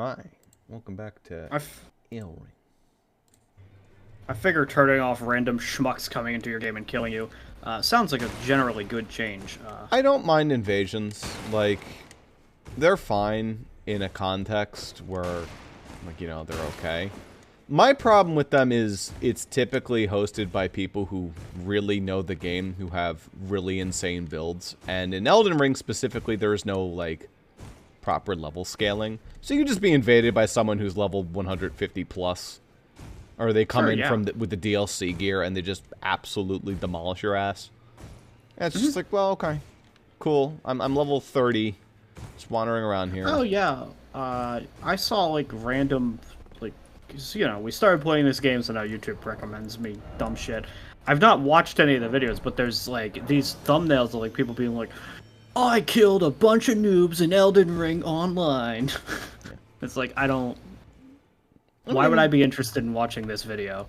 Hi, welcome back to Elden. I figure turning off random schmucks coming into your game and killing you sounds like a generally good change. I don't mind invasions. Like, they're fine in a context where, like, you know, they're okay. My problem with them is it's typically hosted by people who really know the game, who have really insane builds. And in Elden Ring specifically, there's no, like, proper level scaling. So you could just be invaded by someone who's level 150 plus. Or they come with the DLC gear and they just absolutely demolish your ass. And it's just like, well, okay. Cool. I'm level 30. Just wandering around here. Oh, yeah. I saw, like, random, like, 'cause, you know, we started playing this game, so now YouTube recommends me dumb shit. I've not watched any of the videos, but there's, like, these thumbnails of, like, people being like, I killed a bunch of noobs in Elden Ring online. It's like, I don't... Why would I be interested in watching this video?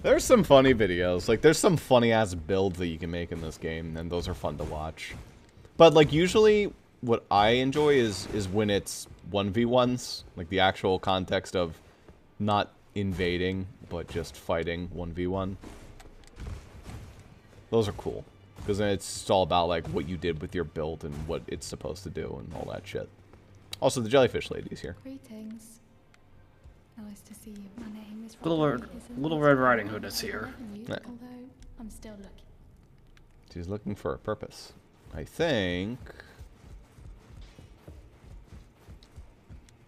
There's some funny videos. Like, there's some funny-ass builds that you can make in this game, and those are fun to watch. But, like, usually what I enjoy is when it's 1v1s. Like, the actual context of not invading, but just fighting 1v1. Those are cool. Because then it's all about, like, what you did with your build and what it's supposed to do and all that shit. Also, the jellyfish lady's here. Greetings. Nice to see you. My name is Little Red Riding Hood is here. Although I'm still looking. She's looking for a purpose. I think...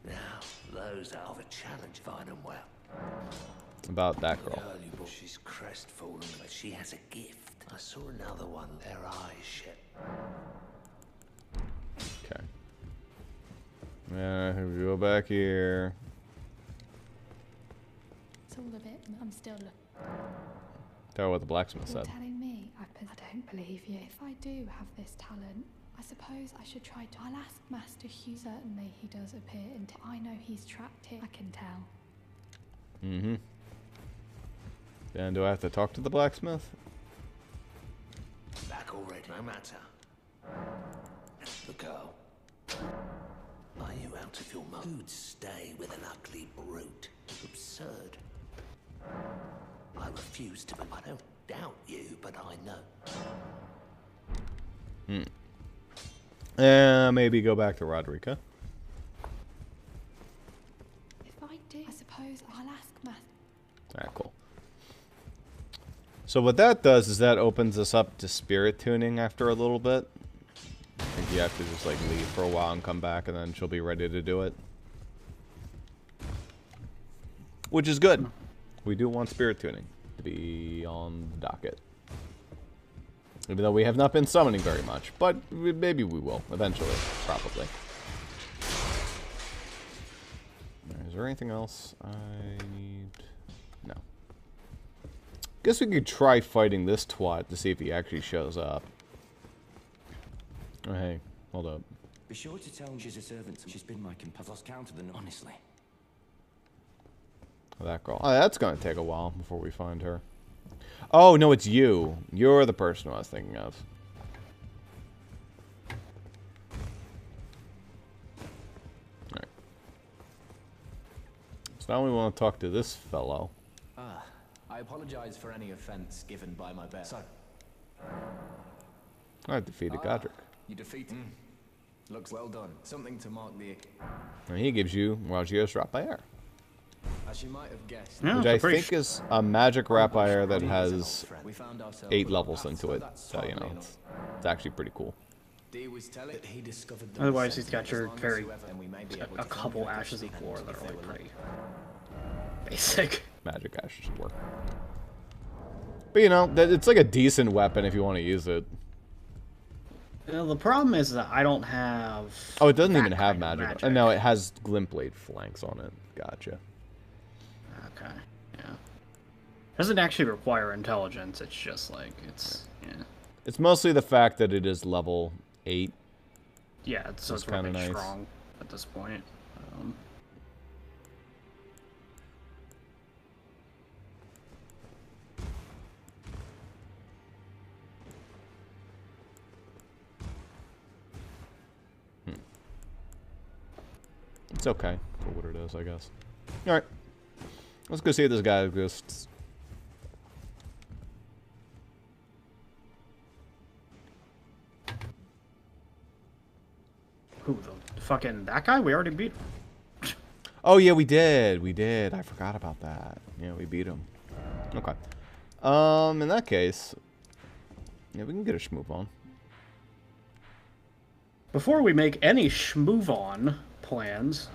Now, those are the challenge, fine and well. About that girl. She's crestfallen, but she has a gift. I saw another one, their eyes shut. Okay. Yeah, we go back here. It's all a bit. I'm still looking. Tell her what the blacksmith You're said. telling me I don't believe you. If I do have this talent, I suppose I should try to. I'll ask Master Hugh. Certainly he does appear into. I know he's trapped here. I can tell. Mm-hmm. Then do I have to talk to the blacksmith? Back already, no matter. The girl. Are you out of your mind? Who'd stay with an ugly brute? Absurd. I refuse to, but I don't doubt you, but I know. Maybe go back to Roderica. If I do, I suppose I'll ask Master. Alright, cool. So what that does is that opens us up to spirit tuning after a little bit. I think you have to just like leave for a while and come back and then she'll be ready to do it. Which is good. We do want spirit tuning to be on the docket. Even though we have not been summoning very much. But maybe we will, eventually. Probably. Is there anything else I need? No. Guess we could try fighting this twat to see if he actually shows up. Oh, hey. Hold up. Be sure to tell him she's a servant. She's been my companion. I've lost count of them, honestly. That girl. Oh, that's gonna take a while before we find her. Oh, no, it's you. You're the person I was thinking of. Alright. So now we want to talk to this fellow. Ah, I apologize for any offense given by my bear. So, I defeated Godric. you defeated him. Looks well done. Something to mark the... And he gives you Rajio's Rapier. As you might have guessed, Yeah, Which I think is a magic rapier that has we found ourselves 8 on a levels path, into it. that's So, you know, hardly it's actually pretty cool. Dee was telling that he discovered the Otherwise, he's got necessity your as long as very... whoever- then we may be able a to couple find ashes of and war that if are they like were pretty basic. Magic ashes should work. But, you know, it's like a decent weapon if you want to use it. You know, the problem is that I don't have... Oh, it doesn't that even have kind of magic. No, it has glint blade flanks on it. Gotcha. Okay, yeah. Doesn't actually require intelligence, it's just like, it's, yeah. It's mostly the fact that it is level 8. Yeah, so it's kinda really nice. strong at this point. It's okay for what it is, I guess. Alright. Let's go see if this guy exists. Who, the fucking... That guy? We already beat him. Oh, yeah, we did. We did. I forgot about that. Yeah, we beat him. Okay. In that case... Yeah, we can get a schmove on. Before we make any schmove on plans,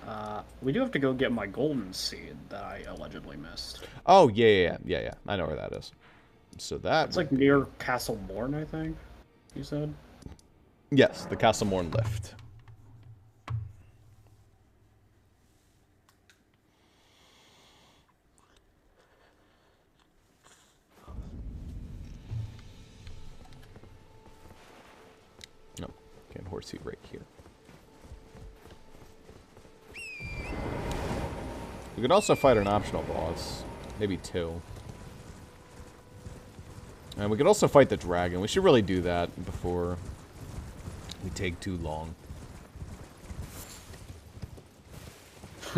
we do have to go get my golden seed that I allegedly missed. Oh, yeah. I know where that is. So that... It's like near Castle Morn, I think, you said? Yes, the Castle Morn lift. No, can't horse seat right here. We could also fight an optional boss. Maybe 2. And we could also fight the dragon. We should really do that before we take too long.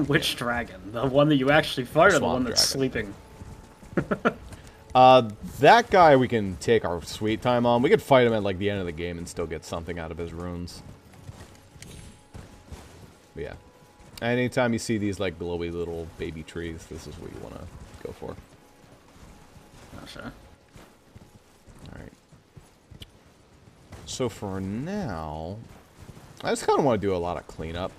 Which dragon? The one that you actually fight, or the one that's dragon. sleeping? That guy we can take our sweet time on. We could fight him at like the end of the game and still get something out of his runes. But yeah. Anytime you see these like glowy little baby trees, this is what you want to go for. Oh, sure. Alright. So for now, I just kind of want to do a lot of cleanup.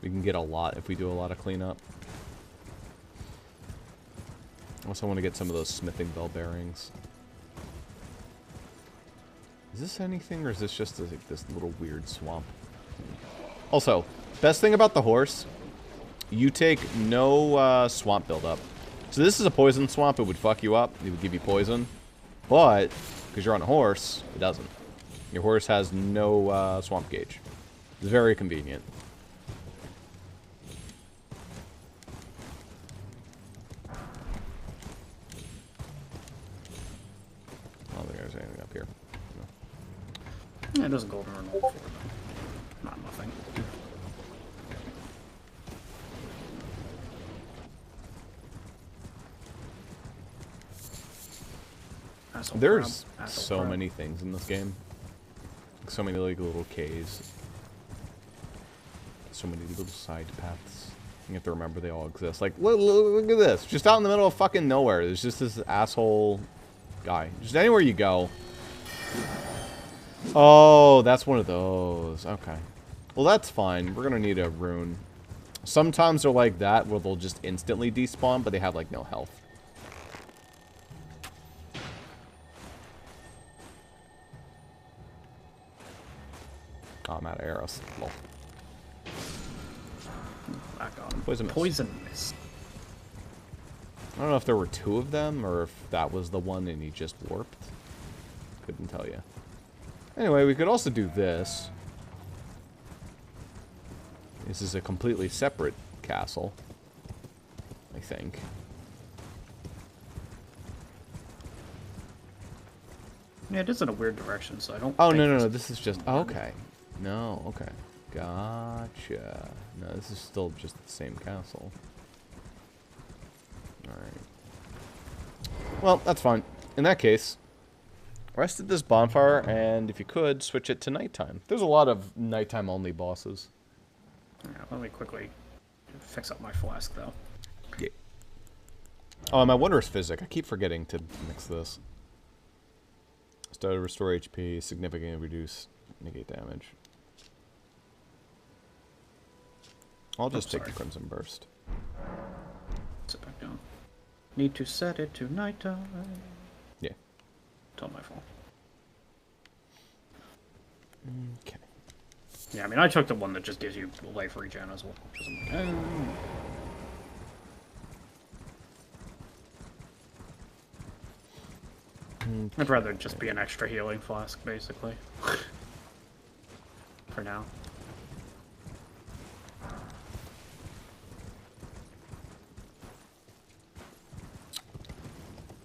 We can get a lot if we do a lot of cleanup. Also want to get some of those smithing bell bearings. Is this anything, or is this just this little weird swamp? Also, best thing about the horse, you take no swamp buildup. So this is a poison swamp, it would fuck you up, it would give you poison. But, because you're on a horse, it doesn't. Your horse has no swamp gauge. It's very convenient. I don't think there's anything up here. No. Yeah, it doesn't golden run all before, though. Not nothing. There's so many things in this game. So many like little Ks. So many little side paths. You have to remember they all exist. Like, look at this. Just out in the middle of fucking nowhere. There's just this asshole guy. Just anywhere you go. Oh, that's one of those. Okay. Well, that's fine. We're gonna need a rune. Sometimes they're like that, where they'll just instantly despawn, but they have, like, no health. Oh, I'm out of arrows. Lol. Back on. Poison mist. Poison mist. I don't know if there were 2 of them, or if that was the one and he just warped. Couldn't tell you. Anyway, we could also do this. This is a completely separate castle, I think. Yeah, it is in a weird direction, so I don't. Oh, no. This is just. Oh, okay. No, okay. Gotcha. No, this is still just the same castle. Alright. Well, that's fine. In that case, rest at this bonfire, and if you could, switch it to nighttime. There's a lot of nighttime-only bosses. Yeah, let me quickly fix up my flask, though. Yeah. Oh, and my Wondrous Physic. I keep forgetting to mix this. Start to restore HP, significantly reduce negate damage. I'll just take the Crimson Burst. Sit back down. Need to set it to nighttime. Yeah. It's all my fault. Okay. Yeah, I mean, I took the one that just gives you life regen as well. Which is I'd rather just be an extra healing flask, basically. For now.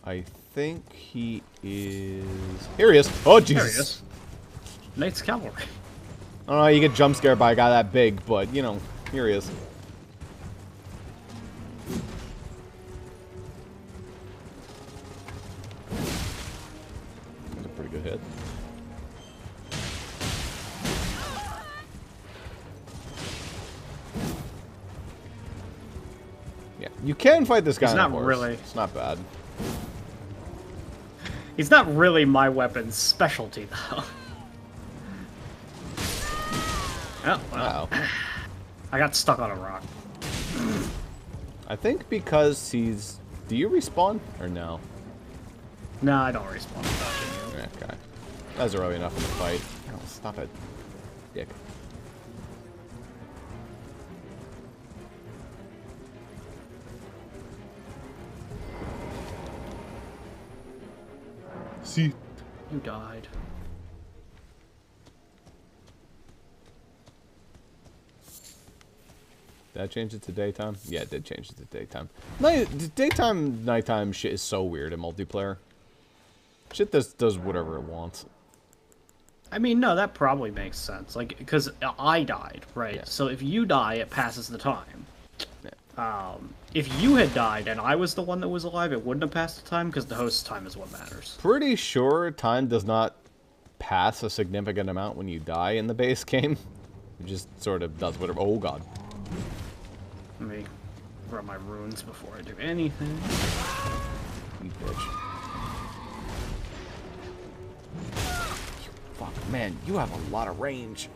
I think he is... Here he is! Oh, Jesus! There he is. Knight's Cavalry. don't know how you get jump scared by a guy that big, but, you know, here he is. That's a pretty good hit. Yeah, you can fight this guy on a horse. Really. It's not bad. He's not really my weapon's specialty, though. Oh, well. Uh-oh. I got stuck on a rock. I think because he's... Do you respawn? Or no? No, I don't respawn. I'm touching you. Okay. That's early enough in the fight. Oh, stop it. Dick. See? You died. Did I change it to daytime? Yeah, it did change it to daytime. Daytime, nighttime shit is so weird in multiplayer. Shit does whatever it wants. I mean, no, that probably makes sense. Like, because I died, right? Yeah. So if you die, it passes the time. Yeah. If you had died and I was the one that was alive, it wouldn't have passed the time because the host's time is what matters. Pretty sure time does not pass a significant amount when you die in the base game. It just sort of does whatever. Oh god. Let me run my runes before I do anything. You bitch. Fuck, man, you have a lot of range.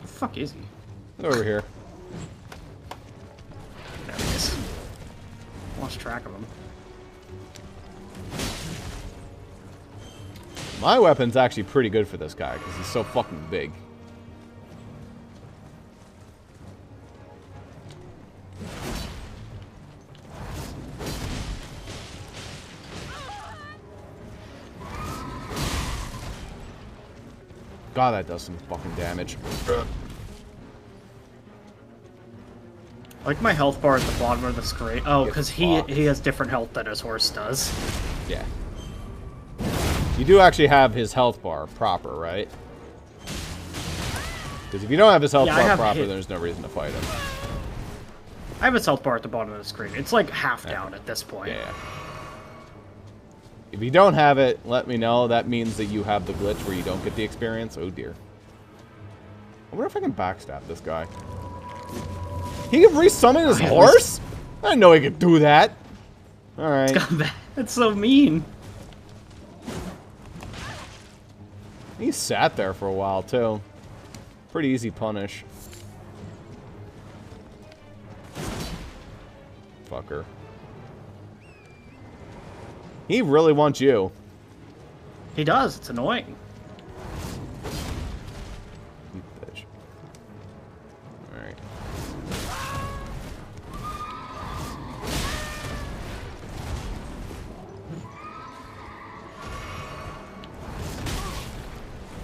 The fuck is he? Over here. There he is. Lost track of him. My weapon's actually pretty good for this guy because he's so fucking big. God, that does some fucking damage. I like my health bar at the bottom of the screen. Oh, Get because he fucked. has different health than his horse does. Yeah. You do actually have his health bar proper, right? Because if you don't have his health Yeah, I bar have proper, hit- there's no reason to fight him. I have his health bar at the bottom of the screen. It's like half down at this point. Yeah. If you don't have it, let me know. That means that you have the glitch where you don't get the experience. Oh dear. I wonder if I can backstab this guy. He can resummon his horse? I didn't know he could do that. Alright. That's so mean. He sat there for a while, too. Pretty easy punish. Fucker. He really wants you. He does. It's annoying. You bitch. Alright.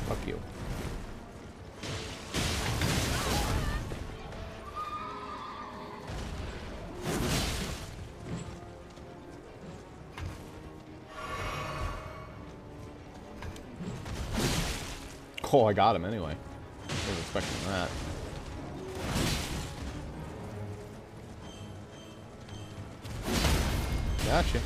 Fuck you. Oh, I got him anyway. I was expecting that. Gotcha.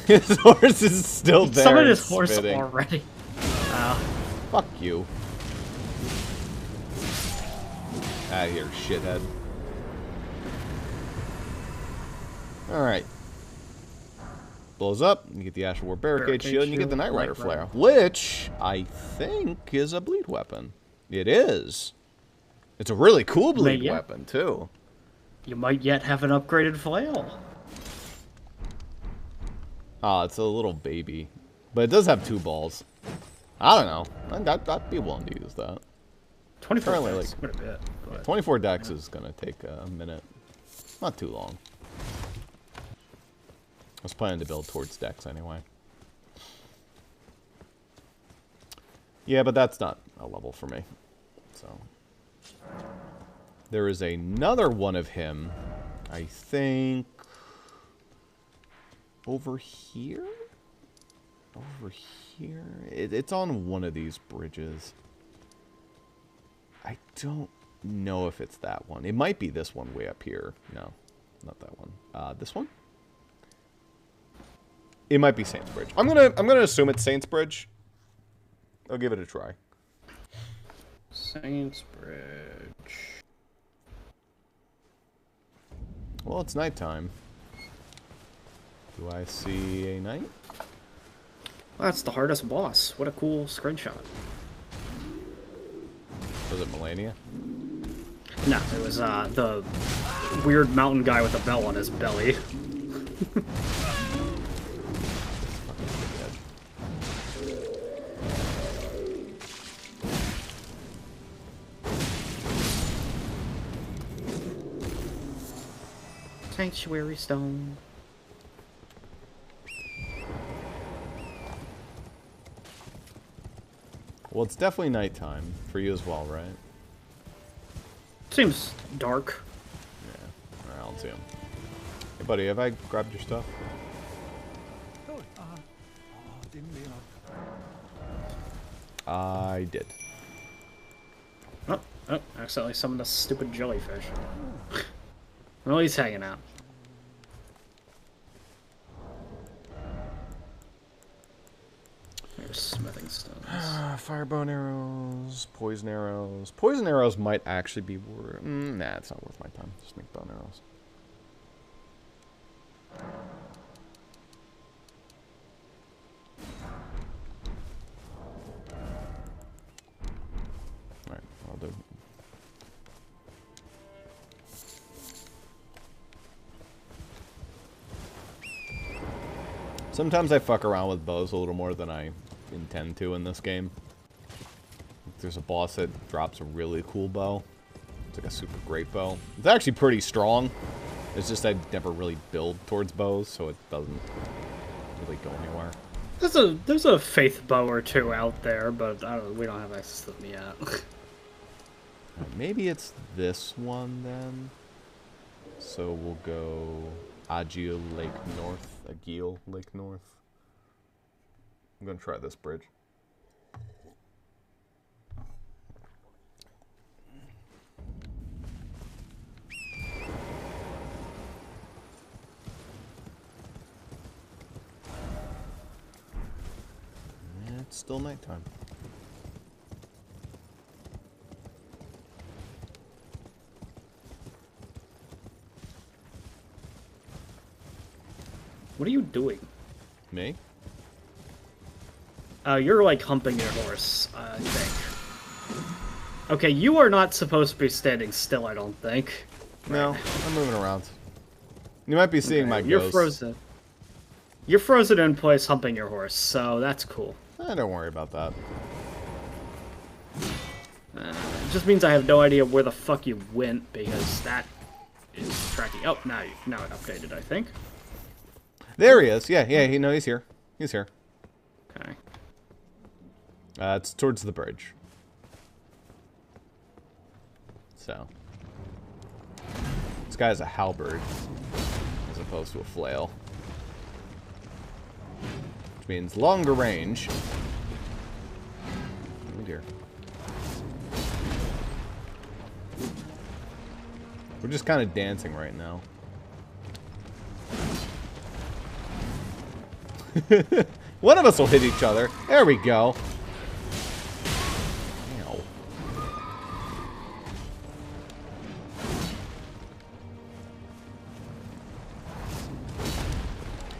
His horse is still there. Summoned and his horse spitting. already. Fuck you. Out of here, shithead. Alright. Blows up, you get the Ash of War Barricade Shield, and you get the Knight Rider Flare, which I think is a bleed weapon. It is. It's a really cool bleed weapon, too. You might yet have an upgraded flail. Oh, it's a little baby. But it does have 2 balls. I don't know. I'd be willing to use that. 24 Apparently, dex, quite a bit. But 24 dex is going to take a minute. Not too long. I was planning to build towards dex anyway. Yeah, but that's not a level for me. So. There is another one of him, I think, over here? Over here? It's on one of these bridges. I don't know if it's that one. It might be this one way up here. No, not that one. This one? It might be Saints Bridge. I'm gonna assume it's Saints Bridge. I'll give it a try. Saints Bridge. Well, it's nighttime. Do I see a knight? Well, that's the hardest boss. What a cool screenshot. Was it Melania? No, it was the weird mountain guy with a bell on his belly. Sanctuary stone. Well, it's definitely nighttime for you as well, right? Seems dark. Yeah. Alright, I'll see him. Hey, buddy, have I grabbed your stuff? I did. Oh, accidentally summoned a stupid jellyfish. Well, he's hanging out. There's smithing stones. Firebone arrows, poison arrows. Poison arrows might actually be worth... nah, it's not worth my time. Just make bone arrows. Alright, I'll do. Sometimes I fuck around with bows a little more than I intend to in this game. There's a boss that drops a really cool bow. It's like a super great bow. It's actually pretty strong. It's just I never really build towards bows, so it doesn't really go anywhere. There's a faith bow or two out there, but we don't have access to them yet. Maybe it's this one then. So we'll go Agile Lake North. Agile Lake North. I'm gonna try this bridge. It's still nighttime. What are you doing? Me? You're like humping your horse, I think. Okay, you are not supposed to be standing still, I don't think. No, I'm moving around. You might be seeing my You're ghost. frozen. You're frozen in place humping your horse, so that's cool. Don't worry about that. It just means I have no idea where the fuck you went, because that is tracking. Oh, now it updated, I think. There he is. Yeah, he's here. He's here. Okay. It's towards the bridge. So. This guy has a halberd, as opposed to a flail. Which means longer range. Oh dear. We're just kind of dancing right now. One of us will hit each other. There we go. Ow.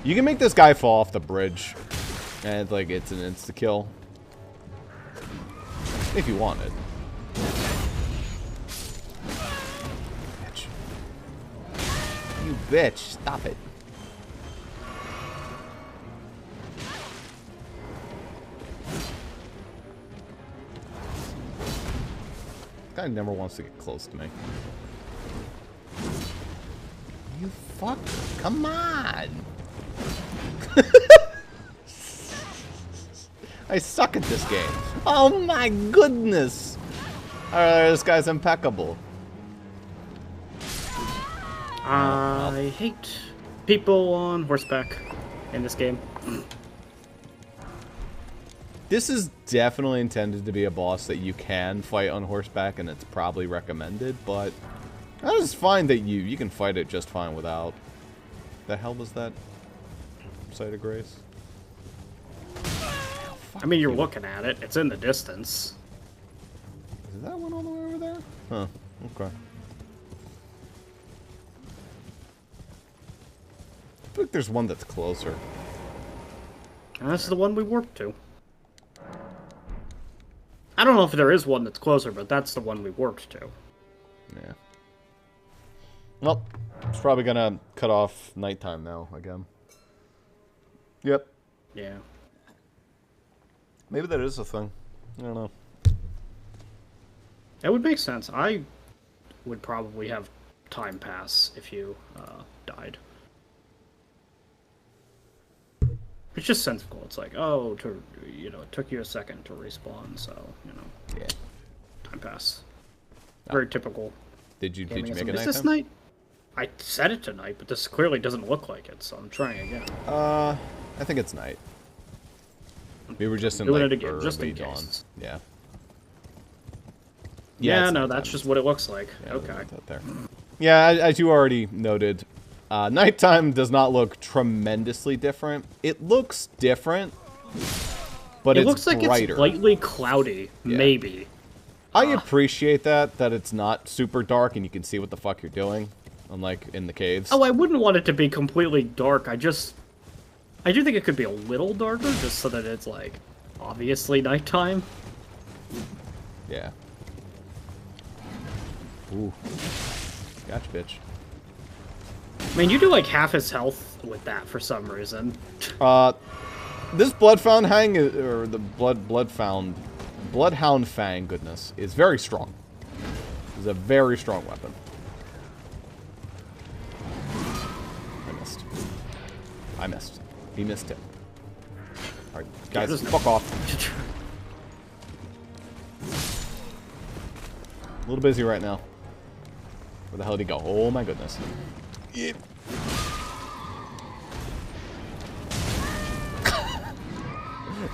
You can make this guy fall off the bridge, and like it's an insta-kill. If you wanted. Bitch. You bitch, stop it. Guy never wants to get close to me. You fucker. Come on. I suck at this game. Oh my goodness. Alright, this guy's impeccable. I hate people on horseback in this game. This is definitely intended to be a boss that you can fight on horseback, and it's probably recommended, but that is fine that you can fight it just fine without. The hell was that? Site of Grace? I mean, you're looking at it. It's in the distance. Is that one all the way over there? Huh. Okay. I feel like there's one that's closer. And that's the one we warped to. I don't know if there is one that's closer, but that's the one we warped to. Yeah. Well, it's probably gonna cut off nighttime now again. Yep. Yeah. Maybe that is a thing. I don't know. It would make sense. I would probably have time pass if you died. It's just sensible. It's like, oh, it took you a second to respawn, so, Yeah. time pass. Very typical. Did you make it Is nighttime? this night? I set it to night, but this clearly doesn't look like it, so I'm trying again. I think it's night. We were just in Doing like it again, early just in dawn. case. Yeah. Yeah, it's no, nighttime. that's just what it looks like. Yeah, Okay. out there. Yeah, as you already noted, nighttime does not look tremendously different. It looks different, but It it's looks like brighter. it's slightly cloudy, Yeah. maybe. I appreciate that it's not super dark and you can see what the fuck you're doing, unlike in the caves. Oh, I wouldn't want it to be completely dark. I do think it could be a little darker, just so that it's, like, obviously nighttime. Yeah. Ooh. Gotcha, bitch. I mean, you do, like, half his health with that for some reason. This Bloodhound Hang, or the Bloodhound Fang, goodness, is very strong. It's a very strong weapon. I missed. He missed it. Alright, guys, there's no- fuck off. A little busy right now. Where the hell did he go? Oh my goodness. Yep.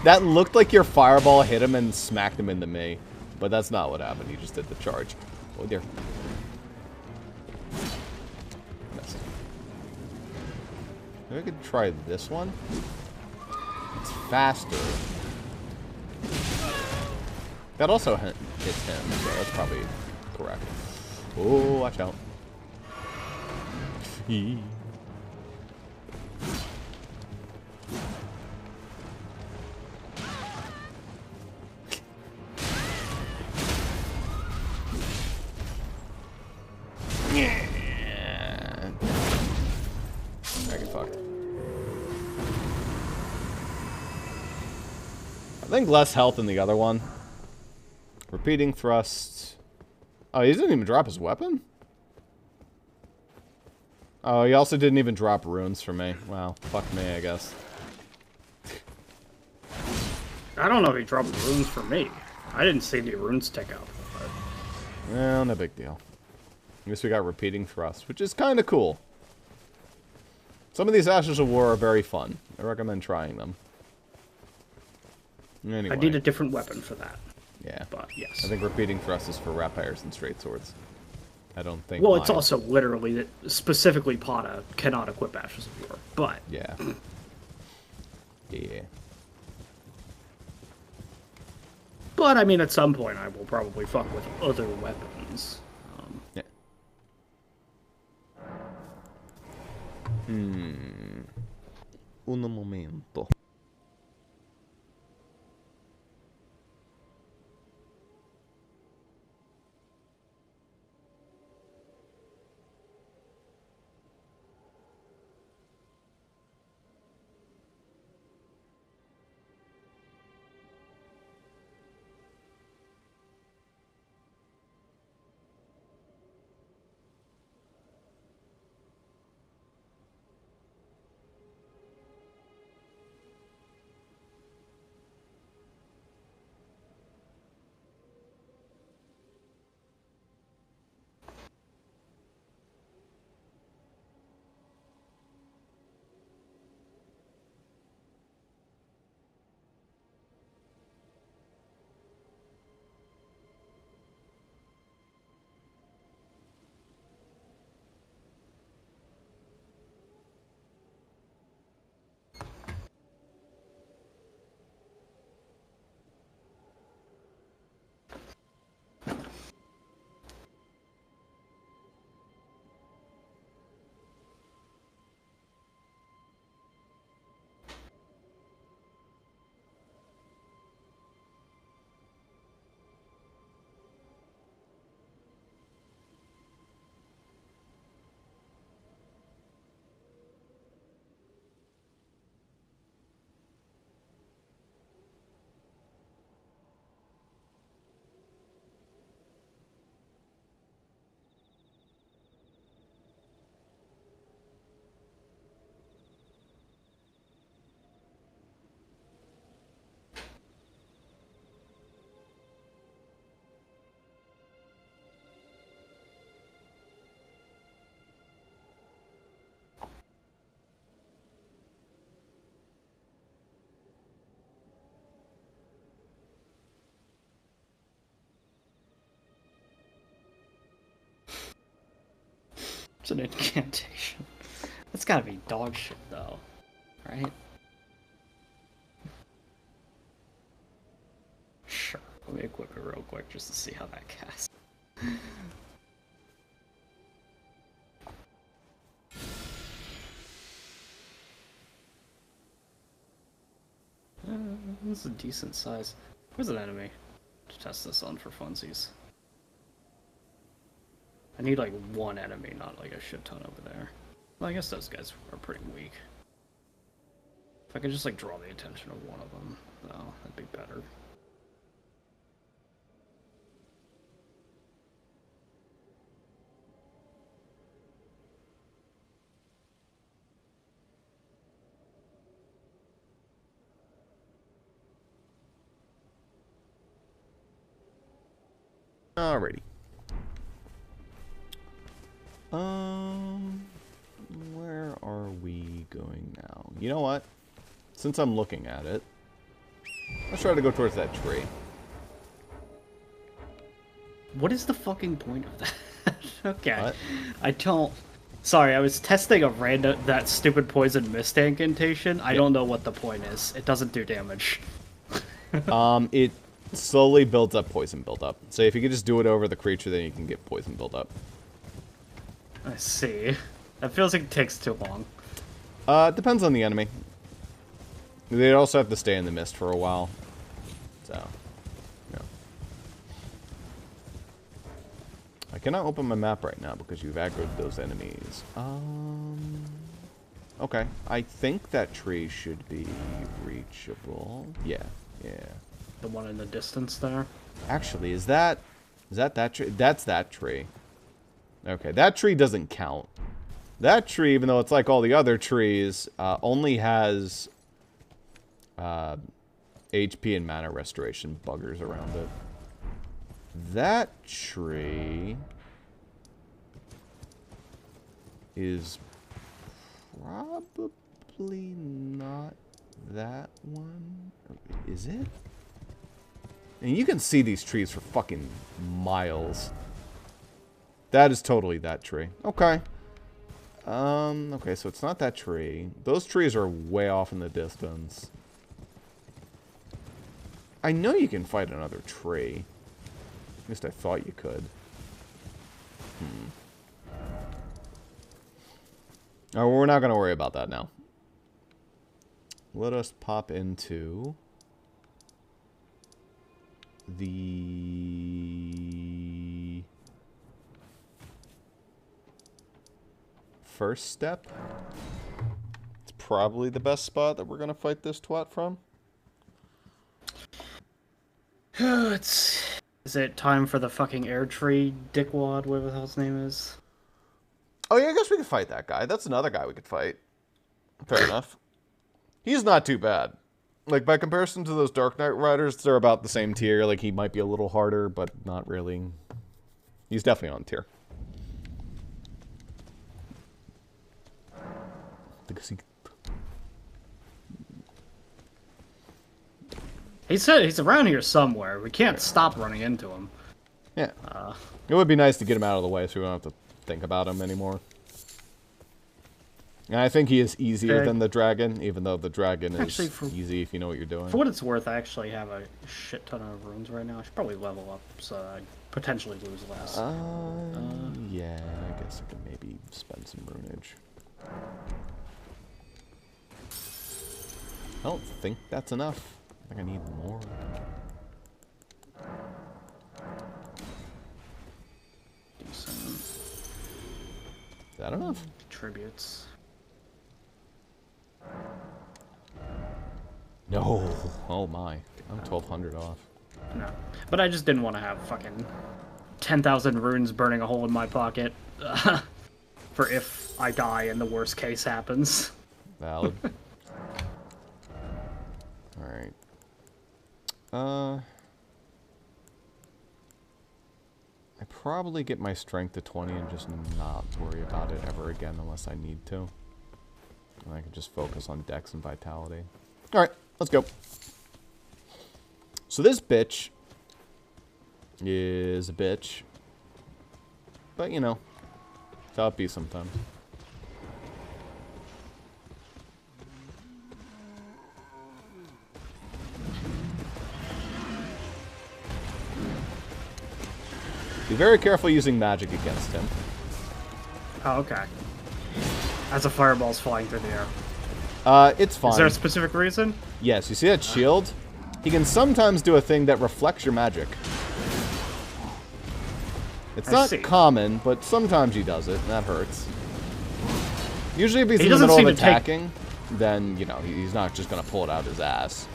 That looked like your fireball hit him and smacked him into me. But that's not what happened. You just did the charge. Oh dear. Missed. Maybe I could try this one. It's faster. That also hits him, so that's probably correct. Oh, watch out. Yeah. I get fucked. I think less health than the other one. Repeating thrust. Oh, he didn't even drop his weapon? Oh, he also didn't even drop runes for me. Wow, fuck me, I guess. I don't know if he dropped runes for me. I didn't see any runes tick up. But... Well, no big deal. I guess we got repeating thrust, which is kind of cool. Some of these Ashes of War are very fun. I recommend trying them. Anyway. I need a different weapon for that. Yeah. But, yes. I think repeating thrust is for rapiers and straight swords. I don't think. Well, it's mine- also literally that specifically Pata cannot equip Ashes of War, but Yeah. Yeah. I mean, at some point I will probably fuck with other weapons. Yeah. Un momento. It's an incantation. That's gotta be dog shit, though. Right? Sure. Let me equip it real quick just to see how that casts. This is a decent size. Where's an enemy to test this on for funsies? I need like one enemy, not like a shit ton over there. Well, I guess those guys are pretty weak. If I could just like draw the attention of one of them, though, that'd be better. Alrighty. Where are we going now? You know what? Since I'm looking at it, let's try to go towards that tree. What is the fucking point of that? Okay. What? I don't... Sorry, I was testing a random... that stupid poison mist incantation. I don't know what the point is. It doesn't do damage. It slowly builds up poison buildup. So if you could just do it over the creature, then you can get poison buildup. I see. That feels like it takes too long. It depends on the enemy. They also have to stay in the mist for a while. So, yeah. I cannot open my map right now because you've aggroed those enemies. Okay. I think that tree should be reachable. Yeah, yeah. The one in the distance there? Actually, is that tree? That's that tree. Okay, that tree doesn't count. That tree, even though it's like all the other trees, only has HP and mana restoration buggers around it. That tree is probably not that one. Is it? And you can see these trees for fucking miles. That is totally that tree. Okay. Okay, so it's not that tree. Those trees are way off in the distance. I know you can fight another tree. At least I thought you could. Oh, we're not going to worry about that now. Let us pop into the first step. It's probably the best spot that we're going to fight this twat from. Is it time for the fucking air tree dickwad, whatever the hell his name is? Oh yeah, I guess we could fight that guy. That's another guy we could fight. Fair enough. He's not too bad. Like, by comparison to those Dark Knight Riders, they're about the same tier. Like, he might be a little harder, but not really. He's definitely on tier. He said he's around here somewhere. We can't stop running into him. Yeah. It would be nice to get him out of the way so we don't have to think about him anymore. And I think he is easier than the dragon, even though the dragon is easy if you know what you're doing. For what it's worth, I actually have a shit ton of runes right now. I should probably level up so I potentially lose less. Yeah, I guess I could maybe spend some runage. I don't think that's enough. I think I need more. Decent. Is that enough? Tributes. No. Oh my. I'm 1,200 off. No. But I just didn't want to have fucking 10,000 runes burning a hole in my pocket for if I die and the worst case happens. Valid. Alright. I probably get my strength to 20 and just not worry about it ever again unless I need to. And I can just focus on dex and vitality. Alright, let's go. So this bitch is a bitch. But, you know, It's how it be sometimes. Be very careful using magic against him. Oh, okay. As a fireball's flying through the air. It's fine. Is there a specific reason? Yes, you see that shield? He can sometimes do a thing that reflects your magic. It's not common, but sometimes he does it, and that hurts. Usually if he's in the middle of attacking, then, you know, he's not just going to pull it out his ass.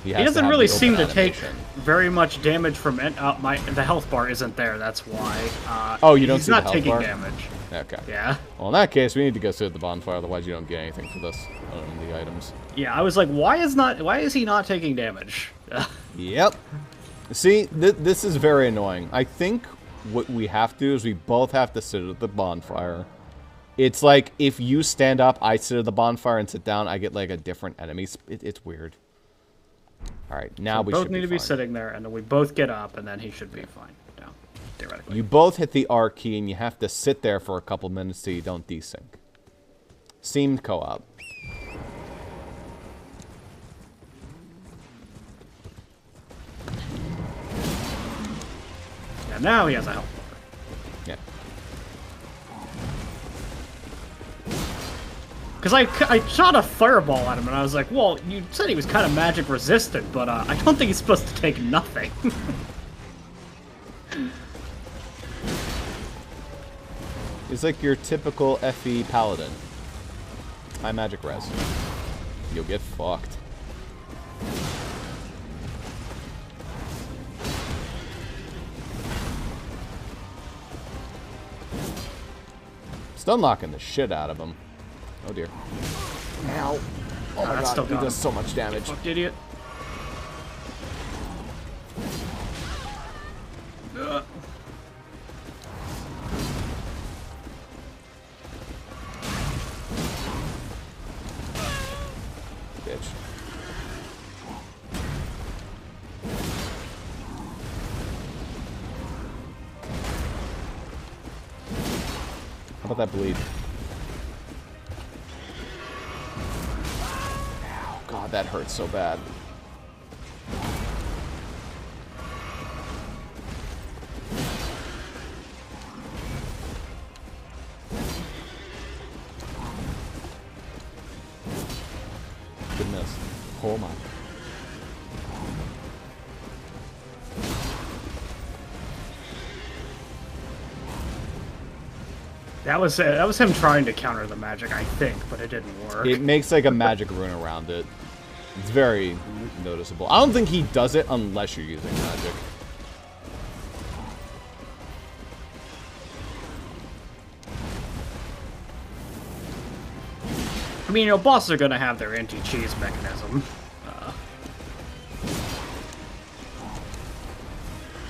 He doesn't really seem to take very much damage from it. The health bar isn't there, that's why. Oh, you don't see the health bar? He's not taking damage. Okay. Yeah. Well, in that case, we need to go sit at the bonfire, otherwise you don't get anything for this. The items. Yeah, I was like, why is he not taking damage? Yep. See, this is very annoying. I think what we have to do is we both have to sit at the bonfire. It's like, if you stand up, I sit at the bonfire and sit down, I get like a different enemy. It's weird. Alright, now we both need to be sitting there, and then we both get up, and then he should be fine. No, theoretically. You both hit the R key, and you have to sit there for a couple minutes till you don't desync. Seemed co-op. Yeah, now he has a health bar. Yeah. Because I shot a fireball at him, and I was like, well, you said he was kind of magic resistant, but I don't think he's supposed to take nothing. He's like your typical FE paladin. High magic res. You'll get fucked. Stun locking the shit out of him. Oh dear. Ow. Oh my god, he does so much damage. Fucked idiot. Bitch. How about that bleed? Oh god, that hurts so bad. Goodness. Oh my. That was him trying to counter the magic, I think, but it didn't work. It makes like a magic rune around it. It's very noticeable. I don't think he does it unless you're using magic. I mean, you know, bosses are gonna have their anti-cheese mechanism.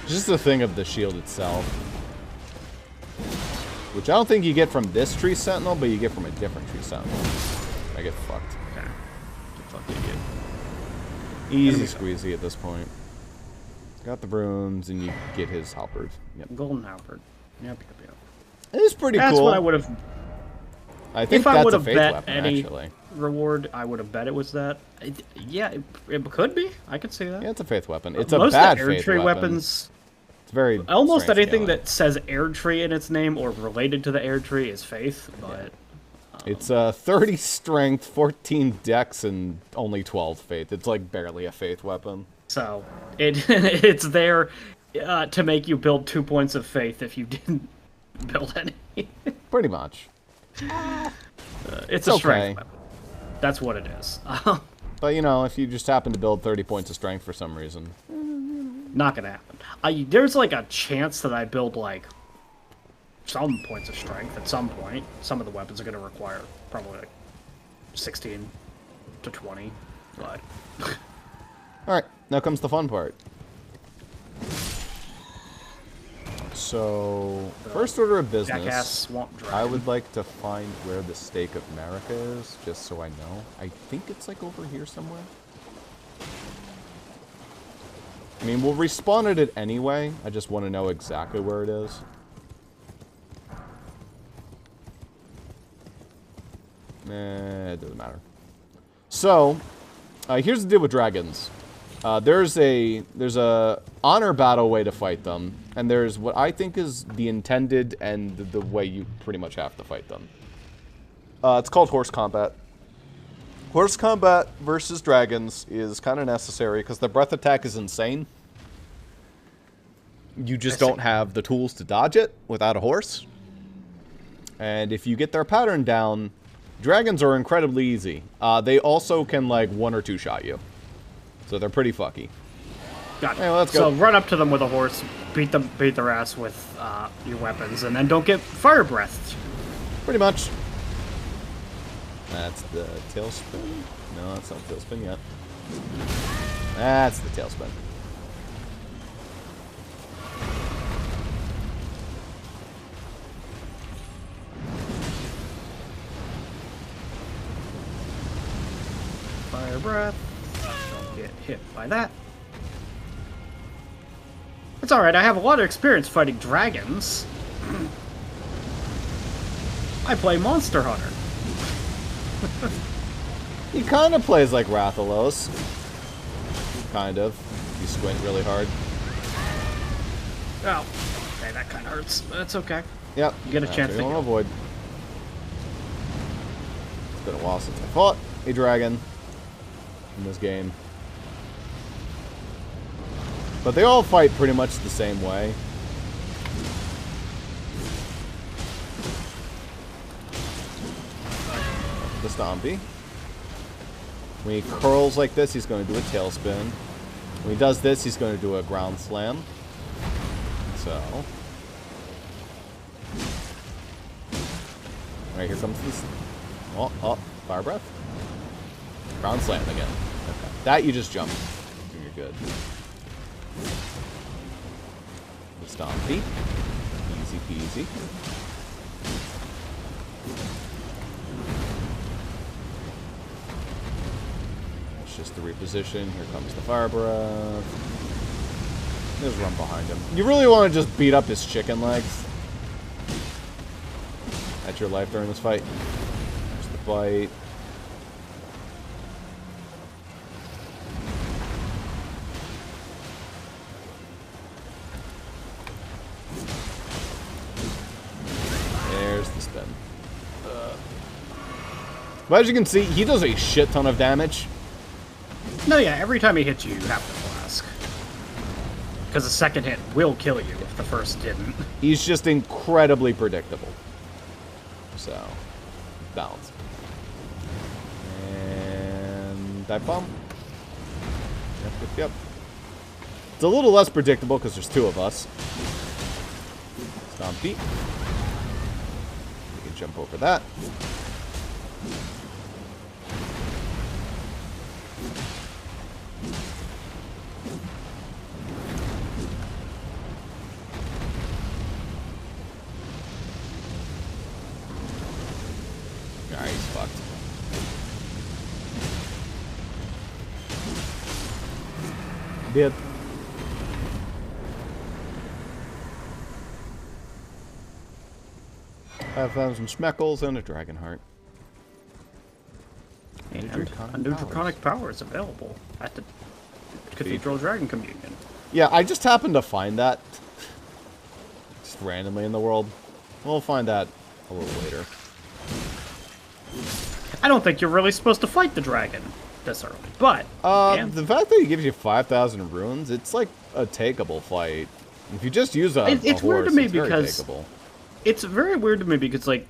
Just the thing of the shield itself. Which I don't think you get from this tree sentinel, but you get from a different tree sentinel. I get fucked. Okay. Get fucked, idiot. Easy squeezy at this point. Got the runes, and you get his halberd. Yep. Golden halberd. Yep. It's pretty cool. That's what I would have... I think if I that's would a have faith bet weapon, any actually. reward, I would have bet it was that. Yeah, it could be. I could see that. Yeah, it's a faith weapon. It's a most bad of the faith tree weapon. weapons. It's very almost anything scaling. that says air tree in its name or related to the air tree is faith, but it's 30 strength, 14 dex, and only 12 faith. It's like barely a faith weapon. So it's there to make you build 2 points of faith if you didn't build any. Pretty much. It's a strength weapon. That's what it is. But you know, if you just happen to build 30 points of strength for some reason, not gonna happen. There's like a chance that I build like some points of strength at some point. Some of the weapons are gonna require probably like 16 to 20, but. All right, now comes the fun part. So, first order of business, I would like to find where the Stake of Marika is, just so I know. I think it's like over here somewhere. I mean, we'll respawn at it anyway. I just want to know exactly where it is. It doesn't matter. So, here's the deal with dragons. There's a honor battle way to fight them, and there's what I think is the intended and the way you pretty much have to fight them. It's called horse combat. Horse combat versus dragons is kind of necessary because the breath attack is insane. You just don't have the tools to dodge it without a horse. And if you get their pattern down, dragons are incredibly easy. They also can, like, 1 or 2 shot you. So they're pretty fucky. Got it. Anyway, let's go. So run up to them with a horse, beat their ass with your weapons, and then don't get fire breathed. Pretty much. That's the tailspin. No, that's not tailspin yet. That's the tailspin. Fire breath. Don't get hit by that. It's alright, I have a lot of experience fighting dragons. I play Monster Hunter. He kind of plays like Rathalos. Kind of. You squint really hard. Oh, okay, that kind of hurts. But that's okay. Yep. You get a chance to don't go. avoid. It's been a while since I fought a dragon in this game. But they all fight pretty much the same way. The stompy. When he curls like this, he's going to do a tailspin. When he does this, he's going to do a ground slam. So. Alright, here comes this. Oh, fire breath. Ground slam again. Okay. That you just jump. You're good. The stompy. Easy peasy. It's just the reposition. Here comes the fire breath. Just run behind him. You really want to just beat up his chicken legs. That's your life during this fight. There's the bite. There's the spin. But as you can see, he does a shit ton of damage. No, yeah, every time he hits you, you have to flask. Because the second hit will kill you if the first didn't. He's just incredibly predictable. So, balance. And dive bomb. Yep. It's a little less predictable because there's 2 of us. Stompy. We can jump over that. Alright, he's fucked. Dead. I found some Schmeckles and a Dragon Heart. And a new Draconic Power is available at the Cathedral Dragon Communion. Yeah, I just happened to find that. Just randomly in the world. We'll find that a little later. I don't think you're really supposed to fight the dragon this early, but... the fact that he gives you 5,000 runes, it's like a takeable fight. If you just use a it's horse, weird to me it's very because takeable. It's very weird to me because, like,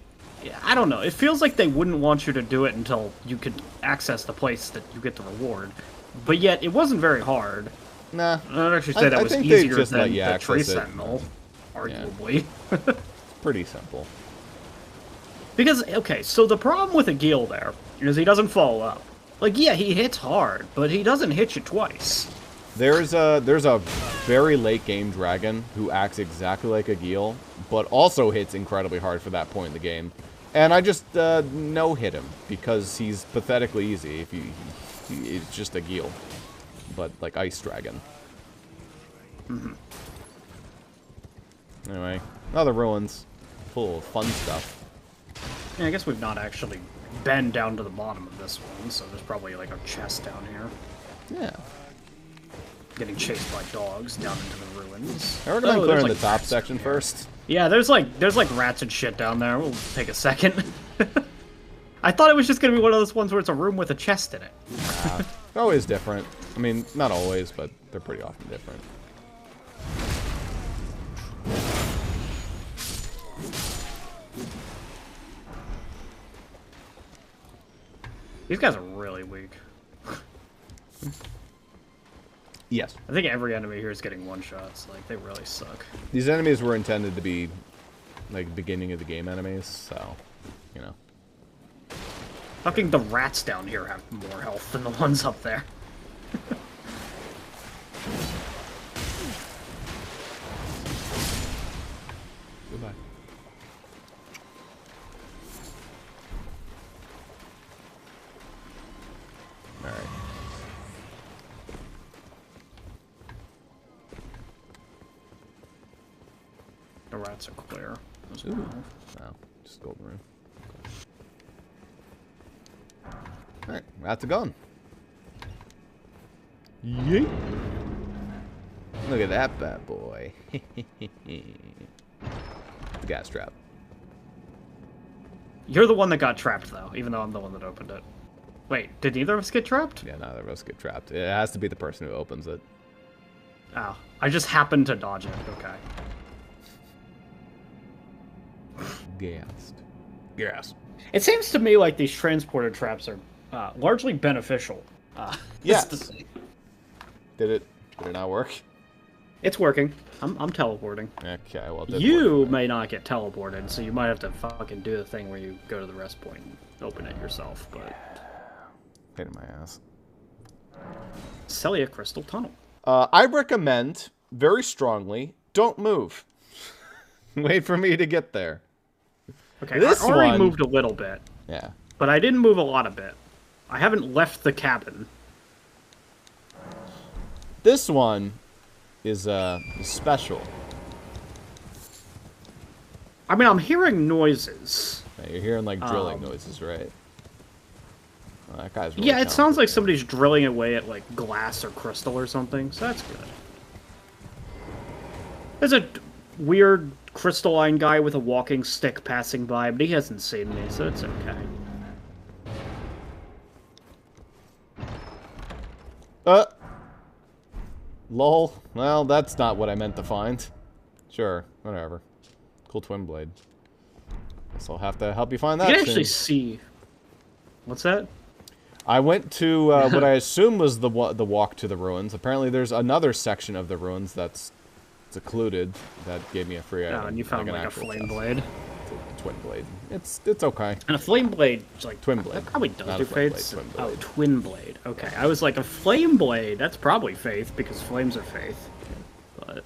I don't know. It feels like they wouldn't want you to do it until you could access the place that you get the reward. But yet, it wasn't very hard. Nah. I'd actually say that was think they easier just let than you the Tree access it. Sentinel, arguably. It's pretty simple. Because, okay, so the problem with a Gil there is he doesn't follow up. Like, yeah, he hits hard, but he doesn't hit you twice. There's a very late game dragon who acts exactly like a Gil, but also hits incredibly hard for that point in the game. And I just no-hit him because he's pathetically easy. He's just a Gil, but like Ice Dragon. Mm-hmm. Anyway, other ruins, full of fun stuff. Yeah, I guess we've not actually been down to the bottom of this one, so there's probably like a chest down here. Yeah. Getting chased by dogs down into the ruins. I recommend Oh, clearing there's, the like, top rats section in here. first. Yeah, there's like rats and shit down there. We'll take a second. I thought it was just gonna be one of those ones where it's a room with a chest in it. Always different. I mean, not always, but they're pretty often different. These guys are really weak. Yes. I think every enemy here is getting one-shots. Like, they really suck. These enemies were intended to be, like, beginning of the game enemies, so, you know. Fucking the rats down here have more health than the ones up there. Goodbye. Alright. The rats are clear. As Ooh. well. No, just golden room. Alright, rats are gone. Yeet. Look at that bad boy. The gas trap. You're the one that got trapped, though, even though I'm the one that opened it. Wait, did neither of us get trapped? Yeah, neither of us get trapped. It has to be the person who opens it. Oh, I just happened to dodge it. Okay. Gassed. Gas. It seems to me like these transporter traps are largely beneficial. Yes. just to say. Did it not work? It's working. I'm teleporting. Okay, well, it did You work. may not get teleported, so you might have to fucking do the thing where you go to the rest point and open it yourself, but... Pain in my ass. Celia Crystal Tunnel. I recommend, very strongly, don't move. Wait for me to get there. Okay, This I already one- moved a little bit, Yeah. but I didn't move a lot of bit. I haven't left the cabin. This one is special. I mean, I'm hearing noises. Yeah, you're hearing like drilling noises, right? Oh, that guy's really Yeah, it sounds like talented. somebody's drilling away at, like, glass or crystal or something, so that's good. There's a weird crystalline guy with a walking stick passing by, but he hasn't seen me, so it's okay. Lol. Well, that's not what I meant to find. Sure, whatever. Cool twin blade. Guess I'll have to help you find that You can soon. actually see... What's that? I went to what I assume was the walk to the ruins. Apparently there's another section of the ruins that's secluded that gave me a free item. Oh, and you found, an like, a actual flame chest. blade. It's a twin blade. It's okay. And a flame blade, like... Twin blade. That probably does Not do a flame faith. blade, twin Oh, blade. twin blade. Okay, I was like, a flame blade, that's probably faith, because flames are faith. But...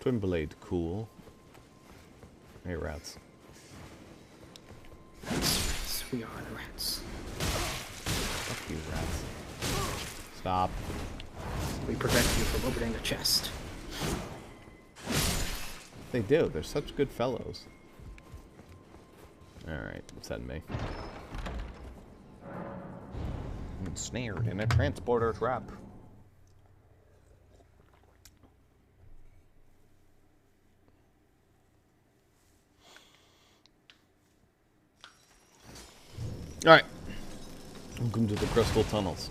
Twin blade, cool. Hey, rats. Yes, we are the rats. Fuck you, rats. Stop. We prevent you from opening the chest. They do. They're such good fellows. Alright, send me. I'm snared in a transporter trap. Alright. Welcome to the Crystal Tunnels.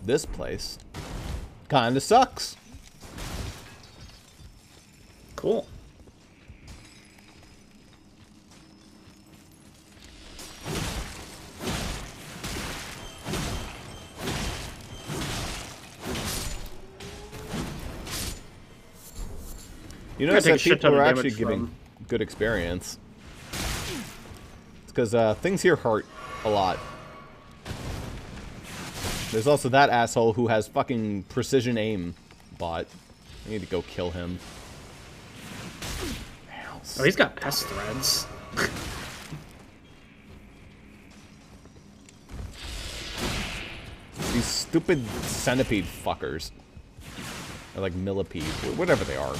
This place kinda sucks. Cool. You notice take a that shit people ton of are actually damage giving from- good experience. It's because things here hurt a lot. There's also that asshole who has fucking precision aim bot. I need to go kill him. Oh, he's got pest threads. These stupid centipede fuckers. Or like millipede, or whatever they are.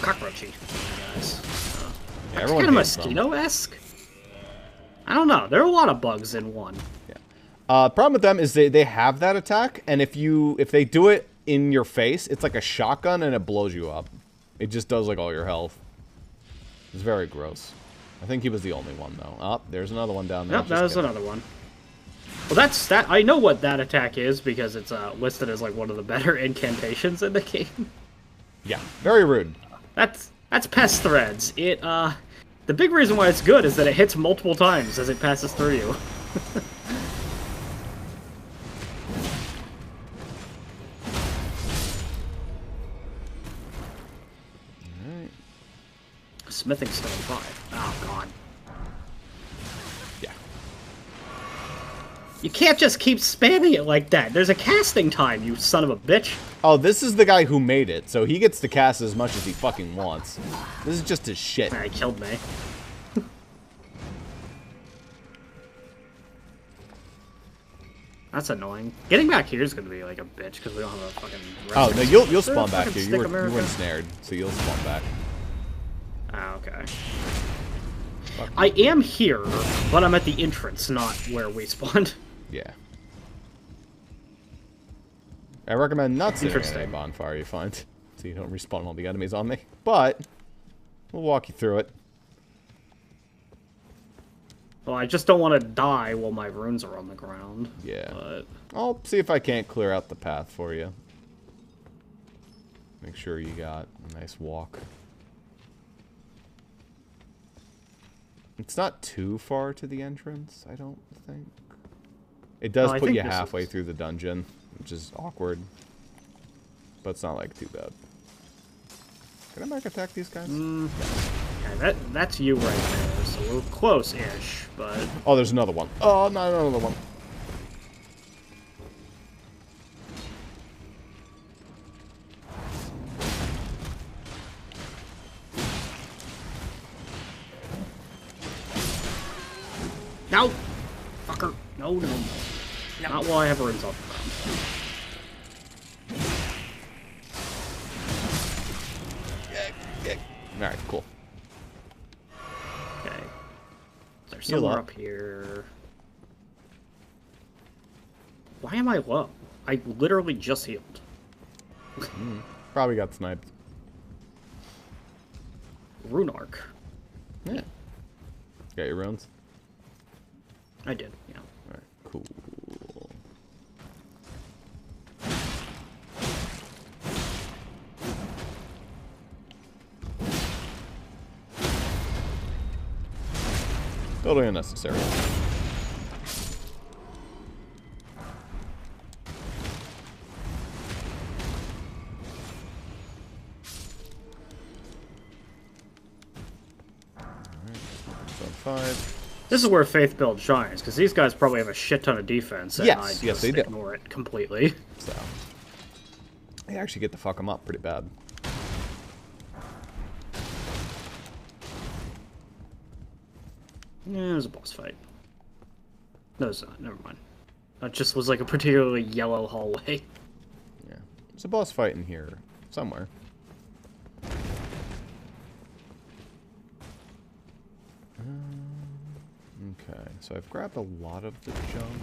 Cockroachy. Guys. That's everyone kind of hates them. mosquito-esque. I don't know. There are a lot of bugs in one. Yeah. Problem with them is they have that attack, and if they do it in your face, it's like a shotgun and it blows you up. It just does like all your health. It's very gross. I think he was the only one though. Oh, there's another one down there. Yep, that was another one. Well, that's that. I know what that attack is because it's listed as like one of the better incantations in the game. Yeah, very rude. That's pest threads. It the big reason why it's good is that it hits multiple times as it passes through you. Alright. Smithing stone 5. Oh god. Yeah. You can't just keep spamming it like that. There's a casting time, you son of a bitch. Oh, this is the guy who made it, so he gets to cast as much as he fucking wants. This is just his shit. He killed me. That's annoying. Getting back here is gonna be like a bitch because we don't have a fucking. Oh no, you'll spawn back Fucking here. You stick were America. ensnared, so you'll spawn back. Ah, okay. I am here, but I'm at the entrance, not where we spawned. Yeah. I recommend not sitting at a Interesting. bonfire you find, so you don't respawn all the enemies on me. But we'll walk you through it. Well, I just don't want to die while my runes are on the ground. Yeah. But I'll see if I can't clear out the path for you. Make sure you got a nice walk. It's not too far to the entrance, I don't think. It does I put think you this halfway is- through the dungeon, which is awkward. But it's not, like, too bad. Can I back attack these guys? yeah, that's you right there, so we're close-ish, but... Oh, there's another one. Oh, not another one. No! Fucker! No, no, no. Not while I have runes off the Alright, cool. Okay. There's Heal somewhere up. up here. Why am I low? I literally just healed. Probably got sniped. Rune arc. Yeah. Got your runes? I did, yeah. Alright, cool. Totally unnecessary. Alright, zone 5. This is where faith build shines, because these guys probably have a shit ton of defense, and Yes, I just yes, they do. ignore it completely. So, they actually get to fuck them up pretty bad. Yeah, it was a boss fight. No, it's not. Never mind. That just was like a particularly yellow hallway. Yeah. There's a boss fight in here somewhere. Okay, so I've grabbed a lot of the junk.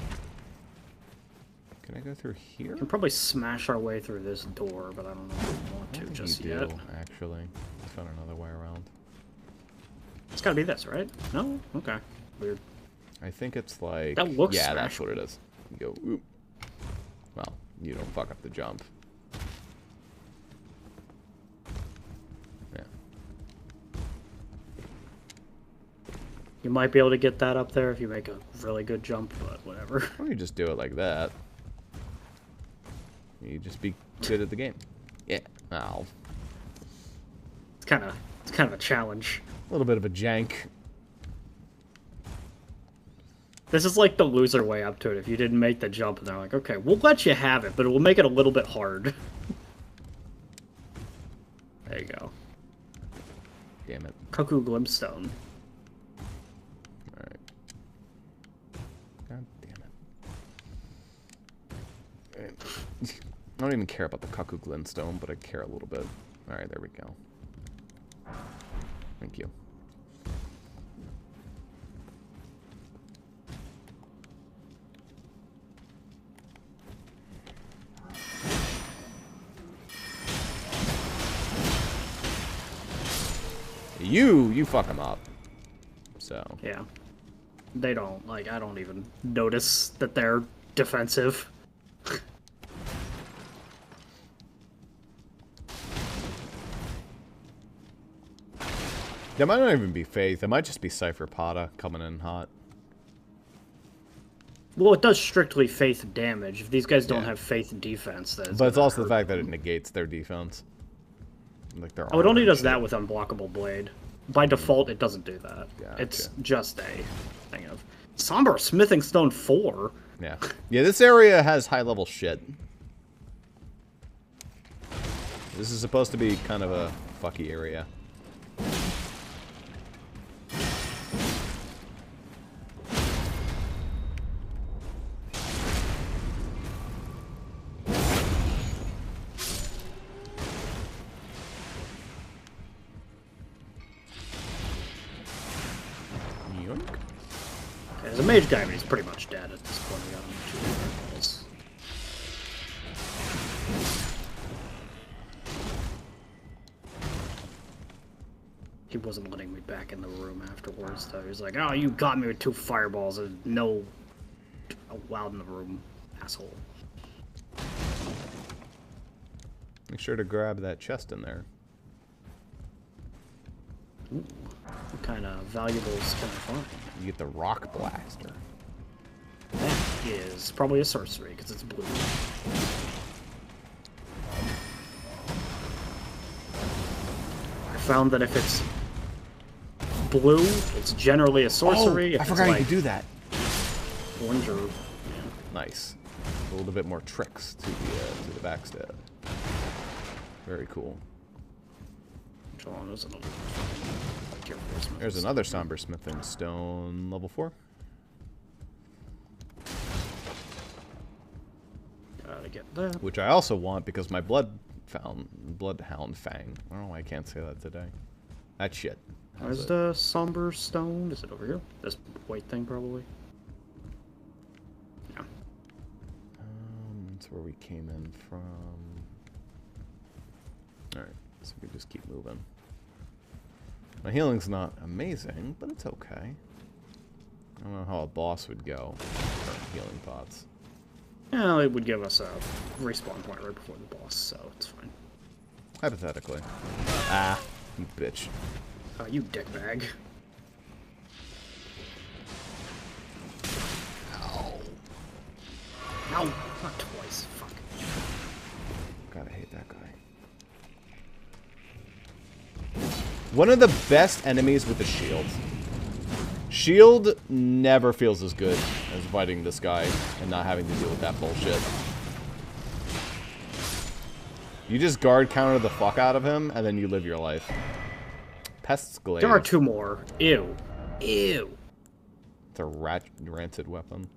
Can I go through here? We can probably smash our way through this door, but I don't know if we want I to think just you yet. do, actually. I found another way around. It's gotta be this, right? No? Okay. Weird. I think it's like... That looks yeah, that's smashable. what it is. You go, oop. Well, you don't fuck up the jump. Yeah. You might be able to get that up there if you make a really good jump, but whatever. Or you just do it like that. You just be good at the game. Yeah. Ow. It's kind of a challenge. A little bit of a jank. This is like the loser way up to it. If you didn't make the jump, and they're like, okay, we'll let you have it, but it will make it a little bit hard. There you go. Damn it. Cuckoo Glimstone. Alright. God damn it. I don't even care about the Cuckoo Glintstone, but I care a little bit. Alright, there we go. Thank you. You fuck them up. So. Yeah. They don't, like, I don't even notice that they're defensive. That might not even be Faith. It might just be Cypher Pata coming in hot. Well, it does strictly Faith damage. If these guys don't have Faith defense, then but it's also the fact that it negates their defense. Like their it only does shit. that with Unblockable Blade. By default, it doesn't do that. Gotcha. It's just a thing of... Somber Smithing Stone 4? Yeah. Yeah, this area has high-level shit. This is supposed to be kind of a fucky area. There's a mage guy, but he's pretty much dead at this point. We got him 2 fireballs. He wasn't letting me back in the room afterwards, though. He was like, "Oh, you got me with 2 fireballs and no allowed in the room, asshole." Make sure to grab that chest in there. Ooh, what kind of valuables can I find? You get the rock blaster. That is probably a sorcery, because it's blue. I found that if it's blue, it's generally a sorcery. Oh, I if forgot it's you like could do that. orange or... Nice. A little bit more tricks to the backstab. Very cool. There's another Somber Smithing Stone, level 4. Gotta get that. Which I also want because my Bloodhound Fang. I don't know why I can't say that today. That shit. Where's the Somber Stone? Is it over here? This white thing, probably. Yeah. That's where we came in from. Alright, so we just keep moving. My healing's not amazing, but it's okay. I don't know how a boss would go for healing pots. Yeah, it would give us a respawn point right before the boss, so it's fine. Hypothetically. Ah, you bitch. You dickbag. Ow. No, not twice. Fuck. God, I hate that guy. One of the best enemies with the shield. Shield never feels as good as fighting this guy and not having to deal with that bullshit. You just guard counter the fuck out of him, and then you live your life. Pest's Glaive. There are 2 more. Ew. Ew. It's a rancid weapon.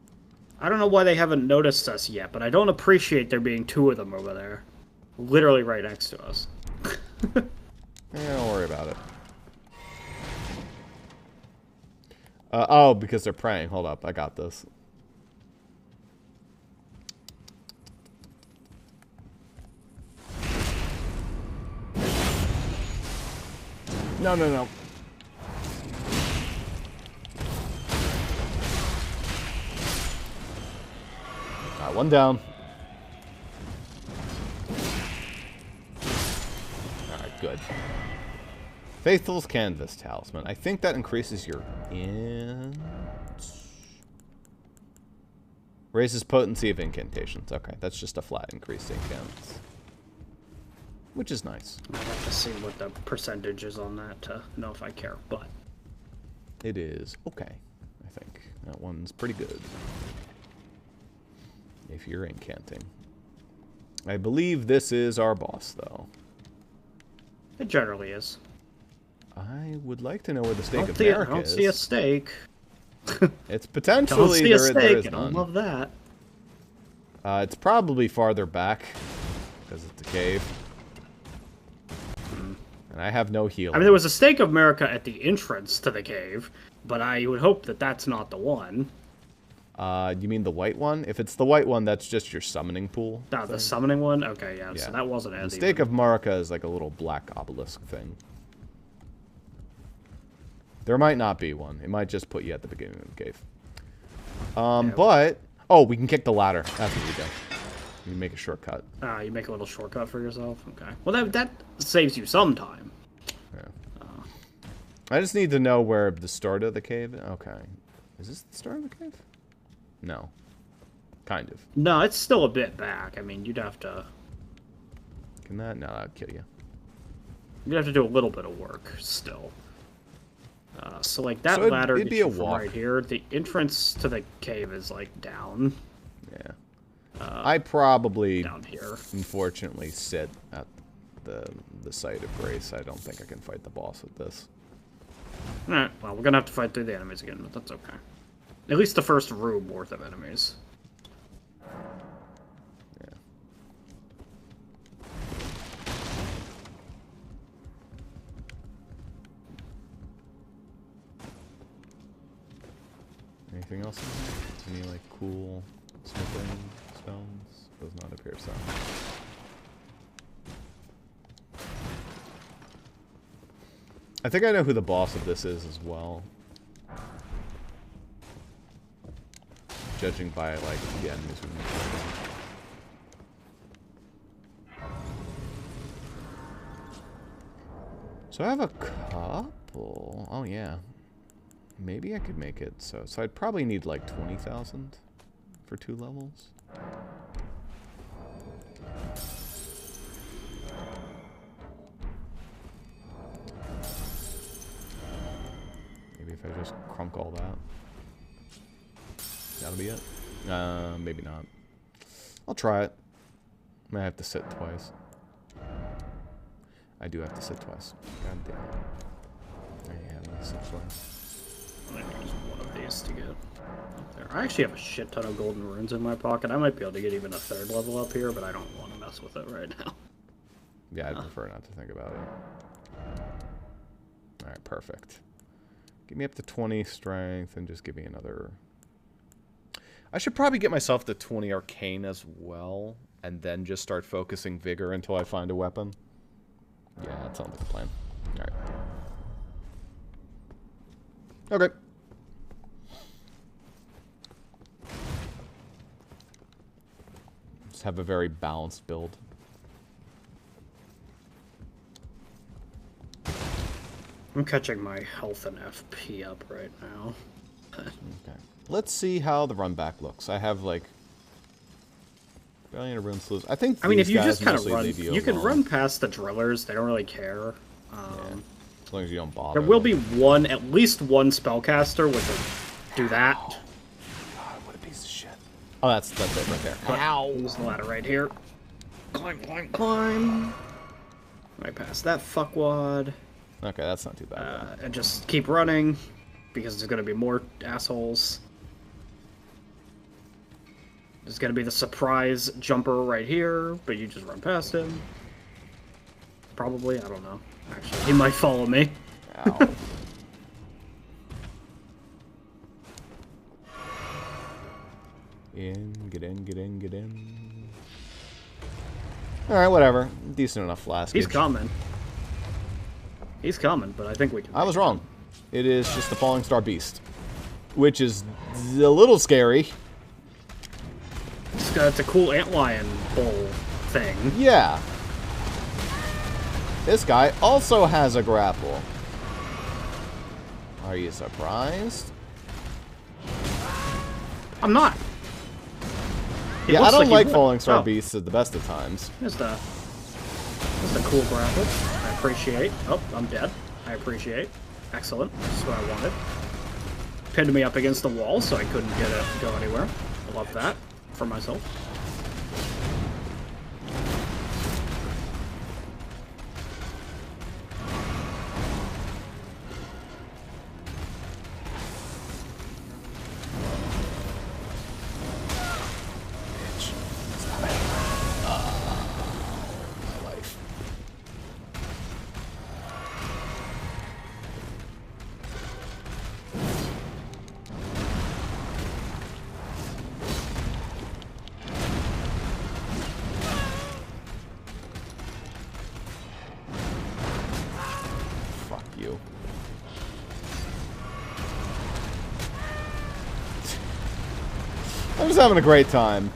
I don't know why they haven't noticed us yet, but I don't appreciate there being 2 of them over there. Literally right next to us. Don't worry about it. Oh, because they're praying. Hold up, I got this. No, no, no. Alright, one down. Alright, good. Faithful's Canvas Talisman. I think that increases your int. Raises potency of incantations. Okay, that's just a flat increase to incants. Which is nice. I have to see what the percentage is on that to know if I care, but... It is okay, I think. That one's pretty good. If you're incanting. I believe this is our boss, though. It generally is. I would like to know where the Stake of I Merrick don't is. see a stake. It's Don't potentially see a there stake. is I don't none. love that. It's probably farther back because it's a cave. And I have no healing. I mean, there was a Stake of America at the entrance to the cave, but I would hope that that's not the one. You mean the white one? If it's the white one, that's just your summoning pool. No, the summoning one? Okay, yeah, so that wasn't The as Stake of Marika is like a little black obelisk thing. There might not be one. It might just put you at the beginning of the cave. Yeah. But... Oh, we can kick the ladder. That's what we do. You make a shortcut. You make a little shortcut for yourself? Okay. Well, that saves you some time. Yeah. I just need to know where the start of the cave... Okay. Is this the start of the cave? No. Kind of. No, it's still a bit back. I mean, you'd have to... Can that? No, that would kill you. You'd have to do a little bit of work still. So, like, that So ladder it'd be gets a you from walk. right here. The entrance to the cave is, like, down. Yeah. I probably, Down here. unfortunately, sit at the site of grace. I don't think I can fight the boss with this. Alright, well, we're gonna have to fight through the enemies again, but that's okay. At least the first room worth of enemies. Yeah. Anything else in here? Any, like, cool smithing stones? Does not appear so. I think I know who the boss of this is as well. Judging by, like, the enemies we met. So I have a couple. Oh, yeah. Maybe I could make it so. So I'd probably need, like, 20,000 for 2 levels. Maybe if I just crunk all that. That'll be it. Maybe not. I'll try it. I might have to sit twice. I do have to sit twice. God damn it. I have to sit twice. I might use one of these to get up there. I actually have a shit ton of golden runes in my pocket. I might be able to get even a 3rd level up here, but I don't want to mess with it right now. Yeah, I'd prefer not to think about it. Alright, perfect. Give me up to 20 strength and just give me another... I should probably get myself to 20 arcane as well, and then just start focusing vigor until I find a weapon. Yeah, that sounds like a plan. Alright. Okay. Just have a very balanced build. I'm catching my health and FP up right now. Okay. Let's see how the run back looks. I have, like... Valiant Rune Slews. I think I mean, if these you guys just kind of mostly run... leave You can alone. run past the drillers. They don't really care. As long as you don't bother. There will be at least one spellcaster which will do that. God, what a piece of shit. Oh, that's it right there. Ow! Use the ladder right here. Climb, climb, climb. Right past that fuckwad. Okay, that's not too bad. And just keep running, because there's gonna be more assholes. There's gonna be the surprise jumper right here, but you just run past him. Probably, I don't know. Actually, he might follow me. Ow. Get in, get in, get in. Alright, whatever. Decent enough flask. He's coming. He's coming, but I think we can... I was wrong. It is just the Falling Star Beast. Which is a little scary. It's a cool antlion bowl thing. Yeah. This guy also has a grapple. Are you surprised? I'm not. It Yeah, I looks don't he like would. Falling Star Oh, Beasts at the best of times. There's the cool grapple. I appreciate. Oh, I'm dead. I appreciate. Excellent. That's what I wanted. Pinned me up against the wall so I couldn't go anywhere. I love that for myself. I'm just having a great time.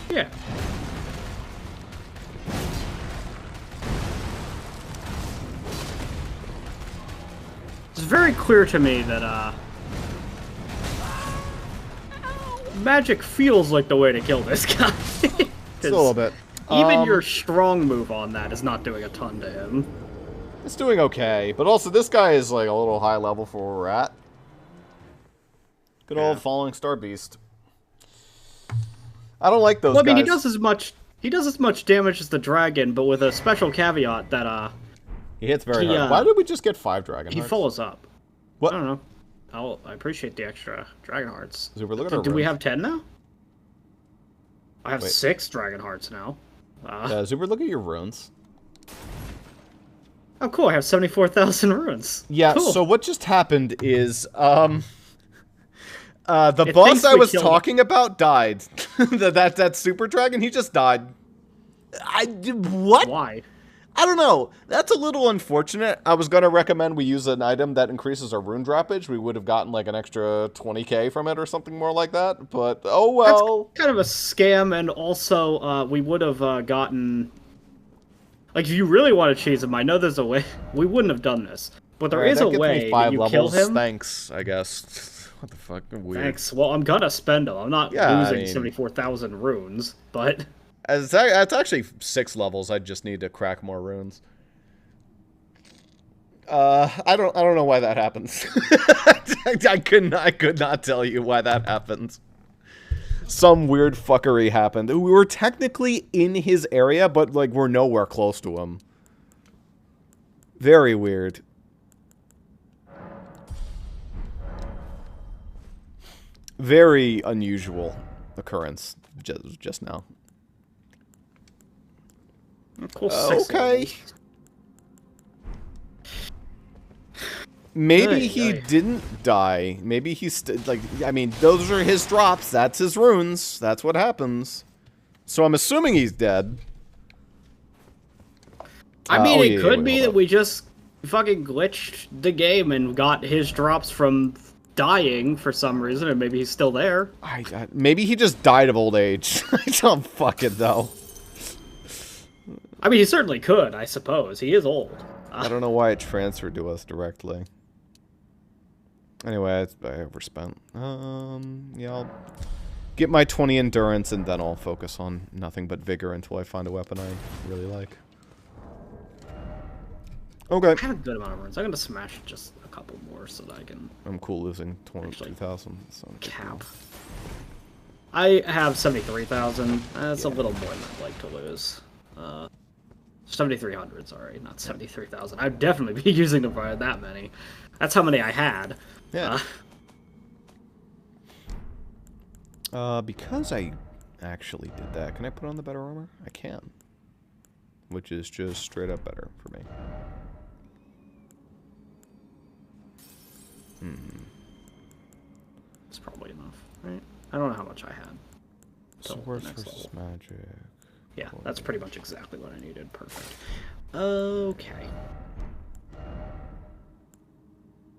Yeah. It's very clear to me that, magic feels like the way to kill this guy. Just a little bit. Even your strong move on that is not doing a ton to him. It's doing okay, but also this guy is like a little high level for where we're at. Good old Falling Star Beast. I don't like those well, I mean, guys. he does as much damage as the dragon, but with a special caveat that he hits very hard. Why did we just get 5 dragon hearts? He follows up. What? I don't know. I appreciate the extra dragon hearts. Zuper, look at our Do we runes. have 10 now? I have 6 dragon hearts now. Yeah, Zuper, look at your runes. Oh, cool! I have 74,000 runes. Yeah. Cool. So what just happened is the boss I was talking about died. that super dragon, he just died. What? Why? I don't know. That's a little unfortunate. I was going to recommend we use an item that increases our rune droppage. We would have gotten like an extra 20k from it or something more like that. But, oh well. That's kind of a scam, and also we would have gotten... Like, if you really want to cheese him, I know there's a way... We wouldn't have done this. But there is a way that you kill him. Thanks, I guess. What the fuck? Weird. Thanks. Well, I'm going to spend them. I'm not losing 74,000 runes, but... It's actually 6 levels. I just need to crack more runes. I don't know why that happens. I could not tell you why that happens. Some weird fuckery happened. We were technically in his area, but like we're nowhere close to him. Very weird. Very unusual occurrence just now. Cool. Okay. Maybe he didn't die. Maybe he's like, I mean, those are his drops. That's his runes. That's what happens. So I'm assuming he's dead. I mean, it could be that we just fucking glitched the game and got his drops from dying for some reason, and maybe he's still there. Maybe he just died of old age. I don't fucking know. I mean, he certainly could, I suppose. He is old. I don't know why it transferred to us directly. Anyway, I overspent. Yeah, I'll get my 20 endurance, and then I'll focus on nothing but vigor until I find a weapon I really like. Okay. I have a good amount of runes. I'm going to smash just a couple more so that I can... I'm cool losing 22,000. Cap. I have 73,000. That's a little more than I'd like to lose. 7,300, sorry, not 73,000. I'd definitely be using them for that many. That's how many I had. Yeah. Because I actually did that, can I put on the better armor? I can. Which is just straight up better for me. It's probably enough, right? I don't know how much I had. Swords versus magic. Yeah, that's pretty much exactly what I needed. Perfect. Okay.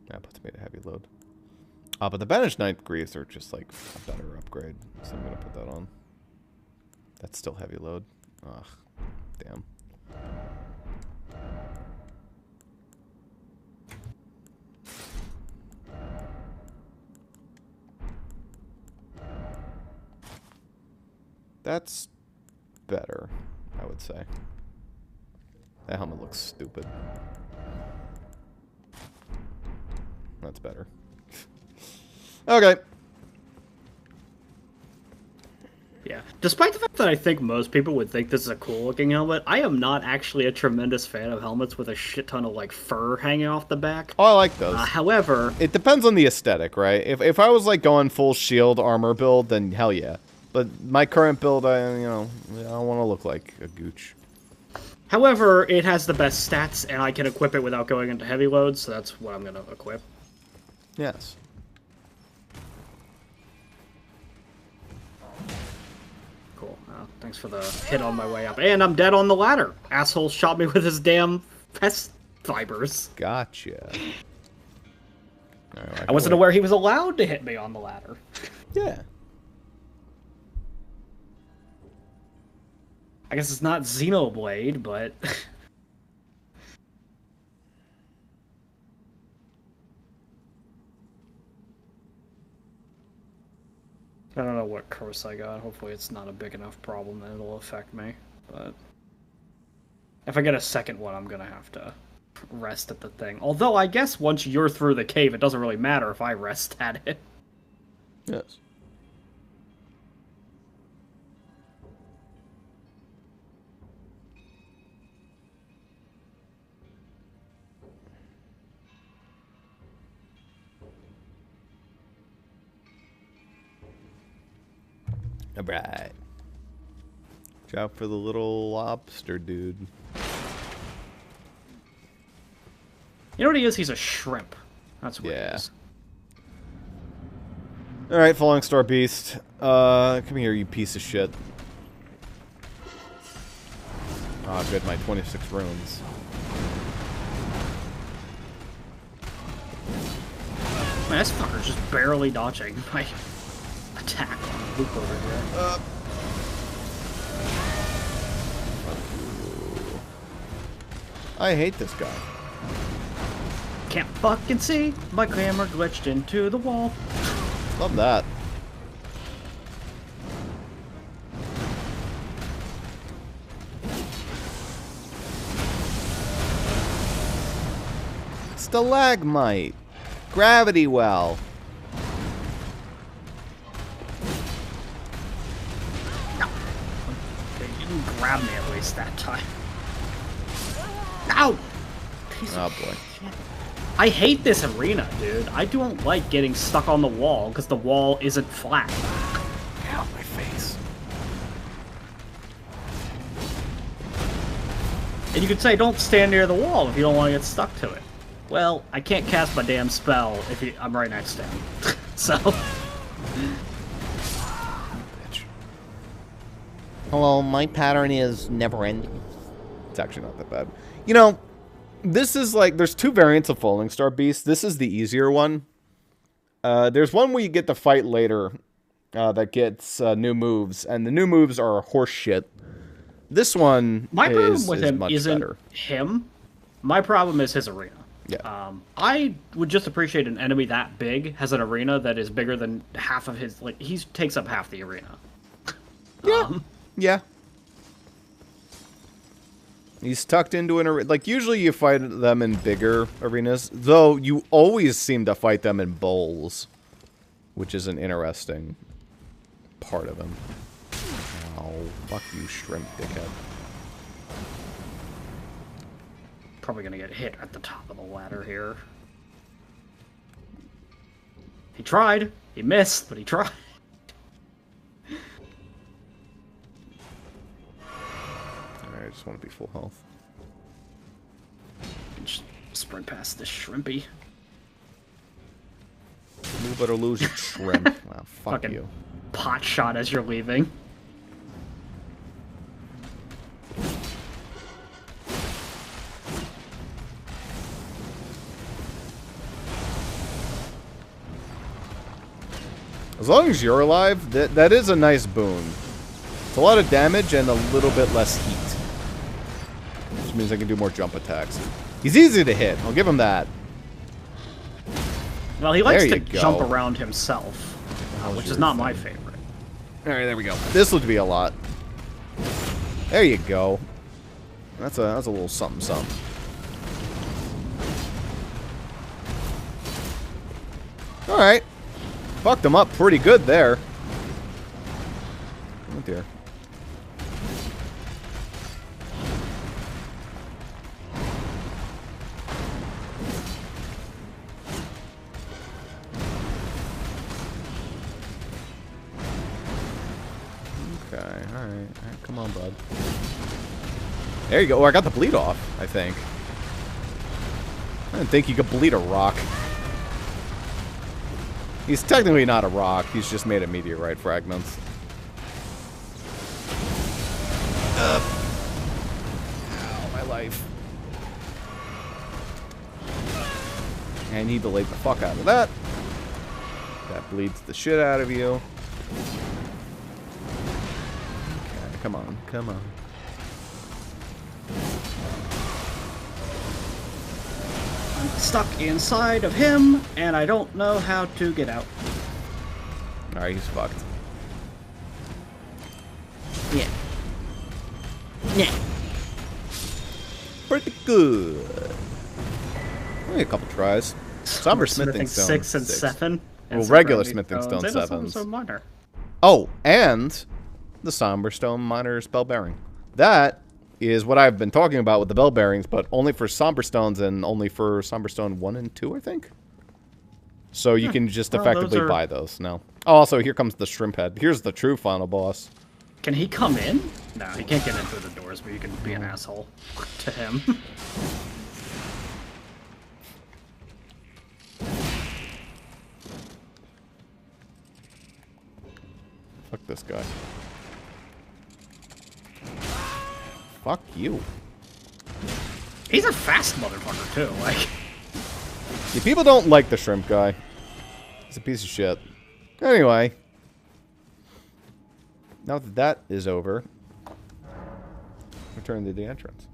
That puts me at a heavy load. But the Banished Knight Greaves are just like a better upgrade, so I'm gonna put that on. That's still heavy load. Ugh, damn. That's better, I would say. That helmet looks stupid. That's better. Okay. Yeah. Despite the fact that I think most people would think this is a cool looking helmet, I am not actually a tremendous fan of helmets with a shit ton of like fur hanging off the back. Oh, I like those. However, it depends on the aesthetic, right? If I was like going full shield armor build, then hell yeah. But my current build, I don't want to look like a gooch. However, it has the best stats, and I can equip it without going into heavy loads, so that's what I'm going to equip. Yes. Cool. Thanks for the hit on my way up. And I'm dead on the ladder. Asshole shot me with his damn pest fibers. Gotcha. Right, I wasn't aware he was allowed to hit me on the ladder. Yeah. I guess it's not Xenoblade, but... I don't know what curse I got. Hopefully it's not a big enough problem that it'll affect me. But if I get a second one, I'm gonna have to rest at the thing. Although I guess once you're through the cave, it doesn't really matter if I rest at it. Yes. Alright. Watch out for the little lobster dude. You know what he is? He's a shrimp. That's what he is. Alright, Falling Star Beast. Come here, you piece of shit. Oh, good, my 26 runes. Man, this fucker's just barely dodging my attack on Luke over here. I hate this guy. Can't fucking see. My camera glitched into the wall. Love that. Stalagmite. Gravity well. No. They didn't grab me at least that time. Ow! Oh boy. I hate this arena, dude. I don't like getting stuck on the wall because the wall isn't flat. Get out my face. And you could say, don't stand near the wall if you don't want to get stuck to it. Well, I can't cast my damn spell if I'm right next to him. So... Bitch. Hello, my pattern is never ending. It's actually not that bad. You know, this is like, there's two variants of Falling Star Beast. This is the easier one. There's one where you get to fight later that gets new moves, and the new moves are horse shit. This one my problem with him much isn't better. him. My problem is his arena. Yeah. I would just appreciate an enemy that big has an arena that is bigger than half of his... Like, he takes up half the arena. Yeah. Yeah. He's tucked into an arena. Like, usually you fight them in bigger arenas, though you always seem to fight them in bowls, which is an interesting part of him. Oh, fuck you, shrimp dickhead. Probably gonna get hit at the top of the ladder here. He tried. He missed, but he tried. Alright, I just want to be full health. Just sprint past this shrimpy. You better lose your shrimp. Wow, fuck Fucking you. pot shot as you're leaving. As long as you're alive, that is a nice boon. It's a lot of damage and a little bit less heat. Which means I can do more jump attacks. He's easy to hit, I'll give him that. Well, he likes There to you go. jump around himself, which is not my favorite. Alright, there we go. This would be a lot. There you go. That's a little something something. Alright. Fucked him up pretty good there. Oh dear. Okay, alright. Come on, bud. There you go. Oh, I got the bleed off, I think. I didn't think you could bleed a rock. He's technically not a rock. He's just made of meteorite fragments. Ow, my life. And he delayed the fuck out of that. That bleeds the shit out of you. Okay, come on, come on. I'm stuck inside of him, and I don't know how to get out. Alright, he's fucked. Yeah. Yeah. Pretty good. Only a couple tries. Somber smithing stone 6 and 7. Well, regular smithing stone 7s. So minor. Oh, and the somber stone minor spell bearing. That is what I've been talking about with the bell bearings, but only for somber stones and only for somber stone 1 and 2, I think. So you can just effectively buy those now. Oh, also, here comes the shrimp head. Here's the true final boss. Can he come in? No, he can't get in through the doors, but you can be an asshole to him. Fuck this guy. Fuck you. He's a fast motherfucker, too. Like, Yeah, people don't like the shrimp guy. He's a piece of shit. Anyway. Now that that is over, return to the entrance.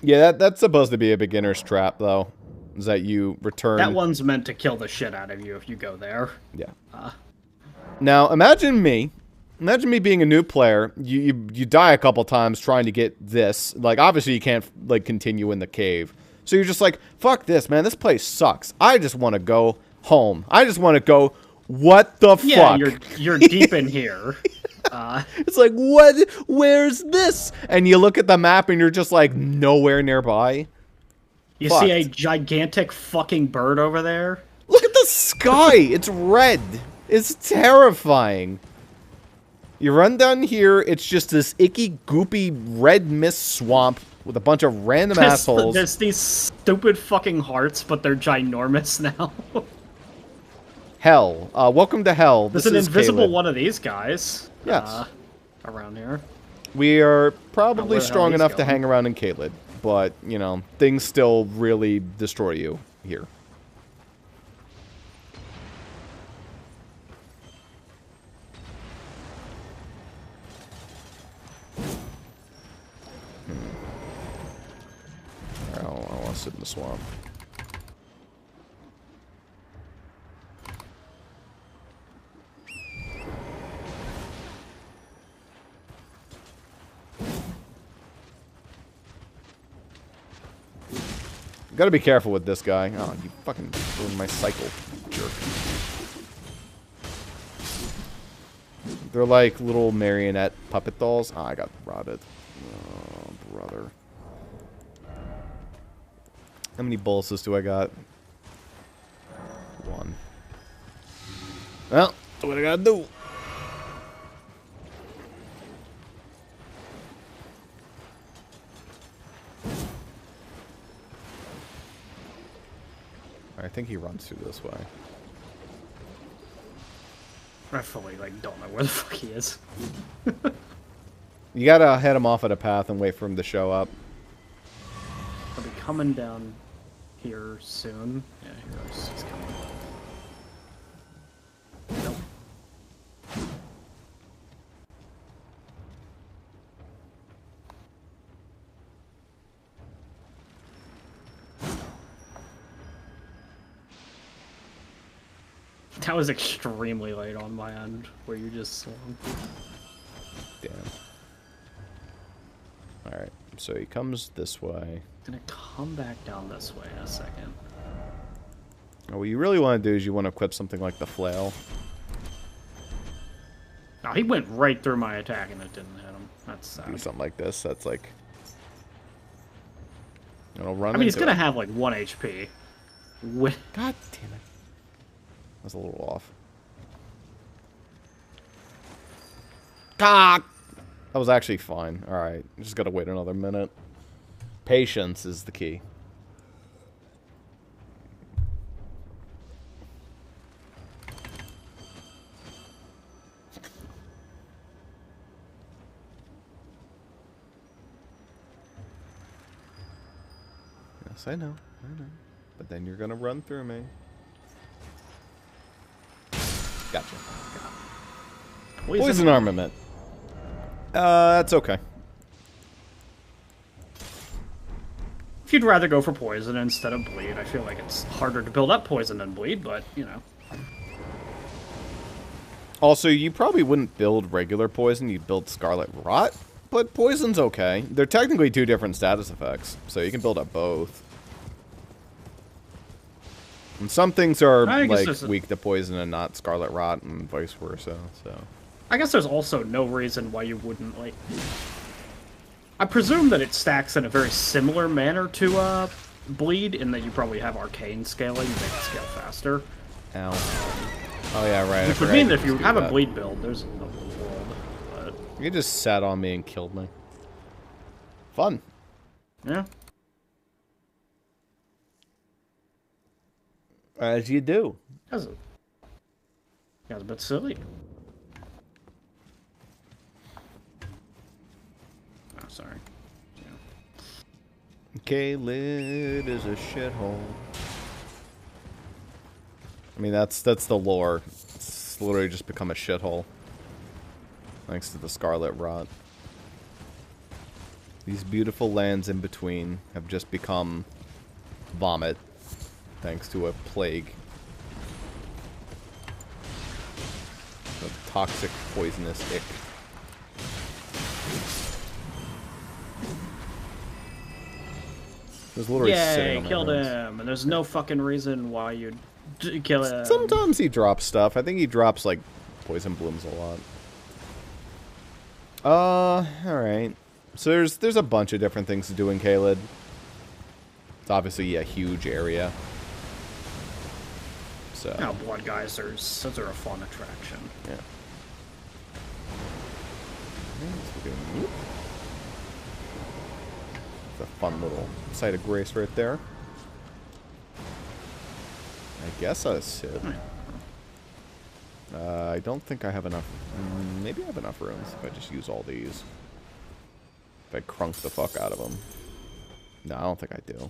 Yeah, that's supposed to be a beginner's trap, though. Is that you return... that one's meant to kill the shit out of you if you go there. Yeah. Now, imagine me. Imagine me being a new player. You die a couple times trying to get this. Like, obviously you can't, like, continue in the cave. So you're just like, fuck this, man. This place sucks. I just want to go home. I just want to go, what the fuck? Yeah, you're deep in here. It's like, what? Where's this? And you look at the map and you're just like, nowhere nearby. You see a gigantic fucking bird over there? Look at the sky. It's red. It's terrifying. You run down here, it's just this icky, goopy, red mist swamp with a bunch of random assholes. There's these stupid fucking hearts, but they're ginormous now. Hell. Welcome to hell. There's this an is invisible Caelid. one of these guys. Yes. Around here. We are probably where the hell strong he's enough to going. hang around in Caelid, but, you know, things still really destroy you here. I want to sit in the swamp. Gotta be careful with this guy. Oh, you fucking ruined my cycle, jerk. They're like little marionette puppet dolls. Oh, I got rotted. Oh, brother. How many bolsters do I got? 1. Well, that's what I gotta do. I think he runs through this way. I fully, like, don't know where the fuck he is. You gotta head him off at a path and wait for him to show up. I'll be coming down here soon. Yeah, he's coming. Nope. That was extremely late on my end, where you just swung. Damn. Alright, so he comes this way. Gonna come back down this way in a second. Oh, what you really want to do is you want to equip something like the flail. No, he went right through my attack and it didn't hit him. That's sad. Do something like this. That's like... It'll run I mean, he's into gonna it. have like 1 HP. With God damn it. That's a little off. Cock! That was actually fine. Alright, just gotta wait another minute. Patience is the key. Yes, I know. But then you're gonna run through me. Gotcha. Poison armament. That's okay. If you'd rather go for poison instead of bleed, I feel like it's harder to build up poison than bleed, but, you know. Also, you probably wouldn't build regular poison, you'd build Scarlet Rot, but poison's okay. They're technically two different status effects, so you can build up both. And some things are, like, weak to poison and not Scarlet Rot, and vice versa, so... I guess there's also no reason why you wouldn't, like... I presume that it stacks in a very similar manner to, Bleed, in that you probably have arcane scaling, you make it scale faster. Ow. Oh yeah, right. Which would mean that if you have a Bleed build, there's no world, but... You just sat on me and killed me. Fun. Yeah. As you do. That's a bit silly. Oh, sorry. Yeah. Caelid is a shithole. I mean, that's the lore. It's literally just become a shithole. Thanks to the Scarlet Rot. These beautiful lands in between have just become vomit. Thanks to a plague. A toxic, poisonous ick. There's literally Yay, killed him, and there's no fucking reason why you'd kill him. Sometimes he drops stuff. I think he drops, like, poison blooms a lot. Alright. So there's a bunch of different things to do in Caelid. It's obviously a huge area. So. Now, blood geysers, those are a fun attraction. Yeah. It's a fun little site of grace right there. I guess I sit. I don't think I have enough. Maybe I have enough rooms if I just use all these. If I crunk the fuck out of them. No, I don't think I do.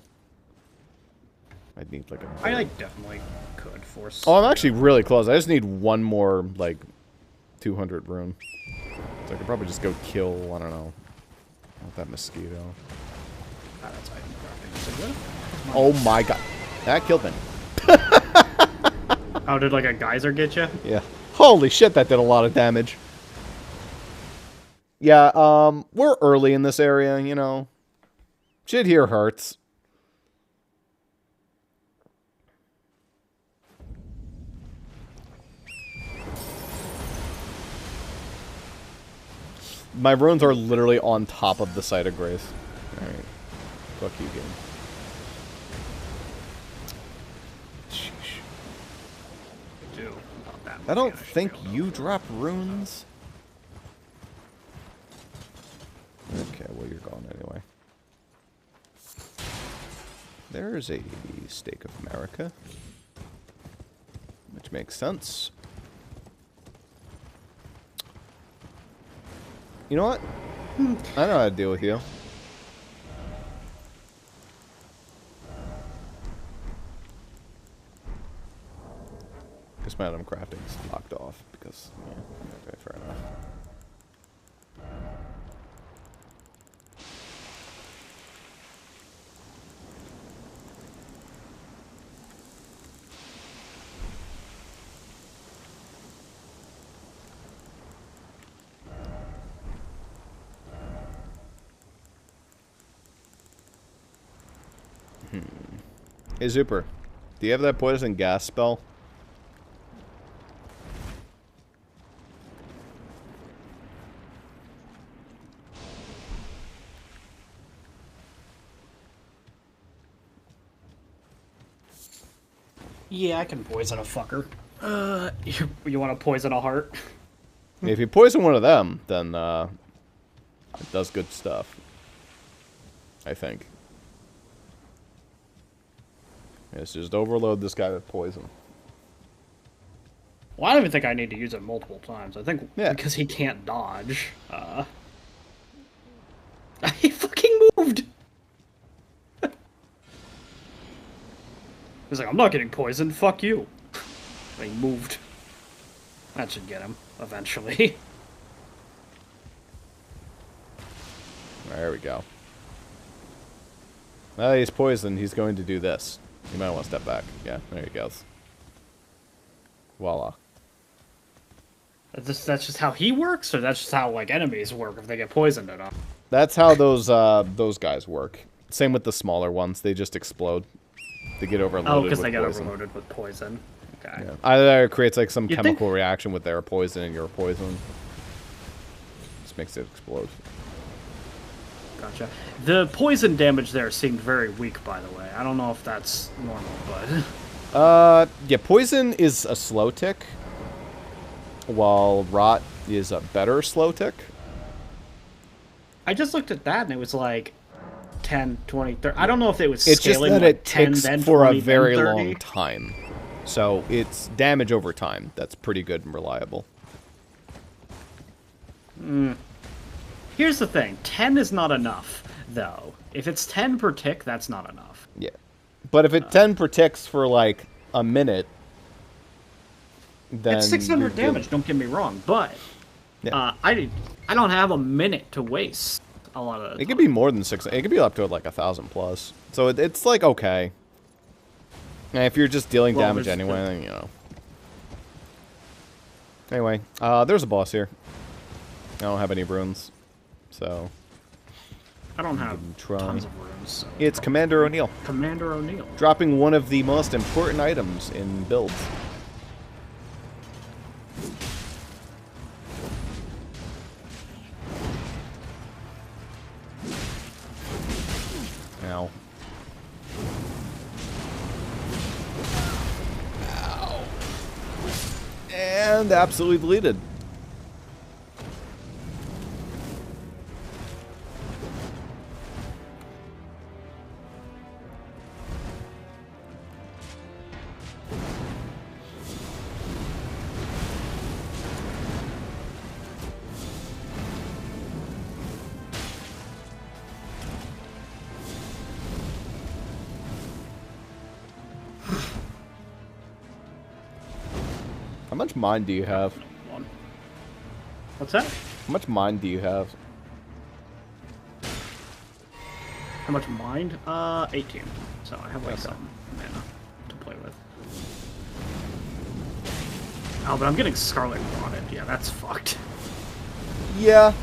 I'd need like a... I like definitely could force... Oh, I'm actually really close. I just need one more, like, 200 room. So I could probably just go kill, I don't know, that mosquito. That's item crafting. Oh my god. That killed me. Oh, did like a geyser get you? Yeah. Holy shit, that did a lot of damage. Yeah, we're early in this area, you know. Shit here hurts. My runes are literally on top of the site of grace. Alright. Fuck you, game. Sheesh. I don't think you drop runes. Okay, well, you're gone anyway. There's a Stake of America. Which makes sense. You know what? I know how to deal with you. Guess my item crafting's locked off because, yeah, okay, fair enough. Hey, Zuper, do you have that poison gas spell? Yeah, I can poison a fucker. You want to poison a heart? If you poison one of them, then, it does good stuff. I think. Let's just overload this guy with poison. Well, I don't even think I need to use it multiple times. I think because he can't dodge. He fucking moved! He's like, I'm not getting poisoned, fuck you. And he moved. That should get him, eventually. There we go. Well, he's poisoned. He's going to do this. You might want to step back. Yeah, there he goes. Voila. That's just how he works, or that's just how like enemies work if they get poisoned enough? That's how those guys work. Same with the smaller ones. They just explode. They get overloaded. Oh, because they get poison. overloaded with poison. Okay. Yeah. Either it creates like some You'd chemical think- reaction with their poison and your poison. Just makes it explode. Gotcha. The poison damage there seemed very weak, by the way. I don't know if that's normal, but... Yeah, poison is a slow tick, while rot is a better slow tick. I just looked at that, and it was like 10, 20, 30... I don't know if it was It's just scaling that like it 10, ticks then for 20, a very then 30. long time. So it's damage over time. That's pretty good and reliable. Here's the thing. 10 is not enough, though. If it's 10 per tick, that's not enough. Yeah. But if it 10 per ticks for like a minute, then It's 600 damage, don't get me wrong, but Yeah. I don't have a minute to waste a lot of the It could be more than 6. It could be up to like 1,000 plus. So it's like okay. And if you're just dealing Well, damage there's anyway, then, you know. Anyway, there's a boss here. I don't have any runes, so I don't have try. tons of runes. So. it's Commander O'Neill, Commander O'Neill. dropping one of the most important items in builds. Ow. Ow. And absolutely deleted. How much mind do you have? One. What's that? How much mind do you have? How much mind? 18. So I have like some mana to play with. Oh, but I'm getting Scarlet Rotted. Yeah, that's fucked. Yeah,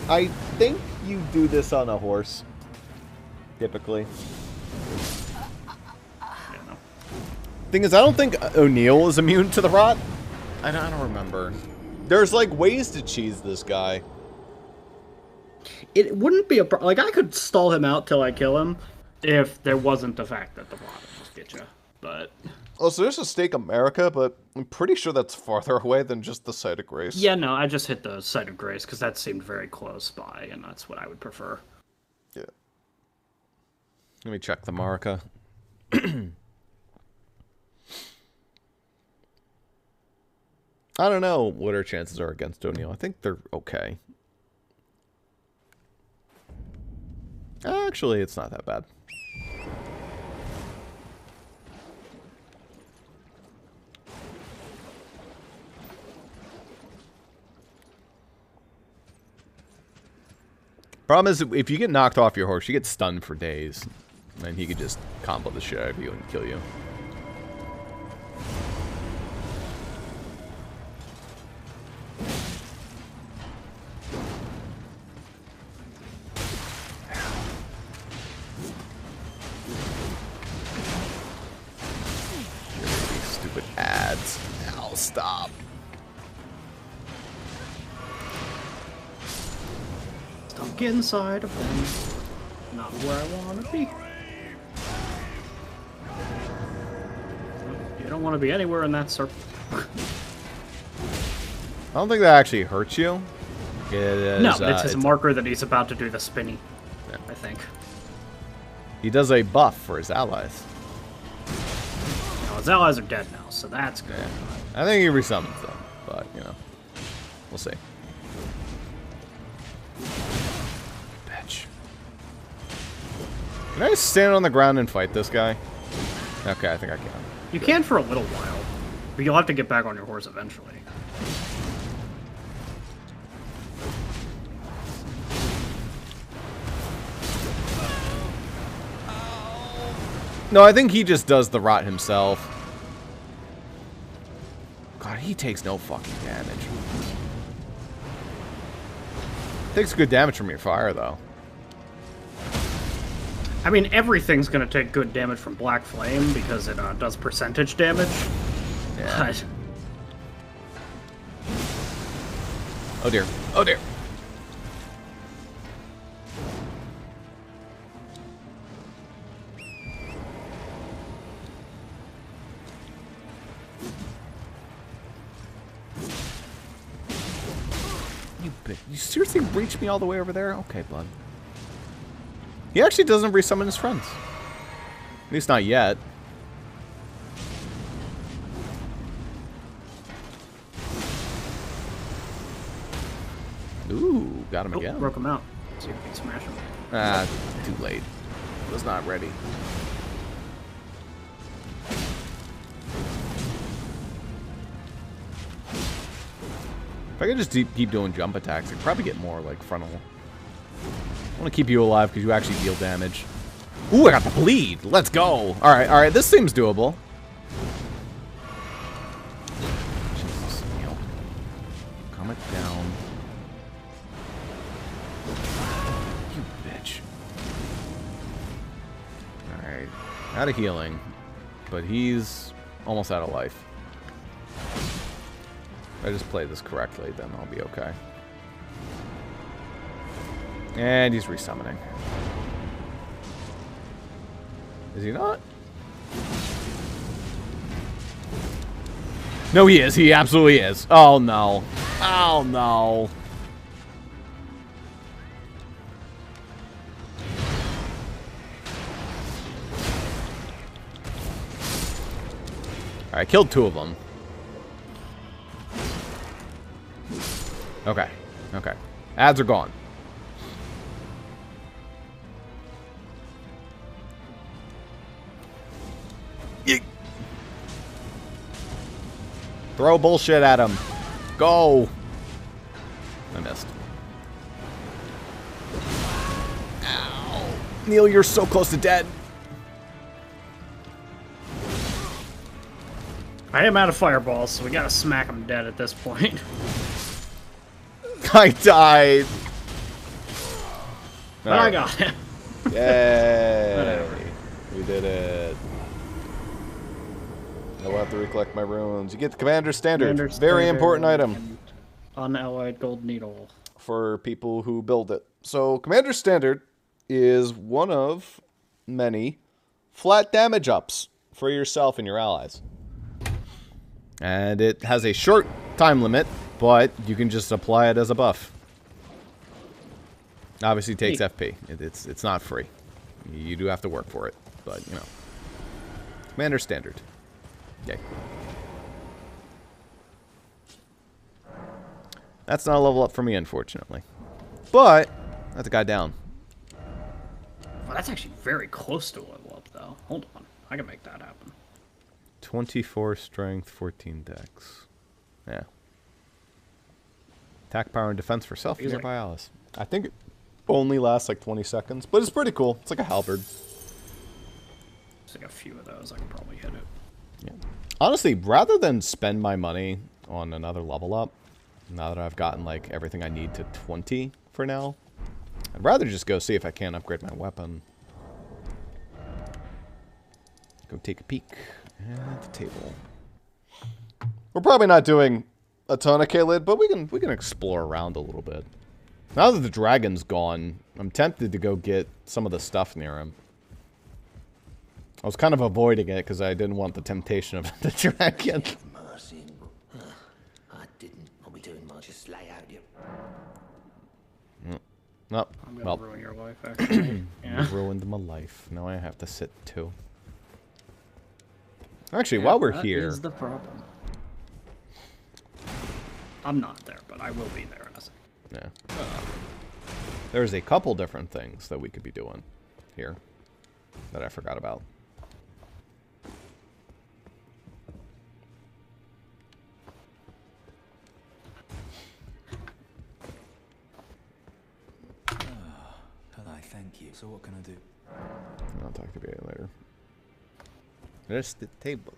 I think you do this on a horse, typically. Yeah, no. Thing is, I don't think O'Neill is immune to the rot. I don't remember. There's like ways to cheese this guy. It wouldn't be a like I could stall him out till I kill him if there wasn't the fact that the rot would just get you. But Oh, so there's a Stake America, but I'm pretty sure that's farther away than just the Site of Grace. yeah, no, I just hit the Site of Grace because that seemed very close by, and that's what I would prefer. Yeah. Let me check the Marika. I don't know what our chances are against O'Neill. I think they're okay. Actually, it's not that bad. Problem is, if you get knocked off your horse, you get stunned for days. And he could just combo the shit out of you and kill you. Stupid ads. Ow, stop. Stuck inside of them. Not where I want to be. You don't want to be anywhere in that circle. I don't think that actually hurts you. It is, No, but it's his marker that he's about to do the spinny. Yeah. I think. He does a buff for his allies. No, his allies are dead now, so that's good. Yeah. I think he resummons them, but, you know, we'll see. Bitch. Can I just stand on the ground and fight this guy? Okay, I think I can. You can for a little while, but you'll have to get back on your horse eventually. No, I think he just does the rot himself. God, he takes no fucking damage. Takes good damage from your fire, though. I mean, everything's gonna take good damage from Black Flame because it does percentage damage. Yeah. But... Oh dear. Oh dear. You seriously reached me all the way over there? Okay, bud. He actually doesn't resummon his friends. At least not yet. Ooh, got him again. Broke him out. See if we can smash him. Ah, too late. Was not ready. If I could just keep doing jump attacks, I'd probably get more, like, frontal. I want to keep you alive because you actually deal damage. Ooh, I got the bleed. Let's go. Alright. This seems doable. Jesus, Neil. Calm it down. You bitch. Alright. Out of healing. But he's almost out of life. If I just play this correctly, then I'll be okay. And he's resummoning. Is he not? No, he is. He absolutely is. Oh, no. Oh, no. Alright, I killed 2 of them. Okay. Okay. Ads are gone. Yeet. Throw bullshit at him. Go. I missed. Ow. Neil, you're so close to dead. I am out of fireballs, so we gotta smack him dead at this point. I died. But I got him. Yay. We did it. I will have to recollect my runes. You get the Commander Standard. Very important item. Unalloyed gold needle. For people who build it. So, Commander Standard is one of many flat damage ups for yourself and your allies. And it has a short time limit, but you can just apply it as a buff. Obviously, it takes FP. It's not free. You do have to work for it, but, you know. Commander Standard. Yay. That's not a level up for me, unfortunately. But, that's a guy down. Well, that's actually very close to a level up, though. Hold on. I can make that happen. 24 strength, 14 dex. Yeah. Attack power and defense for self and nearby allies. I think it only lasts like 20 seconds, but it's pretty cool. It's like a halberd. There's like a few of those. I can probably hit it. Yeah. Honestly, rather than spend my money on another level up, now that I've gotten like everything I need to 20 for now, I'd rather just go see if I can upgrade my weapon. Go take a peek at the table. We're probably not doing a ton of Caelid, but we can explore around a little bit. Now that the dragon's gone, I'm tempted to go get some of the stuff near him. I was kind of avoiding it because I didn't want the temptation of the dragon. Mercy. I didn't. What we doing, Mark? Just lay out your... No. I'm gonna ruin your life, actually. Yeah. You ruined my life. Now I have to sit too. Actually, while we're here... That is the problem. I'm not there, but I will be there in a second. Yeah. There's a couple different things that we could be doing here that I forgot about. So what can I do? I'll talk to you later. There's the table.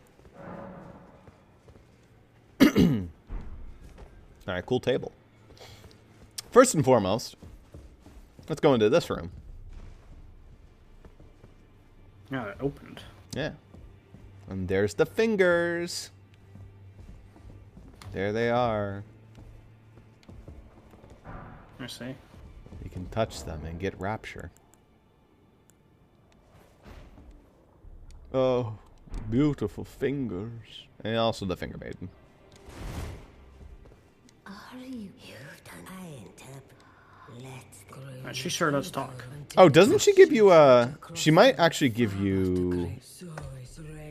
Alright, cool table. First and foremost, let's go into this room. Yeah, it opened. Yeah. And there's the fingers. There they are. I see. You can touch them and get rapture. Oh, beautiful fingers. And also the finger maiden. She sure does talk. Oh, doesn't she give you a... She might actually give you... She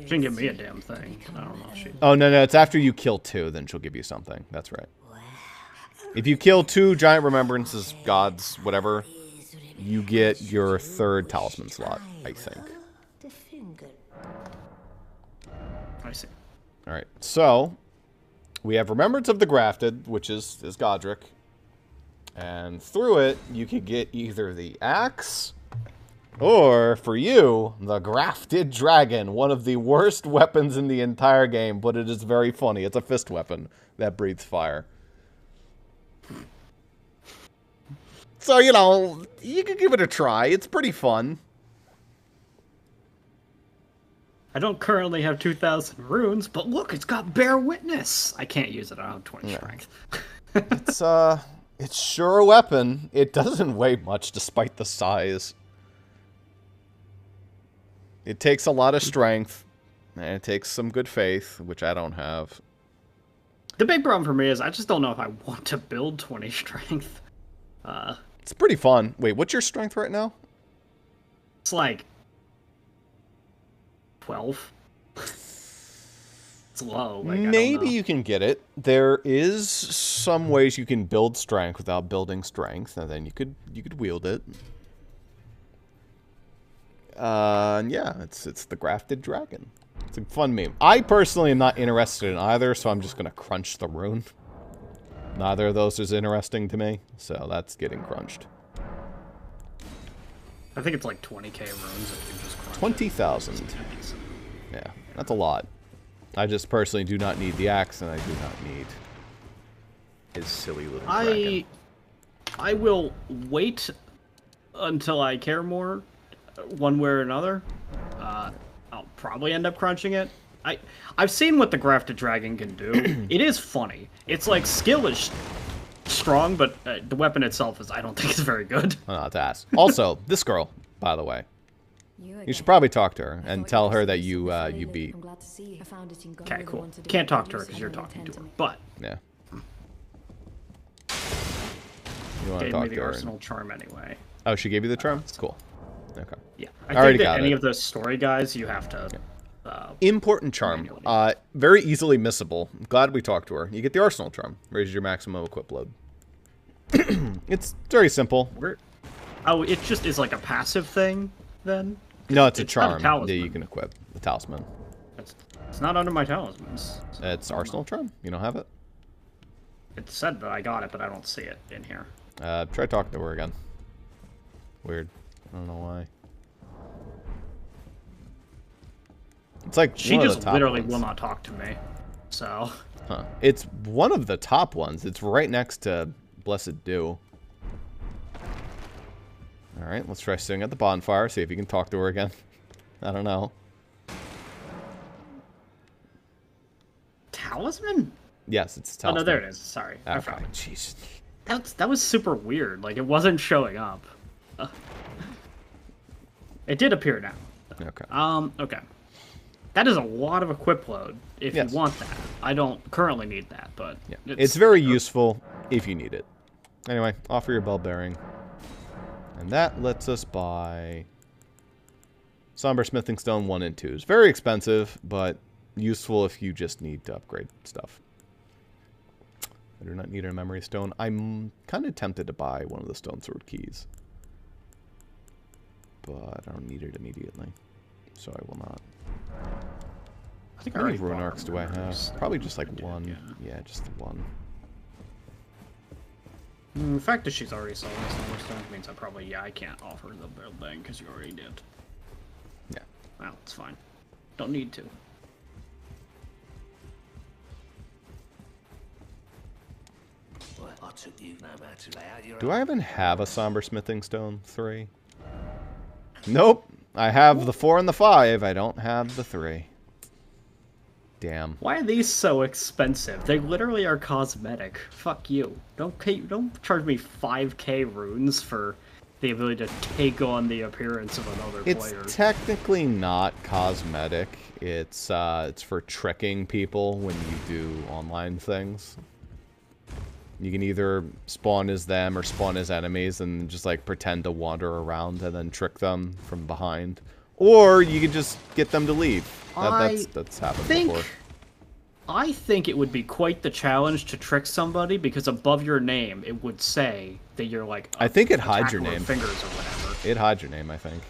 didn't give me a damn thing. I don't know if she... Oh, no, it's after you kill 2, then she'll give you something. That's right. If you kill 2 giant remembrances, gods, whatever, you get your 3rd talisman slot, I think. I see. Alright, so... We have Remembrance of the Grafted, which is Godric. And through it, you could get either the axe, or, for you, the Grafted Dragon. One of the worst weapons in the entire game, but it is very funny. It's a fist weapon that breathes fire. So, you know, you could give it a try. It's pretty fun. I don't currently have 2,000 runes, but look, it's got Bear Witness. I can't use it. I don't have 20 strength. It's sure a weapon. It doesn't weigh much despite the size. It takes a lot of strength, and it takes some good faith, which I don't have. The big problem for me is I just don't know if I want to build 20 strength. It's pretty fun. Wait, what's your strength right now? It's like 12. It's low. Like, Maybe you can get it. There is some ways you can build strength without building strength, and then you could wield it. Yeah, it's the Grafted Dragon. It's a fun meme. I personally am not interested in either, so I'm just gonna crunch the rune. Neither of those is interesting to me, so that's getting crunched. I think it's like 20k runes if you just crunch 20,000. Yeah, that's a lot. I just personally do not need the axe, and I do not need his silly little dragon. I will wait until I care more, one way or another. I'll probably end up crunching it. I've seen what the Grafted Dragon can do. It is funny. It's like skill is strong, but the weapon itself I don't think is very good. Oh, no, it's ass. Also, this girl, by the way. You should probably talk to her and tell her that you beat. Okay, cool. Can't talk to her because you're talking to her, but yeah. You want to gave talk me to the her? Arsenal charm anyway. Oh, she gave you the charm? Cool. Okay. Yeah, I I already think that got any it. of the story guys you have to. Important charm. Very easily missable. Glad we talked to her. You get the Arsenal charm. Raises your maximum equip load. It's very simple. Oh, it just is like a passive thing then? No, it's a not a charm that talisman. you can equip. The talisman. It's not under my talismans. So It's Arsenal charm. You don't have it? It said that I got it, but I don't see it in here. Try talking to her again. Weird. I don't know why. It's like She one of just the top literally ones. will not talk to me. So. Huh. It's one of the top ones. It's right next to Blessed Dew. Alright, let's try sitting at the bonfire, see if you can talk to her again. I don't know. Talisman? Yes, it's Oh, talisman. no, there it is. Sorry. I Okay, found it. jeez. That was super weird. Like, it wasn't showing up. It did appear now. Okay. Okay. That is a lot of equip load if Yes. you want that. I don't currently need that, but... Yeah. It's very useful if you need it. Anyway, offer your bell bearing. And that lets us buy Somber Smithing Stone 1 and 2. It's very expensive, but useful if you just need to upgrade stuff. I do not need a memory stone. I'm kind of tempted to buy one of the stone sword keys. But I don't need it immediately. So I will not. I think How many rune bought arcs do I have? remembers. Probably just like I did, one. yeah. Yeah, just the one. The fact that she's already selling this number stone means I can't offer the building because you already did. Yeah. Well, it's fine. Don't need to. Well, I took you no matter how you're. Do I even have a Somber Smithing Stone 3? Nope. I have the 4 and the 5. I don't have the 3. Damn. Why are these so expensive? They literally are cosmetic. Fuck you. Don't charge me 5k runes for the ability to take on the appearance of another player. It's technically not cosmetic. It's for tricking people when you do online things. You can either spawn as them or spawn as enemies and just like pretend to wander around and then trick them from behind. Or you can just get them to leave. That's happened before. I think it would be quite the challenge to trick somebody because above your name it would say that you're like. I think it hides your name. Fingers or whatever. It hides your name, I think.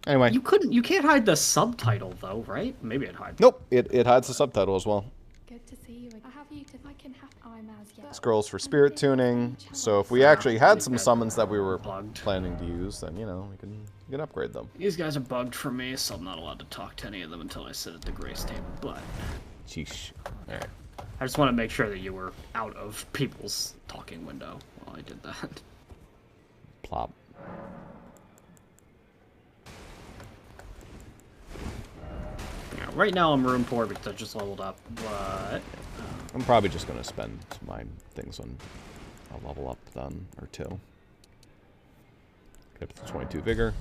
Anyway. You can't hide the subtitle though, right? Maybe it hides. Nope. It hides the subtitle as well. Good to see you. I have you to. I can have. I'm as yet. Scrolls for spirit tuning. So if we actually had some summons that we were planning to use, then you know we can upgrade them. These guys are bugged for me, so I'm not allowed to talk to any of them until I sit at the grace table. But sheesh. All right. I just want to make sure that you were out of people's talking window while I did that. Plop. Yeah, right now I'm room poor because I just leveled up, but I'm probably just gonna spend my things on a level up then or 2. Get up to 22 vigor.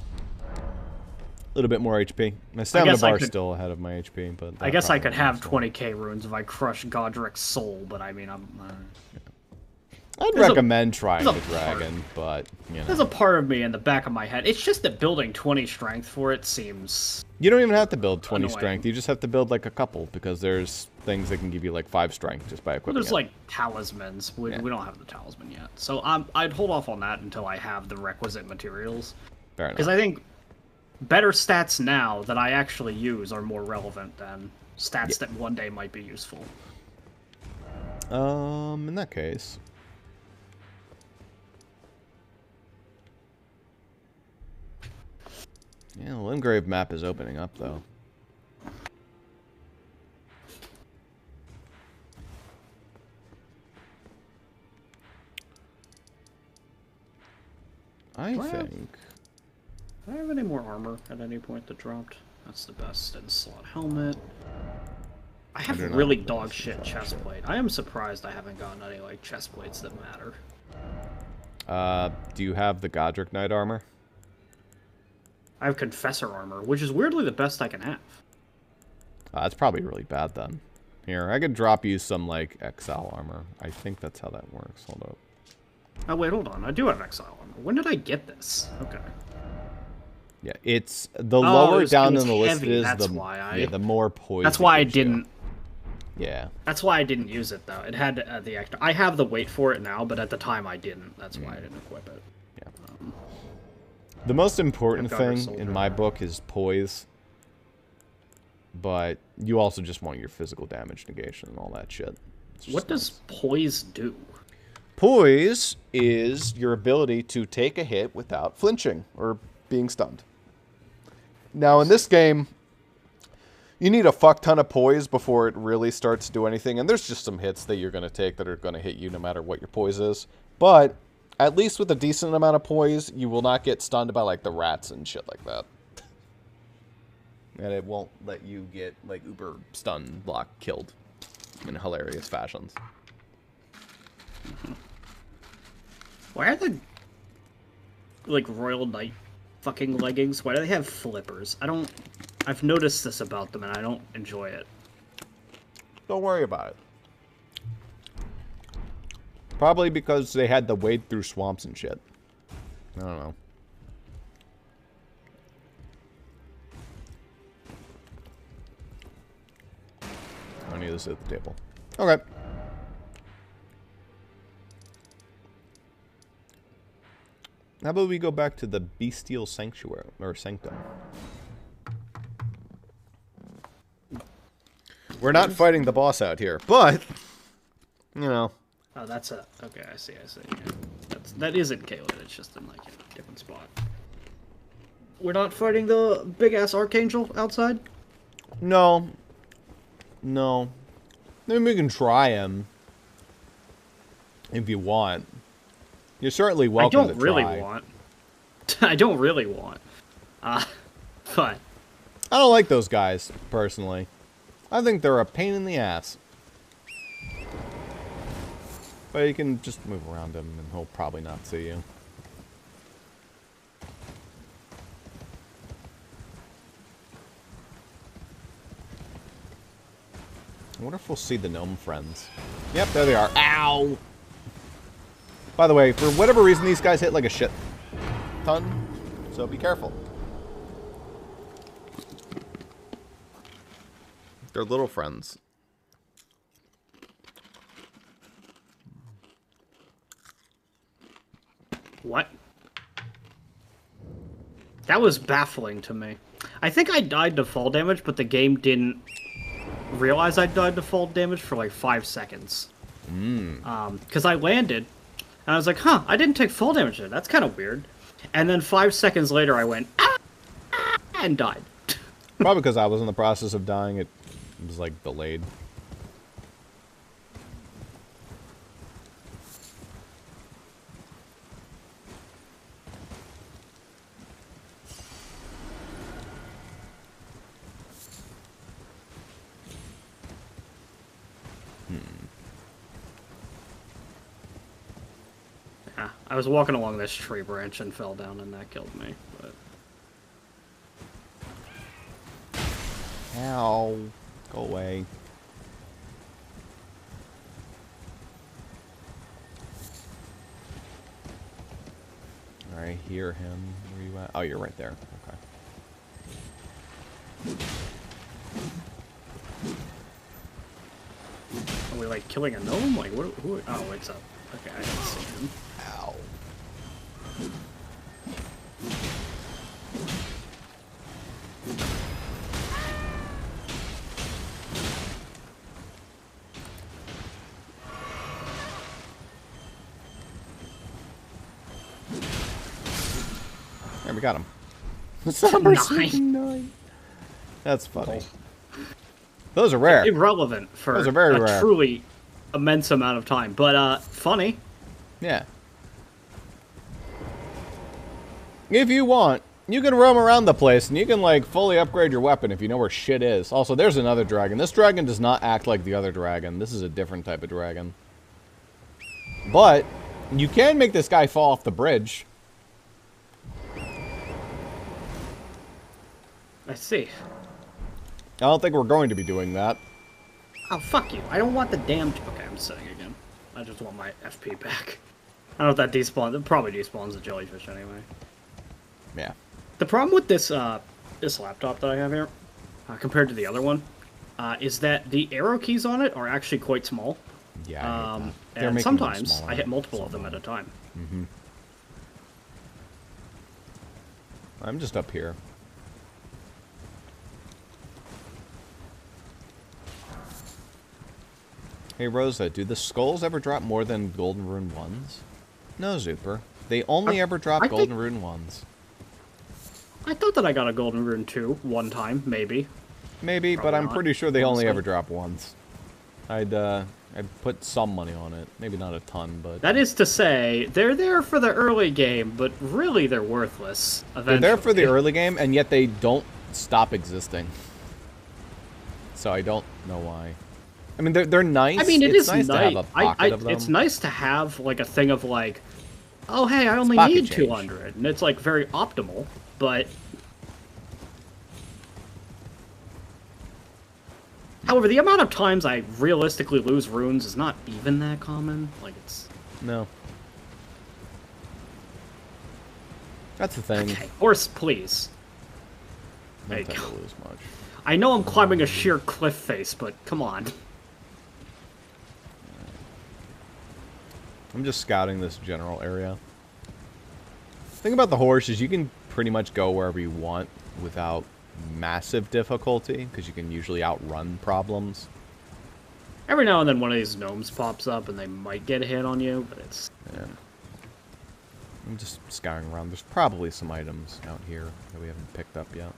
A little bit more HP. My stamina bar's still ahead of my HP, but I guess I could have 20k runes if I crush Godric's soul. But I mean, I'd recommend trying the dragon, but you know. There's a part of me in the back of my head. It's just that building 20 strength for it seems. You don't even have to build 20 strength. You just have to build like a couple because there's things that can give you like 5 strength just by equipping. Well, there's like talismans. We don't have the talisman yet, so I'd hold off on that until I have the requisite materials. Fair enough. Because I think better stats now that I actually use are more relevant than stats that one day might be useful. In that case. Yeah, the Limgrave map is opening up, though. I think... Do I have any more armor at any point that dropped? That's the best in slot helmet. I have really dog shit chest plate. I am surprised I haven't gotten any like chest plates that matter. Do you have the Godric Knight armor? I have Confessor armor, which is weirdly the best I can have. That's probably really bad then. Here, I could drop you some like Exile armor. I think that's how that works. Hold up. Oh wait, hold on. I do have Exile armor. When did I get this? Okay. Yeah, it's the lower down in the list heavy. is the more poison. That's why I didn't. Yeah. That's why I didn't use it though. It had the extra. I have the weight for it now, but at the time I didn't. That's why I didn't equip it. Yeah. The most important thing in my book is poise. But you also just want your physical damage negation and all that shit. What does poise do? Poise is your ability to take a hit without flinching or being stunned. Now in this game, you need a fuck ton of poise before it really starts to do anything. And there's just some hits that you're going to take that are going to hit you no matter what your poise is. But at least with a decent amount of poise, you will not get stunned by like the rats and shit like that. And it won't let you get like uber stun block killed in hilarious fashions. Why are the like Royal Knight fucking leggings? Why do they have flippers? I've noticed this about them and I don't enjoy it. Don't worry about it. Probably because they had to wade through swamps and shit. I don't know. I need this at the table. Okay. How about we go back to the Bestial Sanctuary, or Sanctum? We're not fighting the boss out here, but, you know, Oh, that's a... Okay, I see. Yeah. That isn't Caelid, it's just in, like, a different spot. We're not fighting the big-ass Archangel outside? No. No. Maybe we can try him. If you want. You're certainly welcome to try. I don't really want. But... I don't like those guys, personally. I think they're a pain in the ass. But you can just move around him and he'll probably not see you. I wonder if we'll see the gnome friends. Yep, there they are. Ow! By the way, for whatever reason, these guys hit like a shit ton. So be careful. They're little friends. What? That was baffling to me. I think I died to fall damage, but the game didn't realize I died to fall damage for like 5 seconds. Because I landed, and I was like, huh, I didn't take fall damage there. That's kind of weird. And then 5 seconds later, I went, ah, and died. Probably because I was in the process of dying. It was like delayed. Yeah, I was walking along this tree branch and fell down, and that killed me. But... Ow. Go away. I hear him. Where you at? Oh, you're right there. Okay. Are we, like, killing a gnome? Like, who? Oh, it's up. Okay, I didn't see him. Ow. There, we got him. Number 9. That's funny. Those are rare. Irrelevant for Those are very a rare. truly immense amount of time, but funny. Yeah. If you want, you can roam around the place and you can like fully upgrade your weapon if you know where shit is. Also, there's another dragon. This dragon does not act like the other dragon. This is a different type of dragon. But you can make this guy fall off the bridge. I see. I don't think we're going to be doing that. Oh, fuck you. I don't want the damn... Okay, I'm sitting again. I just want my FP back. I don't know if that despawns... It probably despawns the jellyfish anyway. Yeah. The problem with this this laptop that I have here, compared to the other one, is that the arrow keys on it are actually quite small. Yeah, and sometimes I hit multiple of them at a time. Mm-hmm. I'm just up here. Hey, Rosa, do the skulls ever drop more than Golden Rune 1s? No, Zuper. They only ever drop Golden Rune 1s. I thought that I got a Golden Rune 2 one time, maybe. Maybe, Probably but I'm not, pretty sure they only honestly. ever drop once. I'd put some money on it. Maybe not a ton, but... That is to say, they're there for the early game, but really they're worthless eventually. They're there for the early game, and yet they don't stop existing. So I don't know why. I mean, they're nice. I mean, it's nice to have a pocket of them. It's nice to have, like, a thing of, like, oh, hey, I only pocket need change. 200. And it's, like, very optimal, but... However, the amount of times I realistically lose runes is not even that common. Like, it's... No. That's the thing. Okay, horse, please. There you Don't tend go. to lose much. I know I'm climbing a sheer cliff face, but come on. I'm just scouting this general area. The thing about the horse is you can pretty much go wherever you want without massive difficulty, because you can usually outrun problems. Every now and then one of these gnomes pops up and they might get a hit on you, but it's... Yeah. I'm just scouring around. There's probably some items out here that we haven't picked up yet.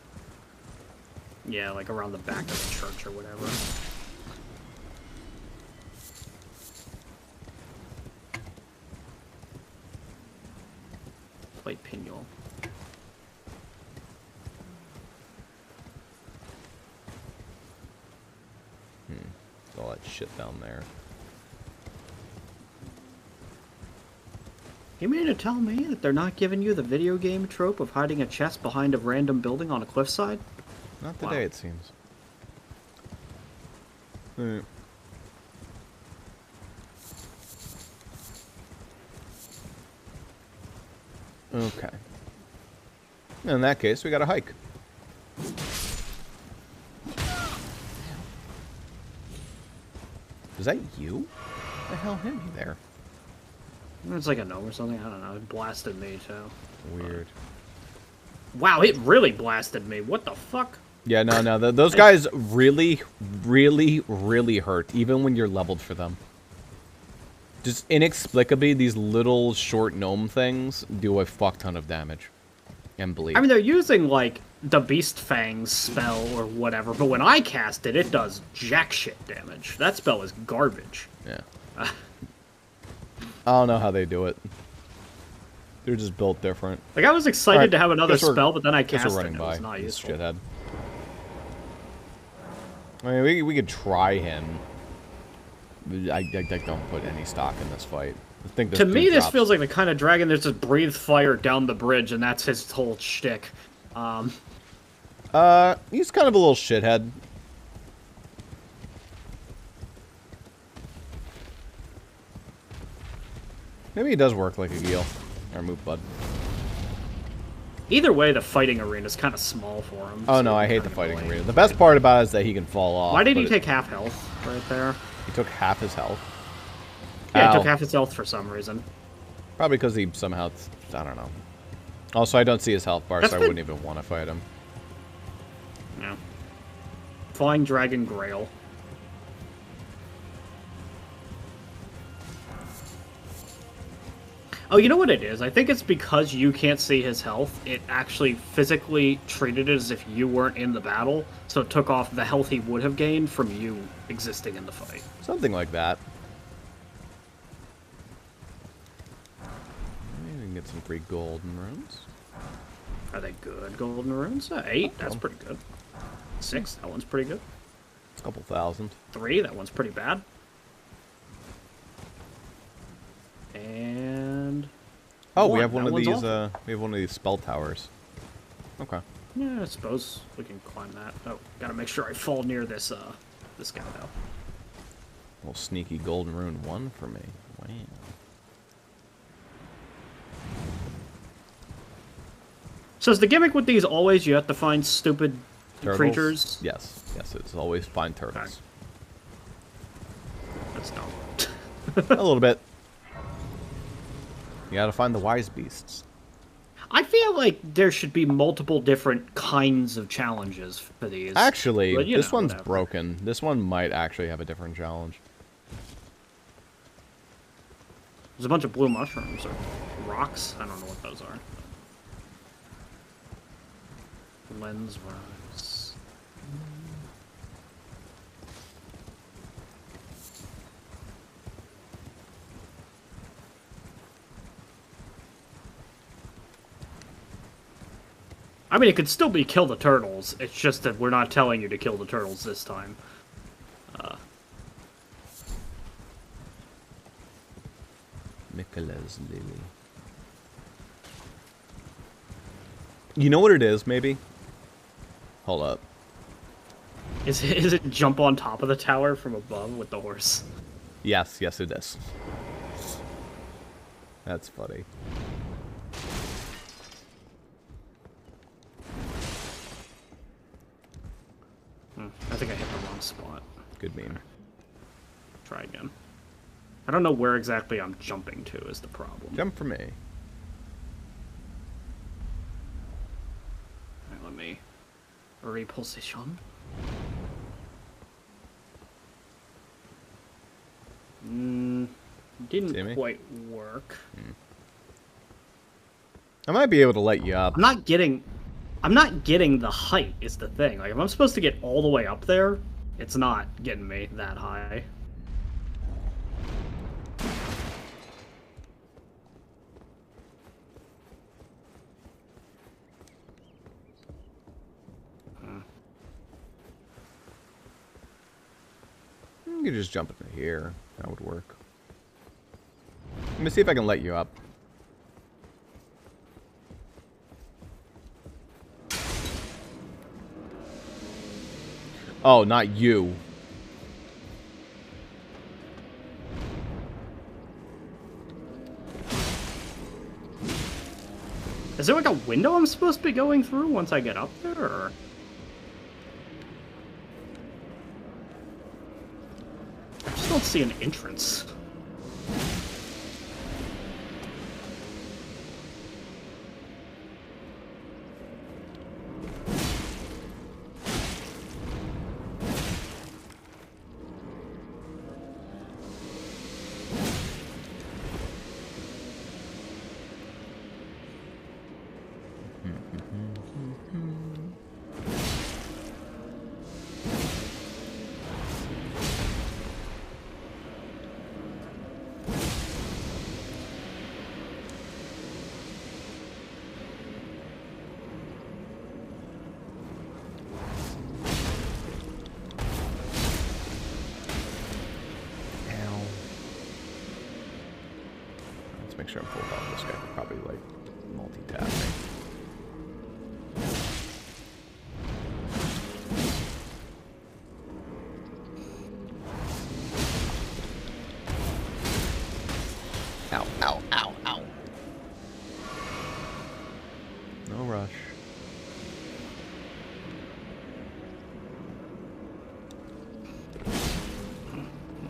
Yeah, like around the back of the church or whatever. Plate pinion. All that shit down there. You mean to tell me that they're not giving you the video game trope of hiding a chest behind a random building on a cliffside? Not today, it seems. Alright. Okay. In that case, we got a hike. Is that you? What the hell hit me there? It's like a gnome or something. I don't know. It blasted me, too. Weird. Wow, it really blasted me. What the fuck? Yeah, no. Those guys really, really, really hurt, even when you're leveled for them. Just inexplicably, these little short gnome things do a fuck ton of damage. And bleed. I mean, they're using, like, the Beast Fangs spell or whatever, but when I cast it, it does jack shit damage. That spell is garbage. Yeah. I don't know how they do it. They're just built different. Like, I was excited to have another spell, but then I guess cast we're it running and it was by not this useful. shithead. I mean, we could try him. I don't put any stock in this fight. I think this to me, dude this drops. feels like the kind of dragon that just breathes fire down the bridge, and that's his whole shtick. He's kind of a little shithead. Maybe he does work like a Geel. Or move, bud. Either way, the fighting arena is kind of small for him. Oh so no, I hate kind the of fighting annoying. arena. The best part about it is that he can fall off. Why did he but take half health right there? He took half his health. Yeah, he Ow. took half his health for some reason. Probably because he somehow... I don't know. Also, I don't see his health bar, That's so I the- wouldn't even want to fight him. Yeah. Flying Dragon Grail. Oh, you know what it is? I think it's because you can't see his health. It actually physically treated it as if you weren't in the battle, so it took off the health he would have gained from you existing in the fight. Something like that. Maybe we can get some free golden runes. Are they good golden runes? 8, that's pretty good. 6, that one's pretty good. It's a couple thousand. 3, that one's pretty bad. And Oh, we have one that of one's these. awful. We have one of these spell towers. Okay. Yeah, I suppose we can climb that. Oh, gotta make sure I fall near this this guy though. Little sneaky golden rune 1 for me. Wow. So is the gimmick with these always you have to find stupid Turtles? creatures? Yes. Yes, it's always find turtles. Okay. That's dumb. A little bit. You gotta find the wise beasts. I feel like there should be multiple different kinds of challenges for these. Actually, But, you this know, one's whatever. broken. This one might actually have a different challenge. There's a bunch of blue mushrooms or rocks. I don't know what those are. Lens rocks. I mean, it could still be kill the turtles. It's just that we're not telling you to kill the turtles this time. Michaela's Lily. You know what it is, maybe? Hold up. Is it jump on top of the tower from above with the horse? Yes, yes it is. That's funny. I think I hit the wrong spot. Good meme. Try again. I don't know where exactly I'm jumping to is the problem. Jump for me. Alright, let me reposition. Didn't quite work. I might be able to let you up. I'm not getting the height is the thing. Like, if I'm supposed to get all the way up there, it's not getting me that high. You could just jump into here. That would work. Let me see if I can let you up. Oh, not you. Is there like a window I'm supposed to be going through once I get up there, or? I just don't see an entrance. Make sure I'm full health. This guy could probably like multi-tap me. Ow, ow, ow, ow. No rush.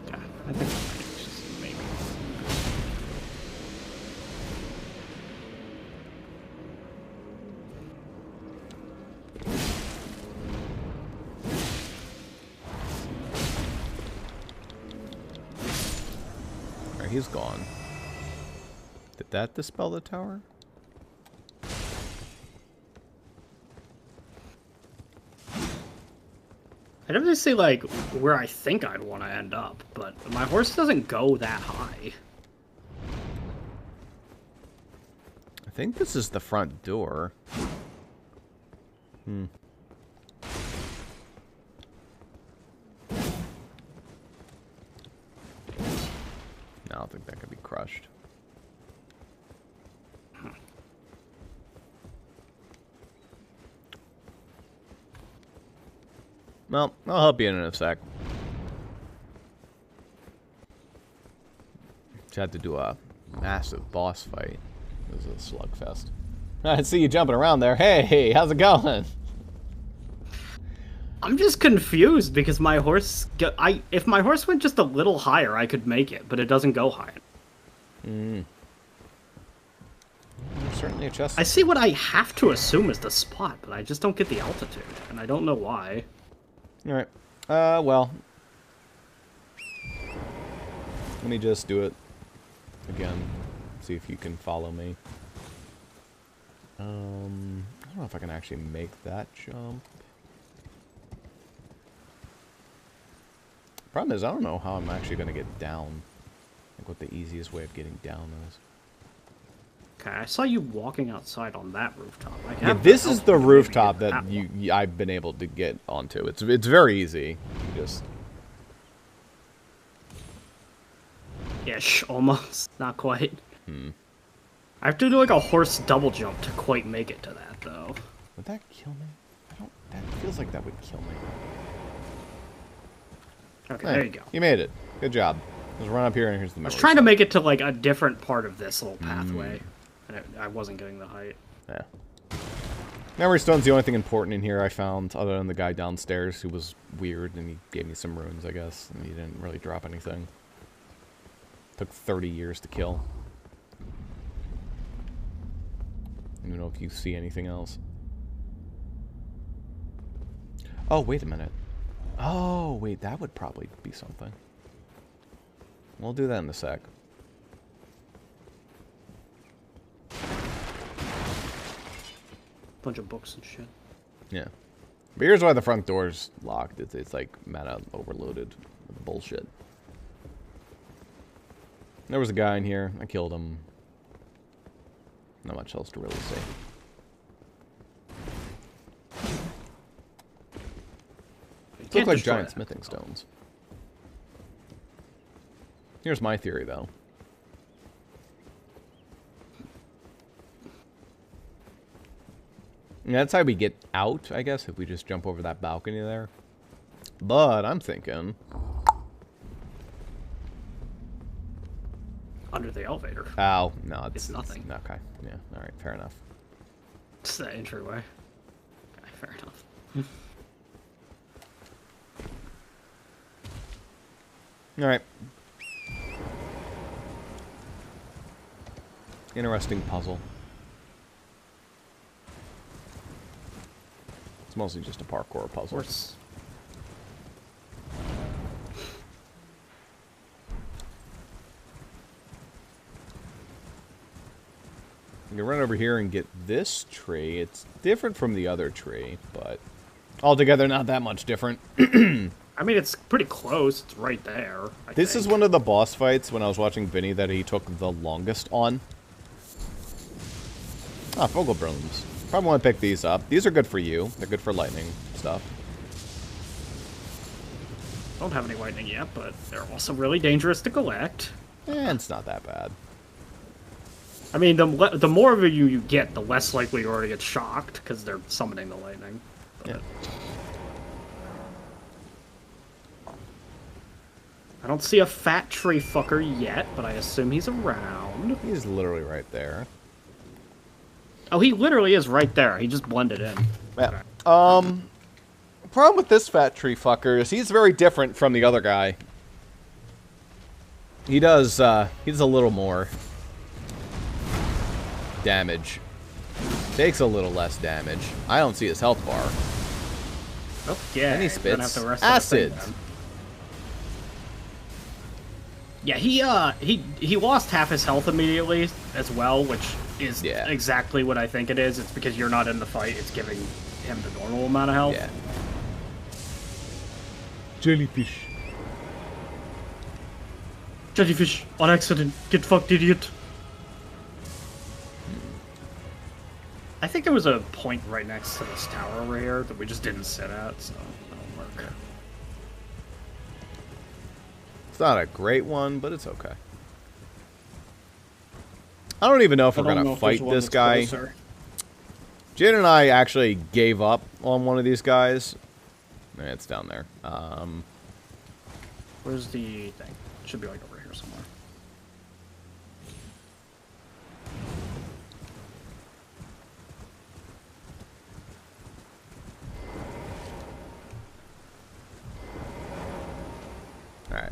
Okay, I think just maybe. He's gone. Did that dispel the tower? I definitely see like where I think I'd want to end up, but my horse doesn't go that high. I think this is the front door. Hmm. I don't think that could be crushed. Well, I'll help you in a sec. Just had to do a massive boss fight. It was a slugfest. I see you jumping around there. Hey, how's it going? I'm just confused because my horse. If my horse went just a little higher, I could make it, but it doesn't go higher. There's certainly a chest. I see what I have to assume is the spot, but I just don't get the altitude, and I don't know why. All right. Well, let me just do it again. See if you can follow me. I don't know if I can actually make that jump. Problem is, I don't know how I'm actually going to get down. Like, what the easiest way of getting down is. Okay, I saw you walking outside on that rooftop. Yeah, this is the rooftop that I've been able to get onto. It's very easy. You just... Ish, almost. Not quite. I have to do like a horse double jump to quite make it to that, though. Would that kill me? That feels like that would kill me. Okay, there you go. You made it. Good job. Just run up here and here's the memory. I was trying to make it to like a different part of this little pathway. And I wasn't getting the height. Yeah. Memory stone's the only thing important in here I found, other than the guy downstairs who was weird and he gave me some runes, I guess. And he didn't really drop anything. Took 30 years to kill. I don't know if you see anything else. Oh, wait a minute. Oh, wait, that would probably be something. We'll do that in a sec. Bunch of books and shit. Yeah. But here's why the front door's locked. It's like mana overloaded with bullshit. There was a guy in here. I killed him. Not much else to really say. They look like giant smithing stones. Here's my theory, though. And that's how we get out, I guess, if we just jump over that balcony there. But I'm thinking... Under the elevator. Oh, no, It's nothing. Okay, yeah, alright, fair enough. It's the entryway. Okay, fair enough. Alright. Interesting puzzle. It's mostly just a parkour puzzle. Of course. You can run over here and get this tree. It's different from the other tree, but altogether not that much different. I mean, it's pretty close. It's right there. This is one of the boss fights when I was watching Vinny that he took the longest on. Ah, Fogle Brooms. Probably want to pick these up. These are good for you. They're good for lightning stuff. Don't have any lightning yet, but they're also really dangerous to collect. It's not that bad. I mean, the more of you get, the less likely you are to get shocked, because they're summoning the lightning. But Yeah. I don't see a fat tree fucker yet, but I assume he's around. He's literally right there. Oh, he literally is right there. He just blended in. Yeah. Problem with this fat tree fucker is he's very different from the other guy. He does a little more damage. Takes a little less damage. I don't see his health bar. Oh, yeah. And he you're gonna have spits to rest that thing acid. then. Yeah, he lost half his health immediately as well, which is exactly what I think it is. It's because you're not in the fight. It's giving him the normal amount of health. Yeah. Jellyfish. Jellyfish, on accident. Get fucked, idiot. I think there was a point right next to this tower over here that we just didn't sit at, so that'll work. It's not a great one, but it's okay. I don't even know if we're gonna fight this guy. Jade and I actually gave up on one of these guys. It's down there. Where's the thing? It should be like over here somewhere. Alright.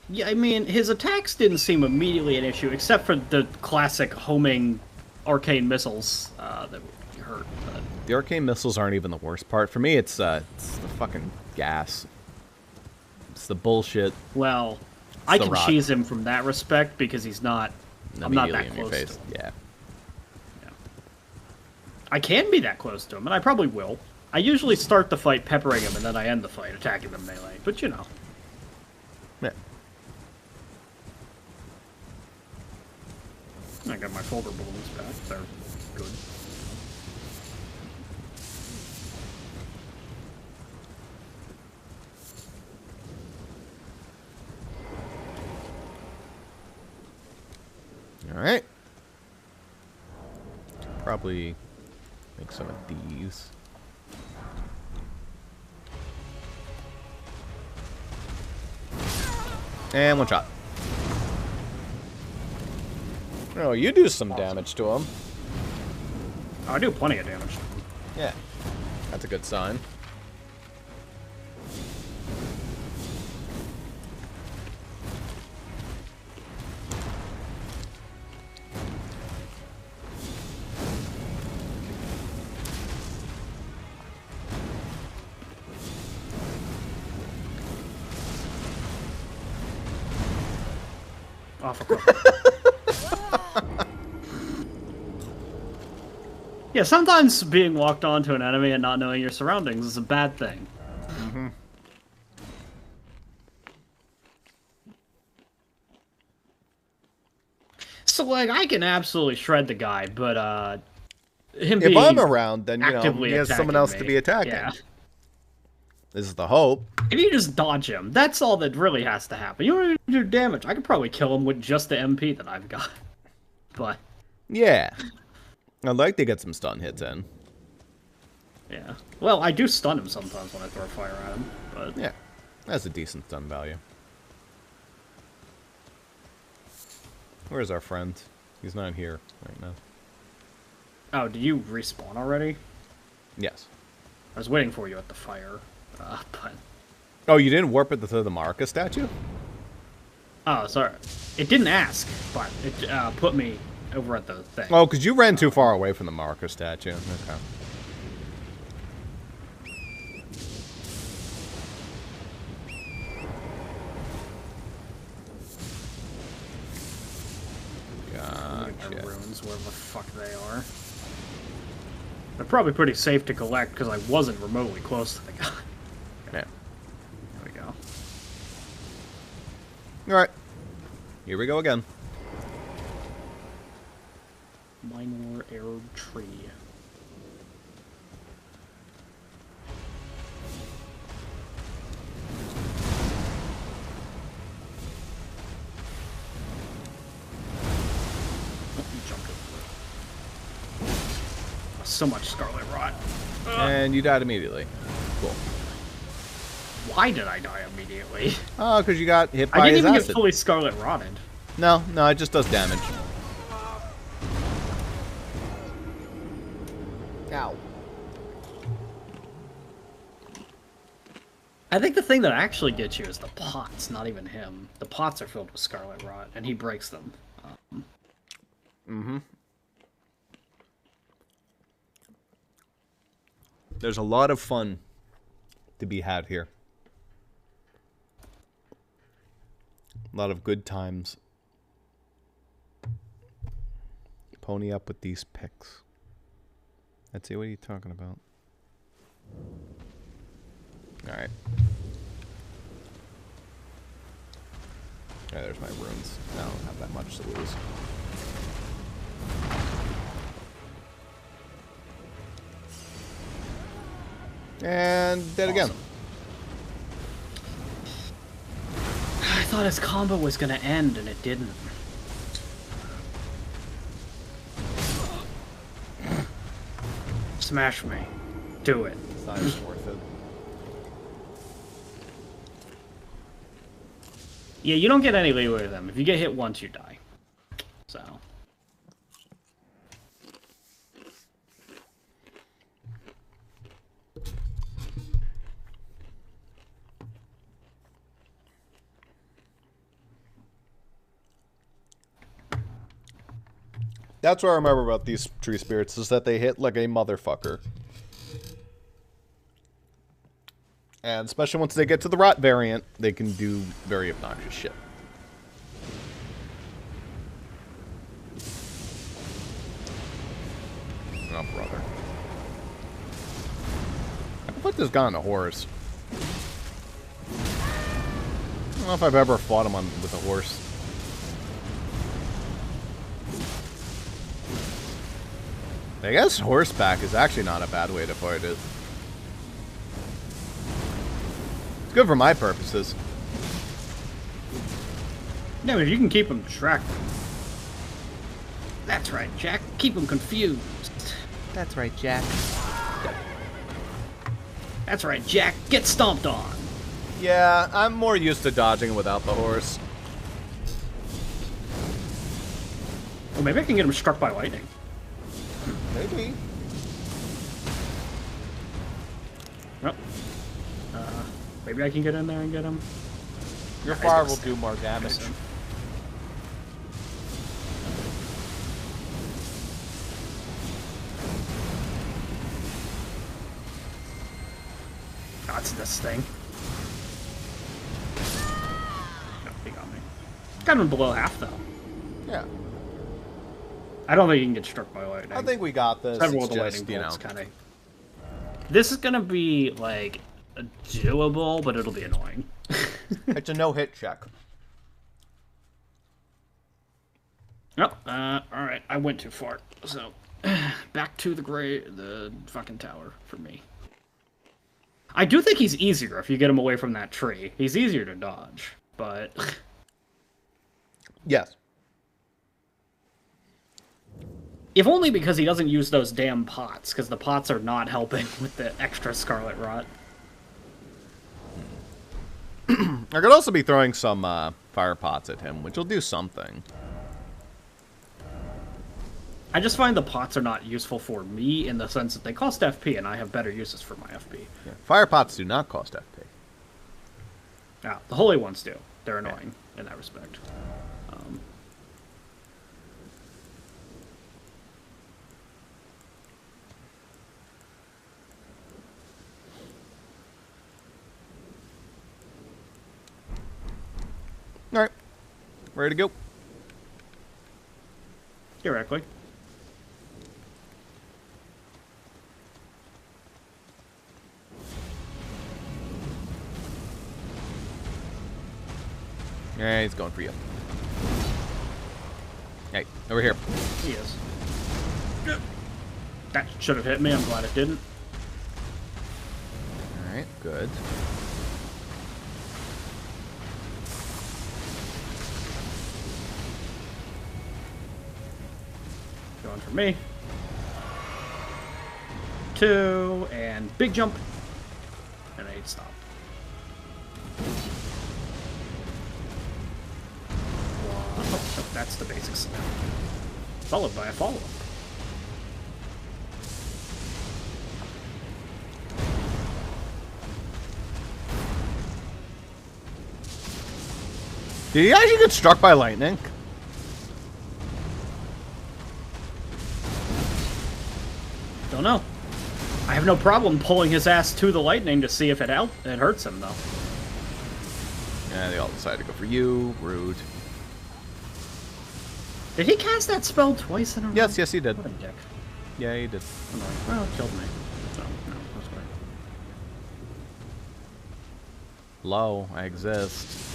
Yeah, I mean, his attacks didn't seem immediately an issue, except for the classic homing arcane missiles that hurt. But... The arcane missiles aren't even the worst part. For me, it's the fucking gas. It's the bullshit. Well, I can rock. cheese him from that respect because he's not... I'm not that close to him. Yeah. I can be that close to him, and I probably will. I usually start the fight peppering him, and then I end the fight attacking them melee. But, you know. Yeah. I got my folder balloons back. They're good. Alright. Probably make some of these. And one shot. Oh, you do some damage to him. Oh, I do plenty of damage. Yeah. That's a good sign. Oh, for Yeah, sometimes being locked onto an enemy and not knowing your surroundings is a bad thing. Mm-hmm. So, like, I can absolutely shred the guy, but, him If being I'm around, then, you know, actively he has someone attacking else to me, be attacking. Yeah. This is the hope. If you just dodge him, that's all that really has to happen. You don't even do damage. I could probably kill him with just the MP that I've got. But... Yeah. I'd like to get some stun hits in. yeah. Well, I do stun him sometimes when I throw fire at him, but... yeah. That's a decent stun value. Where's our friend? He's not here right now. Oh, did you respawn already? Yes. I was waiting for you at the fire, but... Oh, you didn't warp it to the Marika statue? oh, sorry. It didn't ask, but it put me over at the thing. Oh, because you ran too far away from the Marika statue. Okay. My runes, wherever the fuck they are. They're probably pretty safe to collect because I wasn't remotely close to the guy. Yeah. There we go. Alright. Here we go again. Minor arrowed tree. So much Scarlet Rot. And you died immediately. Cool. Why did I die immediately? Oh, because you got hit by I didn't his even acid. get fully Scarlet Rotted. No, it just does damage. Ow. I think the thing that actually gets you is the pots, not even him. The pots are filled with Scarlet Rot, and he breaks them. Mm-hmm. There's a lot of fun to be had here. A lot of good times. Pony up with these picks. Let's see, what are you talking about? Alright. Yeah, there's my runes. I don't have that much to lose. And dead again. I thought his combo was gonna end, and it didn't. Smash me. Do it. It's not even worth it. Yeah, you don't get any leeway with them. If you get hit once, you die. So... That's what I remember about these tree spirits, is that they hit like a motherfucker. And especially once they get to the rot variant, they can do very obnoxious shit. Oh, brother. I can put this guy on a horse. I don't know if I've ever fought him with a horse. I guess horseback is actually not a bad way to fight it. It's good for my purposes. No, if you can keep them distracted. That's right, Jack. Keep them confused. That's right, Jack. That's right, Jack. Get stomped on. Yeah, I'm more used to dodging without the horse. Well, maybe I can get him struck by lightning. Maybe. Well, maybe I can get in there and get him. Your fire will do more damage. That's this thing. No, he got me. Got him below half, though. Yeah. I don't think you can get struck by lightning. I think we got this. Several of It's the just, lightning you know. bolts kind of. This is gonna be like doable, but it'll be annoying. It's a no-hit check. Oh, all right. I went too far, so back to the fucking tower for me. I do think he's easier if you get him away from that tree. He's easier to dodge, but Yes. if only because he doesn't use those damn pots, because the pots are not helping with the extra scarlet rot. I could also be throwing some fire pots at him, which will do something. I just find the pots are not useful for me in the sense that they cost FP, and I have better uses for my FP. Yeah. Fire pots do not cost FP. Yeah, the holy ones do. They're annoying in that respect. All right. Ready to go? Theoretically. Yeah, he's going for you. Hey, over here. He is. That should have hit me. I'm glad it didn't. All right, good. Going for me. 2, and big jump. And 8 stop. Oh, that's the basics. Followed by a follow-up. Did he actually get struck by lightning? Don't know. I have no problem pulling his ass to the lightning to see if it hurts him, though. Yeah, they all decided to go for you. Rude. Did he cast that spell twice in a row? Yes, yes, he did. What a dick. Yeah, he did. Well, it killed me. So, no, that's fine. Hello, I exist.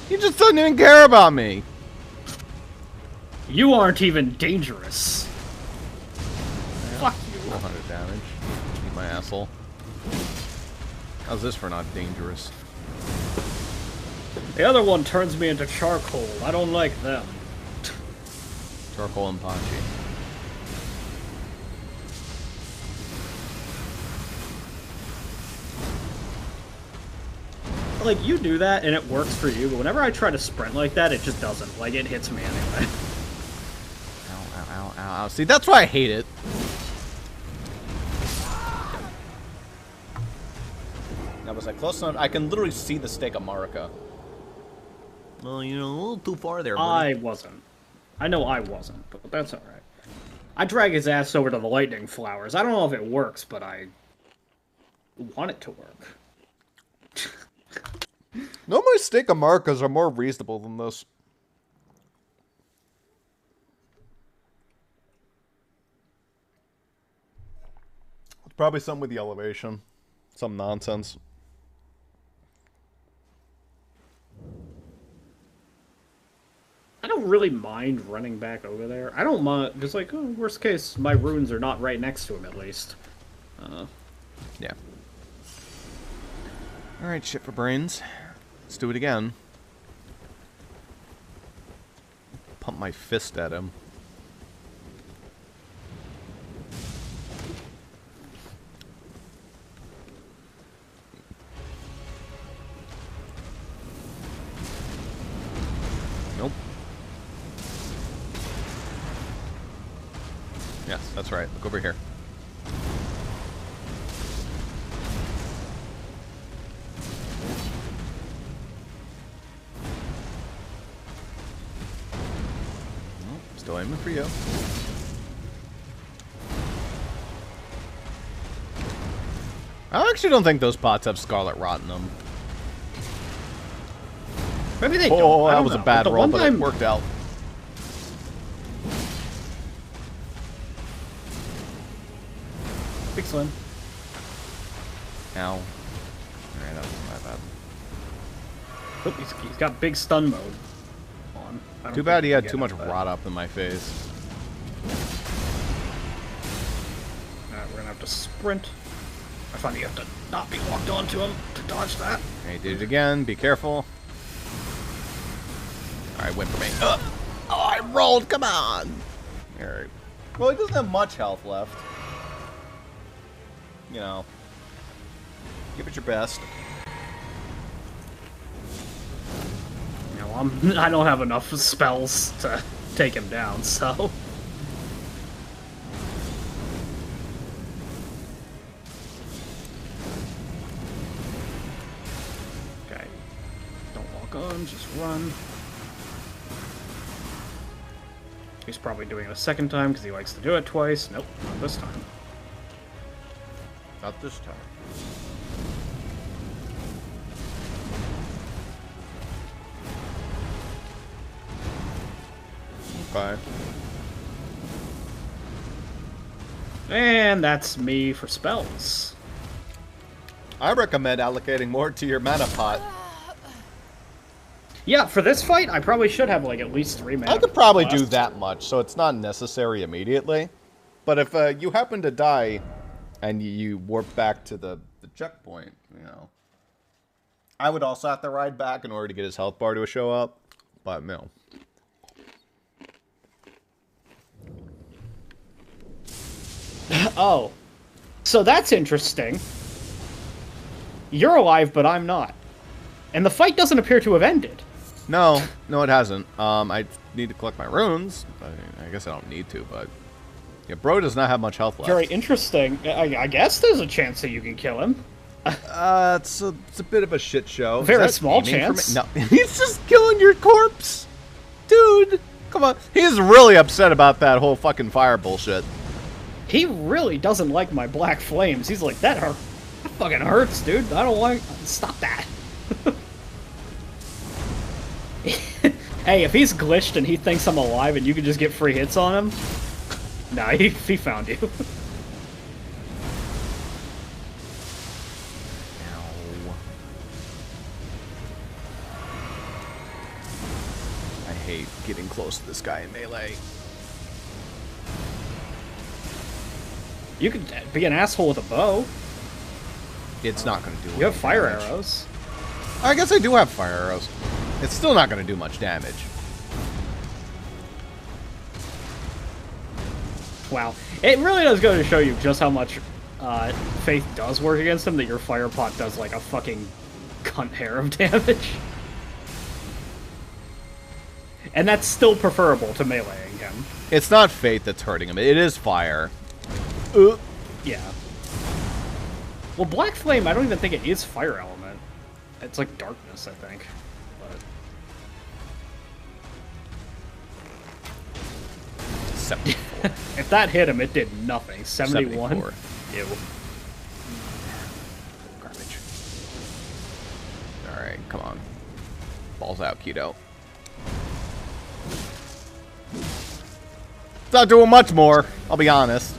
He just doesn't even care about me. You aren't even dangerous. Fuck you. 400 damage. Eat my asshole. How's this for not dangerous? The other one turns me into charcoal. I don't like them. Charcoal and Pachi. Like, you do that and it works for you, but whenever I try to sprint like that, it just doesn't. Like, it hits me anyway. Ow, ow, ow, ow, ow. See, that's why I hate it. That was like close enough. I can literally see the stake of Marika. Well, you know, a little too far there, buddy. I wasn't. I know I wasn't, but that's alright. I drag his ass over to the lightning flowers. I don't know if it works, but I want it to work. No, my stake of Marikas are more reasonable than this. It's probably something with the elevation. Some nonsense. I don't really mind running back over there. I don't mind. Just like, oh, worst case, my runes are not right next to him, at least. Yeah. Alright, shit for brains. Let's do it again. Pump my fist at him. Nope. Yes, that's right. Look over here. Still aiming for you. I actually don't think those pots have Scarlet Rot in them. Maybe they don't. Oh, I that don't was a know. bad The roll, one but it time- worked out. Excellent. Ow. Alright, that wasn't my bad. Oh, he's got big stun mode on. I don't Too bad think he you had can too get much it, but- rot up in my face. Alright, we're gonna have to sprint. I find you have to not be locked onto him to dodge that. Hey, did it again. Be careful. Alright, went for me. Ugh. Oh, I rolled. Come on. Alright. Well, he doesn't have much health left. You know. Give it your best. You know, I don't have enough spells to take him down, so... Okay. Don't walk on, just run. He's probably doing it a second time because he likes to do it twice. Nope, not this time. Not this time. Okay. And that's me for spells. I recommend allocating more to your mana pot. Yeah, for this fight, I probably should have like at least 3 mana. I could probably do left. that much, so it's not necessary immediately. But if you happen to die and you warp back to the checkpoint, you know. I would also have to ride back in order to get his health bar to show up. But, no. Oh. So that's interesting. You're alive, but I'm not. And the fight doesn't appear to have ended. No, it hasn't. I need to collect my runes. I guess I don't need to, but... Yeah, bro does not have much health left. Very interesting. I guess there's a chance that you can kill him. It's a bit of a shit show. Very Is that small aiming for chance. me? No, he's just killing your corpse. Dude, come on. He's really upset about that whole fucking fire bullshit. He really doesn't like my black flames. He's like, that fucking hurts, dude. I don't want... Stop that. Hey, if he's glitched and he thinks I'm alive and you can just get free hits on him... Nah, he found you. I hate getting close to this guy in melee. You could be an asshole with a bow. It's not going to do You have any fire damage. arrows. I guess I do have fire arrows. It's still not going to do much damage. Wow. It really does go to show you just how much Faith does work against him, that your fire pot does like a fucking cunt hair of damage. And that's still preferable to meleeing him. It's not Fate that's hurting him. It is fire. Yeah. Well, Black Flame, I don't even think it is fire element. It's like darkness, I think. But 74. if that hit him, it did nothing. 71? 74. Ew. Garbage. Alright, come on. Balls out, Keto. It's not doing much more, I'll be honest.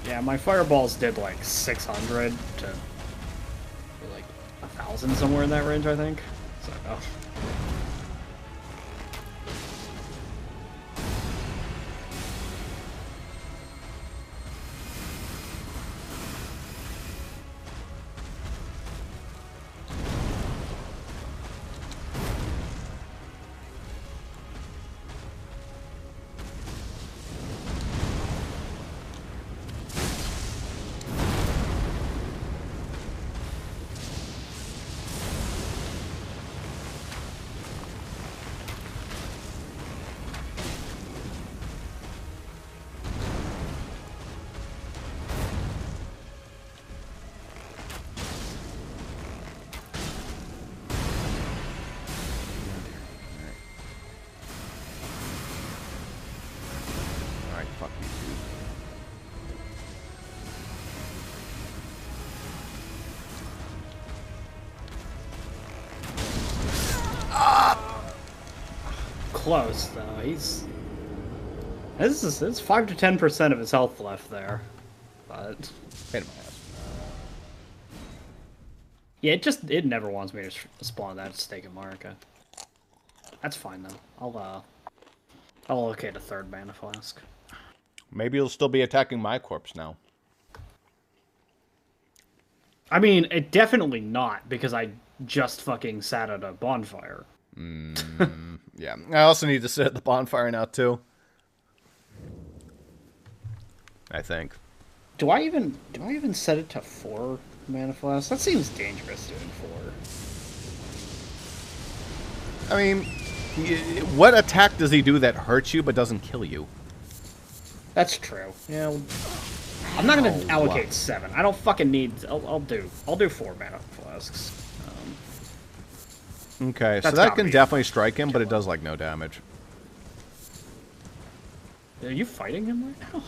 Yeah, my fireballs did like 600 to like 1,000, somewhere in that range, I think. So, oh. Alright, fuck you, dude. Close, though. He's... It's 5 to 10% of his health left there, but Pain in my ass. yeah, it never wants me to spawn that stake at Marika. That's fine though. I'll allocate a third mana flask. Maybe he'll still be attacking my corpse now. I mean, it definitely not, because I just fucking sat at a bonfire. Yeah, I also need to sit at the bonfire now too. I think. Do I even set it to 4 mana flask? That seems dangerous doing 4. I mean, what attack does he do that hurts you but doesn't kill you? That's true. Yeah, I'm not gonna allocate 7. I don't fucking need. I'll do 4 mana flasks. Okay, so That's that not can me. definitely strike him, but it does like no damage. Are you fighting him right now?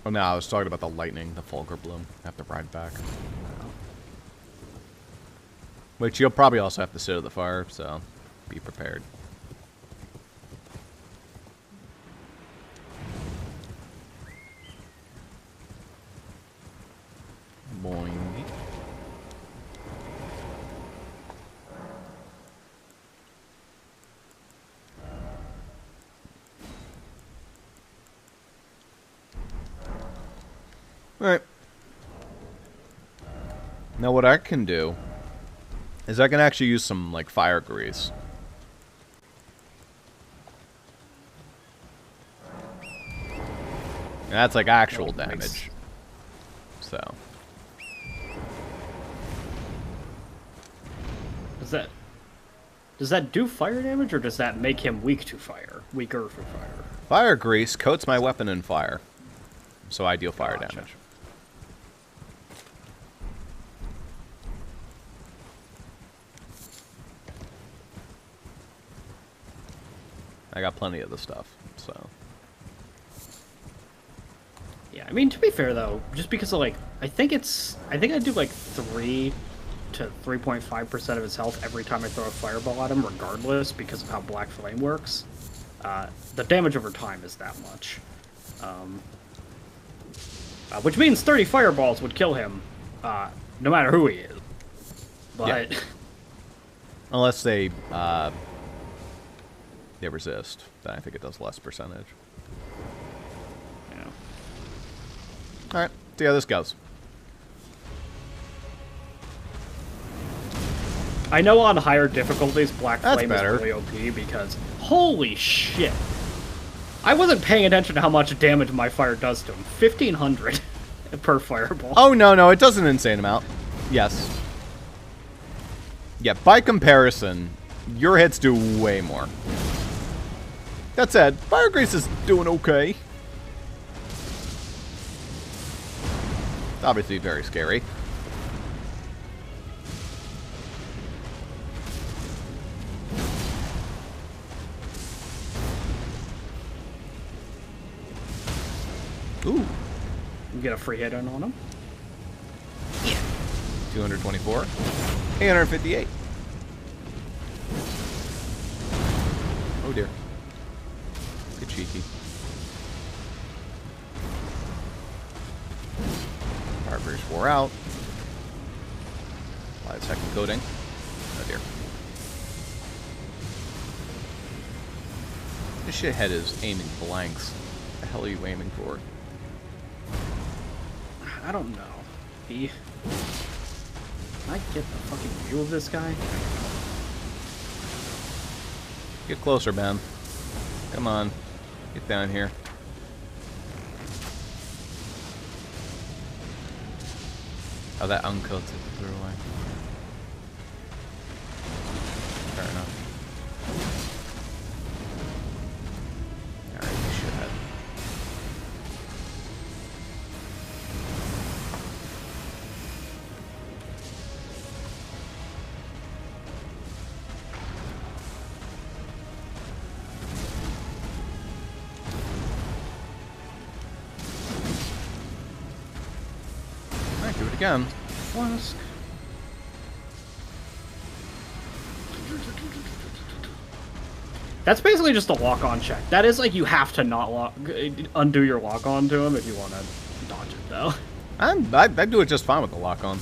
Oh no, I was talking about the lightning, the Fulgur Bloom. I have to ride back. Which you'll probably also have to sit at the fire, so be prepared. Boing. Alright. Now what I can do is I can actually use some, like, fire grease. And that's, like, actual damage. So. Does that do fire damage, or does that make him weak to fire? Weaker for fire? Fire grease coats my weapon in fire. So I deal fire Gotcha. damage. I got plenty of the stuff, so. Yeah, I mean, to be fair though, just because of, like, I think I do like 3 to 3.5% of his health every time I throw a fireball at him, regardless, because of how Black Flame works. The damage over time is that much. Which means 30 fireballs would kill him, no matter who he is. But Yeah. Unless they resist, then I think it does less percentage. yeah. Alright, see how this goes. I know on higher difficulties, Black That's Flame better. is really OP because, holy shit! I wasn't paying attention to how much damage my fire does to him. 1,500 per fireball. Oh, no, it does an insane amount. Yes. Yeah, by comparison, your hits do way more. That said, Fire Grease is doing okay. It's obviously very scary. Ooh. You get a free hit in on him. 224. 858. Oh dear. Get cheeky. Fire Grease wore out. Apply the second coating. Oh dear. This shithead is aiming blanks. What the hell are you aiming for? I don't know. Can I get the fucking view of this guy? Get closer, man. Come on. Get down here. Oh, that uncoats it through away. Fair enough. Alright, you shithead. Alright, do it again. Flask. That's basically just a lock-on check. That is like you have to not undo your lock-on to him if you want to dodge it, though. I do it just fine with the lock-on.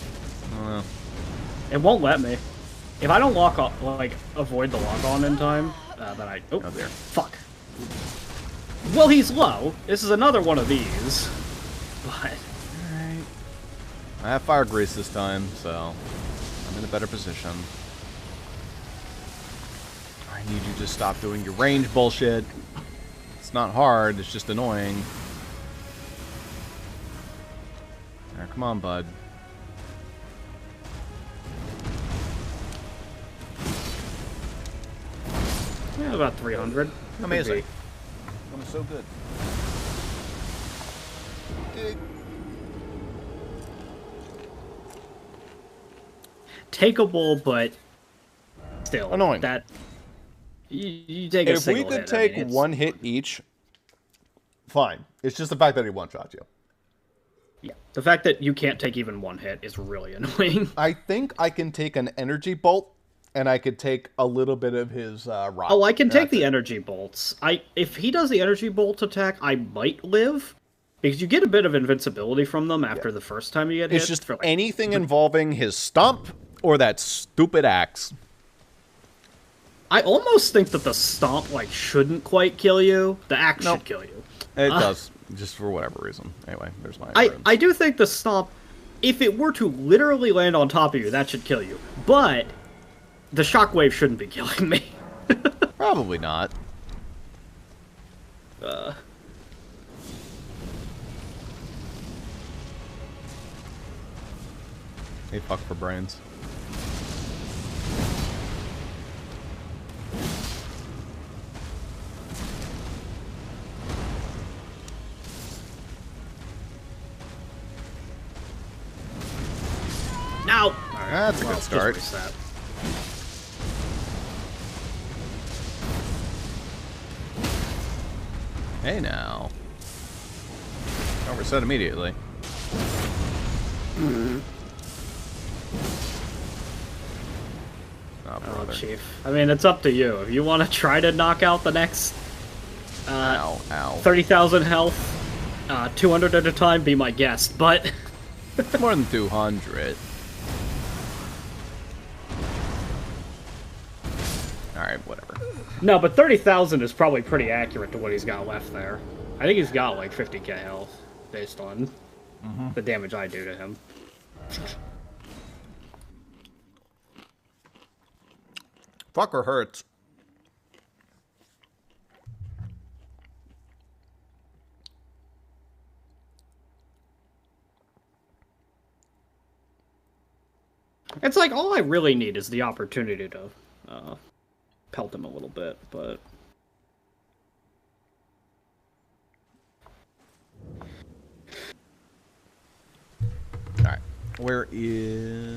It won't let me. If I don't lock up, like, avoid the lock-on in time, then I... Oh, there. Fuck. Well, he's low. This is another one of these. But... Alright. I have fire grease this time, so I'm in a better position. I need you to stop doing your range bullshit. It's not hard, it's just annoying. Alright, come on, bud. Yeah, about 300. Amazing. I'm so good. Takeable, but still annoying. That you take a if single we could hit, take I mean, one hit each, fine. It's just the fact that he one-shots you. Yeah, the fact that you can't take even one hit is really annoying. I think I can take an energy bolt, and I could take a little bit of his rock. Oh, I can take the energy bolts. If he does the energy bolt attack, I might live. Because you get a bit of invincibility from them after the first time you get hit. It's just for anything involving his stomp or that stupid axe. I almost think that the stomp, like, shouldn't quite kill you. The axe should kill you. It does, just for whatever reason. Anyway, there's my I do think the stomp, if it were to literally land on top of you, that should kill you. But the shockwave shouldn't be killing me. Probably not. Hey, fuck for brains. No! Alright, That's a good start. just reset. Hey now. Don't reset immediately. Oh, brother. Chief. I mean, it's up to you. If you want to try to knock out the next Ow, ow. 30,000 health, 200 at a time, be my guest, but... More than 200. Alright, whatever. No, but 30,000 is probably pretty accurate to what he's got left there. I think he's got like 50k health, based on the damage I do to him. Fucker hurts. It's like, all I really need is the opportunity to pelt him a little bit, but... Alright. Where is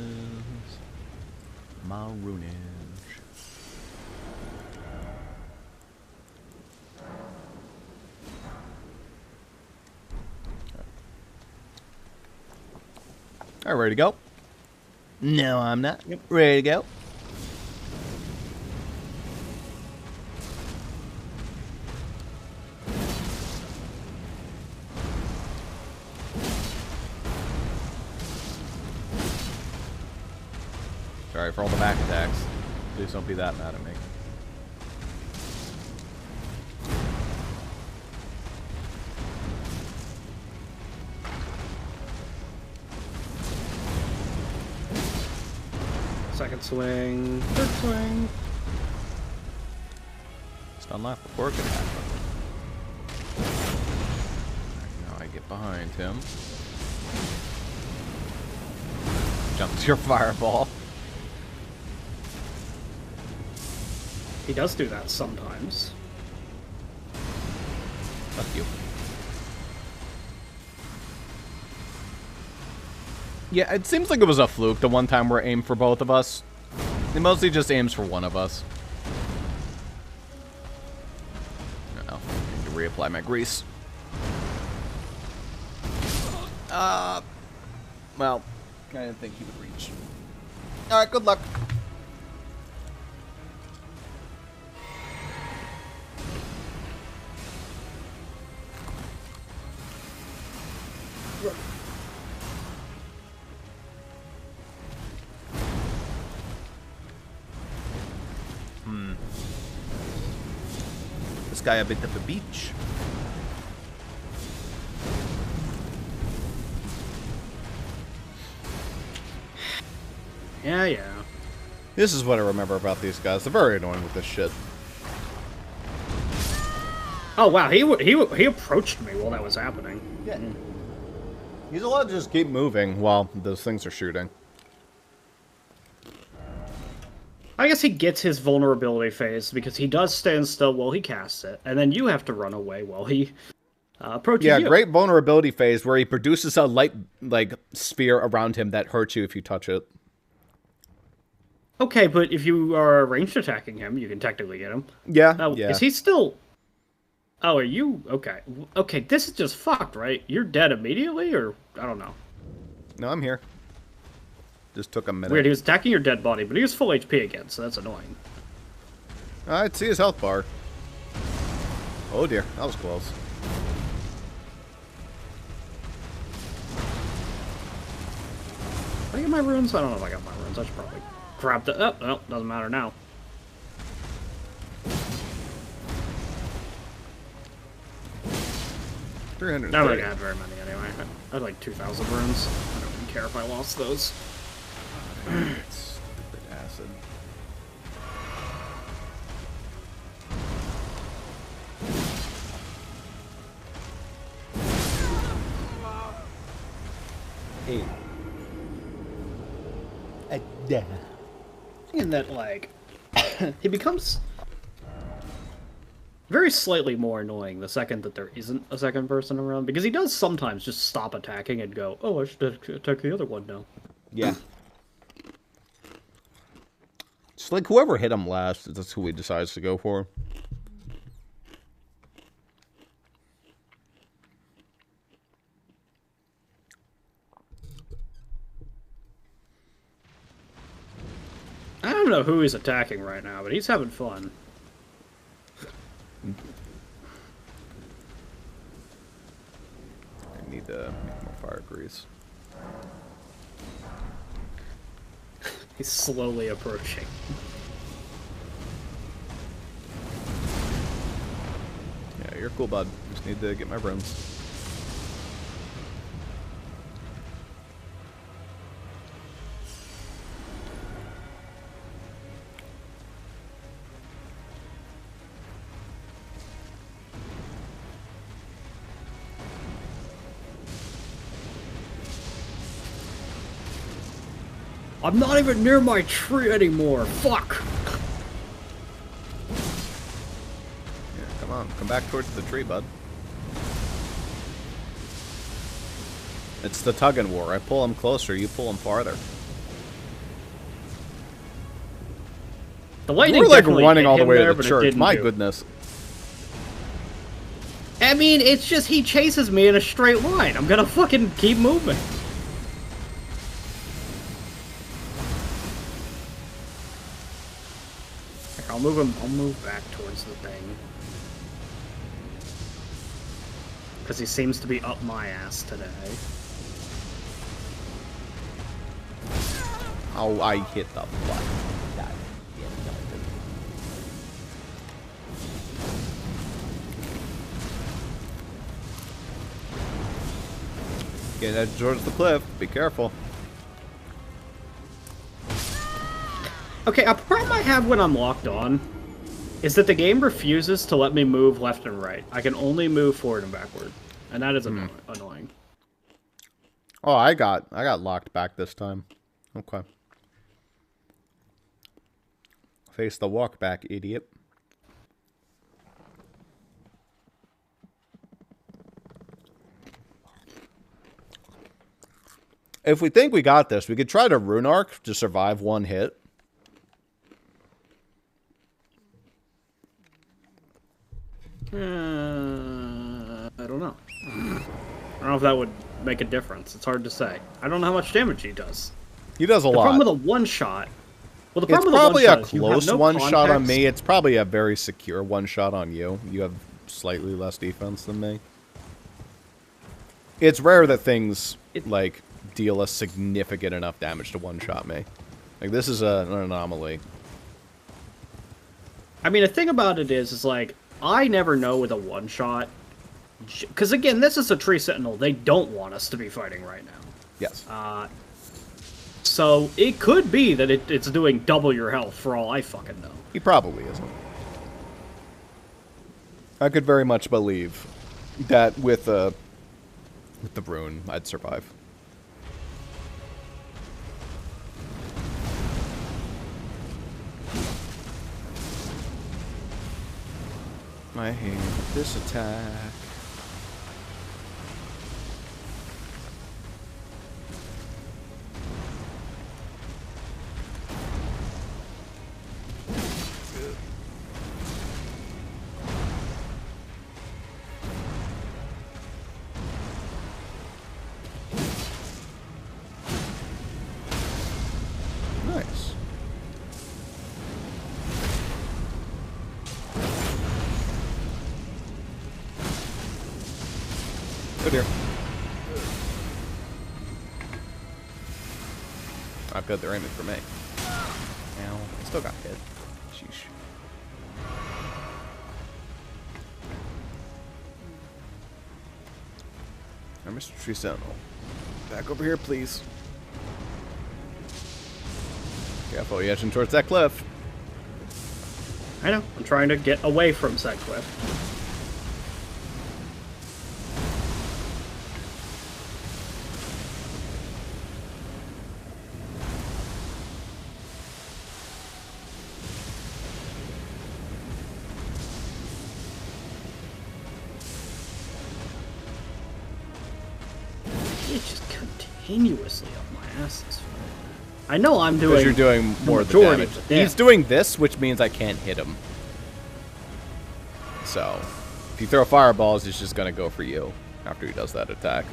my runage? Alright, ready to go? No, I'm not. Yep. Ready to go? Sorry for all the back attacks. Please don't be that mad at me. Second swing, third swing. Stun left before it could happen. Now I get behind him. Jump to your fireball. He does do that sometimes. Fuck you. Yeah, it seems like it was a fluke the one time we're aimed for both of us. It mostly just aims for one of us. Uh-oh. I need to reapply my grease. Well, I didn't think he would reach. Alright, good luck. This guy a bit of a beach. Yeah, yeah. This is what I remember about these guys. They're very annoying with this shit. Oh wow, he approached me while that was happening. Yeah. He's allowed to just keep moving while those things are shooting. I guess he gets his vulnerability phase because he does stand still while he casts it, and then you have to run away while he approaches you. Yeah, great vulnerability phase where he produces a light sphere around him that hurts you if you touch it. Okay, but if you are ranged attacking him, you can technically get him. Yeah, yeah. Is he still... Oh, are you... Okay. Okay, this is just fucked, right? You're dead immediately, or... I don't know. No, I'm here. Just took a minute. Weird, he was attacking your dead body, but he was full HP again, so that's annoying. I'd see his health bar. Oh dear, that was close. Did I get my runes? I don't know if I got my runes. I should probably grab the... Oh, well, doesn't matter now. I don't really have very many anyway. I had like 2,000 runes. I don't even care if I lost those. Stupid acid. Hey. And that, like, he becomes very slightly more annoying the second that there isn't a second person around, because he does sometimes just stop attacking and go, oh, I should attack the other one now. Yeah. It's like whoever hit him last, that's who he decides to go for. I don't know who he's attacking right now, but he's having fun. I need to make more fire grease. He's slowly approaching. Yeah, you're cool, bud. Just need to get my runes. I'm not even near my tree anymore. Fuck. Yeah, come on. Come back towards the tree, bud. It's the tug and war. I pull him closer, you pull him farther. The lightning We're like definitely running hit all the him way there, to but the it church. didn't My do. goodness. I mean, it's just he chases me in a straight line. I'm gonna fucking keep moving. Here, I'll move him. I'll move back towards the thing. Because he seems to be up my ass today. Oh, I hit the button. Get edge towards the cliff. Be careful. Okay, a problem I have when I'm locked on is that the game refuses to let me move left and right. I can only move forward and backward, and that is annoying. Oh, I got locked back this time. Okay. Face the walk back, idiot. If we think we got this, we could try to rune arc to survive one hit. I don't know. I don't know if that would make a difference. It's hard to say. I don't know how much damage he does. He does a The lot. problem with a one-shot... Well, the It's problem with probably a a one-shot is you have close no one-shot on context. me. It's probably a very secure one-shot on you. You have slightly less defense than me. It's rare that things, like, deal a significant enough damage to one-shot me. Like, this is an anomaly. I mean, the thing about it is like, I never know with a one-shot. Because, again, this is a Tree Sentinel. They don't want us to be fighting right now. Yes. So, it could be that it's doing double your health, for all I fucking know. He probably isn't. I could very much believe that with the rune, I'd survive. I hate this attack. Nice. Good here. Not good, they're aiming for me. Ow, I still got hit. Sheesh. Now, Mr. Tree Sentinel. Back over here, please. Careful, you're edging towards that cliff. I know. I'm trying to get away from said cliff. It's just continuously up my ass this fight. I know I'm doing. Because you're doing more of the majority damage. of the damage. He's doing this, which means I can't hit him. So, if you throw fireballs, he's just going to go for you after he does that attack.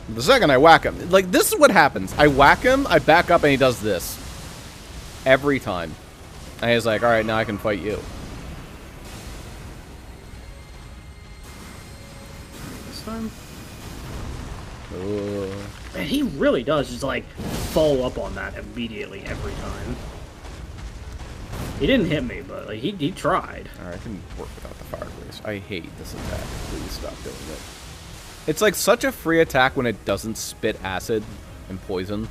The second I whack him, like, this is what happens. I whack him, I back up, and he does this. Every time. And he's like, alright, now I can fight you. This time? Ooh. Man, he really does just, like, follow up on that immediately every time. He didn't hit me, but, like, he tried. Alright, I can work without the fire grace. I hate this attack. Please stop doing it. It's like such a free attack when it doesn't spit acid and poison.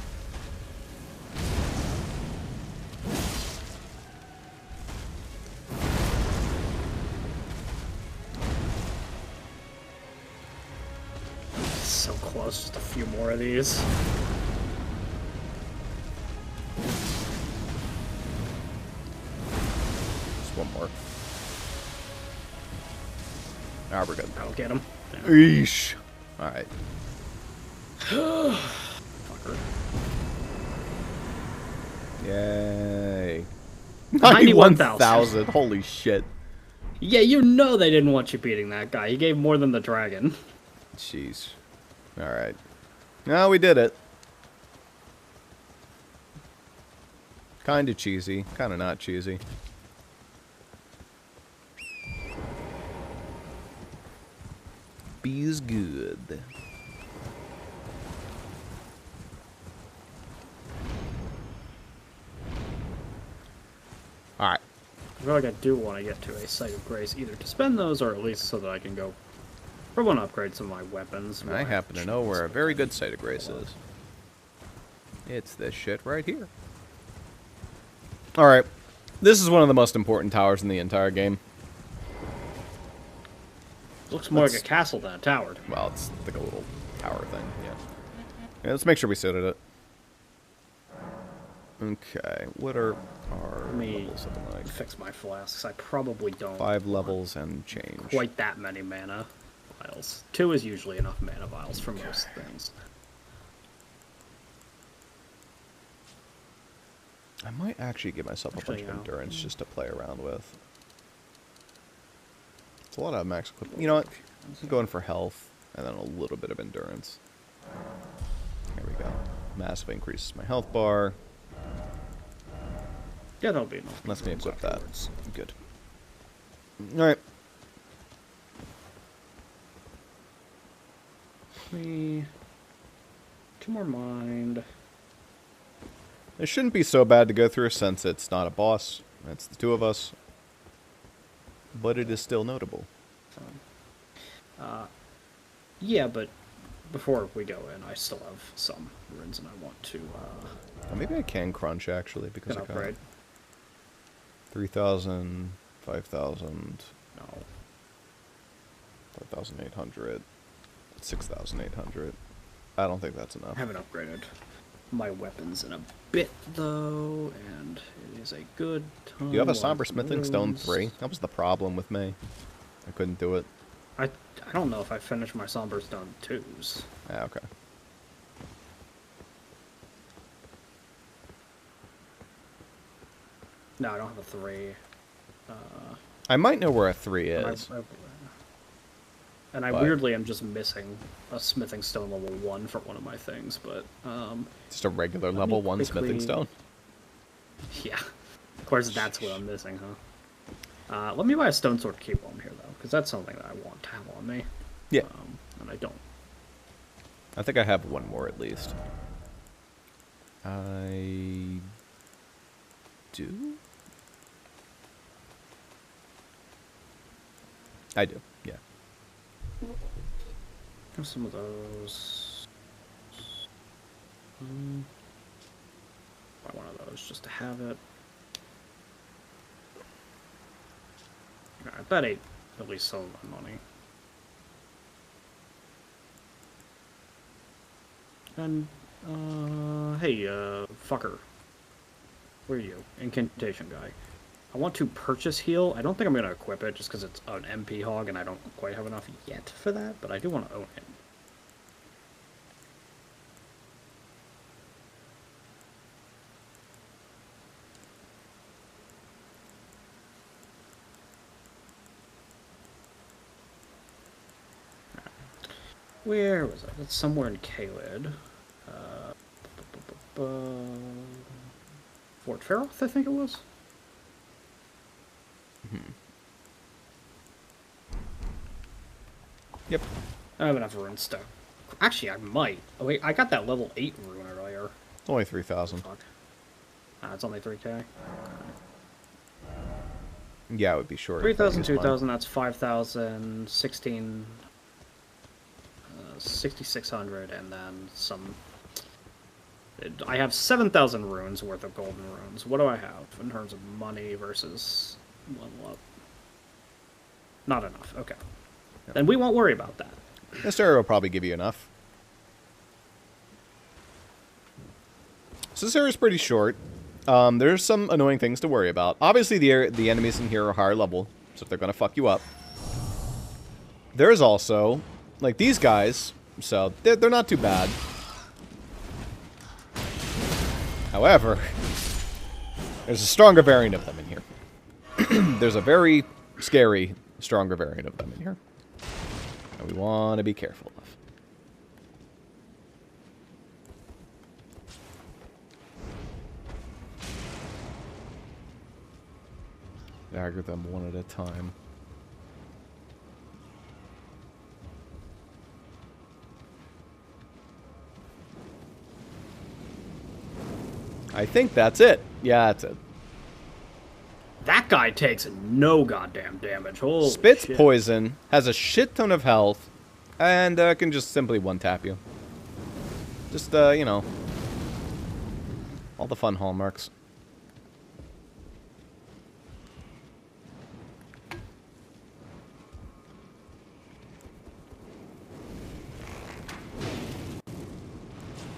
So close, just a few more of these. Just one more. Now we're good. I'll get him. Eesh. Alright. Fucker. Yay. 91,000. Holy shit. Yeah, you know they didn't want you beating that guy. He gave more than the dragon. Jeez. Alright. No, we did it. Kinda cheesy. Kinda not cheesy. Be's good. Alright. I feel like I do want to get to a Site of Grace, either to spend those or at least so that I can go for one upgrade some of my weapons. I happen to know where a very good Site of Grace is. It's this shit right here. Alright. This is one of the most important towers in the entire game. Looks more like a castle than a tower. Well, it's like a little tower thing, yeah. Yeah, let's make sure we suited it. Okay, what are our levels looking like? Fix my flasks. I probably don't. 5 levels and change. Quite that many mana vials. 2 is usually enough mana vials for most things. I might actually give myself a bunch of yeah. endurance just to play around with. It's a lot of max equipment. You know what? I'm going for health and then a little bit of endurance. There we go. Massive increases my health bar. Yeah, that'll be enough. Let's me equip that. Good. Alright. me... 2 more mind. It shouldn't be so bad to go through since it's not a boss. It's the two of us. But it is still notable. Yeah, but before we go in, I still have some runes and I want to Oh, maybe I can crunch actually because I got upgrade. 3,000, 5,000, No. 5,800, 6,800. I don't think that's enough. I haven't upgraded my weapons in a bit, though, and it is a good time. You have a of somber smithing stone runes. 3? That was the problem with me. I couldn't do it. I don't know if I finished my somber stone 2s. Ah, okay. No, I don't have a 3. I might know where a 3 And is. I But- weirdly am just missing a smithing stone level 1 for one of my things, but Just a regular let me level 1 smithing quickly- stone. yeah. Of course, that's what I'm missing, huh? Let me buy a stone sword key while I'm here, though, because that's something that I want to have on me. Yeah. And I don't. I think I have one more at least. I do? I do, yeah. Have some of those. Buy one of those just to have it. Alright, that ate at least some of my money. And, hey, fucker. Where are you? Incantation guy. I want to purchase heal. I don't think I'm going to equip it just because it's an MP hog and I don't quite have enough yet for that, but I do want to own it. Where was it? It's somewhere in Caelid. Fort Ferroth, I think it was. Yep. I have enough rune stuff. Actually, I might. Oh wait, I got that level 8 rune earlier. Only 3,000. Fuck. It's only 3k. Yeah, it would be short. 3,000, 2,000, that's 5,000, 16... 6,600, and then some... I have 7,000 runes worth of golden runes. What do I have in terms of money versus level up? Not enough, okay. Yep. Then we won't worry about that. This area will probably give you enough. So this area is pretty short. There's some annoying things to worry about. Obviously, the enemies in here are higher level, so they're going to fuck you up. There's also, like, these guys, so they're not too bad. However, there's a stronger variant of them in here. There's a very scary, stronger variant of them in here. And we want to be careful of. Dagger them one at a time. I think that's it. Yeah, that's it. That guy takes no goddamn damage. Holy Spits shit. poison, has a shit ton of health, and can just simply one-tap you. Just, you know, all the fun hallmarks.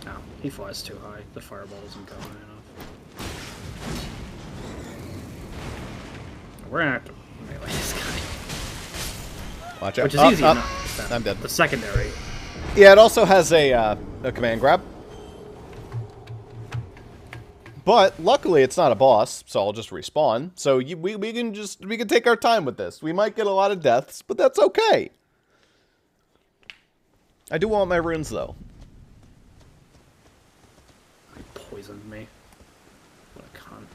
No, he flies too high. The fireball isn't going high enough. We're gonna have to melee this guy. Watch out. Which is Up, easy up. enough. I'm dead. The secondary. Yeah, it also has a command grab. But luckily, it's not a boss, so I'll just respawn. So we can take our time with this. We might get a lot of deaths, but that's okay. I do want my runes though. He poisoned me. What a con.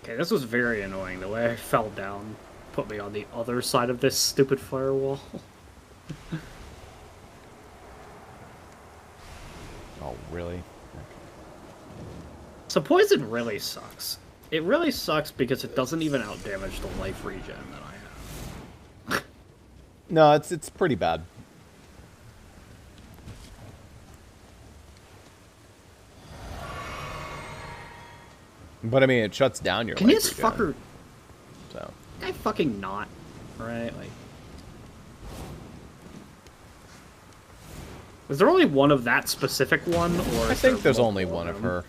Okay, this was very annoying, the way I fell down put me on the other side of this stupid firewall. Oh, really? So poison really sucks. It really sucks because it doesn't even outdamage the life regen that I have. No, it's pretty bad. But I mean, it shuts down your. Can life this regen, fucker? So. Can I fucking not? Right? Like, is there only one of that specific one, or? I think there's only one of her.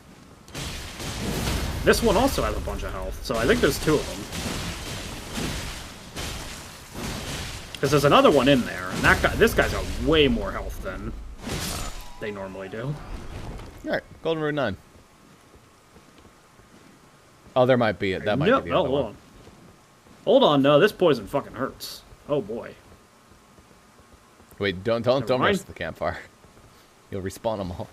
This one also has a bunch of health, so I think there's two of them. Because there's another one in there, and that guy, this guy's got way more health than they normally do. Alright, Golden Road 9. Oh, there might be it. That might be the other one. Hold on. Hold on, no, this poison fucking hurts. Oh boy. Wait, don't rush to the campfire. You'll respawn them all.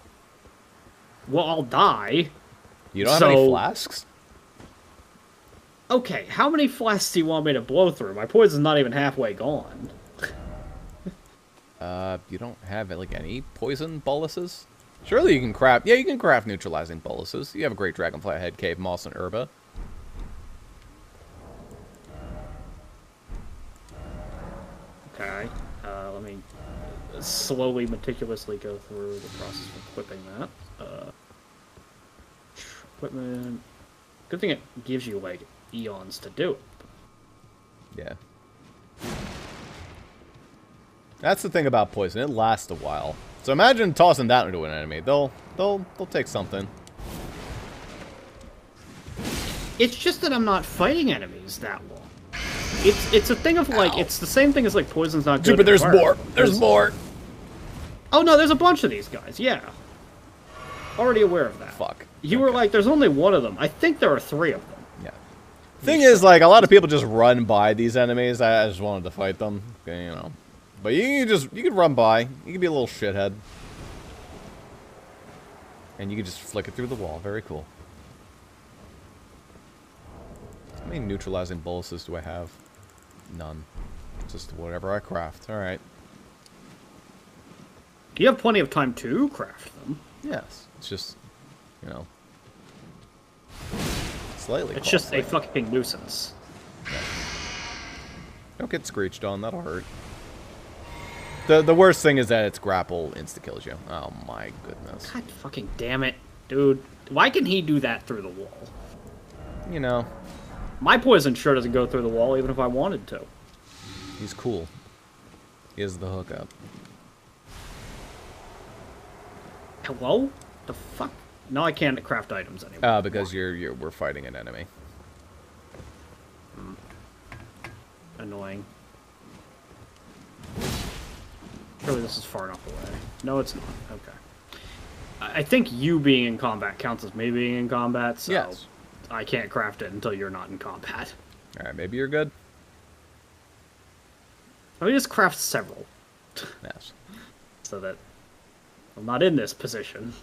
Well, I'll die. You don't have any flasks? Okay, how many flasks do you want me to blow through? My poison's not even halfway gone. You don't have, like, any poison boluses? Surely you can craft... Yeah, you can craft neutralizing boluses. You have a great dragonfly head, cave, moss, and herba. Okay, let me slowly, meticulously go through the process of equipping that. Equipment... Good thing it gives you, like, eons to do it. Yeah. That's the thing about poison. It lasts a while. So imagine tossing that into an enemy. They'll take something. It's just that I'm not fighting enemies that long. It's a thing of like it's the same thing as like poison's not good. Zuper, there's more. There's more. Oh no, there's a bunch of these guys. Yeah. Already aware of that. Fuck. You were like, there's only one of them. I think there are 3 of them. Yeah. Thing is, like, a lot of people just run by these enemies. I just wanted to fight them. Okay, you know. But you can run by. You can be a little shithead. And you can just flick it through the wall. Very cool. How many neutralizing boluses do I have? None. Just whatever I craft. Alright. You have plenty of time to craft them. Yes. It's just, you know, slightly It's just a fucking nuisance. Yeah. Don't get screeched on. That'll hurt. The worst thing is that its grapple insta-kills you. Oh my goodness. God fucking damn it. Dude, why can he do that through the wall? You know. My poison sure doesn't go through the wall even if I wanted to. He's cool. He has the hookup. Hello? The fuck? No, I can't craft items anymore. Because we're fighting an enemy. Annoying. Surely this is far enough away. No, it's not. Okay. I think you being in combat counts as me being in combat, so yes. I can't craft it until you're not in combat. Alright, maybe you're good. Let me just craft several. Yes. So that I'm not in this position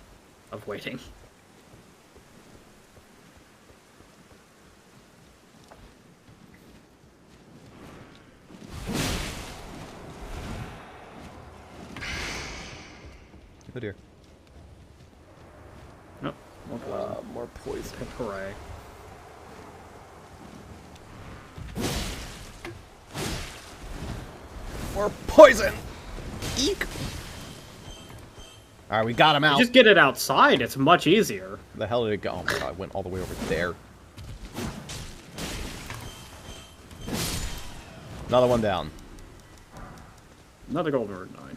of waiting. Oh dear. Oh, more poison. More poison. Hooray. More poison! Eek! Alright, we got him out. You just get it outside, it's much easier. The hell did it go? Oh my god, it went all the way over there. Another one down. Another golden root 9.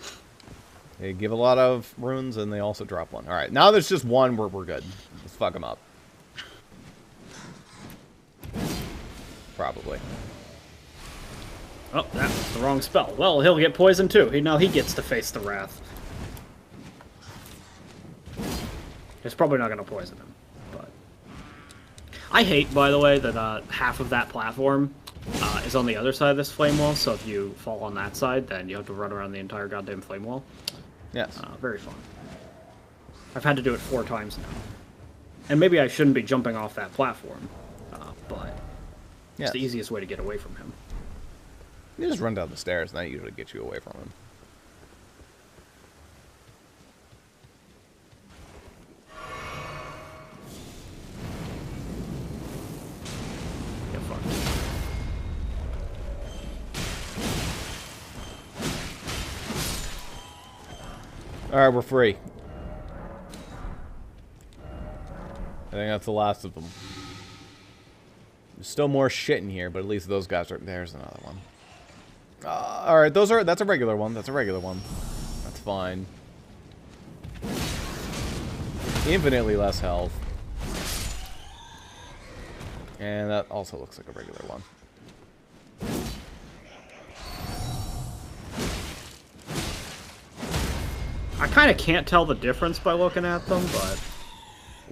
They give a lot of runes, and they also drop one. Alright, now there's just one where we're good. Let's fuck them up. Probably. Oh, that was the wrong spell. Well, he'll get poisoned too. Now he gets to face the wrath. It's probably not going to poison him, but... I hate, by the way, that half of that platform is on the other side of this flame wall, so if you fall on that side, then you have to run around the entire goddamn flame wall. Yes. Very fun. I've had to do it 4 times now. And maybe I shouldn't be jumping off that platform, but it's the easiest way to get away from him. You just run down the stairs, and that usually gets you away from him. Get fucked. Alright, we're free. I think that's the last of them. There's still more shit in here, but at least those guys are... There's another one. Alright, that's a regular one. That's a regular one. That's fine. Infinitely less health. And that also looks like a regular one. I kind of can't tell the difference by looking at them, but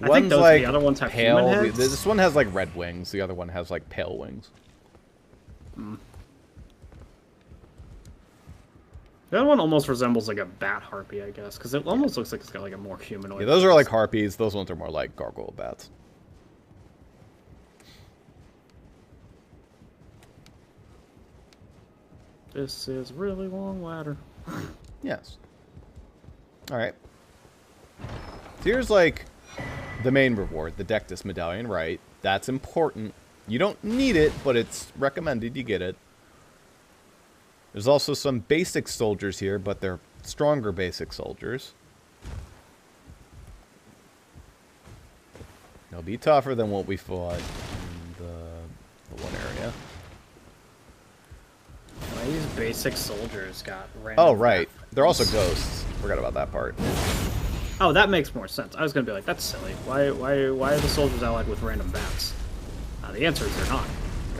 I think One's those like the other ones have pale. human heads. This one has like red wings. The other one has like pale wings. The other one almost resembles like a bat harpy, I guess, because it almost looks like it's got like a more humanoid. Yeah, those are face. like harpies. Those ones are more like gargoyle bats. This is a really long ladder. Yes. Alright. So here's like the main reward, the Dectus medallion, right? That's important. You don't need it, but it's recommended you get it. There's also some basic soldiers here, but they're stronger basic soldiers. They'll be tougher than what we fought in the one area. Why these basic soldiers got random... Oh, right. They're also ghosts. Forgot about that part. Oh, that makes more sense. I was gonna be like, that's silly. Why are the soldiers allied with random bats? The answer is they're not.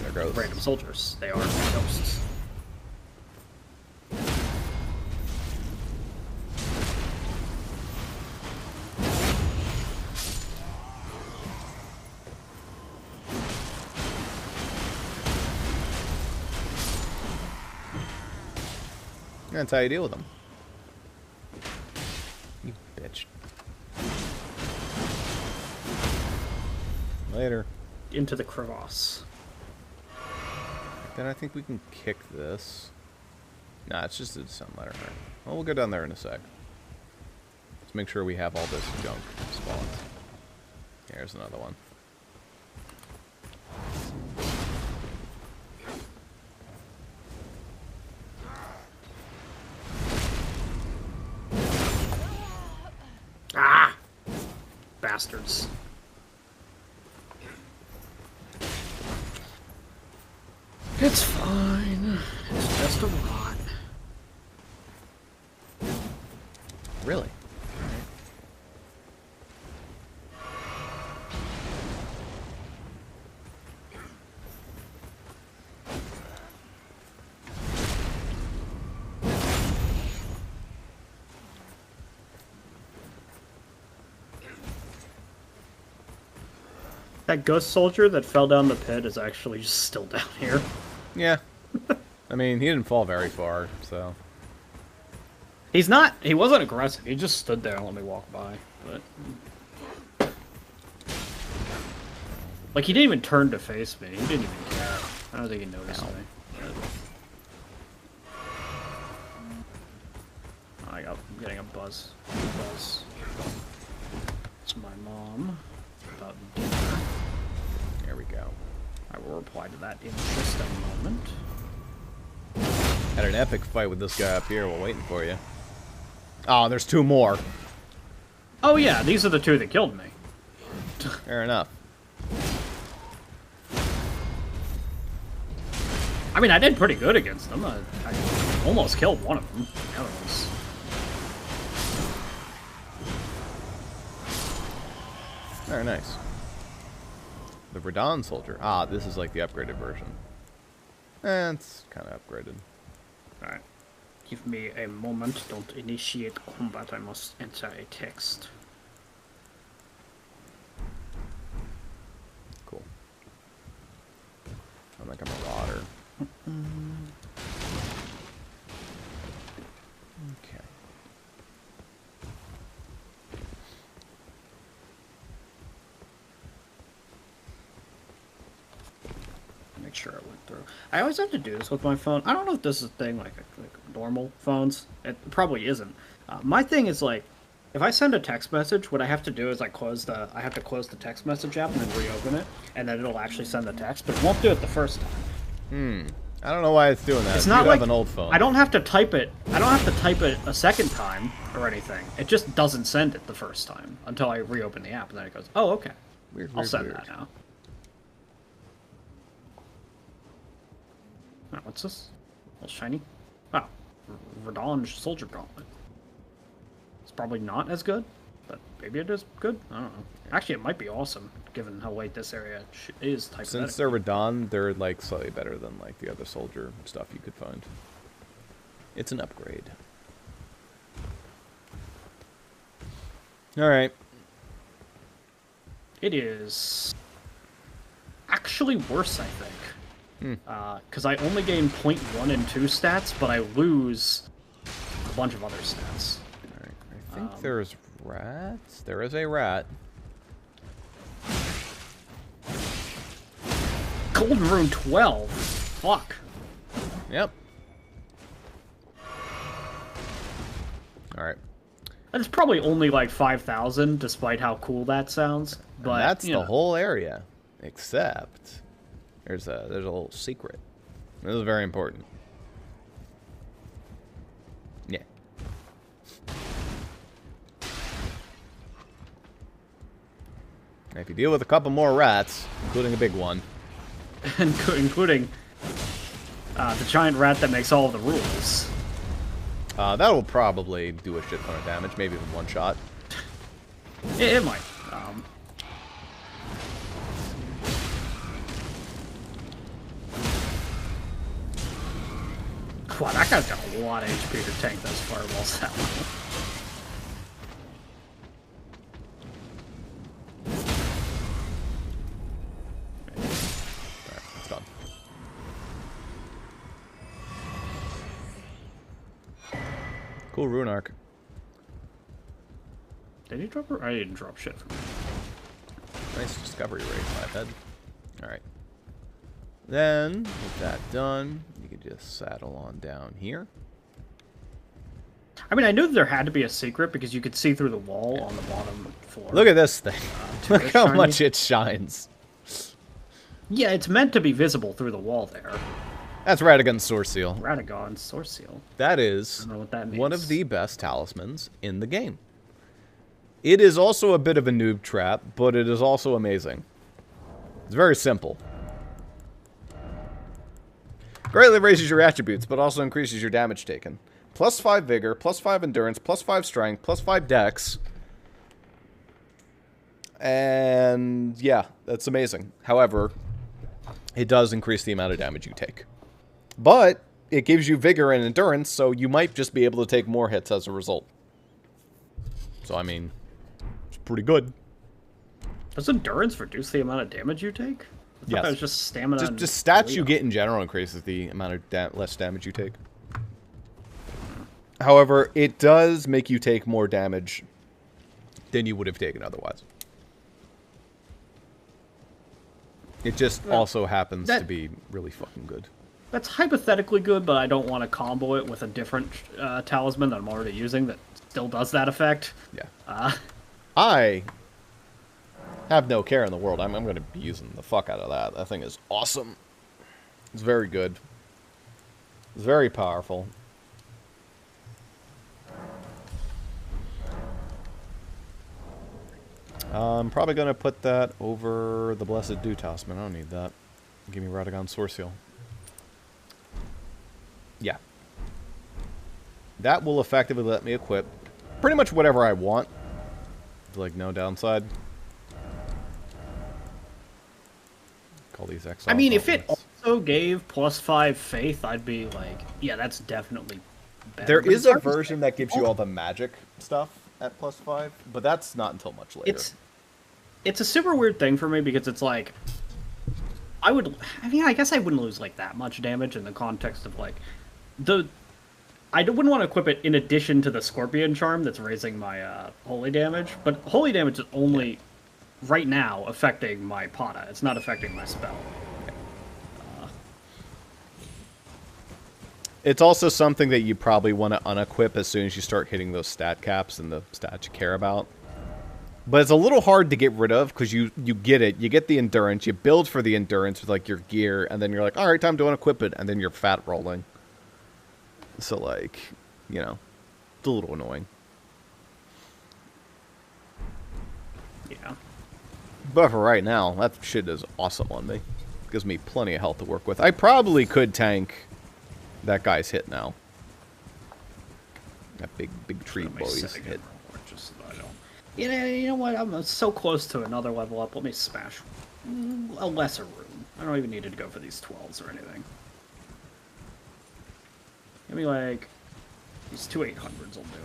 They're ghosts. Random soldiers. They are ghosts. That's how you deal with them. You bitch. Later. Into the crevasse. Then I think we can kick this. Nah, it's just a descent ladder. Well, we'll go down there in a sec. Let's make sure we have all this junk spawned. Here's another one. Ah! Bastards. It's fine. It's just a rot. Really? That ghost soldier that fell down the pit is actually just still down here. Yeah. I mean, he didn't fall very far, so... He wasn't aggressive. He just stood there and let me walk by. But like, he didn't even turn to face me. He didn't even care. I don't think he noticed me. I'm getting a buzz. It's my mom. About dinner. There we go. I will reply to that in just a moment. Had an epic fight with this guy up here while waiting for you. Oh, there's two more. Oh yeah, these are the two that killed me. Fair enough. I mean, I did pretty good against them. I almost killed one of them. The other ones. Very nice. The Radon soldier. Ah, this is like the upgraded version. It's kind of upgraded. Alright. Give me a moment. Don't initiate combat. I must enter a text. Cool. I'm like a marauder. Okay. make sure it went through. I always have to do this with my phone. I don't know if this is a thing like normal phones. It probably isn't. My thing is like, if I send a text message, what I have to do is I have to close the text message app and then reopen it, and then it'll actually send the text, but it won't do it the first time. I don't know why it's doing that. It's not you like have an old phone. I don't have to type it. I don't have to type it a second time or anything. It just doesn't send it the first time until I reopen the app, and then it goes, "Oh, okay. I'll send that now." Oh, what's this? A little shiny. Oh, Radon Soldier Gauntlet. It's probably not as good, but maybe it is good. I don't know. Actually, it might be awesome, given how late this area is. Since they're Radon, they're like slightly better than like the other soldier stuff you could find. It's an upgrade. All right. It is actually worse, I think. Because I only gain 0.1 and 2 stats, but I lose a bunch of other stats. All right. I think there's rats. There is a rat. Golden Rune 12. Fuck. Yep. All right. That's probably only like 5,000, despite how cool that sounds. But And that's the whole area, except there's a little secret. This is very important. Yeah. If you deal with a couple more rats, including a big one, including the giant rat that makes all of the rules. that will probably do a shit ton of damage, maybe even one shot. It might. Wow, that guy's got a lot of HP to tank those fireballs that way. Alright, it's done. Cool rune arc. Did he drop her? I didn't drop shit from him. Nice discovery rate, my head. Alright. Then, with that done, you can just saddle on down here. I mean, I knew there had to be a secret because you could see through the wall on the bottom floor. Look at this thing. Look how shiny. much it shines. Yeah, it's meant to be visible through the wall there. That's Radagon's Source Seal. Radagon's Source Seal. That is I don't know what that means. one of the best talismans in the game. It is also a bit of a noob trap, but it is also amazing. It's very simple. Greatly raises your attributes, but also increases your damage taken. Plus 5 Vigor, plus 5 Endurance, plus 5 Strength, plus 5 Dex. And yeah, that's amazing. However, it does increase the amount of damage you take. But it gives you Vigor and Endurance, so you might just be able to take more hits as a result. So, I mean, it's pretty good. Does Endurance reduce the amount of damage you take? I thought that was just stamina. Just stats you get in general increases the amount of less damage you take. However, it does make you take more damage than you would have taken otherwise. It just also happens to be really fucking good. That's hypothetically good, but I don't want to combo it with a different talisman that I'm already using that still does that effect. Yeah. I have no care in the world. I'm going to be using the fuck out of that. That thing is awesome. It's very good. It's very powerful. I'm probably going to put that over the Blessed Dew Talisman. I don't need that. Give me Radagon's Source Seal. Yeah. That will effectively let me equip pretty much whatever I want. Like, no downside. Call these exile. I mean, if it also gave plus 5 faith, I'd be like, yeah, that's definitely better. There But is it's a hard to version say. that gives you all the magic stuff at plus 5, but that's not until much later. It's a super weird thing for me because it's like, I guess I wouldn't lose like that much damage in the context of like, I wouldn't want to equip it in addition to the Scorpion Charm that's raising my holy damage, but holy damage is only right now affecting my Pata. It's not affecting my spell. It's also something that you probably want to unequip as soon as you start hitting those stat caps and the stats you care about. But it's a little hard to get rid of because you get it. You get the endurance. You build for the endurance with, like, your gear. And then you're like, all right, time to unequip it. And then you're fat rolling. So, like, you know, it's a little annoying. Yeah. But for right now, that shit is awesome on me. Gives me plenty of health to work with. I probably could tank that guy's hit now. That big tree boy's hit. Just so I don't... You know what? I'm so close to another level up. Let me smash a lesser room. I don't even need to go for these 12s or anything. Give me, like, these 2 800s will do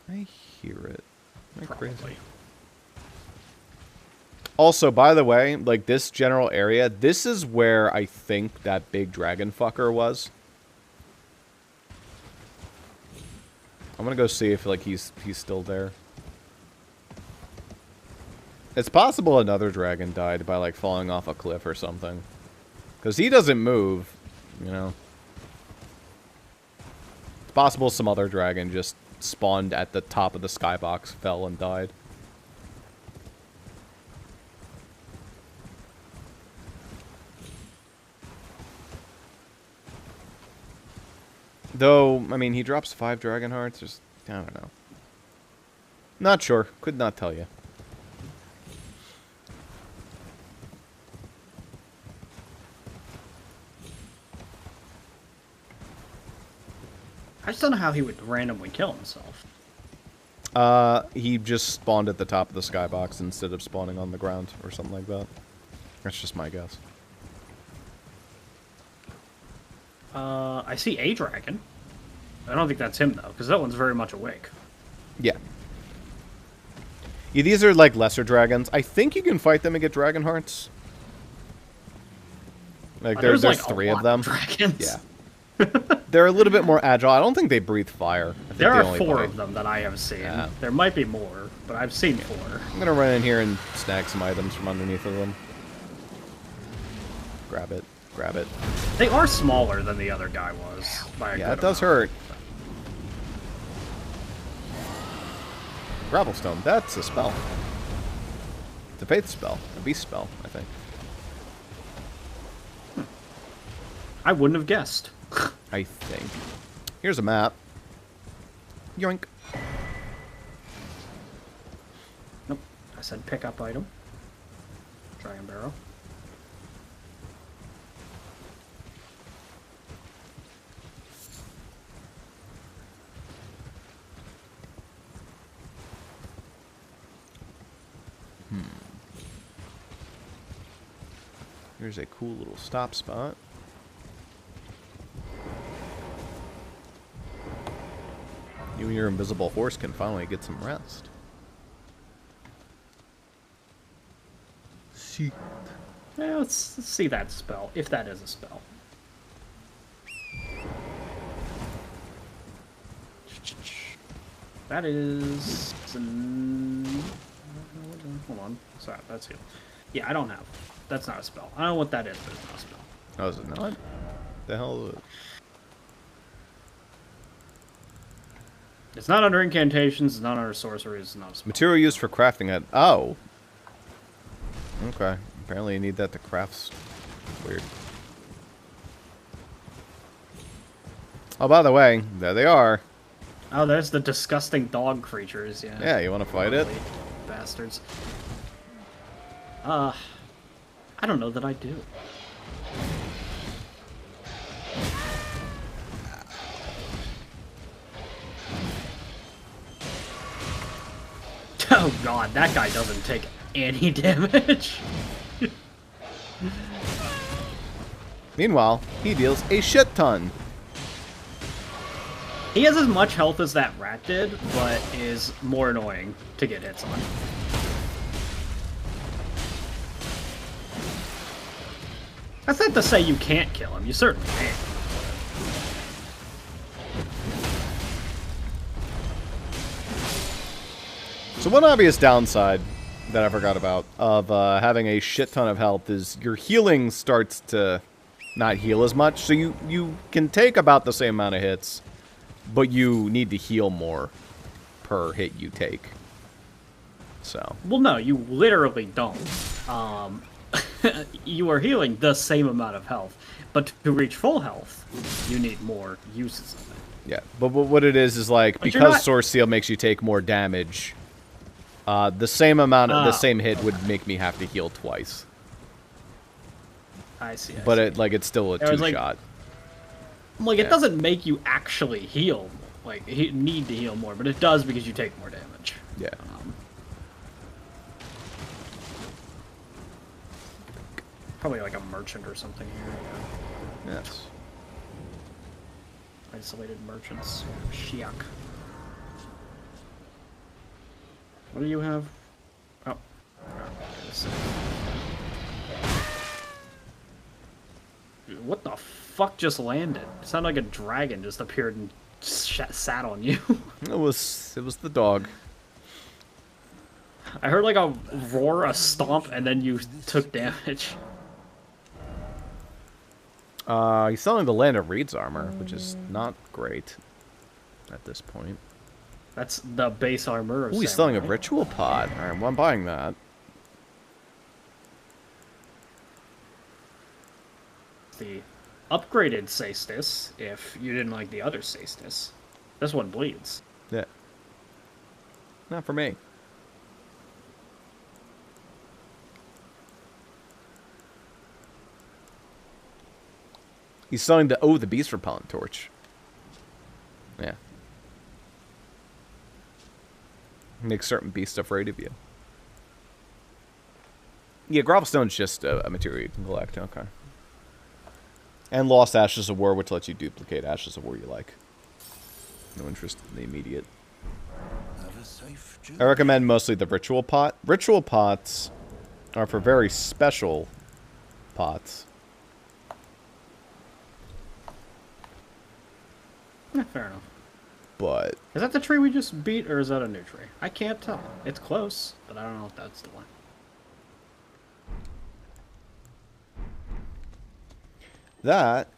it. I hear it. Am I Probably. crazy? Also, by the way, like, this general area, this is where I think that big dragon fucker was. I'm gonna go see if, like, he's still there. It's possible another dragon died by, like, falling off a cliff or something. Because he doesn't move, you know. It's possible some other dragon just spawned at the top of the skybox, fell, and died. Though, I mean, he drops 5 dragon hearts. Just, I don't know. Not sure. Could not tell you. I just don't know how he would randomly kill himself. He just spawned at the top of the skybox instead of spawning on the ground or something like that. That's just my guess. I see a dragon. I don't think that's him, though, because that one's very much awake. Yeah. Yeah, these are, like, lesser dragons. I think you can fight them and get dragon hearts. Like, there's like, 3 of them. Dragons. Yeah. They're a little bit more agile. I don't think they breathe fire. I think There they are only 4 bite. of them that I have seen. Yeah. There might be more, but I've seen 4. I'm gonna run in here and snag some items from underneath of them. Grab it. Grab it. They are smaller than the other guy was. By a Yeah, good it does amount. hurt. Gravelstone. That's a spell. It's a faith spell. A beast spell, I think. I wouldn't have guessed. I think. Here's a map. Yoink. Nope. I said pick up item. Dragon barrel. Here's a cool little stop spot. You and your invisible horse can finally get some rest. See. Yeah, let's see that spell, if that is a spell. That is... Hold on. Sorry, that's you. Yeah, I don't have. That's not a spell. I don't know what that is, but it's not a spell. Oh, is it not? The hell is it? It's not under incantations, it's not under sorceries, it's not a spell. Material used for crafting it. Oh. Okay. Apparently you need that to craft. Weird. Oh, by the way, there they are. Oh, there's the disgusting dog creatures, yeah. Yeah, you want to fight it? Bastards. I don't know that I do. Oh god, that guy doesn't take any damage. Meanwhile, he deals a shit ton. He has as much health as that rat did, but is more annoying to get hits on. That's not to say you can't kill him, you certainly can. So one obvious downside that I forgot about of having a shit ton of health is your healing starts to not heal as much. So you can take about the same amount of hits, but you need to heal more per hit you take. So. Well, no, you literally don't. You are healing the same amount of health, but to reach full health, you need more uses of it. Yeah, but what it is like, But because Source Seal makes you take more damage, the same amount of the same hit would make me have to heal twice. I see. But it's still a two-shot. Like, it doesn't make you actually heal, like, need to heal more, but it does because you take more damage. Yeah. Probably like a merchant or something here. Yeah. Yes. Isolated merchants. Shiak. What do you have? Oh. What the fuck just landed? It sounded like a dragon just appeared and sat on you. It was the dog. I heard like a roar, a stomp, and then you took damage. He's selling the Land of Reed's armor, which is not great at this point. That's the base armor of Ooh, he's selling a ritual pod. Alright, well, I'm buying that. The upgraded Cestus, if you didn't like the other Cestus. This one bleeds. Yeah. Not for me. He's selling the Beast Repellent Torch. Yeah. Makes certain beasts afraid of you. Yeah, Grovelstone's just a material you can collect, okay. And Lost Ashes of War, which lets you duplicate Ashes of War you like. No interest in the immediate. I recommend mostly the Ritual Pot. Ritual Pots are for very special pots. Yeah, fair enough. But is that the tree we just beat, or is that a new tree? I can't tell. It's close, but I don't know if that's the one. That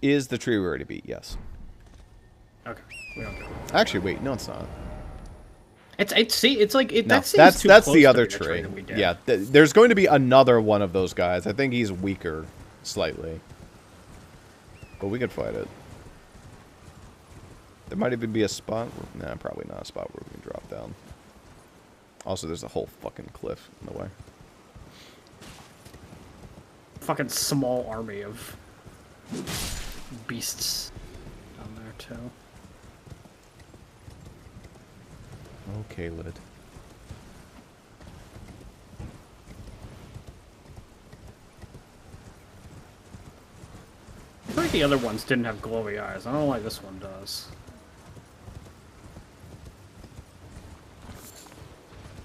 is the tree we already beat, yes. Okay, we don't care. Actually, wait, no, it's not. It's like it. No, that seems that's too the close other to be the tree. that we did. Yeah, there's going to be another one of those guys. I think he's weaker, slightly, but we could fight it. There might even be a spot. Nah, probably not a spot where we can drop down. Also, there's a whole fucking cliff in the way. Fucking small army of beasts down there too. Oh, Caelid. I feel like the other ones didn't have glowy eyes. I don't know why this one does.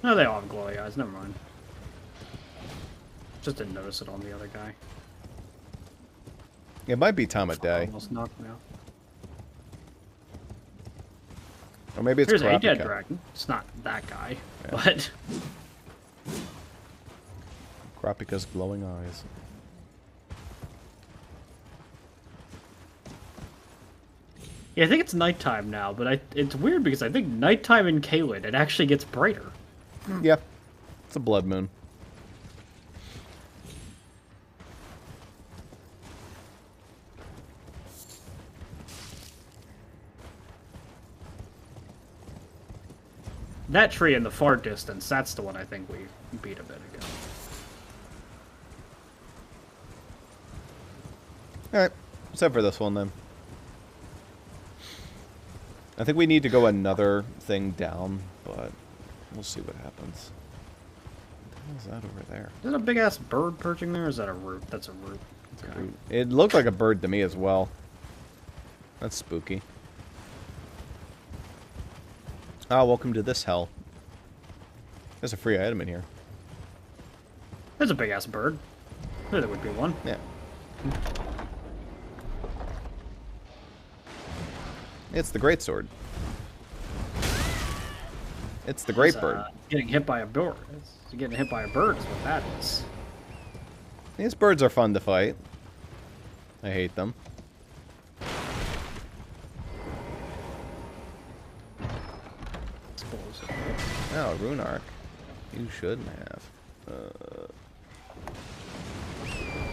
No, they all have glowy eyes. Never mind. Just didn't notice it on the other guy. It might be time of day. Almost knocked me out. Or maybe it's Here's a dead Crappy dragon. It's not that guy, Yeah. but Crappika's glowing eyes. yeah, I think it's nighttime now. But it's weird because I think nighttime in Caelid it actually gets brighter. Yeah, it's a blood moon. That tree in the far distance, that's the one I think we beat a bit ago. Alright, except for this one then. I think we need to go another thing down, but we'll see what happens. What the hell is that over there? Is that a big ass bird perching there, or is that a root? That's a root. Okay. It looked like a bird to me as well. That's spooky. Ah, welcome to this hell. There's a free item in here. There's a big ass bird. There would be one. Yeah. It's the greatsword. It's the great bird. Getting hit by a bird. It's getting hit by a bird is what that is. These birds are fun to fight. I hate them. Oh, rune arc. You shouldn't have.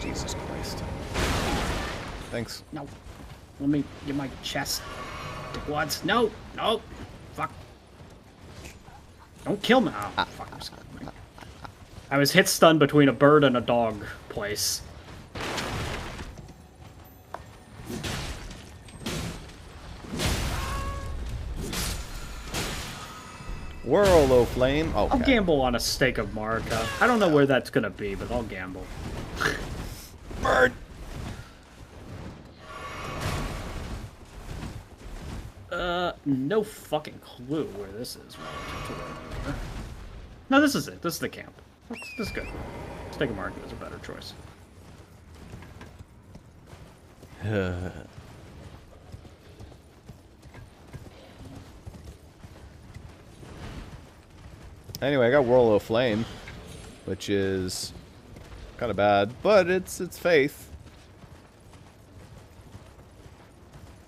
Jesus Christ. Thanks. No. Let me get my chest. What? No. No. Fuck. Don't kill me. Oh, fuck. I'm scared. I was hit stun between a bird and a dog place. Whirl, O flame. Oh, I'll gamble on a stake of Marika. I don't know where that's gonna be, but I'll gamble. Bird. No fucking clue where this is relative to where we were. No, this is it. This is the camp. This is good. Stake of Marika is a better choice. Anyway, I got Whirl of Flame, which is kind of bad, but it's faith.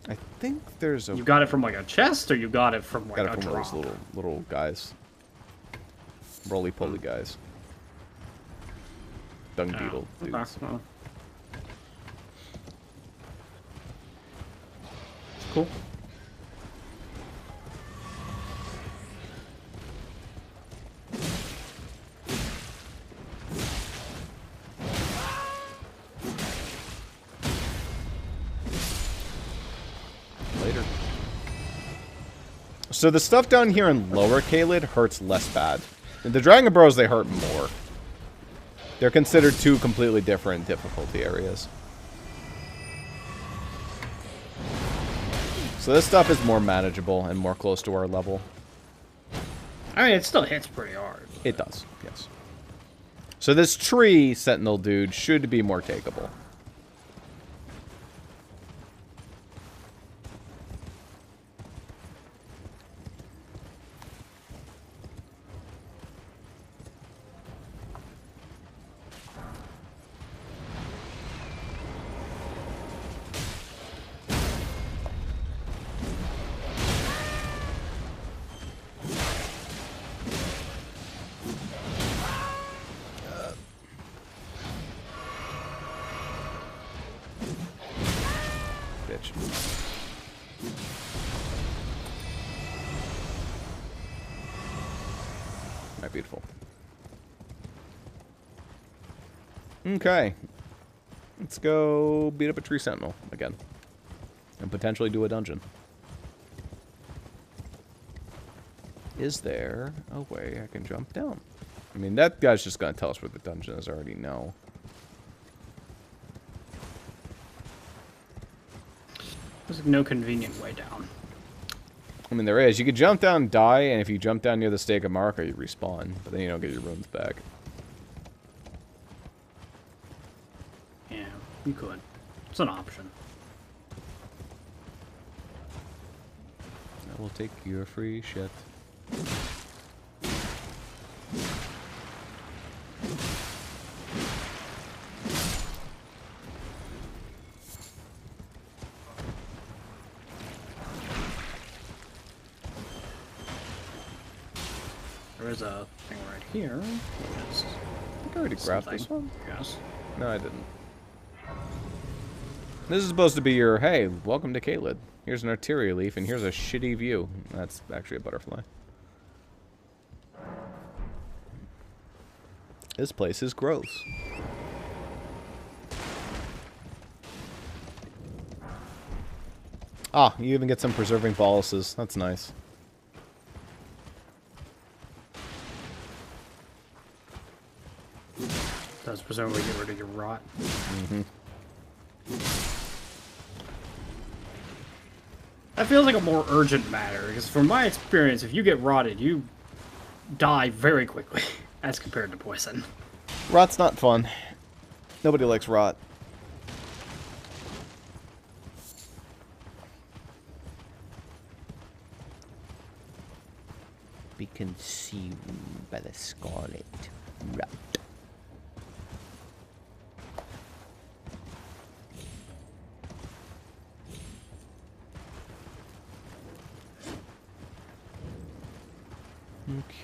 I think there's a. You got it from like a chest, or you got it from like got it a from drop? those little guys, roly-poly guys, dung beetle dudes. Okay, well. Cool. So the stuff down here in lower Caelid hurts less bad. In the Dragon Bros, they hurt more. They're considered two completely different difficulty areas. So this stuff is more manageable and more close to our level. I mean, it still hits pretty hard. It does, yes. So this tree sentinel dude should be more takeable. Beautiful. Okay. Let's go beat up a tree sentinel again. And potentially do a dungeon. Is there a way I can jump down? I mean, that guy's just going to tell us where the dungeon is. I already know. There's no convenient way down. I mean, there is. You could jump down and die, and if you jump down near the stake of Marika, you respawn. But then you don't get your runes back. Yeah, you could. It's an option. I will take your free shit. There's a thing right here. I think I already grabbed this one. Yes. No, I didn't. This is supposed to be your, hey, welcome to Caelid. Here's an arteria leaf, and here's a shitty view. That's actually a butterfly. This place is gross. Ah, you even get some preserving boluses. That's nice. Does presumably get rid of your rot. Mm-hmm. That feels like a more urgent matter, because from my experience, if you get rotted, you die very quickly, as compared to poison. Rot's not fun. Nobody likes rot. Be consumed by the scarlet rot.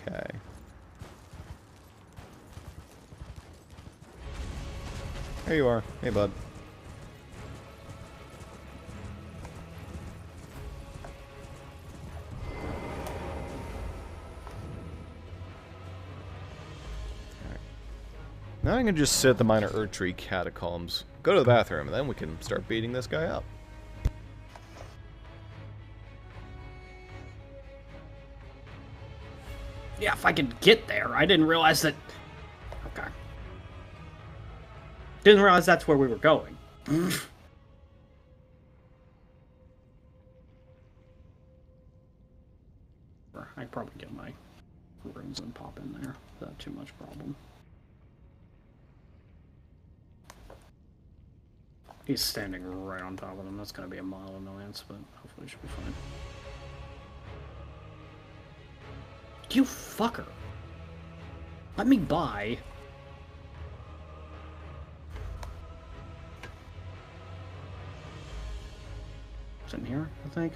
Okay. There you are. Hey, bud. Now I can just sit at the minor Erdtree catacombs, go to the bathroom, and then we can start beating this guy up. Yeah, if I could get there. I didn't realize that... Okay. Didn't realize that's where we were going. I'd probably get my runes and pop in there. Not too much problem. He's standing right on top of them. That's going to be a mild annoyance, but hopefully it should be fine. You fucker! Let me by. It's in here, I think.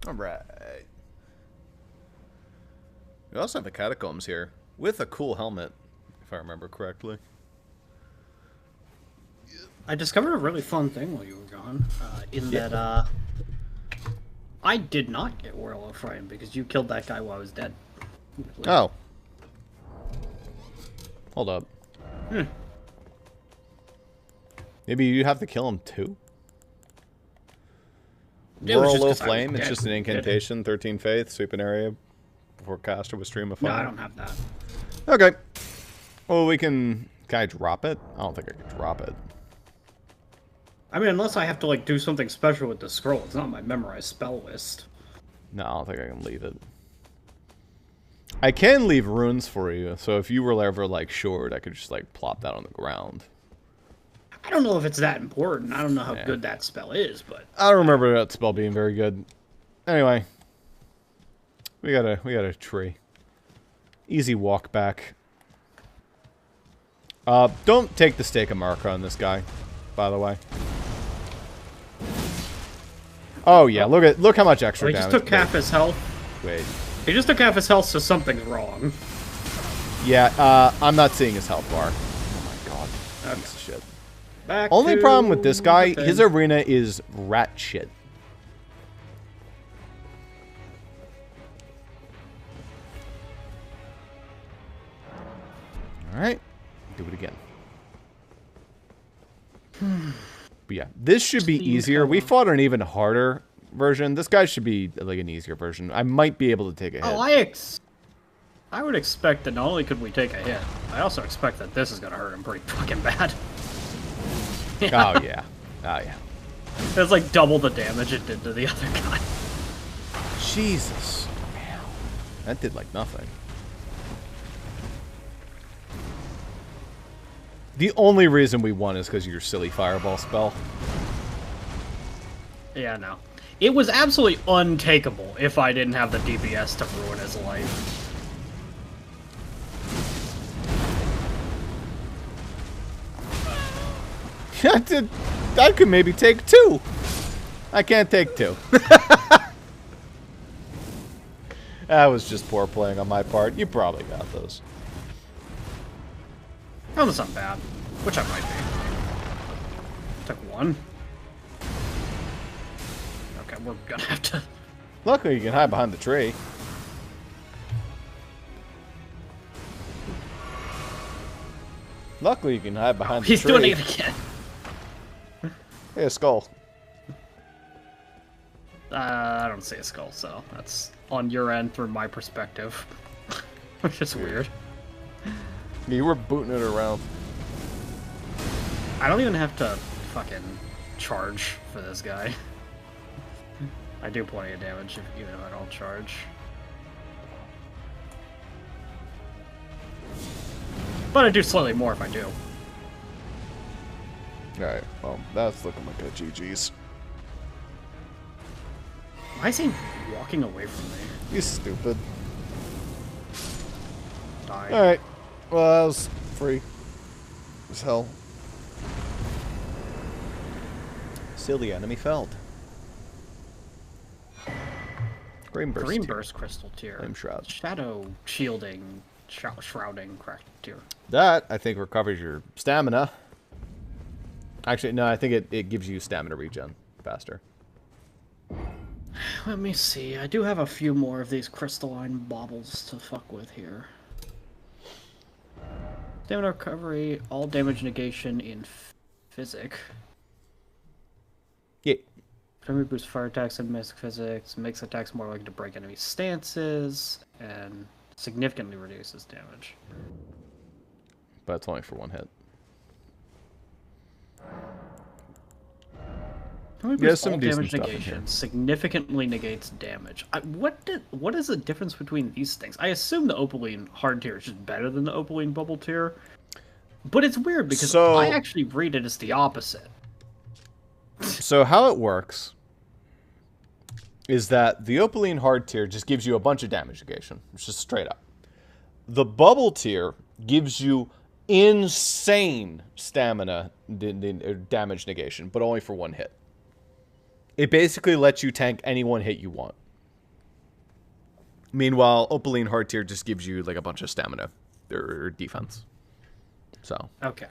Alright. We also have the catacombs here, with a cool helmet, if I remember correctly. I discovered a really fun thing while you were gone, that I did not get Whirl of Frame because you killed that guy while I was dead. Oh. Hold up. Maybe you have to kill him too? Whirl of Flame, it's just an incantation, 13 Faith, sweep an area before caster with Stream of Fire. No, I don't have that. Okay. Well, we can... Can I drop it? I don't think I can drop it. I mean, unless I have to, like, do something special with the scroll. It's not my memorized spell list. No, I don't think I can leave it. I can leave runes for you, so if you were ever, like, short, I could just, like, plop that on the ground. I don't know if it's that important. I don't know how good that spell is, but... I don't remember that spell being very good. Anyway. We got a tree. Easy walk back. Don't take the Stake of Marka on this guy, by the way. Oh yeah, look how much extra damage. He just took half his health. Wait. He just took half his health, so something's wrong. Yeah, I'm not seeing his health bar. Oh my god. Okay. Piece of shit. Back Only problem with this guy, the his arena is rat shit. Alright. Do it again. But yeah, this should be easier. We fought an even harder version. This guy should be like an easier version. I might be able to take a hit. Oh, I would expect that not only could we take a hit, I also expect that this is going to hurt him pretty fucking bad. Oh, yeah. Oh, yeah. It's like double the damage it did to the other guy. Jesus. Man. That did like nothing. The only reason we won is because of your silly fireball spell. Yeah, no. It was absolutely untakeable if I didn't have the DPS to ruin his life. I could maybe take 2. I can't take 2. That was just poor playing on my part. You probably got those. That was not bad. Which I might be. Took 1. Okay, we're gonna have to... Luckily, you can hide behind the tree. Luckily, you can hide behind the tree. He's doing it again. Hey, a skull. I don't see a skull, so that's on your end through my perspective. Which is weird. You were booting it around. I don't even have to fucking charge for this guy. I do plenty of damage even if I don't charge. But I do slightly more if I do. Alright, well, that's looking like a GG's. Why is he walking away from me? He's stupid. Die. Alright, well, that was free as hell. Silly enemy felled. Green burst. Green tier. burst crystal tier. Flame shroud. Shadow shielding, shrouding tier. That, I think, recovers your stamina. Actually, no, I think it gives you stamina regen faster. Let me see. I do have a few more of these crystalline baubles to fuck with here. Stamina recovery, all damage negation in physic. Yeah. Primary boosts fire attacks and mystic physics, makes attacks more likely to break enemy stances, and significantly reduces damage. But it's only for one hit. Primary boosts some all decent damage stuff in here. negation, significantly negates damage. What is the difference between these things? I assume the Opaline hard tier is just better than the Opaline bubble tier. But it's weird because I actually read it as the opposite. So how it works is that the Opaline hard tier just gives you a bunch of damage negation. It's just straight up. The bubble tier gives you insane stamina damage negation, but only for one hit. It basically lets you tank any one hit you want. Meanwhile, Opaline hard tier just gives you like a bunch of stamina or defense. So okay.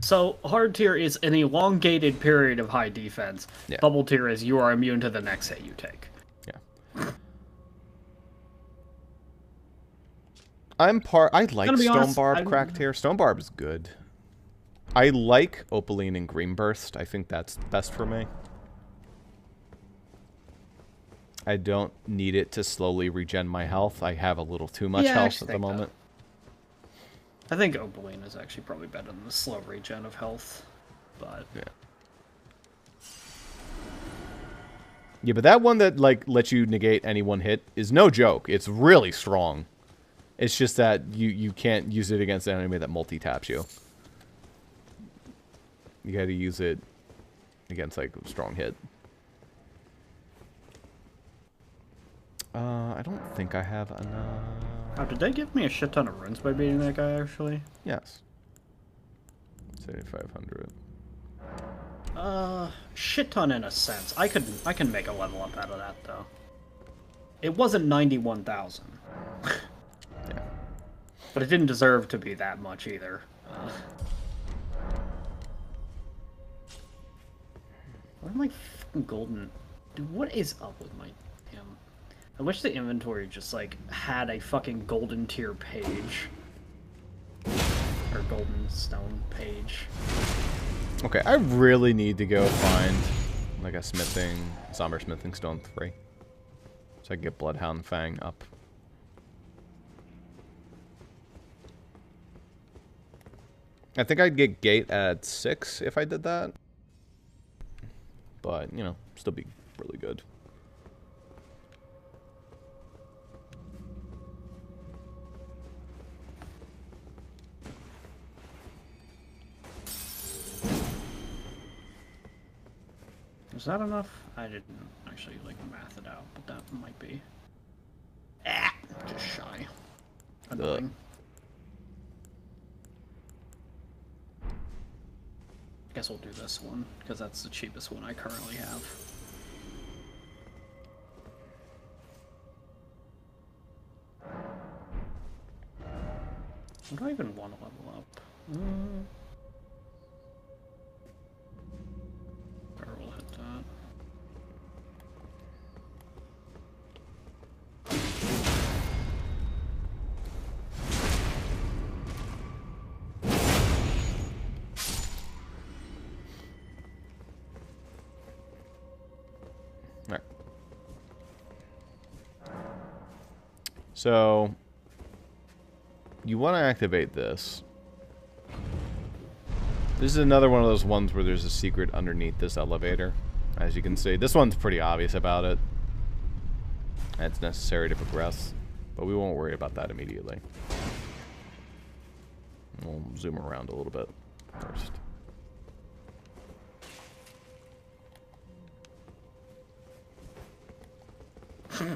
So, hard tier is an elongated period of high defense. Yeah. Bubble tier is you are immune to the next hit you take. Yeah. I like Stone Barb cracked here. Stone Barb is good. I like Opaline and Green Burst. I think that's best for me. I don't need it to slowly regen my health. I have a little too much health at the moment. I think Opaline is actually probably better than the slow regen of health, but yeah. Yeah, but that one that like lets you negate any one hit is no joke. It's really strong. It's just that you can't use it against an enemy that multi-taps you. You got to use it against like a strong hit. I don't think I have enough. Oh, did they give me a shit ton of runes by beating that guy, actually? Yes. 7,500. Shit ton in a sense. I can make a level up out of that, though. It wasn't 91,000. Yeah. But it didn't deserve to be that much, either. What am I fucking golden? Dude, what is up with my... I wish the inventory just, like, had a fucking golden tier page. Or golden stone page. Okay, I really need to go find, like, a somber smithing stone 3. So I can get Bloodhound Fang up. I think I'd get Gate at 6 if I did that. But, you know, still be really good. Is that enough? I didn't actually, like, math it out, but that might be... Ah! Just shy. Annoying. Guess we'll do this one, because that's the cheapest one I currently have. What do I even want to level up? We'll hit that. All right. So you want to activate this. This is another one of those ones where there's a secret underneath this elevator. As you can see, this one's pretty obvious about it. And it's necessary to progress, but we won't worry about that immediately. We'll zoom around a little bit first.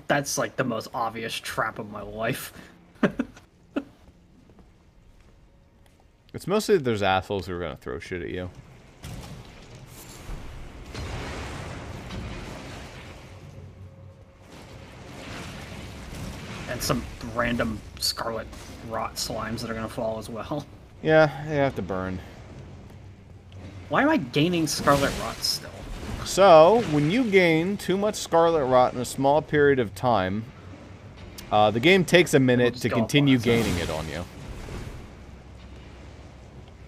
That's like the most obvious trap of my life. It's mostly there's assholes who are gonna throw shit at you. And some random scarlet rot slimes that are gonna fall as well. Yeah, they have to burn. Why am I gaining Scarlet Rot still? So, when you gain too much Scarlet Rot in a small period of time, the game takes a minute to continue gaining it on you.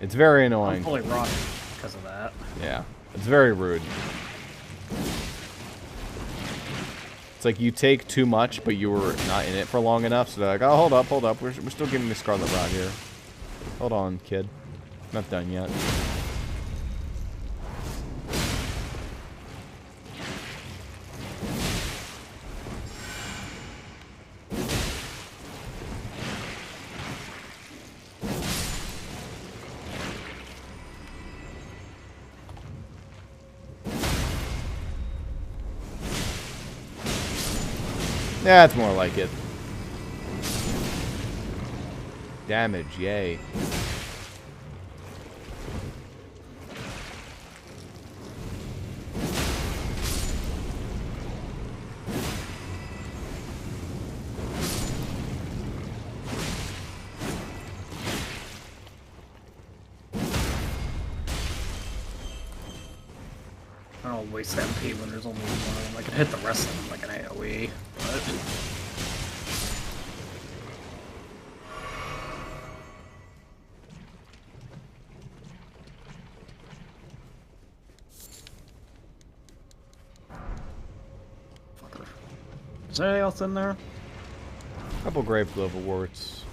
It's very annoying. I'm fully rotted because of that. Yeah, it's very rude. It's like you take too much, but you were not in it for long enough, so they're like, oh, hold up, we're still giving you Scarlet Rot here. Hold on, kid. Not done yet. Yeah, it's more like it. Damage, yay. I don't waste MP when there's only one of them. I can hit the rest of them like an AoE, but... Fucker. Is there anything else in there? Couple grave liverworts,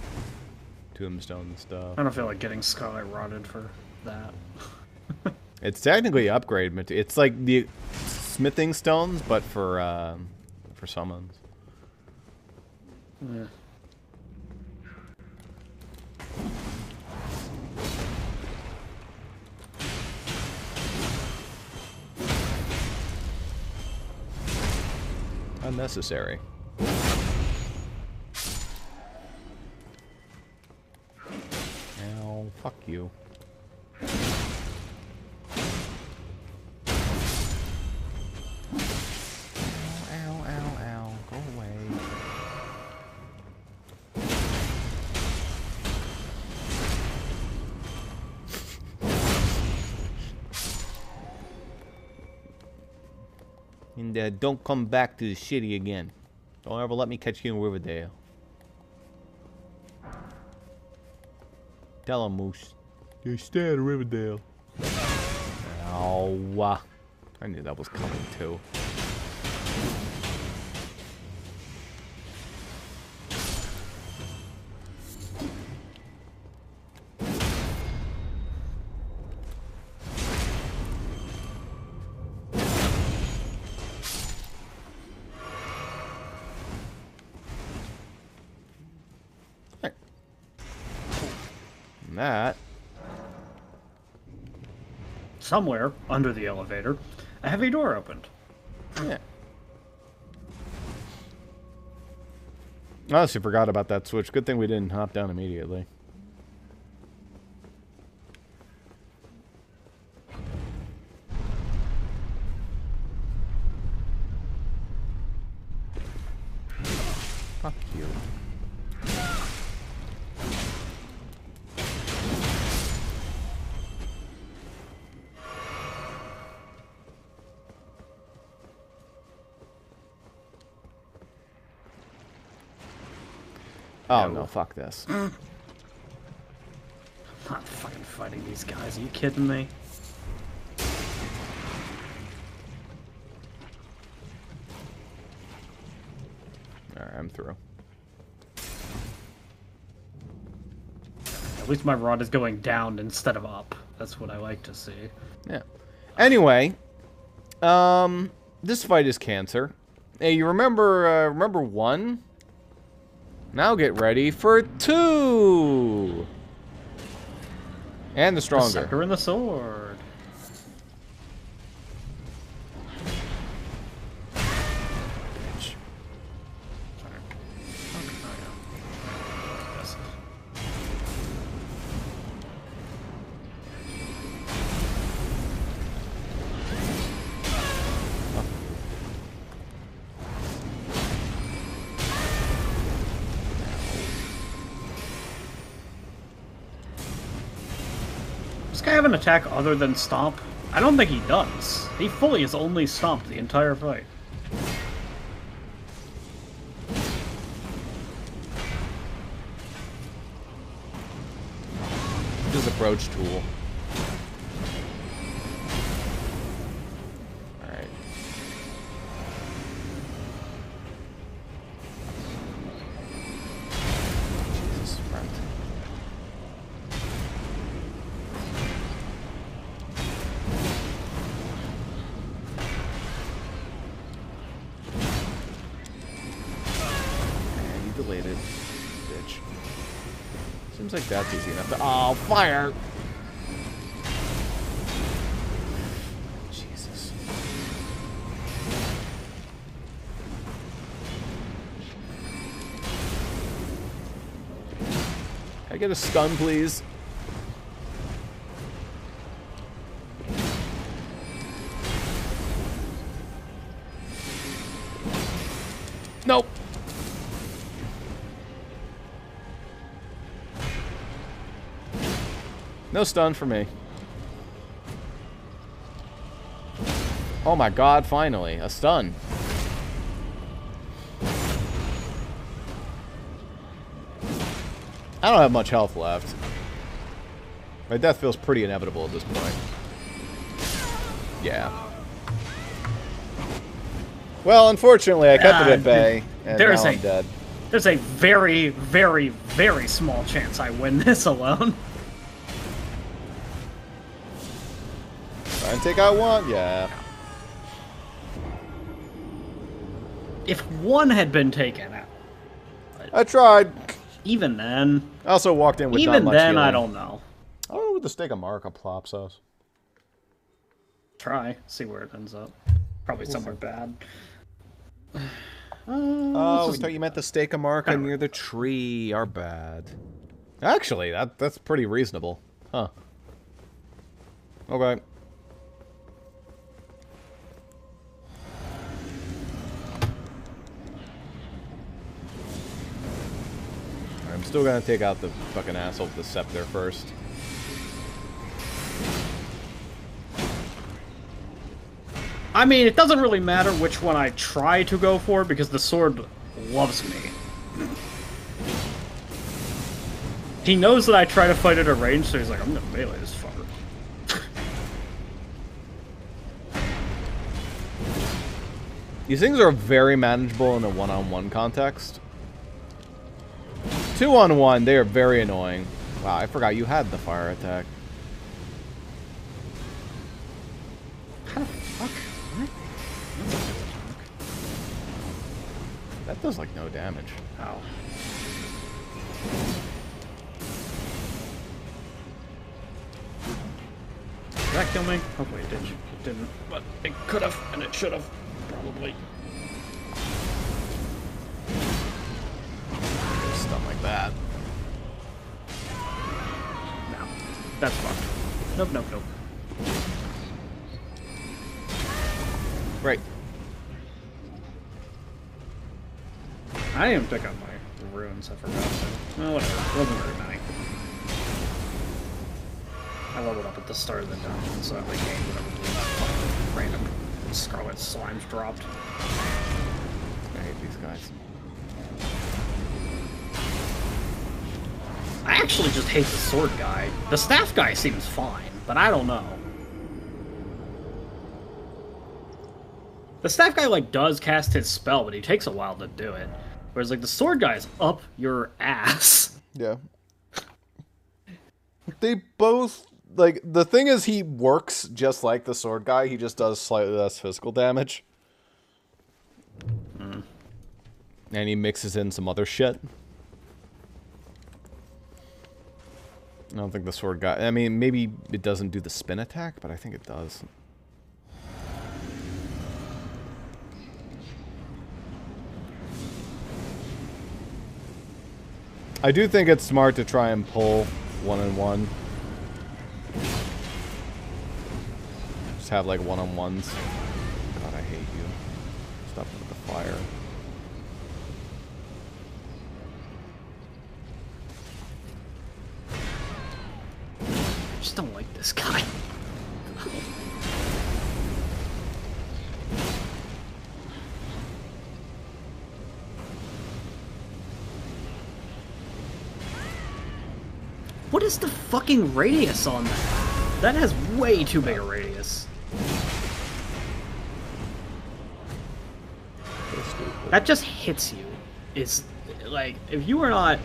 tombstone and stuff. I don't feel like getting Scarlet Rotted for that. It's technically upgrade. It's like the smithing stones, but for summons. Yeah. Unnecessary. Ow, fuck you. And don't come back to the city again. Don't ever let me catch you in Riverdale. Tell him, Moose. You stay out of Riverdale. Oh, I knew that was coming too. That Somewhere under the elevator, a heavy door opened. yeah. I honestly forgot about that switch. Good thing we didn't hop down immediately. Fuck you. Oh no, fuck this. I'm not fucking fighting these guys. Are you kidding me? Alright, I'm through. At least my rod is going down instead of up. That's what I like to see. Yeah. Anyway, this fight is cancer. Hey, you remember remember 1? Now get ready for 2! And the stronger. The sucker and the sword. Does this guy have an attack other than Stomp? I don't think he does. He fully is only Stomped the entire fight. His approach tool. Alright. Jesus, friend. And you delayed it, bitch. Seems like that's easy enough to— oh, fire! Jesus. Can I get a stun, please? Nope. No stun for me. Oh my god, finally. A stun. I don't have much health left. My death feels pretty inevitable at this point. Yeah. Well, unfortunately, I kept it at bay, and now I'm dead. There's a very, very, very small chance I win this alone. Try and take out one? Yeah. If one had been taken out. I tried. Even then. I also walked in with not even much then, healing. I don't know. I don't know what the stake of Mark plops us. Try. See where it ends up. Probably somewhere bad. Oh, we thought you meant the stake of Mark near the tree. Our bad. Actually, that's pretty reasonable. Huh. Okay. I'm still gonna take out the fucking asshole with the scepter first. I mean, it doesn't really matter which one I try to go for, because the sword loves me. He knows that I try to fight at a range, so he's like, I'm gonna melee this fucker. These things are very manageable in a one-on-one context. 2-on-1, they are very annoying. Wow, I forgot you had the fire attack. How the fuck? What? That does, like, no damage. Ow. Did that kill me? Hopefully it did. It didn't, but it could have, and it should have. Probably. Stuff like that. No. That's fucked. Nope, nope, nope. Right. I didn't even pick up my runes, I forgot to. Well, whatever. It wasn't very many. I leveled up at the start of the dungeon, so I regained whatever random scarlet slimes dropped. I hate these guys. I actually just hate the sword guy. The staff guy seems fine, but I don't know. The staff guy, like, does cast his spell, but he takes a while to do it. Whereas, like, the sword guy is up your ass. Yeah. They both, like, the thing is he works just like the sword guy, he just does slightly less physical damage. Mm. And he mixes in some other shit. I don't think the sword guy, I mean, maybe it doesn't do the spin attack, but I think it does. I do think it's smart to try and pull one-on-one. Just have, like, one-on-ones. God, I hate you. Stop with the fire. Just just don't like this guy. What is the fucking radius on that? That has way too big a radius. That just hits you. It's like, if you are not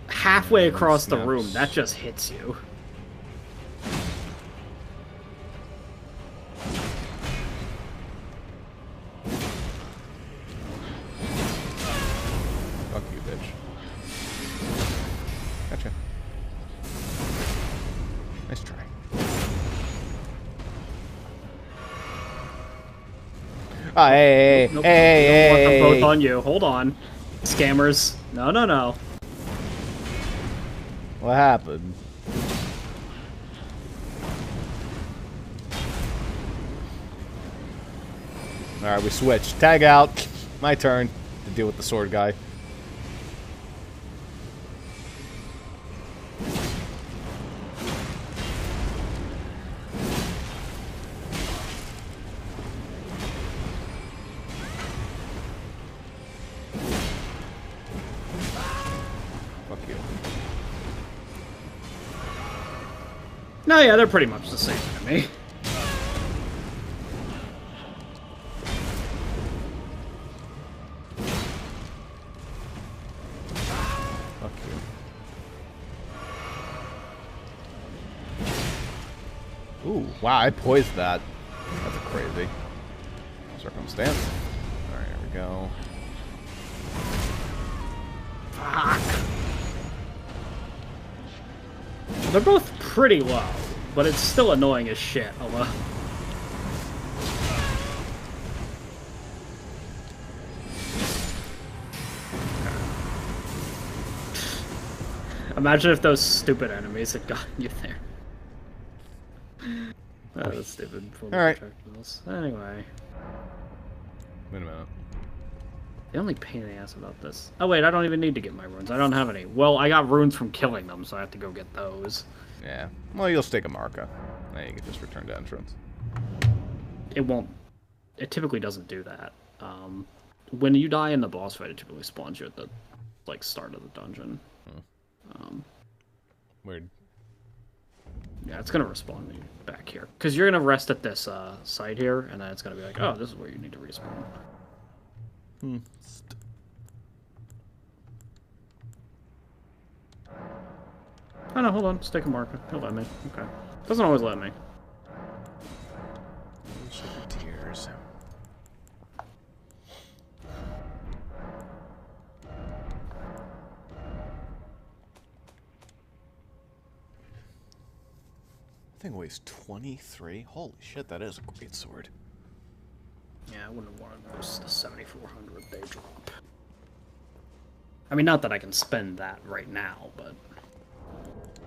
halfway across the room, that just hits you. Fuck you, bitch. Gotcha. Nice try. Ah, hey, Nope. hey, I don't want hey, them both hey. on you. Hold on. Scammers. No, no, no. What happened? Alright, we switched. Tag out. My turn to deal with the sword guy. Fuck you. No, yeah, they're pretty much the same enemy. Fuck you. Ooh, wow, I poised that. That's crazy. Circumstance. Alright, here we go. They're both pretty low, but it's still annoying as shit. Although, imagine if those stupid enemies had gotten you there. Oh, that's stupid. Alright. Anyway, Wait a minute. the only pain in the ass about this. Oh wait, I don't even need to get my runes. I don't have any. Well, I got runes from killing them, so I have to go get those. Yeah. Well, you'll stick a marker. Then you can just return to entrance. It won't. It typically doesn't do that. When you die in the boss fight, it typically spawns you at the start of the dungeon. Weird. Yeah, it's gonna respawn me back here because you're gonna rest at this site here, and then it's gonna be like, oh, this is where you need to respawn. Oh no, hold on, stick a marker. He'll let me. Okay, doesn't always let me. Tears. Thing weighs 23. Holy shit, that is a great sword. Yeah, I wouldn't have wanted to boost the 7,400 they drop. I mean, not that I can spend that right now, but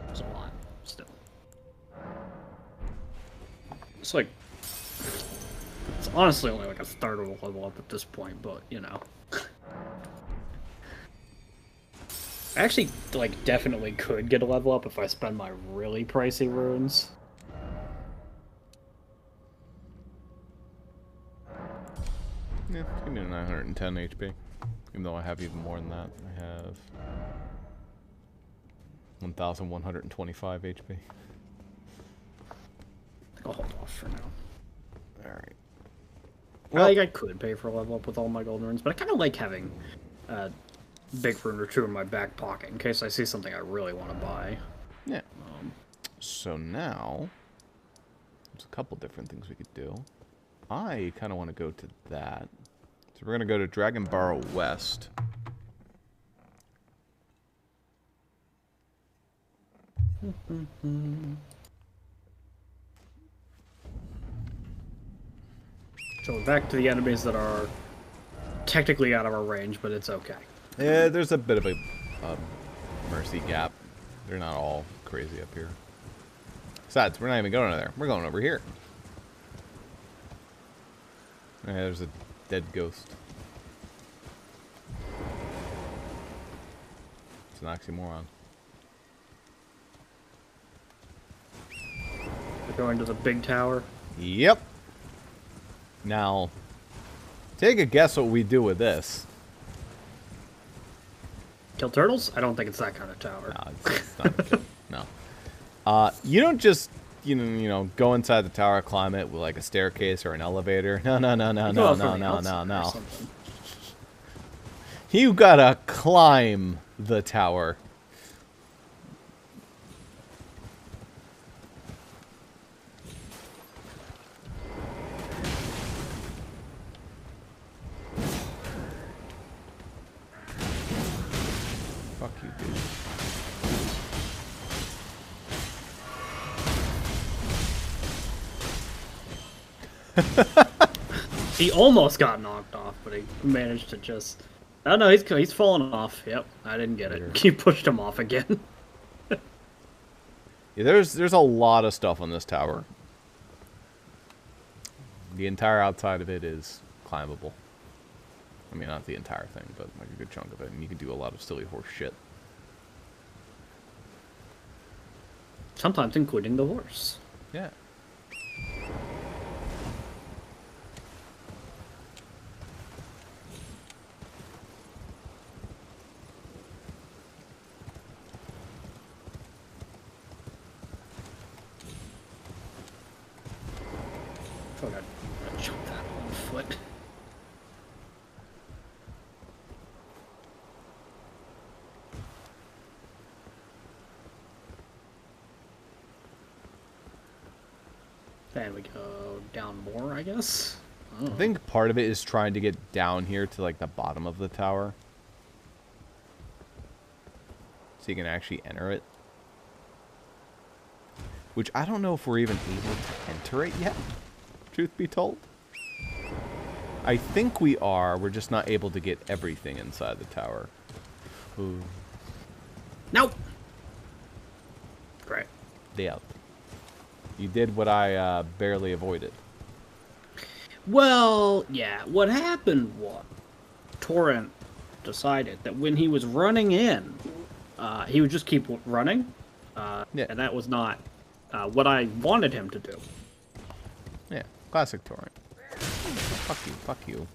it's a lot still. It's like, it's honestly only like a third of a level up at this point, but you know. I actually definitely could get a level up if I spend my really pricey runes. Yeah, give me 910 HP. Even though I have even more than that. I have 1,125 HP. I'll hold off for now. Alright. Well, I could pay for a level up with all my gold runes, but I kind of like having a big rune or two in my back pocket in case I see something I really want to buy. Yeah. So now, there's a couple different things we could do. I kind of want to go to that. So we're going to go to Dragon Barrow West. So we're back to the enemies that are technically out of our range, but it's okay. Yeah, there's a bit of a mercy gap. They're not all crazy up here. Besides, we're not even going there. We're going over here. Yeah, there's a dead ghost. It's an oxymoron. Going to the big tower. Yep. Now, take a guess what we do with this. Kill turtles? I don't think it's that kind of tower. No, it's not no. You don't just you know go inside the tower, climb it with like a staircase or an elevator. No. You gotta climb the tower. Fuck you, dude. He almost got knocked off, but he managed to just... Oh no, he's falling off. Yep, I didn't get it. He pushed him off again. Yeah, there's a lot of stuff on this tower. The entire outside of it is climbable. I mean, not the entire thing, but like a good chunk of it. And you can do a lot of silly horse shit. Sometimes including the horse. Yeah. Oh, I jumped that 1 foot. Then we go down more, I guess. Oh. I think part of it is trying to get down here to like the bottom of the tower. So you can actually enter it. Which I don't know if we're even able to enter it yet, truth be told. I think we are. We're just not able to get everything inside the tower. Ooh. Nope. Great. Yeah. You did what I barely avoided. Well, yeah. What happened was Torrent decided that when he was running in, he would just keep running. Yeah. And that was not what I wanted him to do. Yeah. Classic Torrent. Fuck you. Fuck you.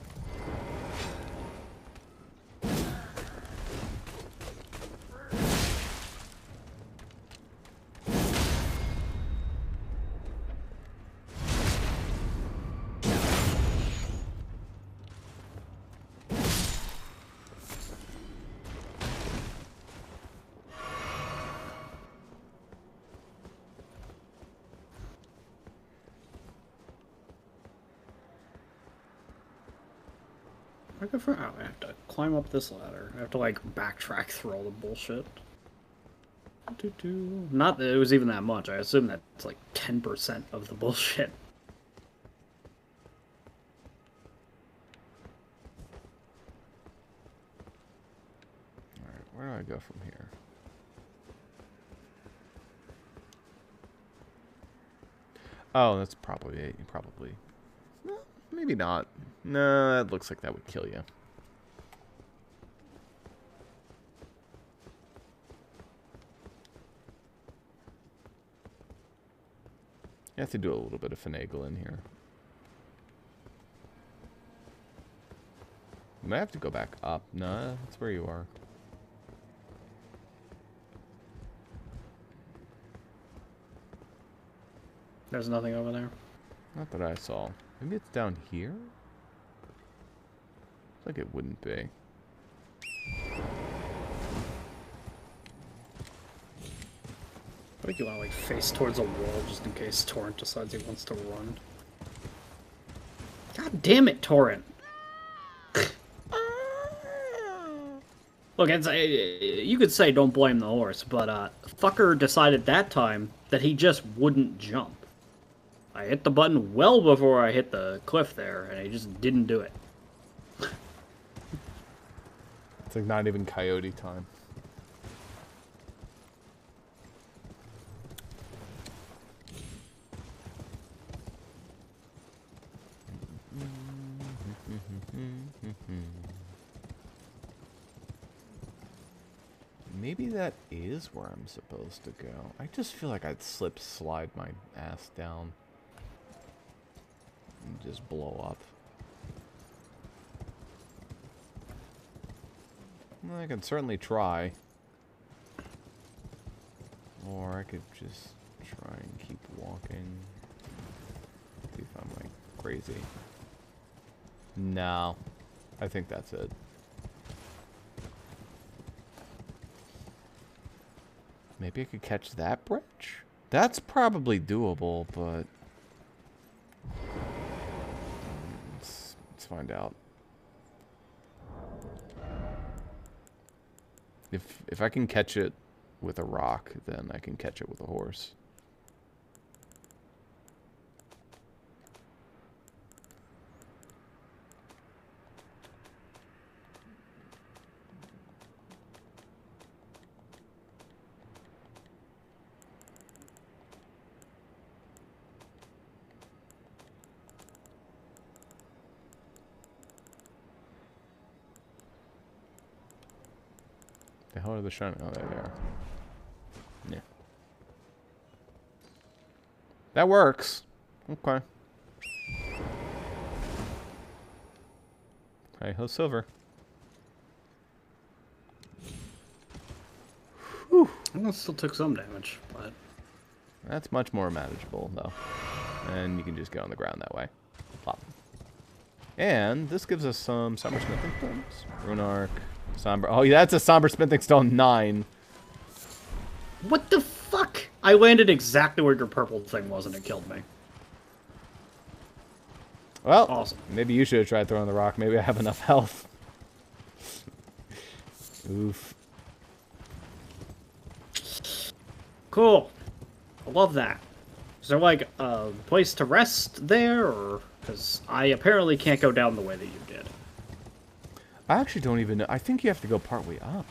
I go for. Oh, I have to climb up this ladder. I have to like backtrack through all the bullshit. Not that it was even that much. I assume that's like 10% of the bullshit. Alright, where do I go from here? Oh, that's probably it. You probably... Well, maybe not. No, that looks like that would kill you. You have to do a little bit of finagle in here. You might have to go back up. No, that's where you are. There's nothing over there. Not that I saw. Maybe it's down here? Looks like it wouldn't be. I think you want to like face towards a wall just in case Torrent decides he wants to run. God damn it, Torrent! Look, it's, you could say don't blame the horse, but fucker decided that time that he just wouldn't jump. I hit the button well before I hit the cliff there, and he just didn't do it. It's like not even coyote time. Maybe that is where I'm supposed to go. I just feel like I'd slide my ass down. And just blow up. Well, I can certainly try. Or I could just try and keep walking. See if I'm like crazy. No. I think that's it. Maybe I could catch that bridge? That's probably doable, but... Let's find out. If I can catch it with a rock, then I can catch it with a horse. The hell are they shining? Oh, there they are. Yeah. That works. Okay. Hey, ho, silver. Whew. Well, it still took some damage, but... That's much more manageable, though. And you can just get on the ground that way. Plop. And this gives us some somber smithing stones. Rune arc. Somber. Oh, yeah, that's a somber smithing stone 9. What the fuck? I landed exactly where your purple thing was and it killed me. Well, awesome. Maybe you should have tried throwing the rock. Maybe I have enough health. Oof. Cool. I love that. Is there like a place to rest there, or because I apparently can't go down the way that you did? I actually don't even know. I think you have to go partway up.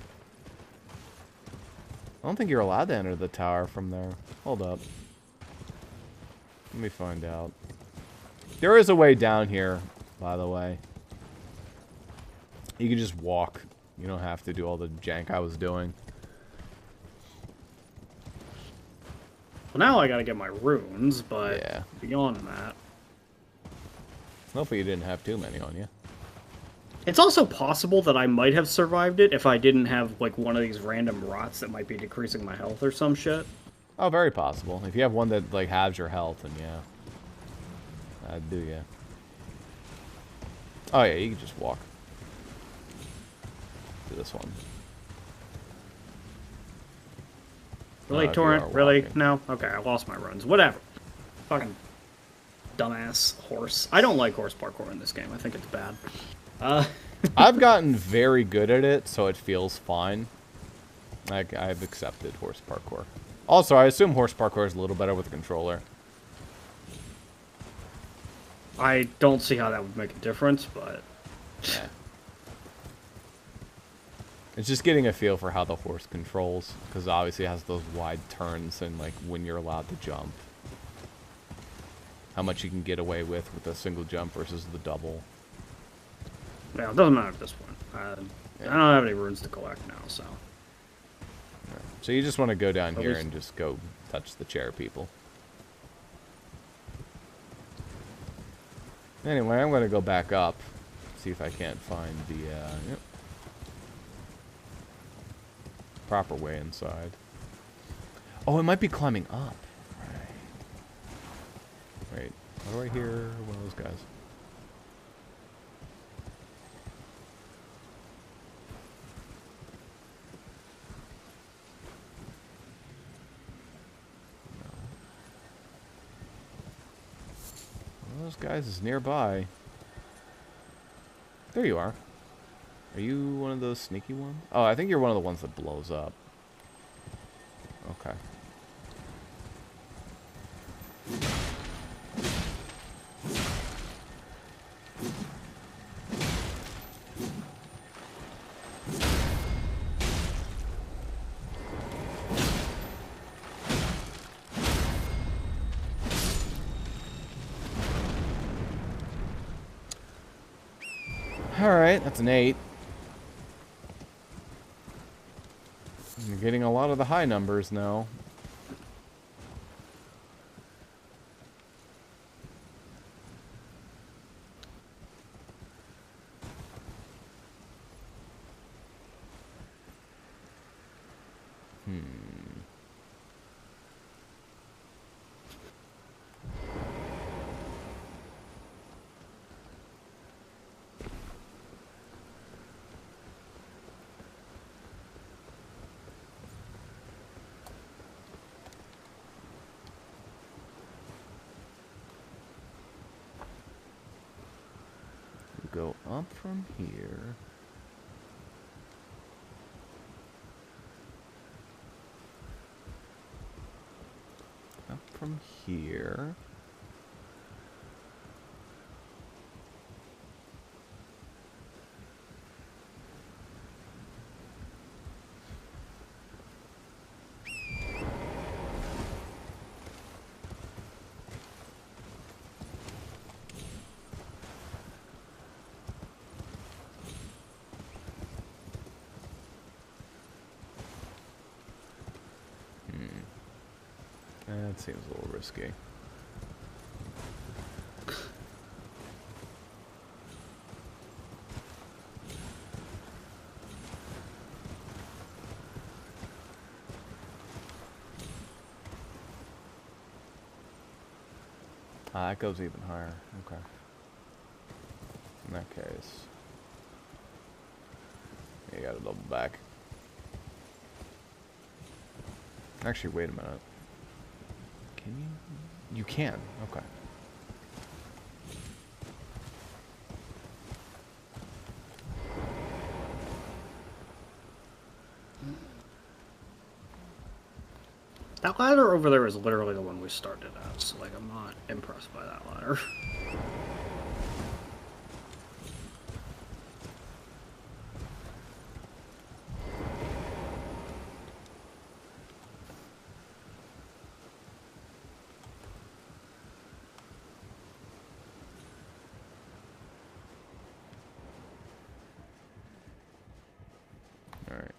I don't think you're allowed to enter the tower from there. Hold up. Let me find out. There is a way down here, by the way. You can just walk. You don't have to do all the jank I was doing. Well, now I gotta get my runes, but yeah. Beyond that... Hopefully you didn't have too many on you. It's also possible that I might have survived it if I didn't have, like, one of these random rots that might be decreasing my health or some shit. Oh, very possible. If you have one that, like, halves your health, then yeah. I'd do, yeah. Oh, yeah, you can just walk. To this one. Really, Torrent? Really? No? Okay, I lost my runes. Whatever. Fucking dumbass horse. I don't like horse parkour in this game. I think it's bad. I've gotten very good at it, so it feels fine. Like, I've accepted horse parkour. Also, I assume horse parkour is a little better with a controller. I don't see how that would make a difference, but... Yeah. It's just getting a feel for how the horse controls, because obviously it has those wide turns and, like, when you're allowed to jump. How much you can get away with a single jump versus the double. Yeah, it doesn't matter at this point. I don't have any runes to collect now, so... So you just want to go down here and just go touch the chair people. Anyway, I'm going to go back up, see if I can't find the proper way inside. Oh, it might be climbing up. Right. Wait, how do I hear one of those guys? Those guys is nearby. There you are. Are you one of those sneaky ones? Oh, I think you're one of the ones that blows up. Okay. Alright, that's an 8. You're getting a lot of the high numbers now. Go up from here. Up from here. That seems a little risky. Ah, that goes even higher. Okay. In that case, you gotta double back. Actually, wait a minute. Can you? You can. Okay. That ladder over there is literally the one we started at, so like I'm not impressed by that ladder. Alright.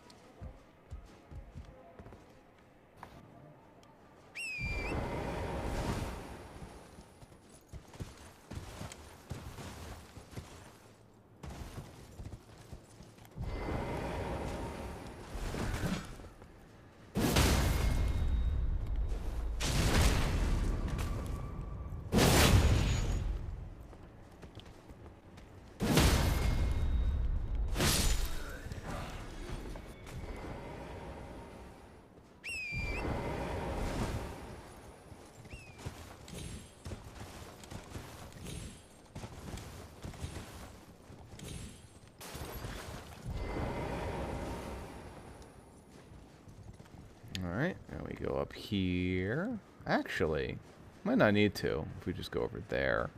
Alright, now we go up here. Actually, might not need to if we just go over there.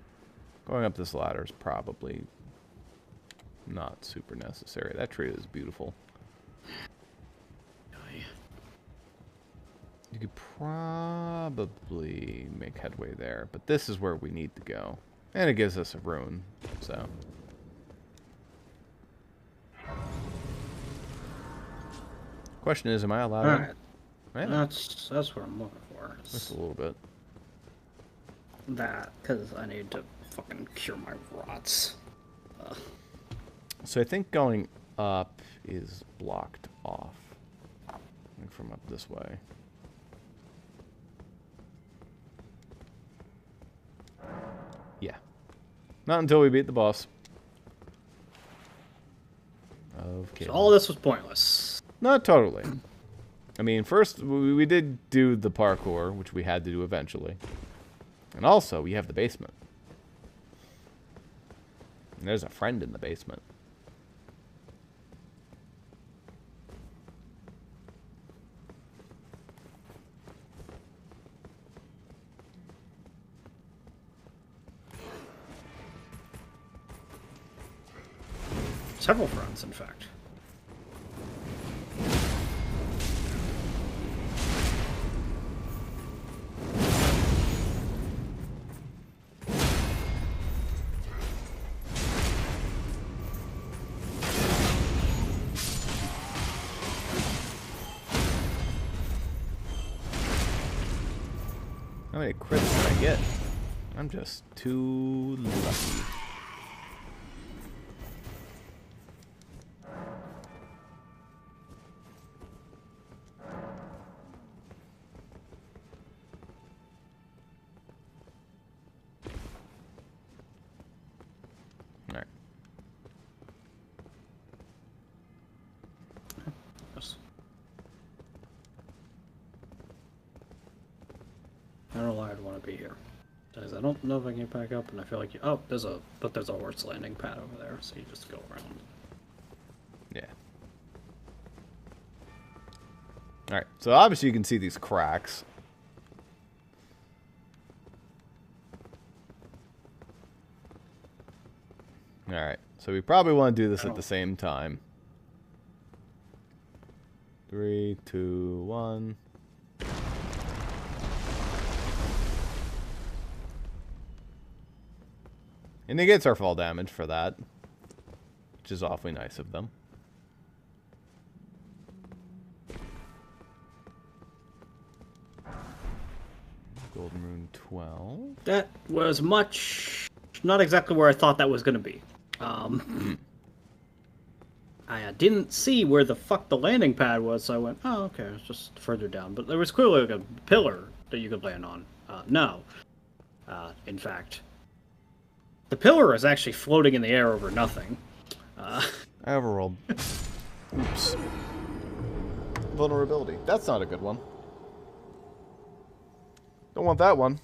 Going up this ladder is probably not super necessary. That tree is beautiful. You could probably make headway there, but this is where we need to go. And it gives us a rune, so. Question is, am I allowed? Alright. Right. That's what I'm looking for. Just a little bit. That, because I need to fucking cure my rots. So I think going up is blocked off. Like from up this way. Yeah. Not until we beat the boss. Okay. So all this was pointless. Not totally. I mean, first, we did do the parkour, which we had to do eventually. And also, we have the basement. And there's a friend in the basement. Several friends, in fact. many crits can I get? I'm just too lucky. Alright. I don't know why I'd want to be here. Because I don't know if I can get back up, and I feel like oh, there's a horse landing pad over there, so you just go around. Yeah. Alright, so obviously you can see these cracks. Alright, so we probably want to do this at the same time. 3, 2, 1. And he gets our fall damage for that, which is awfully nice of them. Golden Rune 12. That was not exactly where I thought that was going to be. I didn't see where the fuck the landing pad was, so I went, oh, okay, it's just further down. But there was clearly like a pillar that you could land on. No. In fact, the pillar is actually floating in the air over nothing. I overrolled. Oops. Vulnerability. That's not a good one. Don't want that one.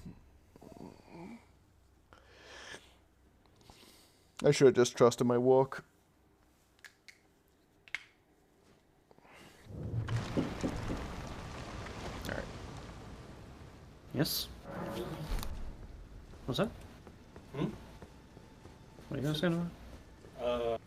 I should have just trusted my walk. Alright. Yes? What's that? What are you guys saying about?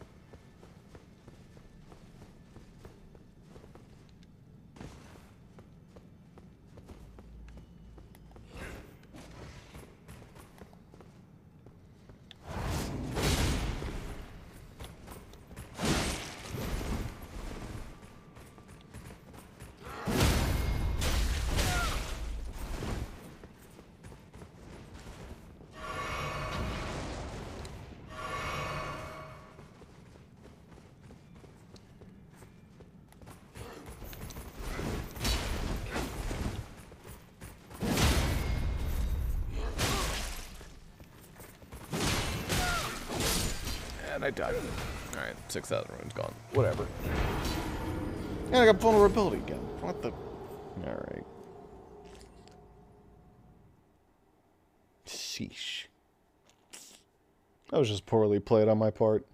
And I died. Alright, 6,000 runes gone. Whatever. And I got vulnerability again. What the... Alright. Sheesh. That was just poorly played on my part.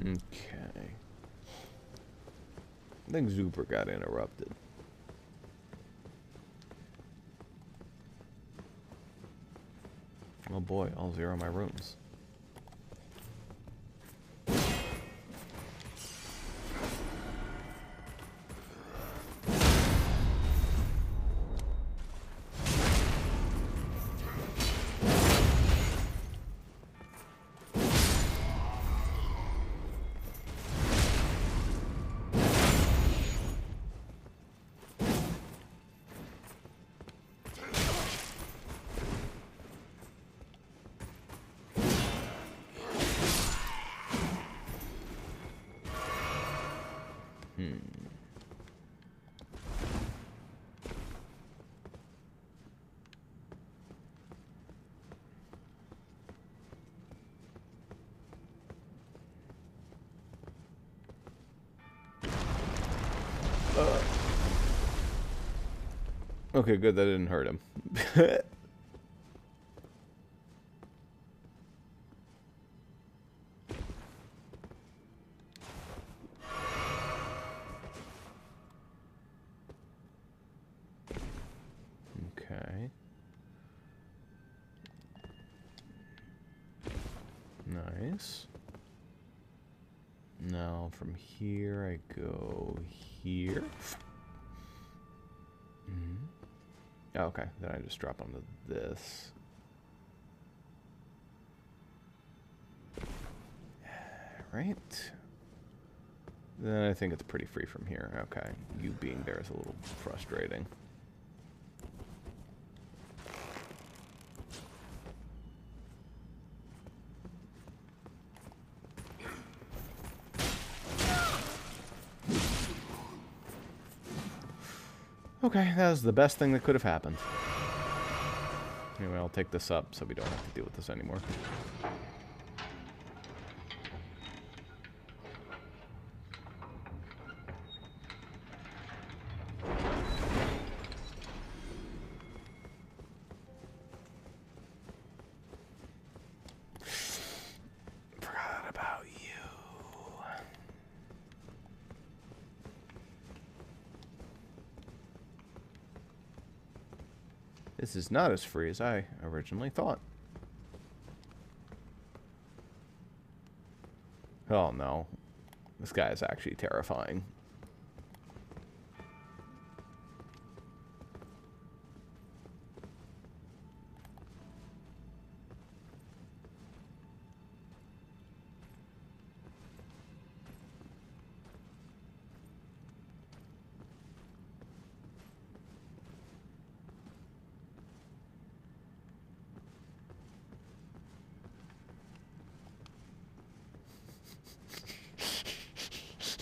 Okay. I think Zuper got interrupted. Oh boy, I'll zero my runes. Okay, good. That didn't hurt him. Okay. Nice. Now from here I go here. Oh, okay, then I just drop onto this. Right. Then I think it's pretty free from here. Okay, you being there is a little frustrating. Okay, that was the best thing that could have happened. Anyway, I'll take this up so we don't have to deal with this anymore. Forgot about you. This is not as free as I originally thought. Oh no. This guy is actually terrifying.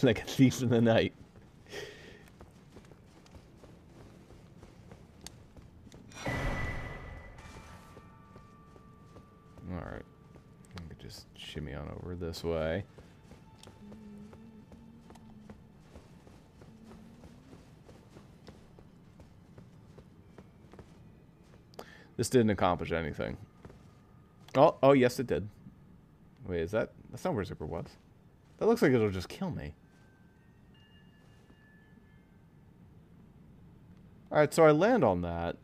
Like a thief in the night. Alright. I could just shimmy on over this way. This didn't accomplish anything. Oh, yes it did. Wait, is that... That's not where Zuper was. That looks like it'll just kill me. Alright, so I land on that.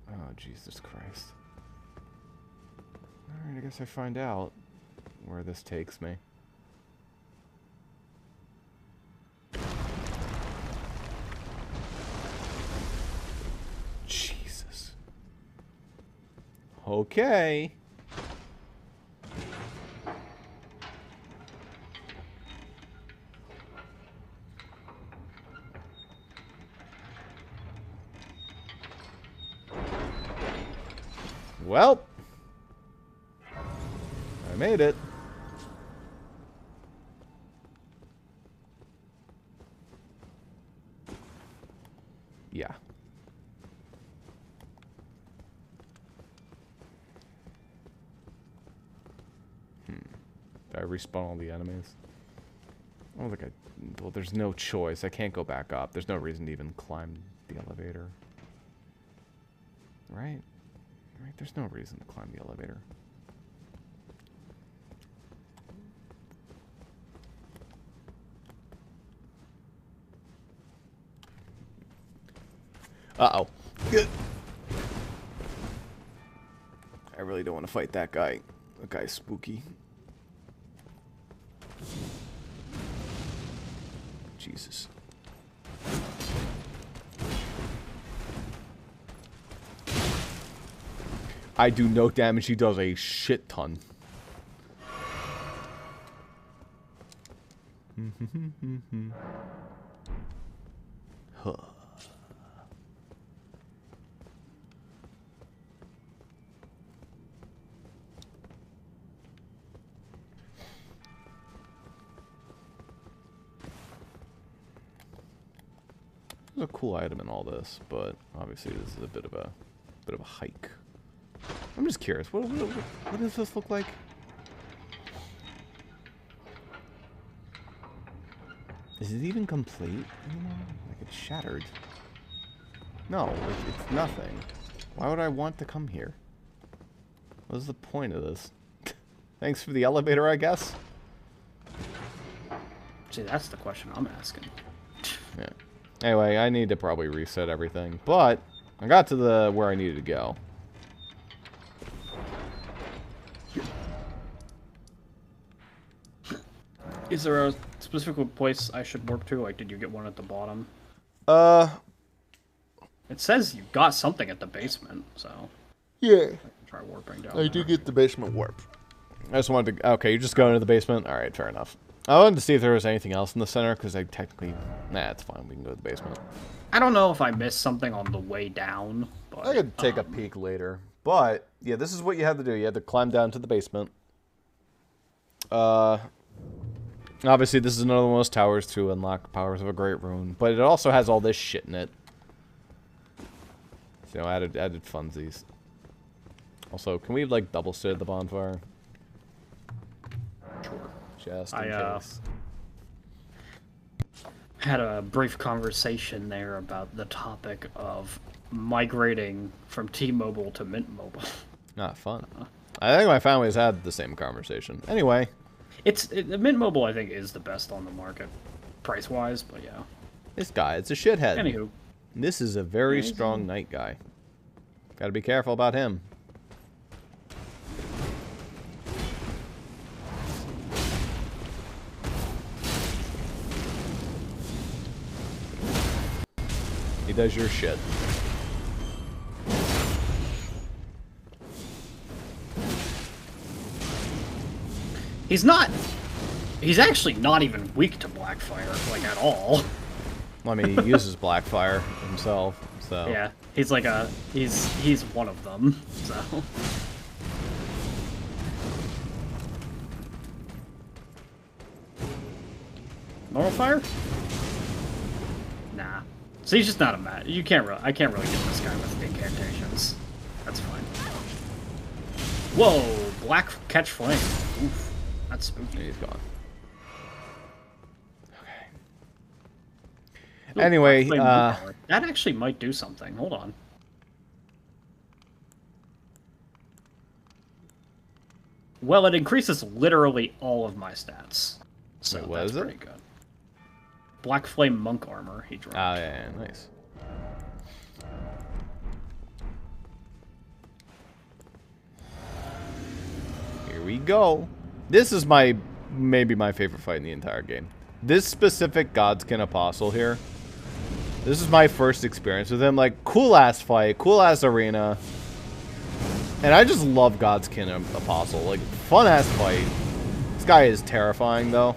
Oh, Jesus Christ. Alright, I guess I find out where this takes me. Jesus. Okay. Well, I made it. Yeah. Did I respawn all the enemies? I don't think I... Well, there's no choice. I can't go back up. There's no reason to even climb the elevator. Right? Right, there's no reason to climb the elevator. Uh-oh. Good. I really don't want to fight that guy. That guy's spooky. Jesus. I do no damage, he does a shit ton. Huh. There's a cool item in all this, but obviously this is a bit of a hike. I'm just curious. What does this look like? Is it even complete anymore? Like, it's shattered. No, it's nothing. Why would I want to come here? What is the point of this? Thanks for the elevator, I guess? See, that's the question I'm asking. Yeah. Anyway, I need to probably reset everything. But, I got to the where I needed to go. Is there a specific place I should warp to? Like, did you get one at the bottom? It says you got something at the basement, so... Yeah. I can try warping down I do get the basement warp. I just wanted to... Okay, you're just going to the basement? Alright, fair enough. I wanted to see if there was anything else in the center, because I technically... Nah, it's fine. We can go to the basement. I don't know if I missed something on the way down, but... I could take a peek later. But, yeah, this is what you had to do. You had to climb down to the basement. Obviously, this is another one of those towers to unlock powers of a great rune. But it also has all this shit in it. So, added funsies. Also, can we, like, double sit at the bonfire? Sure. Just in case. Had a brief conversation there about the topic of migrating from T-Mobile to Mint Mobile. Not fun. I think my family's had the same conversation. Anyway. Mint Mobile, I think, is the best on the market, price-wise, but yeah. This guy, it's a shithead. Anywho. This is a very strong knight guy. Gotta be careful about him. He does your shit. He's actually not even weak to Blackfire, like, at all. Well, I mean, he uses Blackfire himself, so... Yeah, he's like he's one of them, so... Normal fire? Nah. So he's just not a mat. I can't really get this guy with incantations. That's fine. Whoa! Black catch flame. Oof. That's spooky. He's gone. Okay. Anyway, that actually might do something. Hold on. Well, it increases literally all of my stats. So wait, what that's is it? pretty good. Black Flame Monk Armor, he dropped. Oh, yeah, nice. Here we go. This is maybe my favorite fight in the entire game. This specific Godskin Apostle here. This is my first experience with him. Like, cool-ass fight, cool-ass arena. And I just love Godskin Apostle. Like, fun-ass fight. This guy is terrifying, though.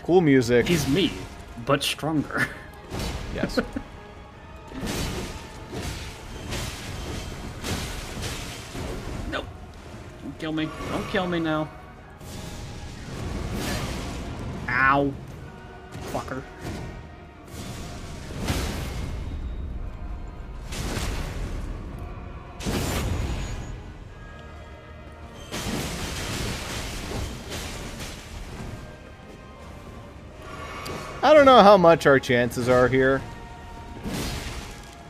Cool music. He's me, but stronger. Yes. Nope. Don't kill me. Don't kill me now. Ow. Fucker. I don't know how much our chances are here.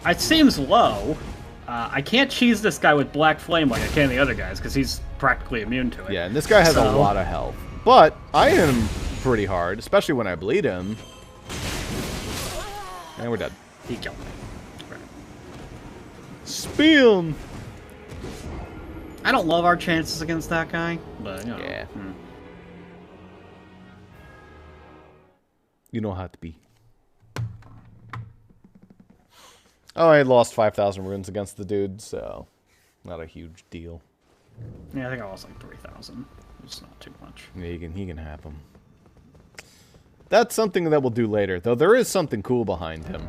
It seems low. I can't cheese this guy with Black Flame like I can the other guys, because he's practically immune to it. Yeah, and this guy has a lot of health. But I hit him pretty hard, especially when I bleed him. And we're dead. He killed me. Right. Spiel! I don't love our chances against that guy, but, you know. Yeah. You know how to be. Oh, I lost 5,000 runes against the dude, so not a huge deal. Yeah, I think I lost like 3,000. It's not too much. Yeah, he can have them. That's something that we'll do later, though there is something cool behind him.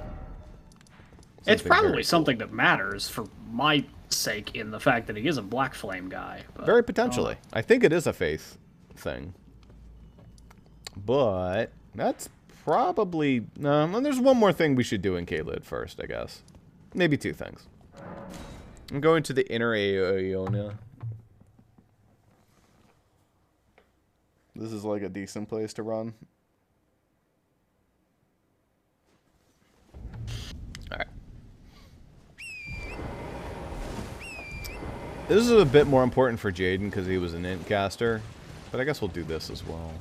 It's probably something that matters for my sake in the fact that he is a Black Flame guy. But, very potentially. I think it is a faith thing. But that's probably... No, there's one more thing we should do in Caelid first, I guess. Maybe two things. I'm going to the inner Aeonia. This is like a decent place to run. Alright. This is a bit more important for Jaden because he was an int caster. But I guess we'll do this as well.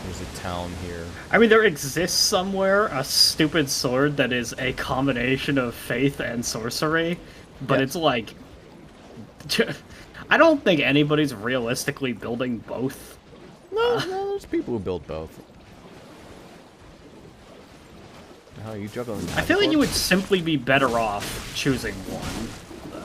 There's a town here. I mean, there exists somewhere a stupid sword that is a combination of faith and sorcery, but it's like... I don't think anybody's realistically building both. No, there's people who build both. How are you juggling? I feel like you would simply be better off choosing one, though.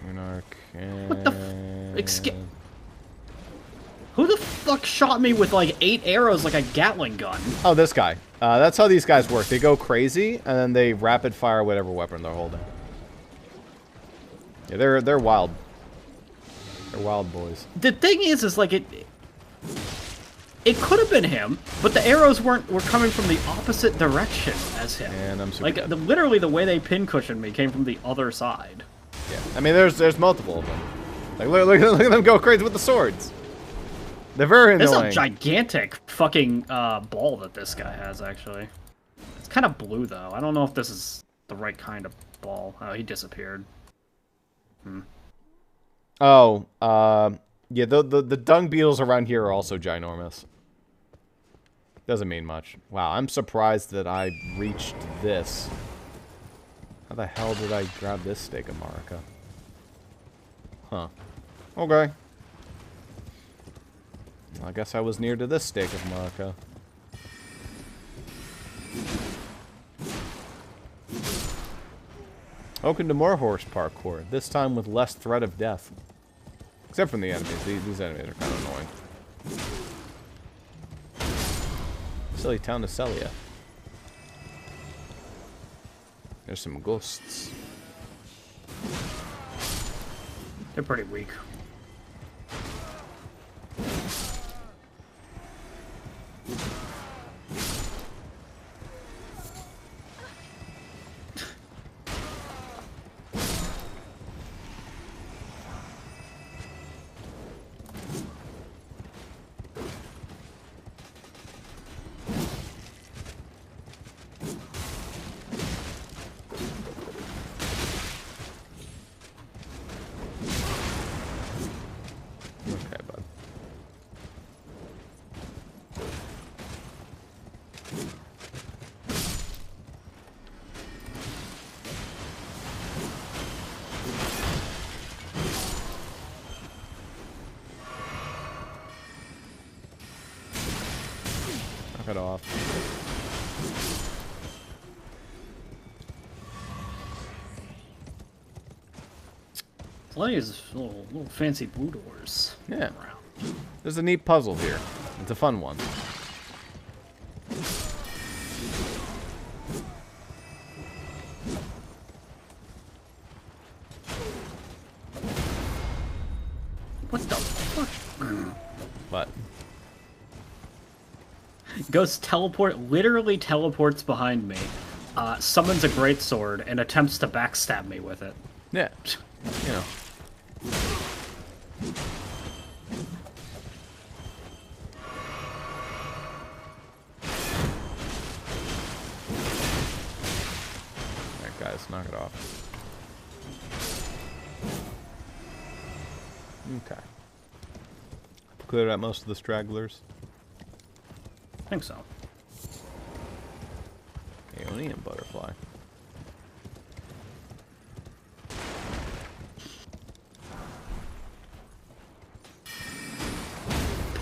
Monarch and... What the Who the fuck shot me with like 8 arrows like a Gatling gun? Oh, this guy. That's how these guys work. They go crazy, and then they rapid fire whatever weapon they're holding. Yeah, they're wild. They're wild boys. The thing is like it could have been him, but the arrows were coming from the opposite direction as him. And I'm super like dead. Literally the way they pin cushioned me came from the other side. Yeah, I mean there's multiple of them. Like look at them go crazy with the swords. They're very annoying. This is a gigantic fucking ball that this guy has, actually. It's kind of blue, though. I don't know if this is the right kind of ball. Oh, he disappeared. Oh, yeah, the dung beetles around here are also ginormous. Doesn't mean much. Wow, I'm surprised that I reached this. How the hell did I grab this stake of Marika? Huh. Okay. I guess I was near to this stake of Marika. Open to more horse parkour, this time with less threat of death. Except from the enemies. These enemies are kind of annoying. Silly town of Celia. There's some ghosts. They're pretty weak. Okay, bud. Knock it off. Plenty of little fancy blue doors. Yeah. Around. There's a neat puzzle here. It's a fun one. What the fuck? But Ghost literally teleports behind me, summons a greatsword, and attempts to backstab me with it. yeah, you know. Alright, guys, knock it off. Okay. Cleared out most of the stragglers. I think so. Aeonian butterfly.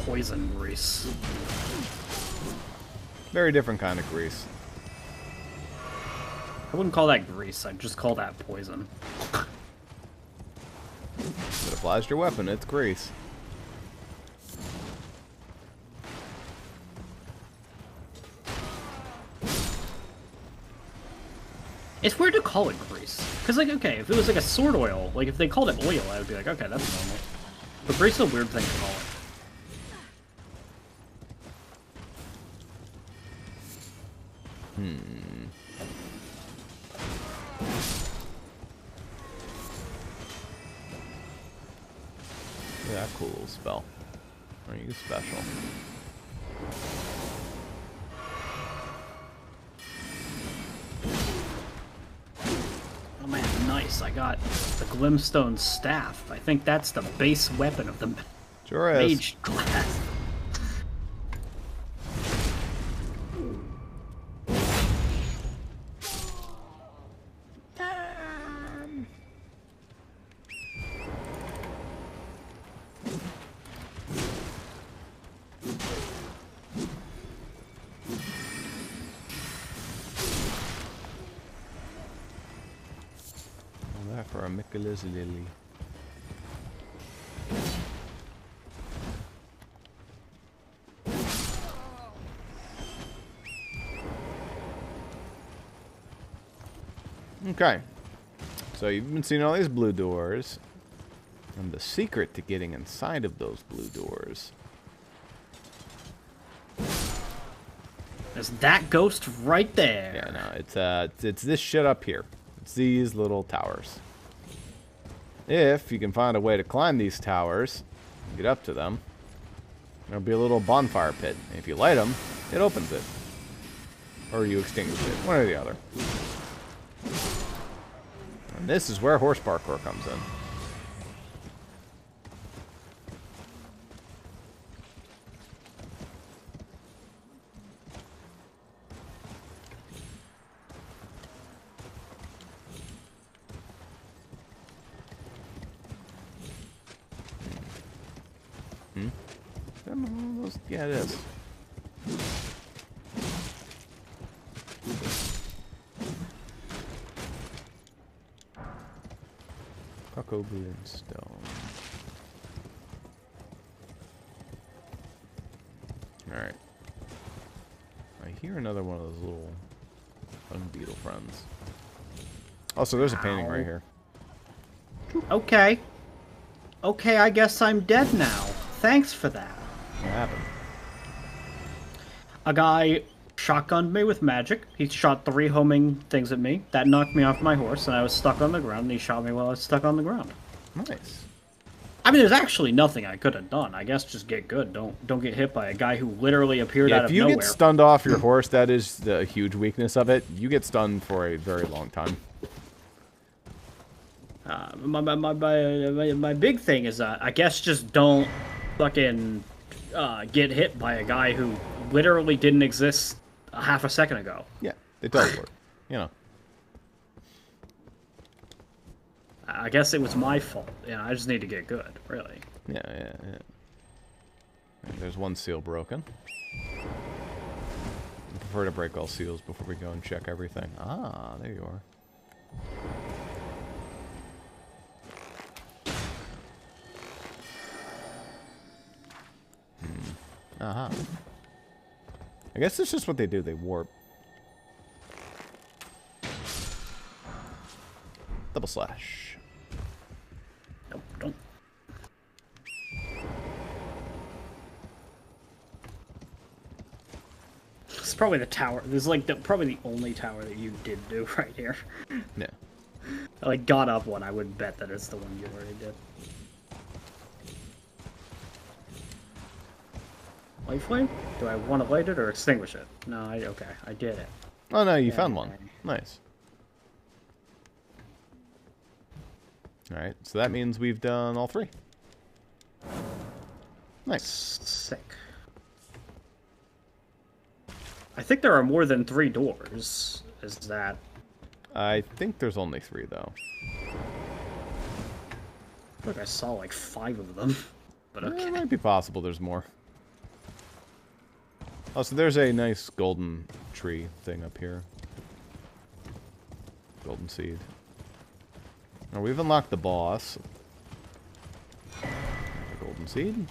Poison grease. Very different kind of grease. I wouldn't call that grease, I'd just call that poison. If it applies to your weapon, it's grease. It's weird to call it grease. Because, like, okay, if it was like a sword oil, like if they called it oil, I would be like, okay, that's normal. But grease is a weird thing to call it. Yeah, cool little spell. Are you special? Oh man, nice. I got the Glimstone Staff. I think that's the base weapon of the Sure is. mage class. That for a Michaelis Lily. Okay. So you've been seeing all these blue doors. And the secret to getting inside of those blue doors. There's that ghost right there. Yeah, no, it's this shit up here. It's these little towers. If you can find a way to climb these towers, get up to them, there'll be a little bonfire pit. And if you light them, it opens it. Or you extinguish it. One or the other. And this is where horse parkour comes in. Yeah, it is. Cocoa Bloomstone. Alright. I hear another one of those little beetle friends. Also, there's a painting right here. Okay. Okay, I guess I'm dead now. Thanks for that. What happened? A guy shotgunned me with magic. He shot 3 homing things at me. That knocked me off my horse, and I was stuck on the ground, and he shot me while I was stuck on the ground. Nice. I mean, there's actually nothing I could have done. I guess just get good. Don't get hit by a guy who literally appeared out of nowhere. If you get stunned off your horse, that is the huge weakness of it. You get stunned for a very long time. My big thing is, I guess just don't fucking get hit by a guy who literally didn't exist a half a second ago. Yeah, it does work. You know. I guess it was my fault. I just need to get good, really. Yeah. And there's one seal broken. I prefer to break all seals before we go and check everything. Ah, there you are. Uh-huh. I guess that's just what they do. They warp. Double slash. Nope, don't. It's probably the tower. This is like probably the only tower that you did do right here. Yeah. I like got up one. I would bet that it's the one you already did. Light flame? Do I want to light it or extinguish it? No, okay, I did it. Oh no, you found one. Nice. Alright, so that means we've done all 3. Nice. Sick. I think there are more than 3 doors. Is that... I think there's only 3, though. I feel like I saw like 5 of them. But okay. It might be possible there's more. Oh, so there's a nice golden tree thing up here. Golden seed. Now we've unlocked the boss. The golden seed.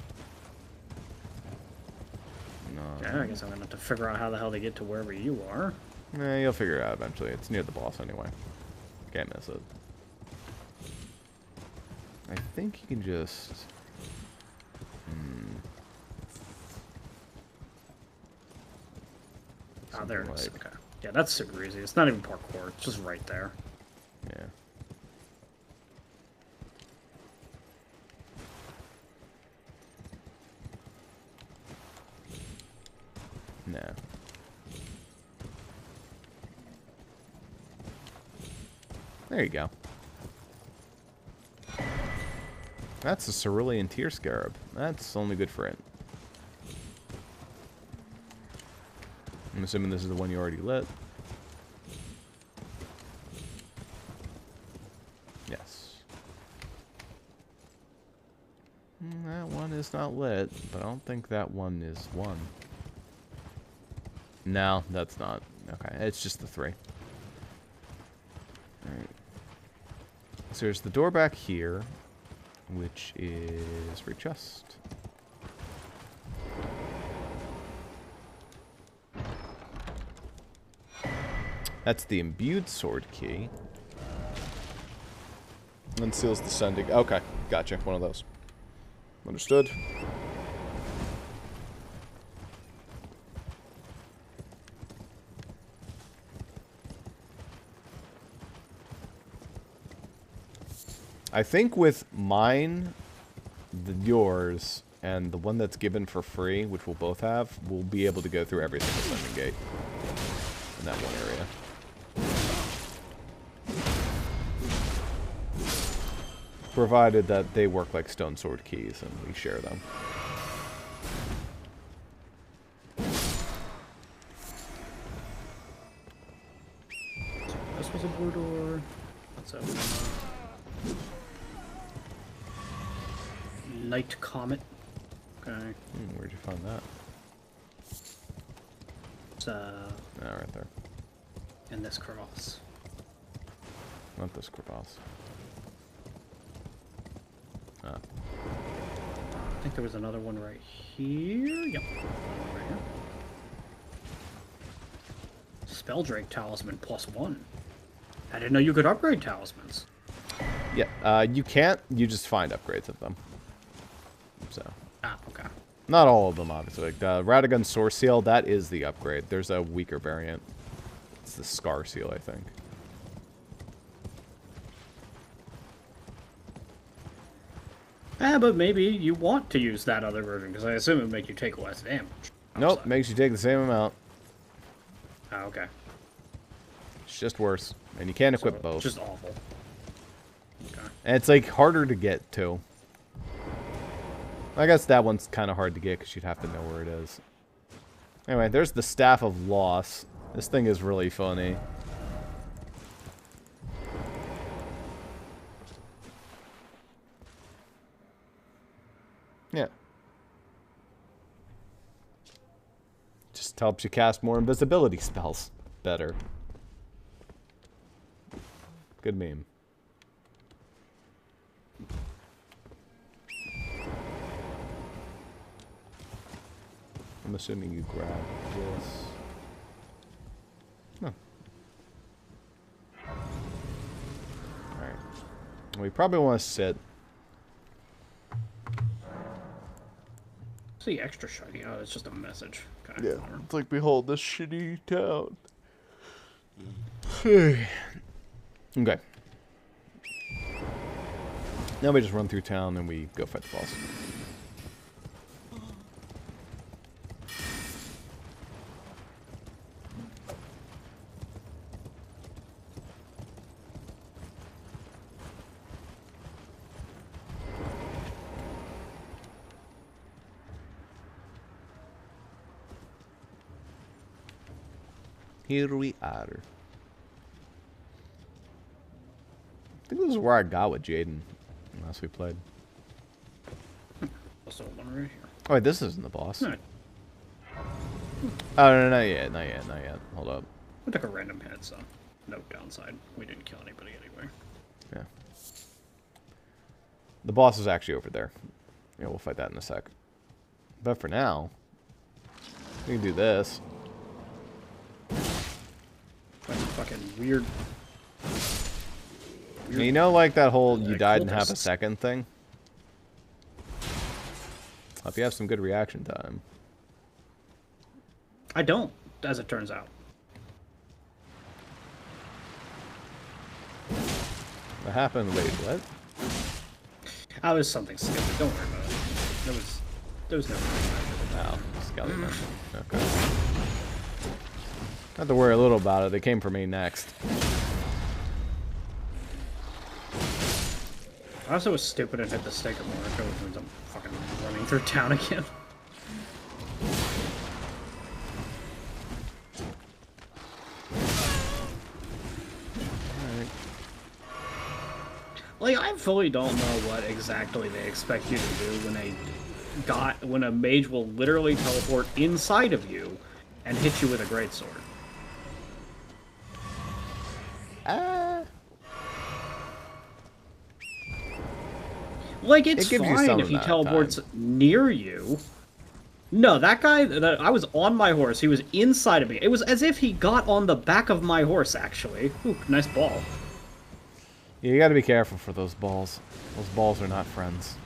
No. Okay, I guess I'm gonna have to figure out how the hell to get to wherever you are. Nah, you'll figure it out eventually. It's near the boss anyway. Can't miss it. I think you can just... Oh, there it is. Like Okay. Yeah, that's super easy. It's not even parkour. It's just right there. Yeah. No. There you go. That's a cerulean tear scarab. That's only good for it. I'm assuming this is the one you already lit. Yes. That one is not lit, but I don't think that one is one. No, that's not. Okay, it's just the 3. Alright. So there's the door back here, which is for chest. That's the imbued sword key. Unseals the sending. Okay, gotcha. One of those. Understood. I think with mine, yours, and the one that's given for free, which we'll both have, we'll be able to go through every single sending gate in that one area. Provided that they work like stone sword keys and we share them. This was a blue door. What's up? Night Comet. Okay. Where'd you find that? It's right there. in this cross. Not this crevasse. Ah. I think there was another one right here. Yep. One right here. Spelldrake Talisman +1. I didn't know you could upgrade talismans. Yeah, you can't. You just find upgrades of them. So. Ah, okay. Not all of them, obviously. Like the Radagon Source Seal, that is the upgrade. There's a weaker variant. It's the Scar Seal, I think. But maybe you want to use that other version, because I assume it would make you take less damage. Nope, outside. makes you take the same amount. Ah, okay. It's just worse. And you can't equip So, both. Just awful. Okay. And it's like harder to get too. I guess that one's kind of hard to get because you'd have to know where it is. Anyway, there's the Staff of Loss. This thing is really funny. Yeah. Just helps you cast more invisibility spells better. Good meme. I'm assuming you grab this. No. Alright. We probably want to sit. See, extra shiny. Oh, it's just a message. Okay. Yeah. Whatever. It's like, behold this shitty town. Okay. Now we just run through town and we go fight the boss. Here we are. I think this is where I got with Jaden last we played. Also, one right here. Oh, wait, this isn't the boss. No, Oh, no, not yet, not yet, not yet. Hold up. we took a random hit, so no downside. We didn't kill anybody anyway. Yeah. The boss is actually over there. Yeah, we'll fight that in a sec. But for now, we can do this. That's fucking weird. You know, like that whole you died in half a cultists. second thing? Hope you have some good reaction time. I don't, as it turns out. What happened? Wait, what? I was something stupid. Don't worry about it. There was no reason. Oh, skeleton. Okay. Not to worry a little about it. They came for me next. I also was stupid and hit the stake of Morocco, which means I'm fucking running through town again. Like, I fully don't know what exactly they expect you to do when a mage will literally teleport inside of you and hit you with a greatsword. Like, it's fine if he teleports near you. No, that guy, I was on my horse, he was inside of me. It was as if he got on the back of my horse, actually. Ooh, nice ball. You gotta be careful for those balls. Those balls are not friends.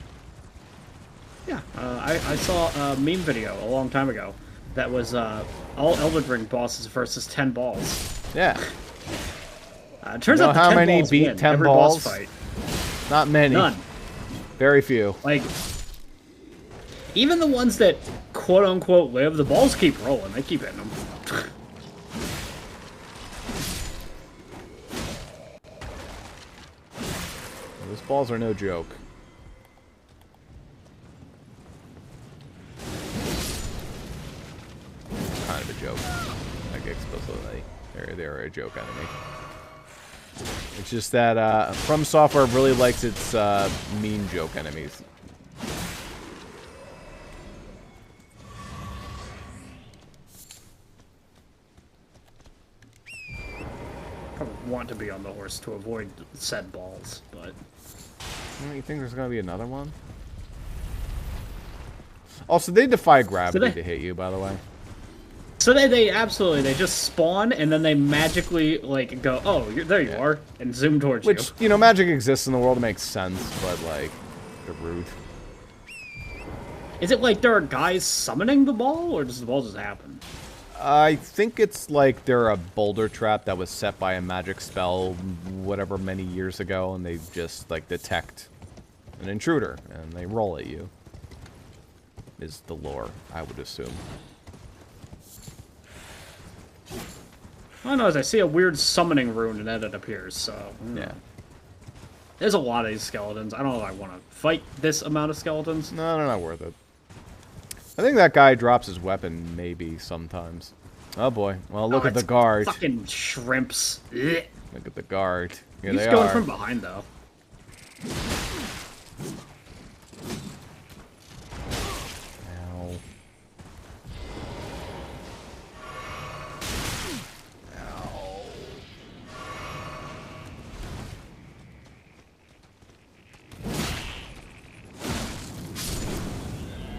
Yeah, I saw a meme video a long time ago that was all Elden Ring bosses versus 10 balls. Yeah. Turns out how 10 many balls beat win 10 every balls? boss fight. Not many. None. Very few. Like, even the ones that quote-unquote live, the balls keep rolling. They keep hitting them. Those balls are no joke. Kind of a joke. Like, explicitly. They're a joke enemy. It's just that From Software really likes its mean joke enemies. Probably want to be on the horse to avoid said balls, but... You think there's gonna be another one? Also, they defy gravity to hit you, by the way. So they absolutely, they just spawn, and then they magically, like, go, oh, there you are, and zoom towards you. Which, you know, magic exists in the world, it makes sense, but, like, they're rude. Is it like there are guys summoning the ball, or does the ball just happen? I think it's like they're a boulder trap that was set by a magic spell whatever many years ago, and they just, like, detect an intruder, and they roll at you. Is the lore, I would assume. I don't know, as I see a weird summoning rune and then it appears, so... Yeah. There's a lot of these skeletons. I don't know if I want to fight this amount of skeletons. No, they're not worth it. I think that guy drops his weapon, maybe, sometimes. Oh boy. Well, look at the guard. Fucking shrimps. Ugh. Look at the guard. Here He's they going are. from behind, though. Ow. Ow.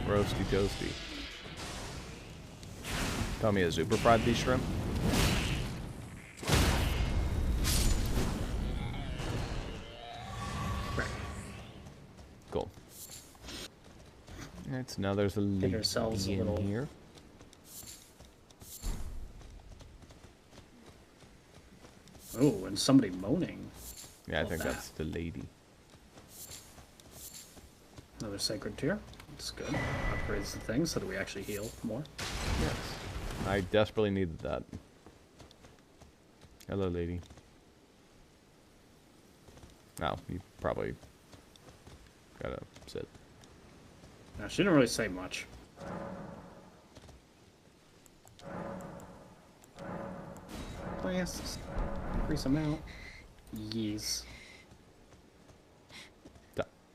Roasty toasty. Tell me a Zuper fried these shrimp? Cool. Alright, so now there's a lady ourselves a in little- here. Oh, and somebody moaning. Yeah, I think that's the lady. Another sacred tier. That's good. Upgrades the thing so that we actually heal more. Yes. I desperately needed that. Hello, lady. Oh, you probably gotta sit. Now, she didn't really say much. Please. Increase amount. Yes.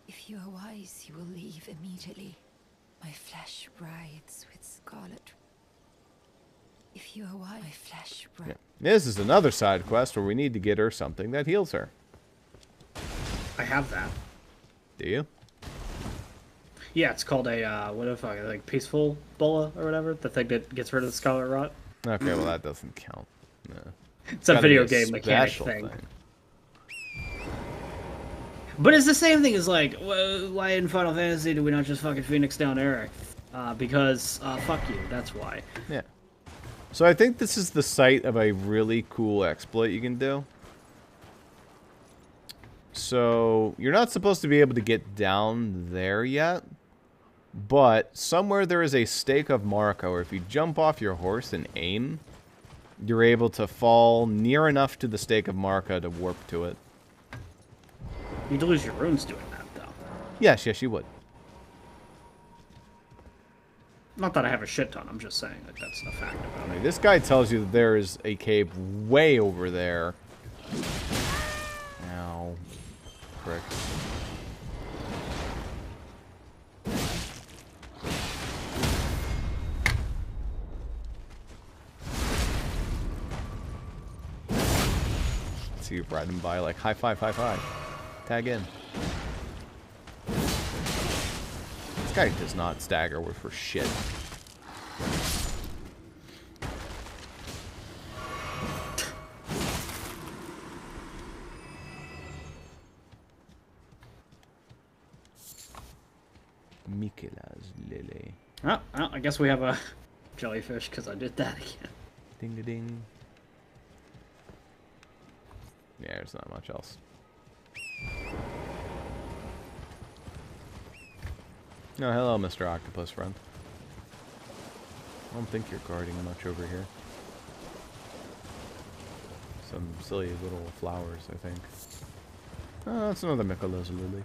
If you are wise, you will leave immediately. My flesh writhes with scarlet. If you are wise, my flesh Yeah. This is another side quest where we need to get her something that heals her. I have that. Do you? Yeah, it's called a, what if I, like, peaceful bulla or whatever? The thing that gets rid of the scarlet rot? Okay, well that doesn't count. No. It's a video game mechanic thing. But it's the same thing as, like, why in Final Fantasy do we not just fucking Phoenix down Eric? Because, fuck you, that's why. Yeah. So I think this is the site of a really cool exploit you can do. So you're not supposed to be able to get down there yet, but somewhere there is a stake of Marco, where if you jump off your horse and aim, you're able to fall near enough to the stake of Marco to warp to it. You'd lose your runes doing that, though. Yes, yes, you would. Not that I have a shit ton, I'm just saying that that's a fact about I it. mean, this guy tells you that there is a cave way over there. Ow. Frick. See you riding by like, high five, high five. Tag in. This guy does not stagger with for shit. Mikela's Lily. Oh, well, I guess we have a jellyfish because I did that again. Ding a ding. Yeah, there's not much else. No, hello, Mr. Octopus friend. I don't think you're guarding much over here. Some silly little flowers, I think. Oh, that's another Mikola's lily.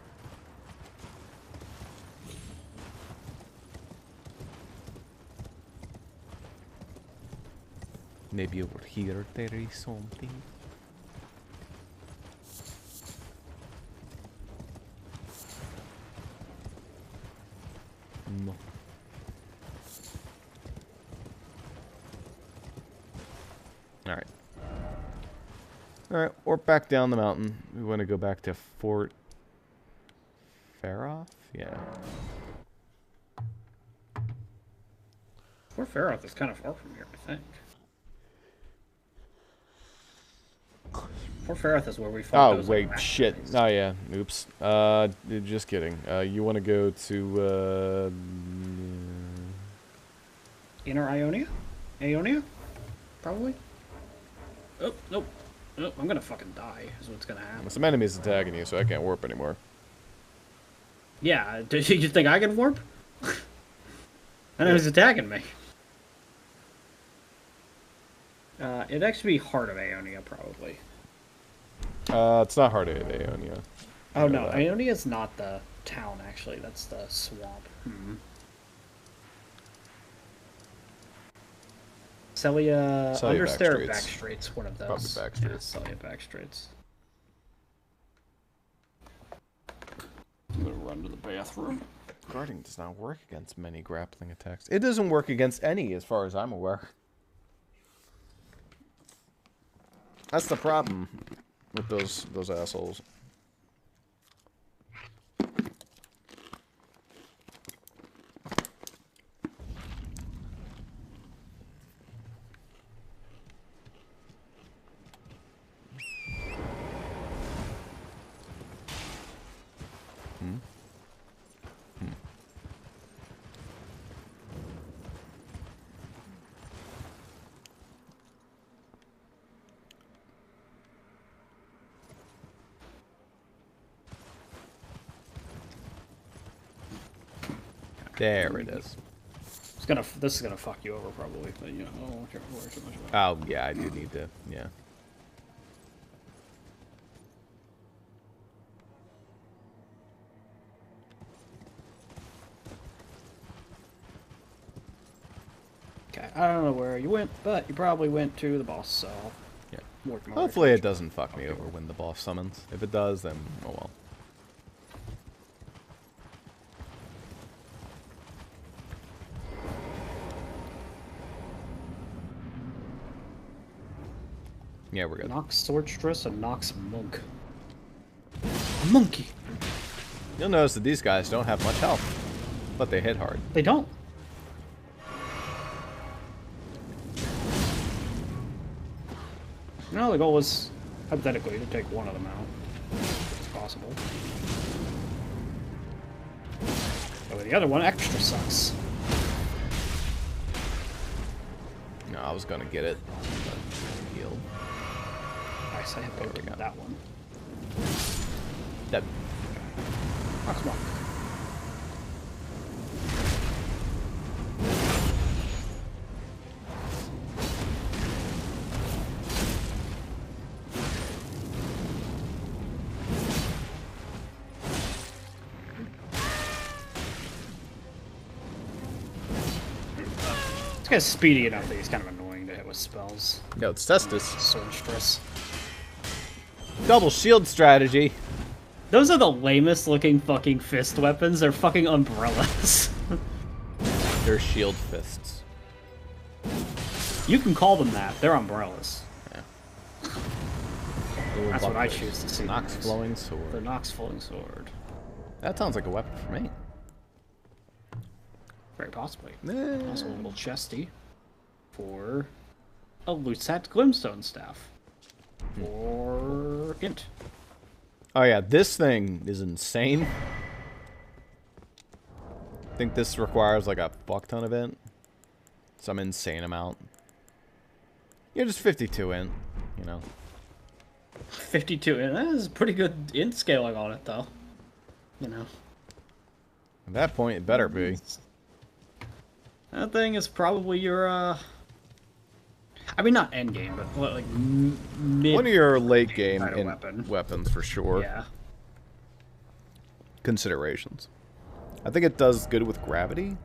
Maybe over here there is something. No. Alright. Alright, we're back down the mountain. We want to go back to Fort Faroth? Yeah. Fort Faroth is kind of far from here, I think. Fort Faroth is where we fought Oh, those wait, like, shit. things. Oh, yeah. Oops. Just kidding. You want to go to, Inner Ionia? Aeonia? Probably? Oh, nope. Nope, I'm gonna fucking die, is what's gonna happen. some enemies attacking you, so I can't warp anymore. Yeah, do you think I can warp? I know he's attacking me. It'd actually be Heart of Aeonia, probably. It's not hard to hit Aeonia. Oh no, Aeonia is not the town, actually. That's the swamp. Celia Understair or Backstreets, one of those. Probably Backstreets. Yeah, Celia Backstreets. I'm gonna run to the bathroom. Guarding does not work against many grappling attacks. It doesn't work against any, as far as I'm aware. That's the problem with those assholes. There it is. This is gonna fuck you over probably, but you know, I don't care worry too much about it. Oh, yeah, I do need to, yeah. Okay, I don't know where you went, but you probably went to the boss, so Yeah. work more Hopefully it doesn't fuck me over when the boss summons. If it does, then oh well. Yeah, we're good. Nox Swordstress and Nox Monk. A monkey! You'll notice that these guys don't have much health, but they hit hard. They don't. No, the goal is, hypothetically, to take one of them out. It's possible. But the other one extra sucks. No, I was gonna get it. But healed. Nice, I hit that one. That. Oh, come on. This guy's speedy enough that he's kind of annoying to hit with spells. Yo, it's Testus. Sorceress. Double shield strategy. Those are the lamest looking fucking fist weapons. They're fucking umbrellas. They're shield fists. You can call them that. They're umbrellas. Yeah. That's what I choose to see. Nox them as. flowing sword. The Nox flowing sword. That sounds like a weapon for me. Very possibly. Eh. Also a little chesty for a Lutzat Glimstone staff. For int. Oh yeah, this thing is insane. I think this requires like a fuck ton of int. Some insane amount. Yeah, just 52 int, you know. 52 int. That is pretty good int scaling on it though. You know. At that point, it better be. That thing is probably your, I mean, not end game, but what, like mid. One of your late game weapons for sure. Yeah. Considerations. I think it does good with gravity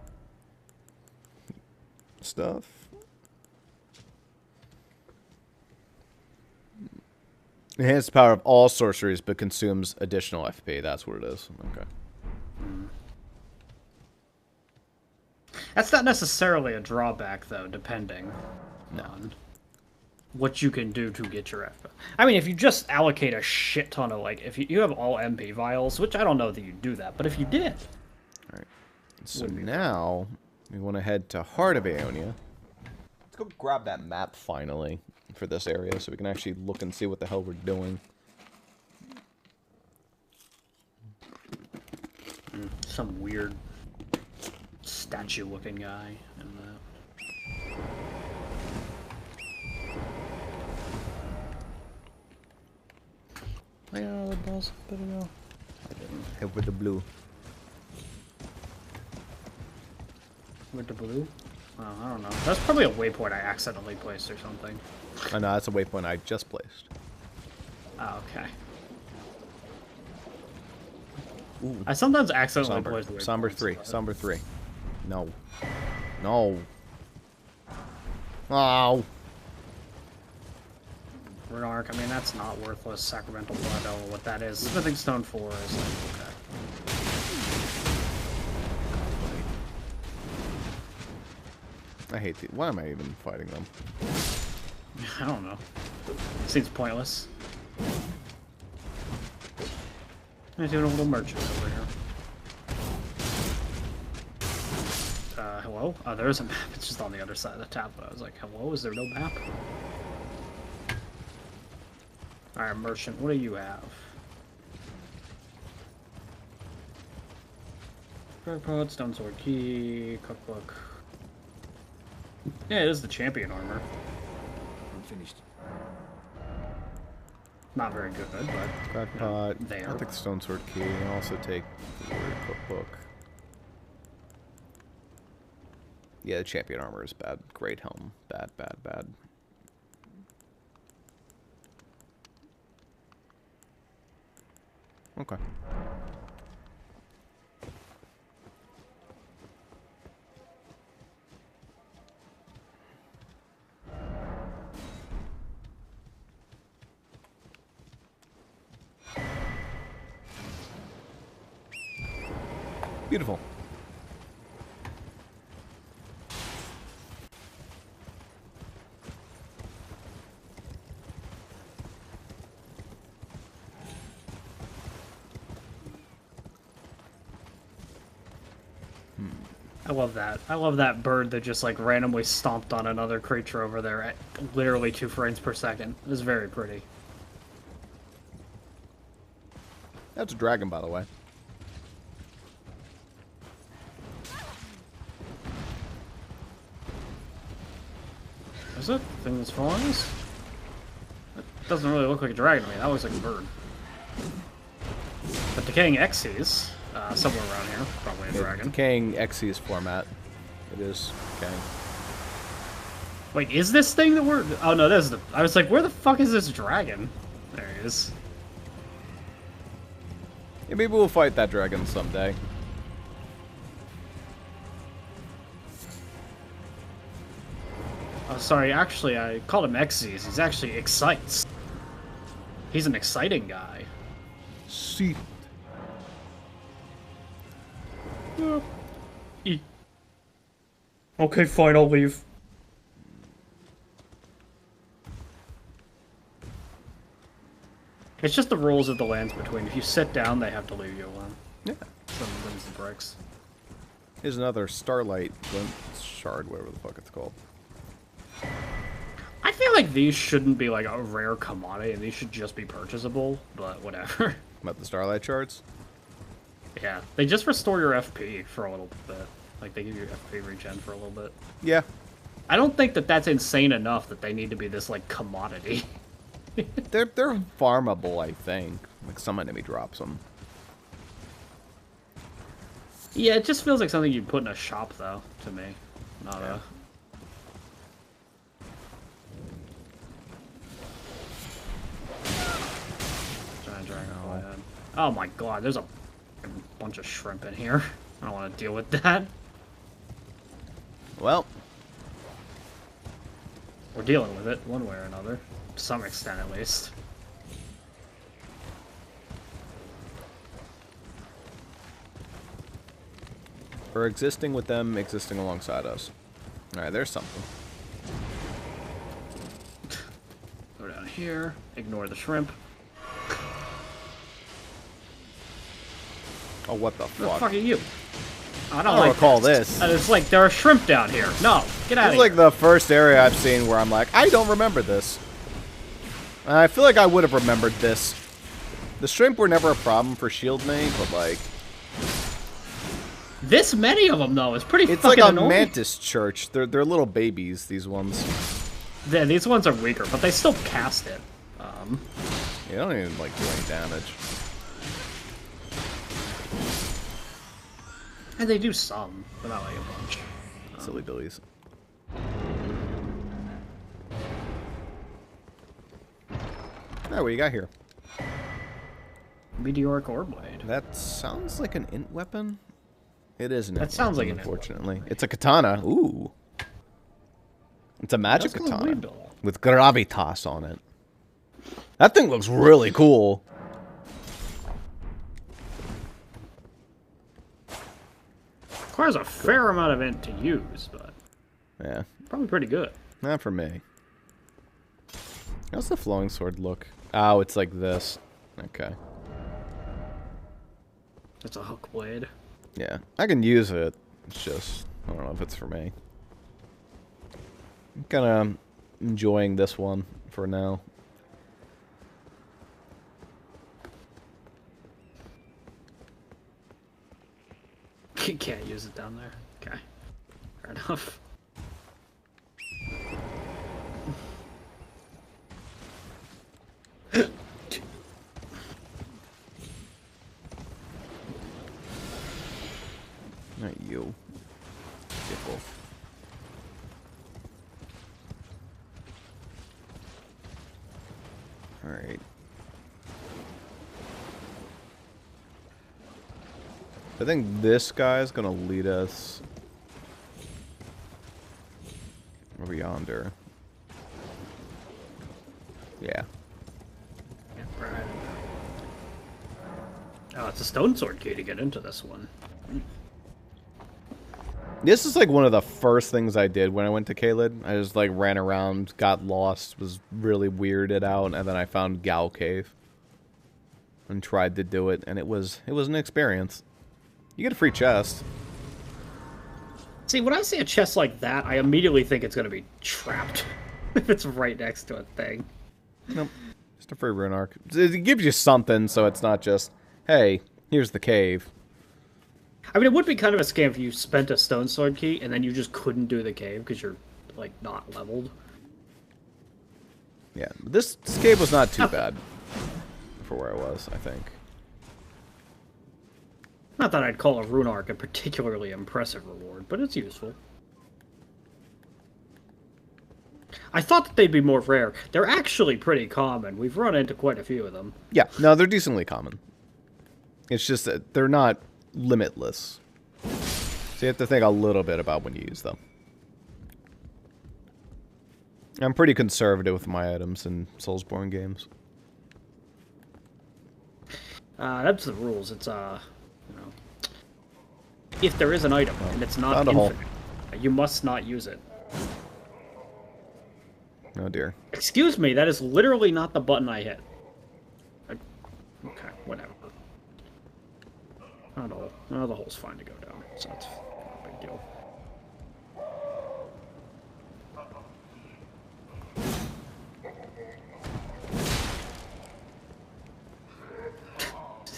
stuff. Enhances the power of all sorceries, but consumes additional FP. That's what it is. Okay. That's not necessarily a drawback, though, depending on what you can do to get your FP. I mean, if you just allocate a shit ton of, like, if you have all MP vials, which I don't know that you do that, but if you did. Alright. So now, we want to head to Heart of Aeonia. Let's go grab that map, finally, for this area, so we can actually look and see what the hell we're doing. Some weird statue-looking guy in the... Yeah, the boss better go. I didn't. Head with the blue. With the blue? Oh, I don't know. That's probably a waypoint I accidentally placed or something. Oh no, that's a waypoint I just placed. Oh, okay. Ooh. I sometimes accidentally Somber. place the waypoints. Somber 3. Somber 3. No. No. Oh. Renark, I mean, that's not worthless. Sacramental Blood, I don't know what that is. Smithing Stone 4 is like, okay. I hate these. Why am I even fighting them? I don't know. Seems pointless. I'm doing a little merchant over here. Hello? Oh, there is a map. It's just on the other side of the tablet. I was like, hello? Is there no map? Alright, merchant, what do you have? Crackpot, Stone Sword Key, Cookbook. Yeah, it is the champion armor. I'm finished. Not very good, but Crackpot. there. I'll take the Stone Sword Key. I'll also take the Warrior Cookbook. Yeah, the champion armor is bad. Great helm. Bad, bad, bad. Okay. Beautiful. I love that. I love that bird that just like randomly stomped on another creature over there at literally 2 frames per second. It was very pretty. That's a dragon, by the way. Is it? The thing that's following us? That doesn't really look like a dragon to me. That looks like a bird. But Decaying Xyz, somewhere around here, probably a dragon. Decaying Xyz format. It is decaying. Wait, is this thing that we're... Oh, no, this is the... I was like, where the fuck is this dragon? There he is. Yeah, maybe we'll fight that dragon someday. Oh, sorry, actually, I called him Xyz. He's actually Excites. He's an exciting guy. See. Okay, fine, I'll leave. It's just the rules of the lands between. If you sit down, they have to leave you alone. Yeah. Someone wins the bricks. Here's another Starlight Glint Shard, whatever the fuck it's called. I feel like these shouldn't be like a rare commodity, and these should just be purchasable, but whatever. About the Starlight Shards? Yeah, they just restore your FP for a little bit. Like, they give you FP regen for a little bit. Yeah. I don't think that that's insane enough that they need to be this, like, commodity. They're farmable, I think. Like, some enemy drops them. Yeah, it just feels like something you'd put in a shop, though, to me. Not Yeah. a... Giant dragon fly. Oh my god, there's a bunch of shrimp in here. I don't want to deal with that. Well. We're dealing with it, one way or another. To some extent, at least. We're existing with them, existing alongside us. Alright, there's something. Go down here, ignore the shrimp. Oh, what the Who fuck? the fuck are you? I don't recall this. And it's like, there are shrimp down here. No, get out This of is like here. the first area I've seen where I'm like, I don't remember this. And I feel like I would have remembered this. The shrimp were never a problem for shield me, but like... This many of them, though, is pretty It's like fucking a annoying. mantis church. They're little babies, these ones. Yeah, these ones are weaker, but they still cast it. They don't even like do any damage. And they do some, but not like a bunch. Silly billies. Alright, what you got here? Meteoric Orblade. That sounds like an int weapon. It is an That int sounds weapon, like an int unfortunately. It's a katana. Ooh. It's a magic That's katana. cool. With gravitas on it. That thing looks really cool. Requires a fair amount of int to use, but Yeah. probably pretty good. Not for me. How's the flowing sword look? Oh, it's like this. Okay. It's a hook blade. Yeah. I can use it. It's just, I don't know if it's for me. I'm kind of enjoying this one for now. You can't use it down there. Okay. Fair enough. Not you. Dipple. Alright. I think this guy's gonna lead us over yonder. Yeah. Yeah, right. Oh, it's a stone sword key to get into this one. This is like one of the first things I did when I went to Caelid. I just like ran around, got lost, was really weirded out, and then I found Gal Cave and tried to do it, and it was an experience. You get a free chest. See, when I see a chest like that, I immediately think it's going to be trapped. If it's right next to a thing. Nope. Just a free rune arc. It gives you something, so it's not just, hey, here's the cave. I mean, it would be kind of a scam if you spent a stone sword key and then you just couldn't do the cave because you're, like, not leveled. Yeah, this cave was not too bad for where I was, I think. Not that I'd call a rune arc a particularly impressive reward, but it's useful. I thought that they'd be more rare. They're actually pretty common. We've run into quite a few of them. Yeah, no, they're decently common. It's just that they're not limitless. So you have to think a little bit about when you use them. I'm pretty conservative with my items in Soulsborne games. That's the rules. It's, you know, if there is an item and it's not Found a hole. infinite, you must not use it. Oh dear. Excuse me, that is literally not the button I hit. Okay, whatever. Not a hole. No, the hole's fine to go down, so it's not a big deal.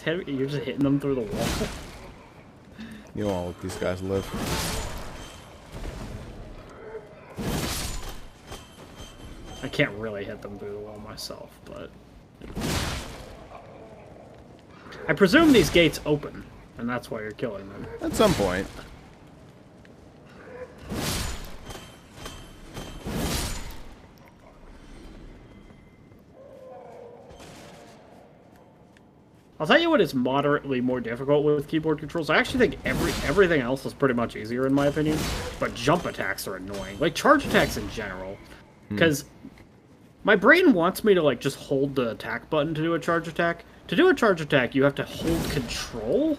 You're just hitting them through the wall. You don't want to let these guys live. I can't really hit them through the wall myself, but... I presume these gates open, and that's why you're killing them. At some point. I'll tell you what is moderately more difficult with keyboard controls. I actually think everything else is pretty much easier in my opinion, but jump attacks are annoying. Like charge attacks in general, because my brain wants me to like just hold the attack button to do a charge attack. To do a charge attack, you have to hold control,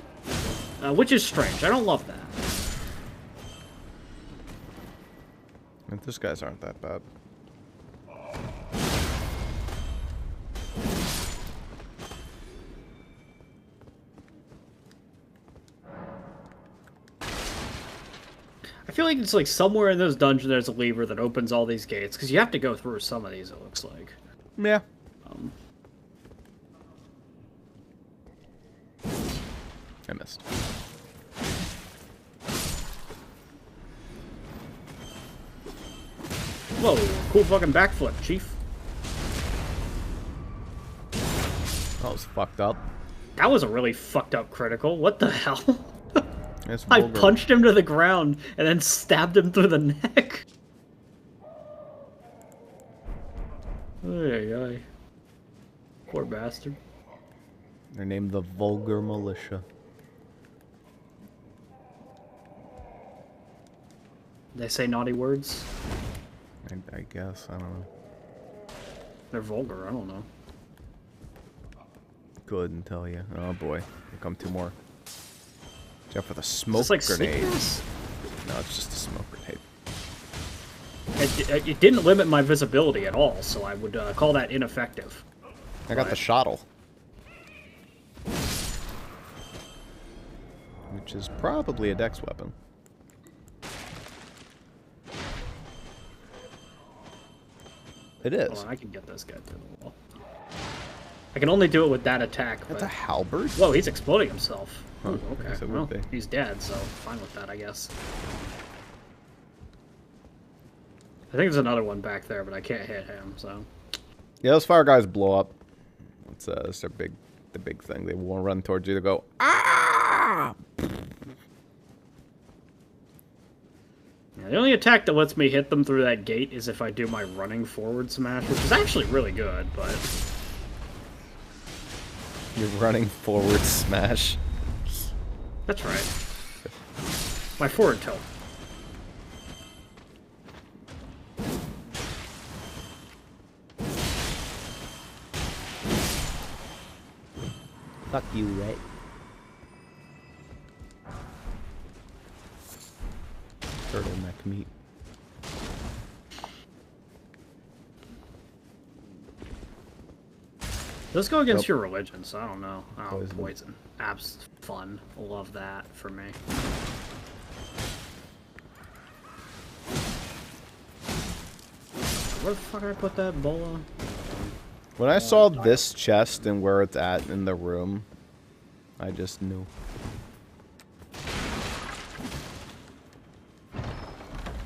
which is strange. I don't love that. And these guys aren't that bad. I feel like it's like somewhere in this dungeon there's a lever that opens all these gates, because you have to go through some of these, it looks like. Yeah. I missed. Whoa, cool fucking backflip, Chief. That was fucked up. That was a really fucked up critical. What the hell? It's I vulgar. punched him to the ground and then stabbed him through the neck. Ay, ay. Poor bastard. They're named the Vulgar Militia. They say naughty words. I guess. I don't know. They're vulgar. I don't know. Couldn't tell you. Oh boy. Here come two more. Watch out for the smoke Is this like grenade. sneakers? No, it's just a smoke grenade. It didn't limit my visibility at all, so I would call that ineffective. I got the shottle. Which is probably a dex weapon. It is. Hold on, I can get this guy through the wall. I can only do it with that attack. That's But... a halberd? Whoa, he's exploding himself. Huh, Ooh, I guess okay, it well, would be. he's dead, so fine with that, I guess. I think there's another one back there, but I can't hit him, so... Yeah, those fire guys blow up. It's their the big thing. They won't run towards you. They go, ah! Yeah, the only attack that lets me hit them through that gate is if I do my running forward smash, which is actually really good, but... You're running forward smash. That's right. My forward tilt. Fuck you, right? Turtleneck meat. Let's go against Nope. your religion, so I don't know. Oh, Poison. poison. Abs fun. Love that for me. Where the fuck did I put that bola? When I saw this chest and where it's at in the room, I just knew.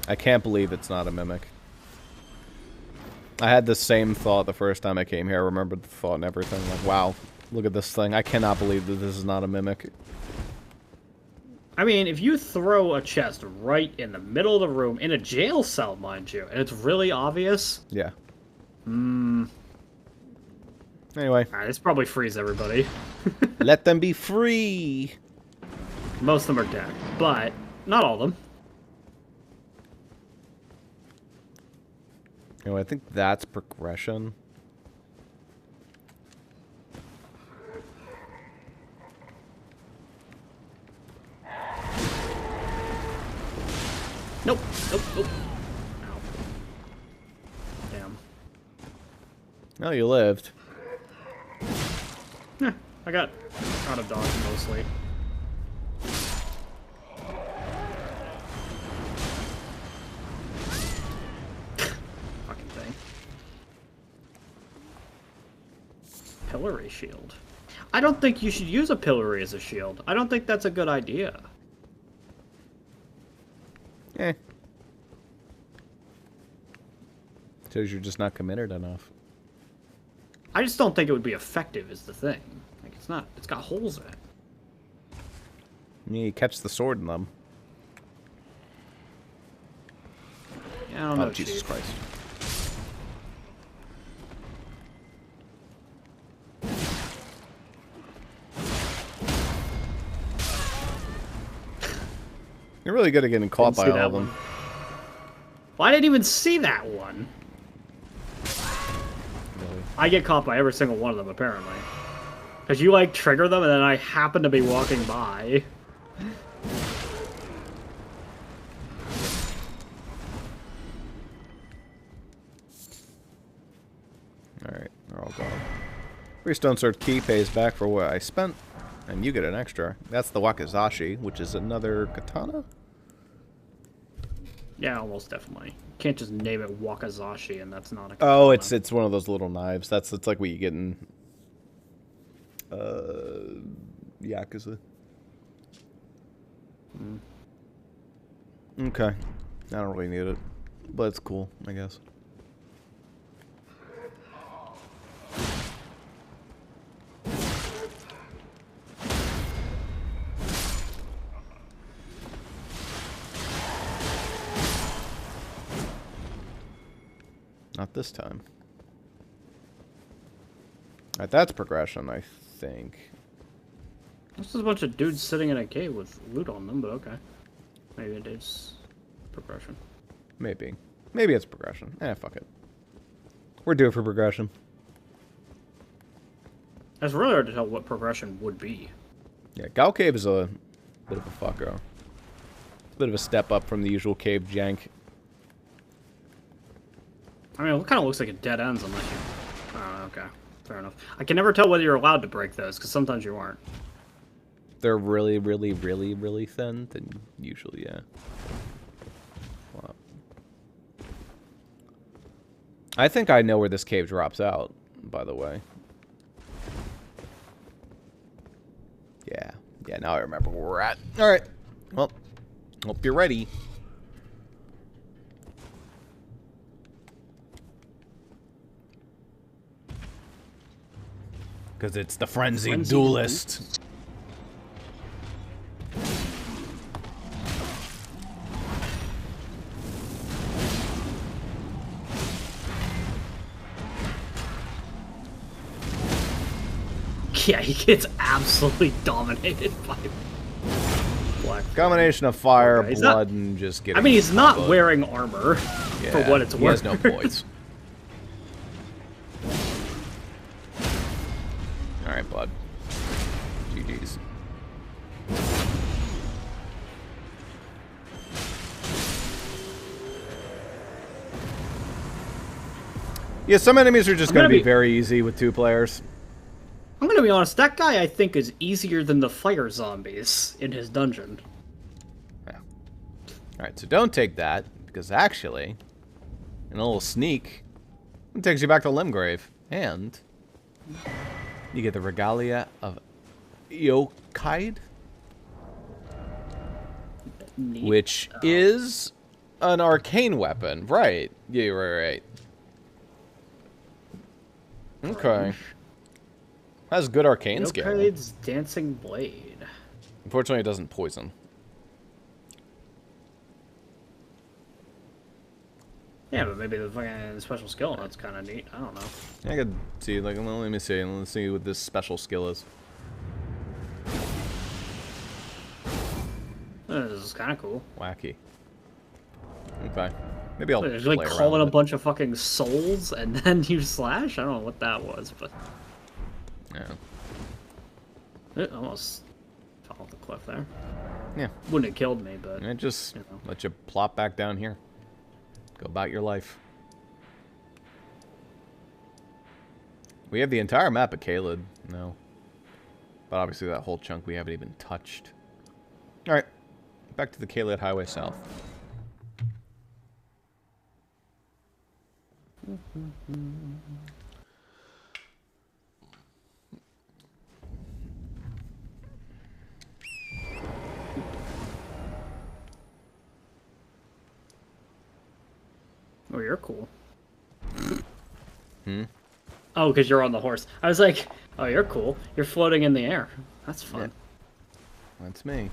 I can't believe it's not a mimic. I had the same thought the first time I came here. I remembered the thought and everything. Like, wow, look at this thing. I cannot believe that this is not a mimic. I mean, if you throw a chest right in the middle of the room, in a jail cell, mind you, and it's really obvious... Yeah. Hmm. Anyway. Alright, this probably frees everybody. Let them be free! Most of them are dead, but not all of them. Anyway, I think that's progression. Nope. Nope. Nope. Ow. Damn. No, you lived. Yeah, I got out of dodge mostly. Fucking thing. Pillory shield. I don't think you should use a pillory as a shield. I don't think that's a good idea. Eh. Shows you're just not committed enough. I just don't think it would be effective is the thing. Like, it's not, it's got holes in it. Yeah, you catch the sword in them. Yeah, I don't know, Oh, Jesus Chief. Christ. You're really good at getting caught by all of them. Well, I didn't even see that one. Really? I get caught by every single one of them, apparently. Because you, like, trigger them, and then I happen to be walking by. Alright, they're all gone. Free Stone Sword key pays back for what I spent, and you get an extra. That's the Wakizashi, which is another katana? Yeah, almost definitely. You can't just name it Wakizashi, and that's not a Oh, katana. it's one of those little knives. It's like what you get in Yakuza. Okay. I don't really need it, but it's cool, I guess. Not this time. Alright, that's progression, I think. This is a bunch of dudes sitting in a cave with loot on them, but okay. Maybe it is progression. Maybe. Maybe it's progression. Eh, fuck it. We're due for progression. It's really hard to tell what progression would be. Yeah, Gal Cave is a bit of a fucko. It's a bit of a step up from the usual cave jank. I mean, it kind of looks like it dead ends unless you... Oh, okay. Fair enough. I can never tell whether you're allowed to break those, because sometimes you aren't. They're really, really, really, really thin, then usually, yeah. Wow. I think I know where this cave drops out, by the way. Yeah. Yeah, now I remember where we're at. Alright. Well, hope you're ready. Because it's the Frenzied Duelist. Yeah, he gets absolutely dominated by black. Combination of fire, Okay, blood, and just getting... I mean, he's not comboed. wearing armor, Yeah, for what it's he worth. has no points. Alright, bud. GG's. Yeah, some enemies are just going to be very easy with 2 players. I'm gonna be honest, that guy I think is easier than the fire zombies in his dungeon. Yeah. Alright, so don't take that, because actually, in a little sneak, it takes you back to Limgrave, and you get the Regalia of Eokaid, which is an arcane weapon. Right. Yeah, you're right. Okay. Has good arcane skill. Eokaid's dancing blade. Unfortunately, it doesn't poison. Yeah, but maybe the fucking special skill, that's kind of neat. I don't know. I could see, like, well, let me see. Let's see what this special skill is. This is kind of cool. Wacky. Okay. Maybe I'll There's like play call around in a with bunch of fucking souls and then you slash? I don't know what that was, but... Yeah. It almost fell off the cliff there. Yeah. Wouldn't have killed me, but... And it just you know. let you plop back down here. Go about your life. We have the entire map of Caelid now. But obviously that whole chunk we haven't even touched. Alright. Back to the Caelid Highway South. Oh, you're cool. Hmm? Oh, because you're on the horse. I was like, oh, you're cool. You're floating in the air. That's fun. Yeah. That's me.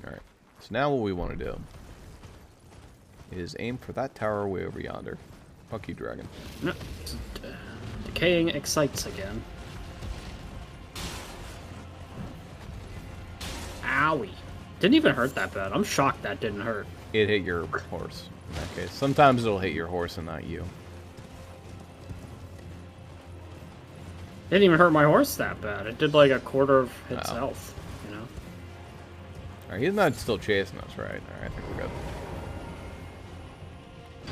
Alright. So now what we want to do is aim for that tower way over yonder. Fuck you, dragon. No. Decaying excites again. Owie. Didn't even hurt that bad. I'm shocked that didn't hurt. It hit your horse in that case. Sometimes it'll hit your horse and not you. Didn't even hurt my horse that bad. It did like a quarter of its health, you know? Alright, he's not still chasing us, right? Alright, I think we're good.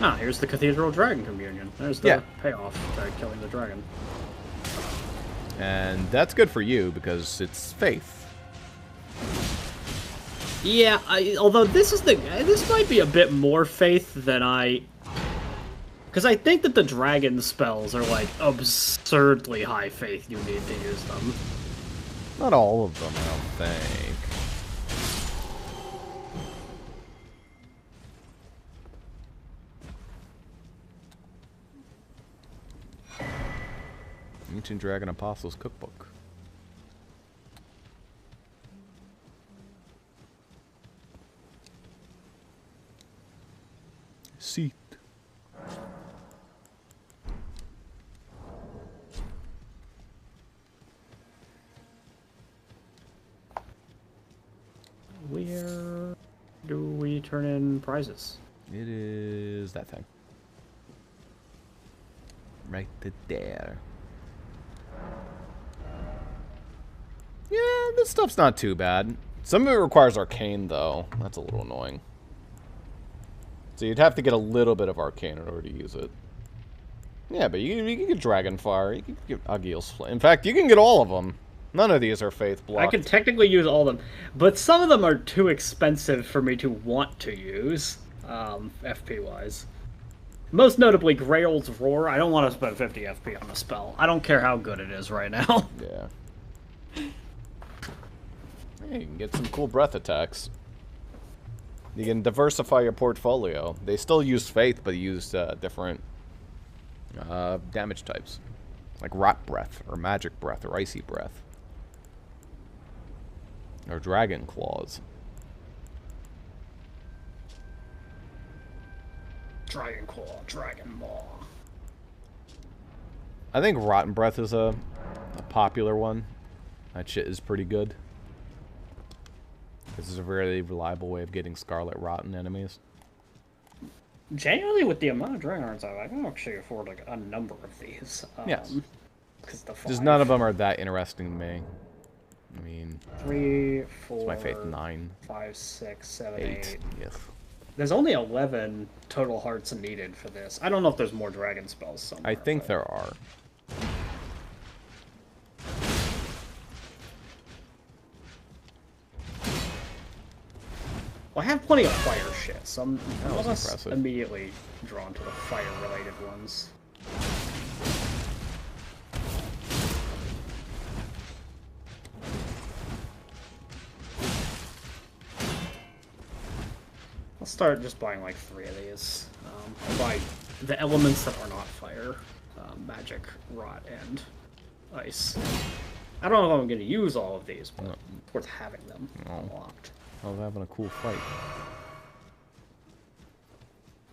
Ah, here's the Cathedral Dragon Communion. There's the payoff to killing the dragon. And that's good for you because it's faith. Yeah, although this might be a bit more faith than because I think that the dragon spells are like absurdly high faith you need to use them. Not all of them, I don't think. Ancient Dragon Apostles Cookbook. Seat. Where do we turn in prizes? It is that thing. Right there. Yeah, this stuff's not too bad. Some of it requires arcane, though. That's a little annoying. So you'd have to get a little bit of arcane in order to use it. Yeah, but you can get Dragonfire. You can get Agil's Flame. In fact, you can get all of them. None of these are faith blocked. I can technically use all of them, but some of them are too expensive for me to want to use, FP-wise. Most notably, Grail's Roar. I don't want to spend 50 FP on a spell. I don't care how good it is right now. Yeah. Hey, you can get some cool breath attacks. You can diversify your portfolio. They still use faith, but use different damage types. Like Rot Breath, or Magic Breath, or Icy Breath. Or Dragon Claws. Dragon Claw, Dragon Maw. I think Rotten Breath is a popular one. That shit is pretty good. This is a very reliable way of getting Scarlet Rotten enemies. Generally, with the amount of Dragon Hearts I have, I can actually afford like a number of these. Yes. The Just none of them are that interesting to me. I mean... 3, 4... It's my faith 9. 5, 6, 7, 8. 8. Yes. There's only 11 total hearts needed for this. I don't know if there's more dragon spells somewhere. I think there are. Well, I have plenty of fire shit, so I'm was less impressive. immediately drawn to the fire-related ones. I'll start just buying like 3 of these. I'll buy the elements that are not fire, magic, rot, and ice. I don't know if I'm going to use all of these, but it's worth having them unlocked. I was having a cool fight.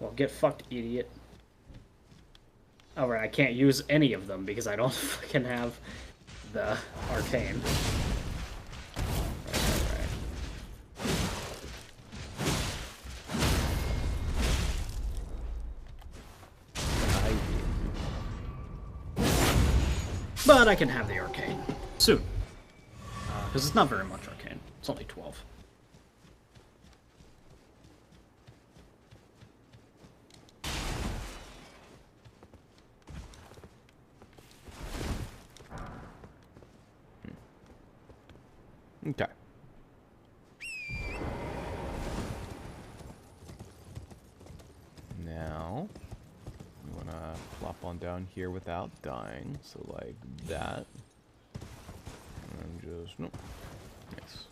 Well, get fucked, idiot. Alright, I can't use any of them because I don't fucking have the arcane. But I can have the arcane soon. Because it's not very much arcane. It's only 12. Okay. Now, we want to plop on down here without dying. So like that. And just, no. Nice.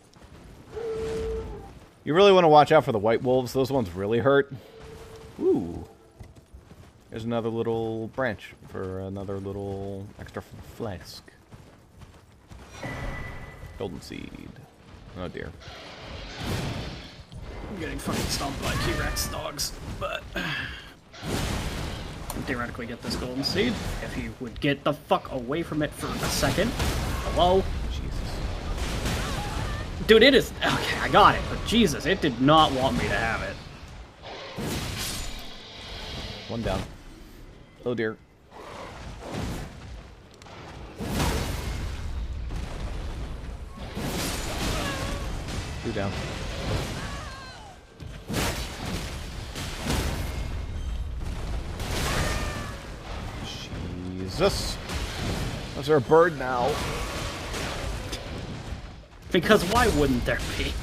You really want to watch out for the white wolves. Those ones really hurt. Ooh. There's another little branch for another little extra flask. Golden seed. Oh dear. I'm getting fucking stomped by T-Rex dogs, but theoretically get this golden seed if he would get the fuck away from it for a second. Hello? Jesus. Dude, it is... Okay, I got it, but Jesus, it did not want me to have it. One down. Oh dear. Two down. Jesus. Is there a bird now? Because why wouldn't there be?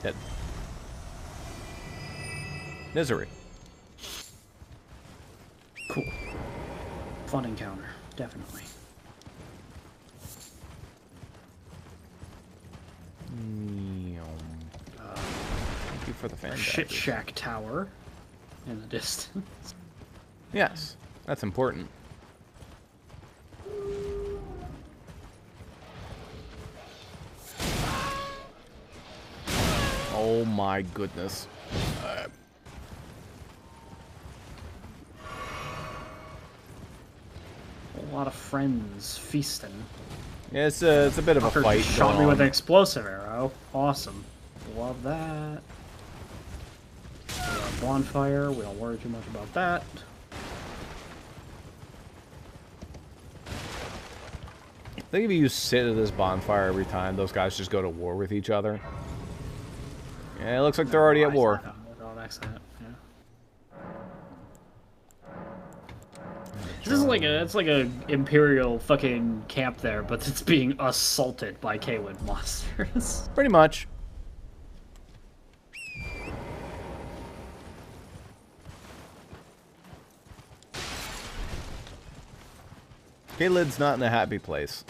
Dead. Misery. Cool. Fun encounter, definitely. Thank you for the fan. Shit shack tower in the distance. Yes, that's important. Oh my goodness. A lot of friends feasting. Yeah, it's a bit of a Fucker fight. just shot going me with on. an explosive arrow. Awesome. Love that. We got a bonfire. We don't worry too much about that. I think if you sit at this bonfire every time, those guys just go to war with each other. Yeah, it looks like they're already at war. Don't accident. Yeah. This is like a, it's like a imperial fucking camp there, but it's being assaulted by Caelid monsters. Pretty much. Caelid's not in a happy place.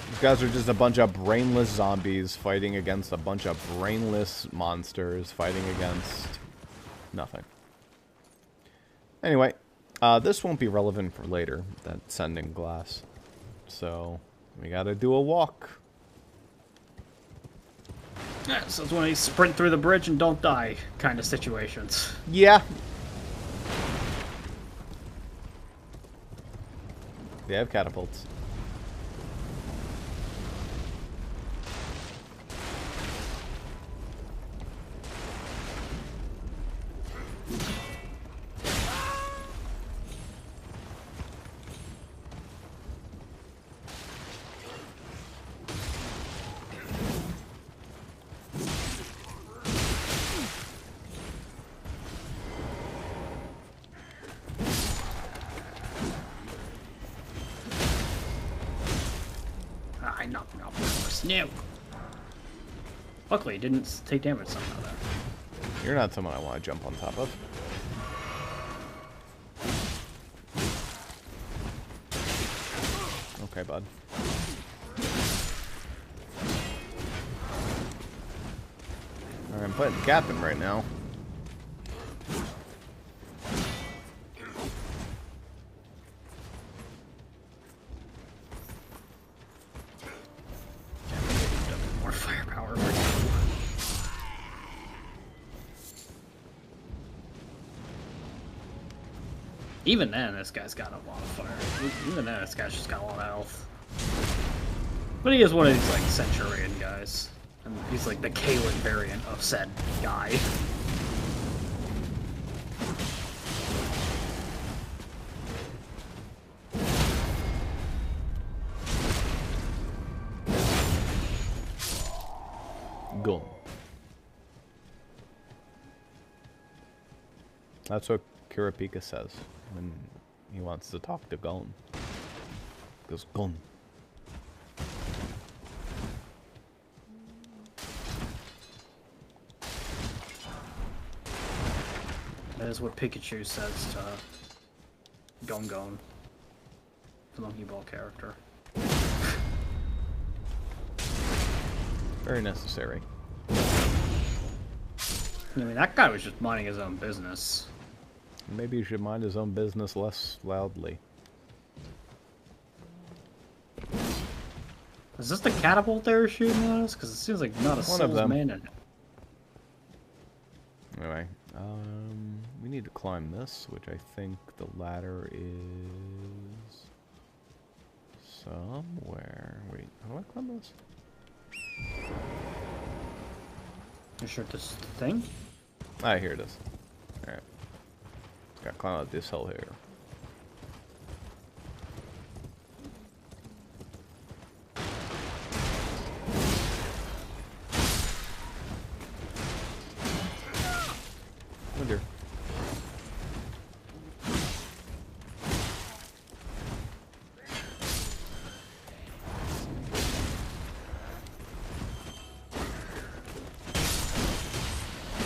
These guys are just a bunch of brainless zombies fighting against a bunch of brainless monsters fighting against nothing. Anyway, this won't be relevant for later, that sending glass. So, we gotta do a walk. Yeah, so it's when they sprint through the bridge and don't die kind of situations. Yeah. They have catapults. I knocked him out first. No. Luckily, it didn't take damage somehow, though. You're not someone I want to jump on top of. Okay, bud. I'm fighting the captain right now. More firepower. Even then, this guy's got a lot of fire. Even then, this guy's just got a lot of health. But he is one of these, like, Centurion guys. And he's, like, the Caelid variant of said guy. Gun. That's what Kurapika says when he wants to talk to Gon. He goes, Gon. That is what Pikachu says to Gon, the Monkey Ball character. Very necessary. I mean, that guy was just minding his own business. Maybe he should mind his own business less loudly. Is this the catapult they were shooting at us? Because it seems like not a soul's man in it. Anyway, we need to climb this, which I think the ladder is somewhere. Wait, how do I climb this? You sure this thing? Ah, here it is. Alright. Gotta climb up this hill here. Oh dear.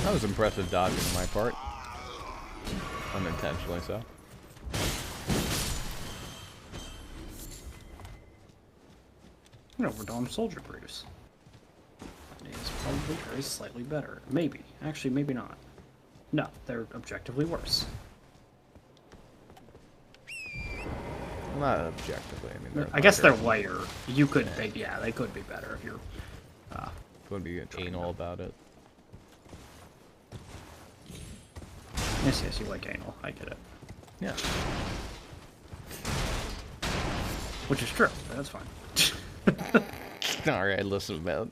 That was impressive dodging on my part. Unintentionally so. Overdome soldier briefs. It's probably very slightly better. Maybe. Actually, maybe not. No, they're objectively worse. Well, not objectively. I mean, I guess they're lighter. You could, yeah, they could be better if you're. Would be anal about it. Yes, you like anal. I get it. Yeah. Which is true. But that's fine. Alright, listen, man.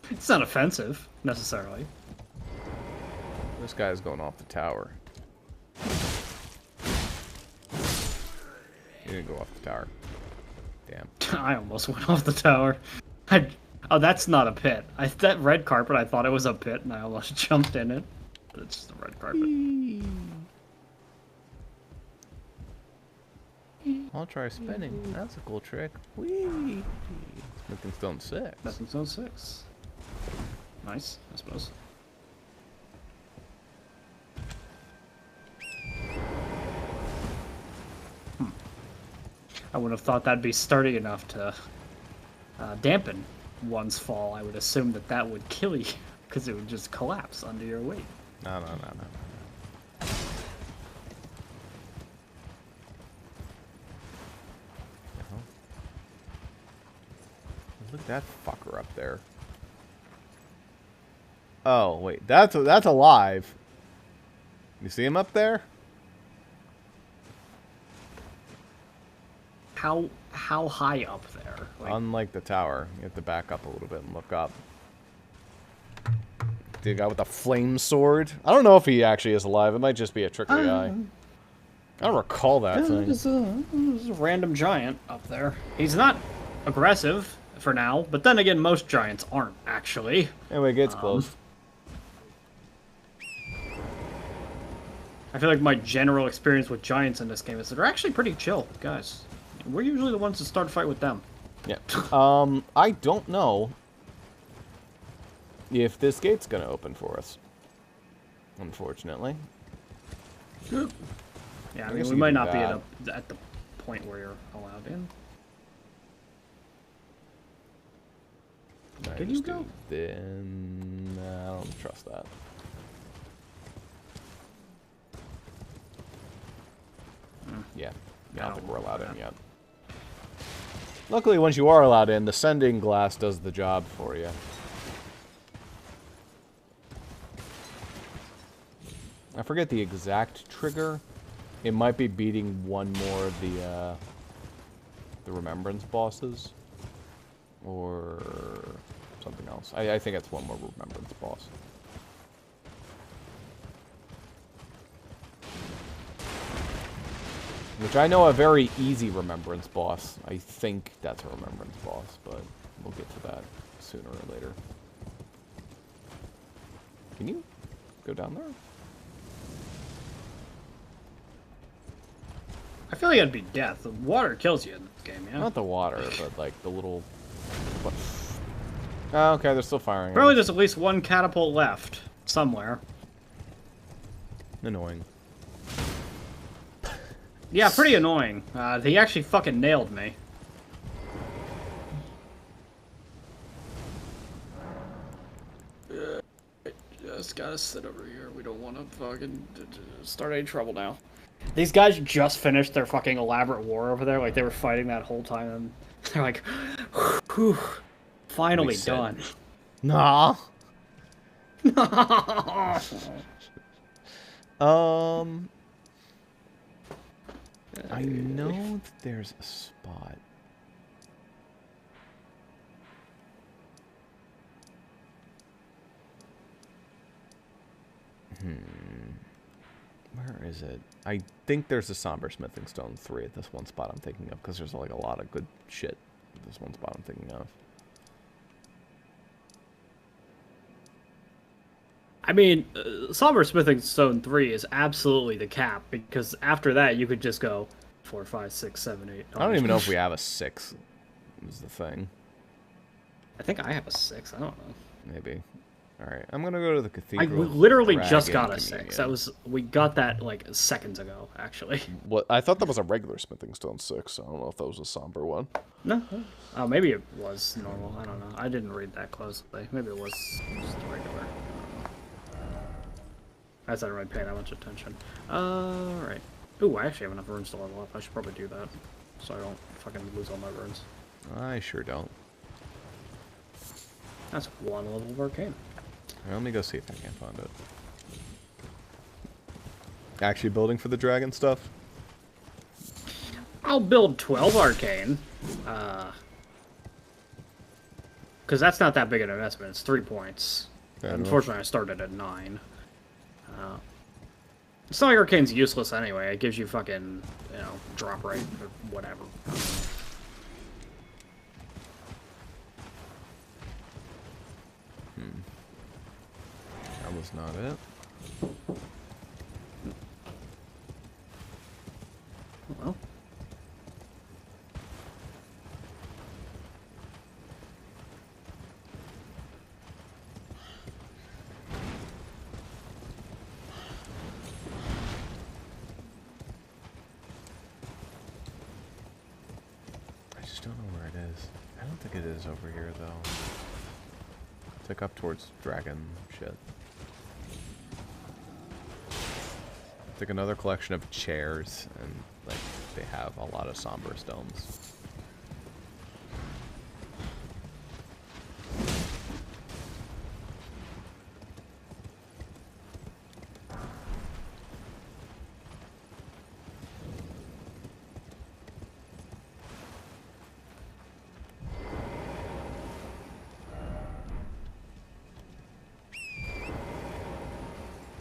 It's not offensive, necessarily. This guy's going off the tower. He didn't go off the tower. Damn. I almost went off the tower. Oh, that's not a pit. That red carpet, I thought it was a pit, and I almost jumped in it. But it's just a red carpet. I'll try spinning. That's a cool trick. Whee! Smoking Stone 6. That's in Zone 6. Nice, I suppose. I would have thought that'd be sturdy enough to dampen one's fall. I would assume that that would kill you, because it would just collapse under your weight. No. Look at that fucker up there. Oh, wait. That's alive. You see him up there? How high up there? Like, Unlike the tower, you have to back up a little bit and look up. The guy with the flame sword. I don't know if he actually is alive. It might just be a trick of the eye. I don't recall that thing. There's a random giant up there. He's not aggressive for now, but then again, most giants aren't actually. Anyway, it gets close. I feel like my general experience with giants in this game is that they're actually pretty chill, guys. We're usually the ones that start a fight with them. Yeah. I don't know if this gate's gonna open for us. Unfortunately. Yeah, I mean, we might not be at the point where you're allowed in. Did just you go? Then I don't trust that. Yeah, I don't think we're allowed in yet. Luckily, once you are allowed in, the sending glass does the job for you. I forget the exact trigger. It might be beating one more of the Remembrance bosses. Or something else. I think it's one more Remembrance boss. Which I know a very easy Remembrance boss. I think that's a Remembrance boss, but we'll get to that sooner or later. Can you go down there? I feel like it'd be death. The water kills you in this game, yeah? Not the water, but like the little... Oh, okay, they're still firing. Probably there's at least one catapult left. Somewhere. Annoying. Yeah, pretty annoying. They actually fucking nailed me. Just gotta sit over here. We don't want to fucking start any trouble now. These guys just finished their fucking elaborate war over there. Like, they were fighting that whole time, and they're like, whew, finally done. Nah. I know that there's a spot. Where is it? I think there's a Somber Smithing Stone 3 at this one spot I'm thinking of, because there's like a lot of good shit at this one spot I'm thinking of. I mean, Somber Smithing Stone 3 is absolutely the cap, because after that you could just go 4, 5, 6, 7, 8. I don't even know if we have a 6, is the thing. I think I have a 6, I don't know. Maybe. Alright, I'm gonna go to the Cathedral. I literally just Dragon got a 6. Communion. We got that like seconds ago, actually. What? I thought that was a regular Smithing Stone 6. I don't know if that was a somber one. No. Oh, maybe it was normal. I don't know. I didn't read that closely. Maybe it was just regular. I didn't really pay that much attention. Alright. Ooh, I actually have enough runes to level up. I should probably do that, so I don't fucking lose all my runes. I sure don't. That's one level of arcane. Let me go see if I can find it. Actually building for the dragon stuff? I'll build 12 arcane. Because that's not that big an investment. It's 3 points. Yeah, Unfortunately, I started at 9. It's not like arcane's useless anyway. It gives you fucking, drop rate or whatever. That was not it. Well. I just don't know where it is. I don't think it is over here, though. It's like up towards dragon shit. It's like another collection of chairs, and like they have a lot of somber stones.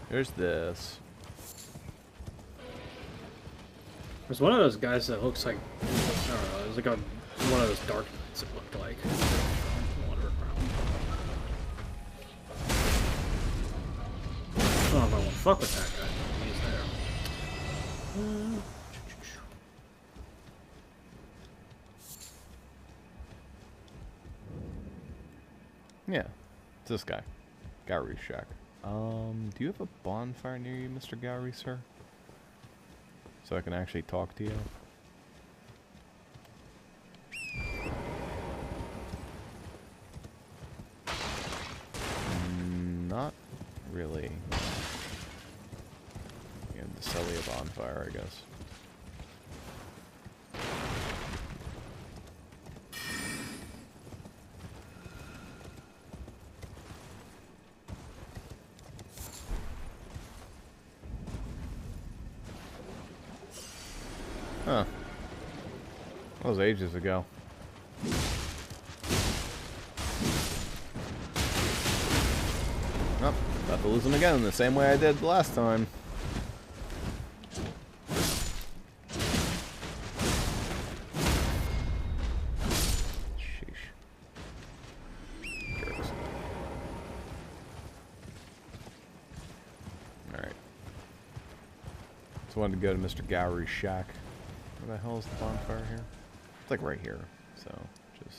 There's this. There's one of those guys that looks like, I don't know, there's like one of those dark knights it looked like. I don't know if I want to fuck with that guy. He's there. Yeah, it's this guy. Gowrie Shack. Do you have a bonfire near you, Mr. Gowrie, sir? So I can actually talk to you? bonfire, I guess. Huh. That was ages ago. Oh, about to lose him again the same way I did last time. Sheesh. Jerks. Alright. Just wanted to go to Mr. Gowry's shack. Where the hell is the bonfire here? It's like right here, so just...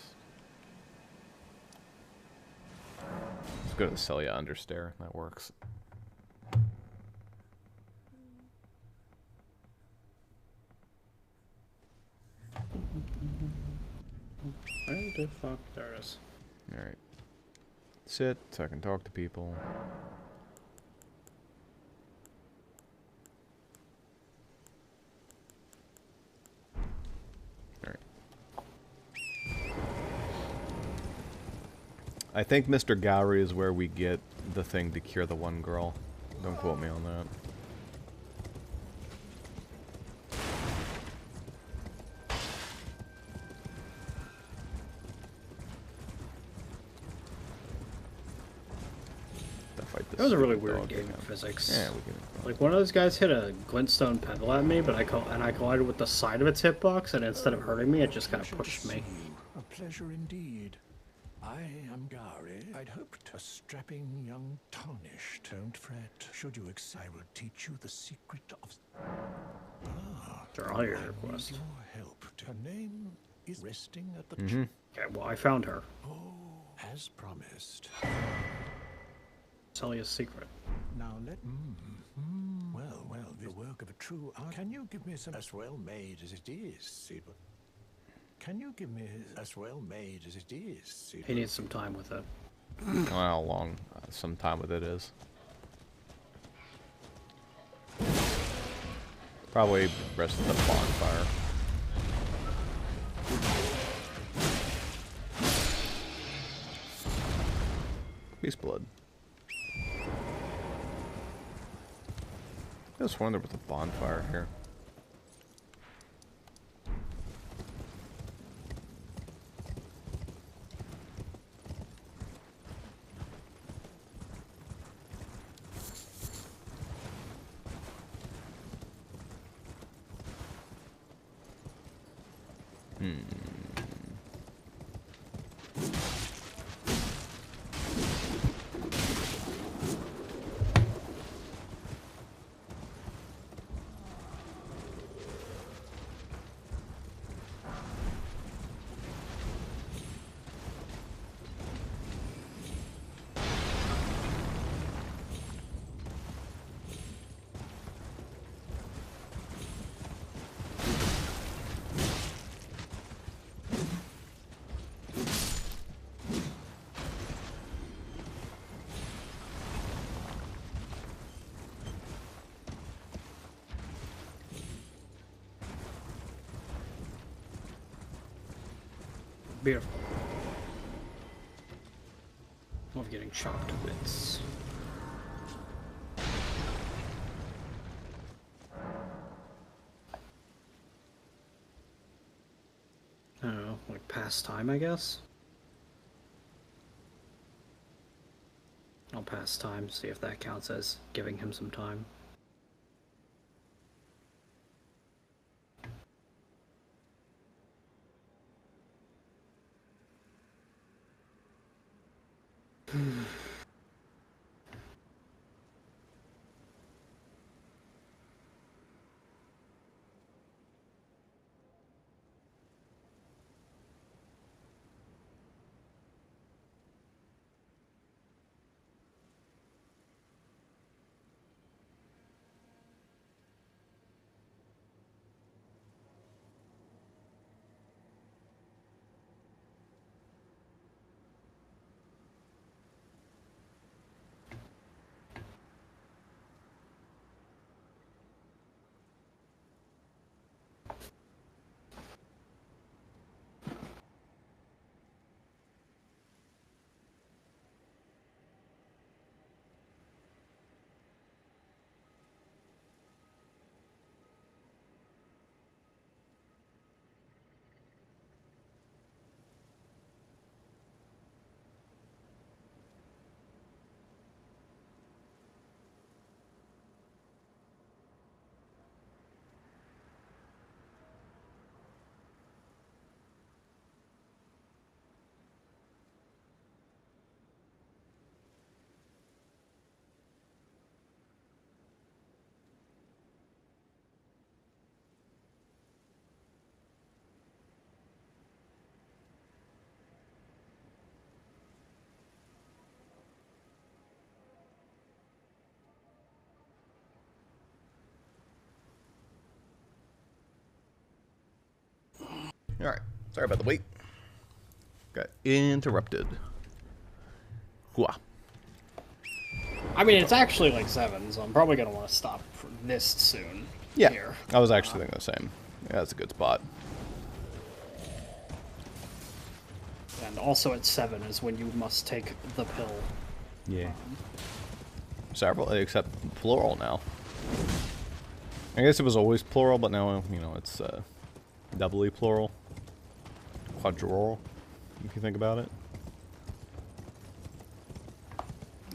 Let's go to the Celia Understair. That works. Where the fuck? There it is. Alright. Sit so I can talk to people. Alright. I think Mr. Gowry is where we get the thing to cure the one girl. Don't quote me on that. That was a really weird game of physics. Yeah, we can. Like one of those guys hit a glintstone pebble at me, but I collided with the side of its hitbox, and instead of hurting me, it just kind of pushed me. A pleasure indeed. I am Gowry. I'd hoped a strapping young tarnished. Don't fret. Should you I will teach you the secret of... Ah, They're all your I requests. need your help. Her name is resting at the... Okay, well, I found her. Oh, as promised. Celia's secret. Now let... Well, the work of a true art... Can you give me some... As well made as it is, Zuper? Can you give me as well made as it is, Zuper? He needs some time with it. How long some time with it is. Probably rest of the bonfire. Beast blood. I just wonder with the bonfire here. Beautiful. Love getting chopped to bits. I don't know, like pass time, I guess? I'll pass time, see if that counts as giving him some time. Alright. Sorry about the wait. Got interrupted. Hooah. I mean, it's actually like 7, so I'm probably gonna want to stop for this soon. Yeah. Here. I was actually thinking the same. Yeah, that's a good spot. And also at 7 is when you must take the pill. Yeah. Several, except plural now. I guess it was always plural, but now, you know, it's doubly plural. Quadrural, if you think about it.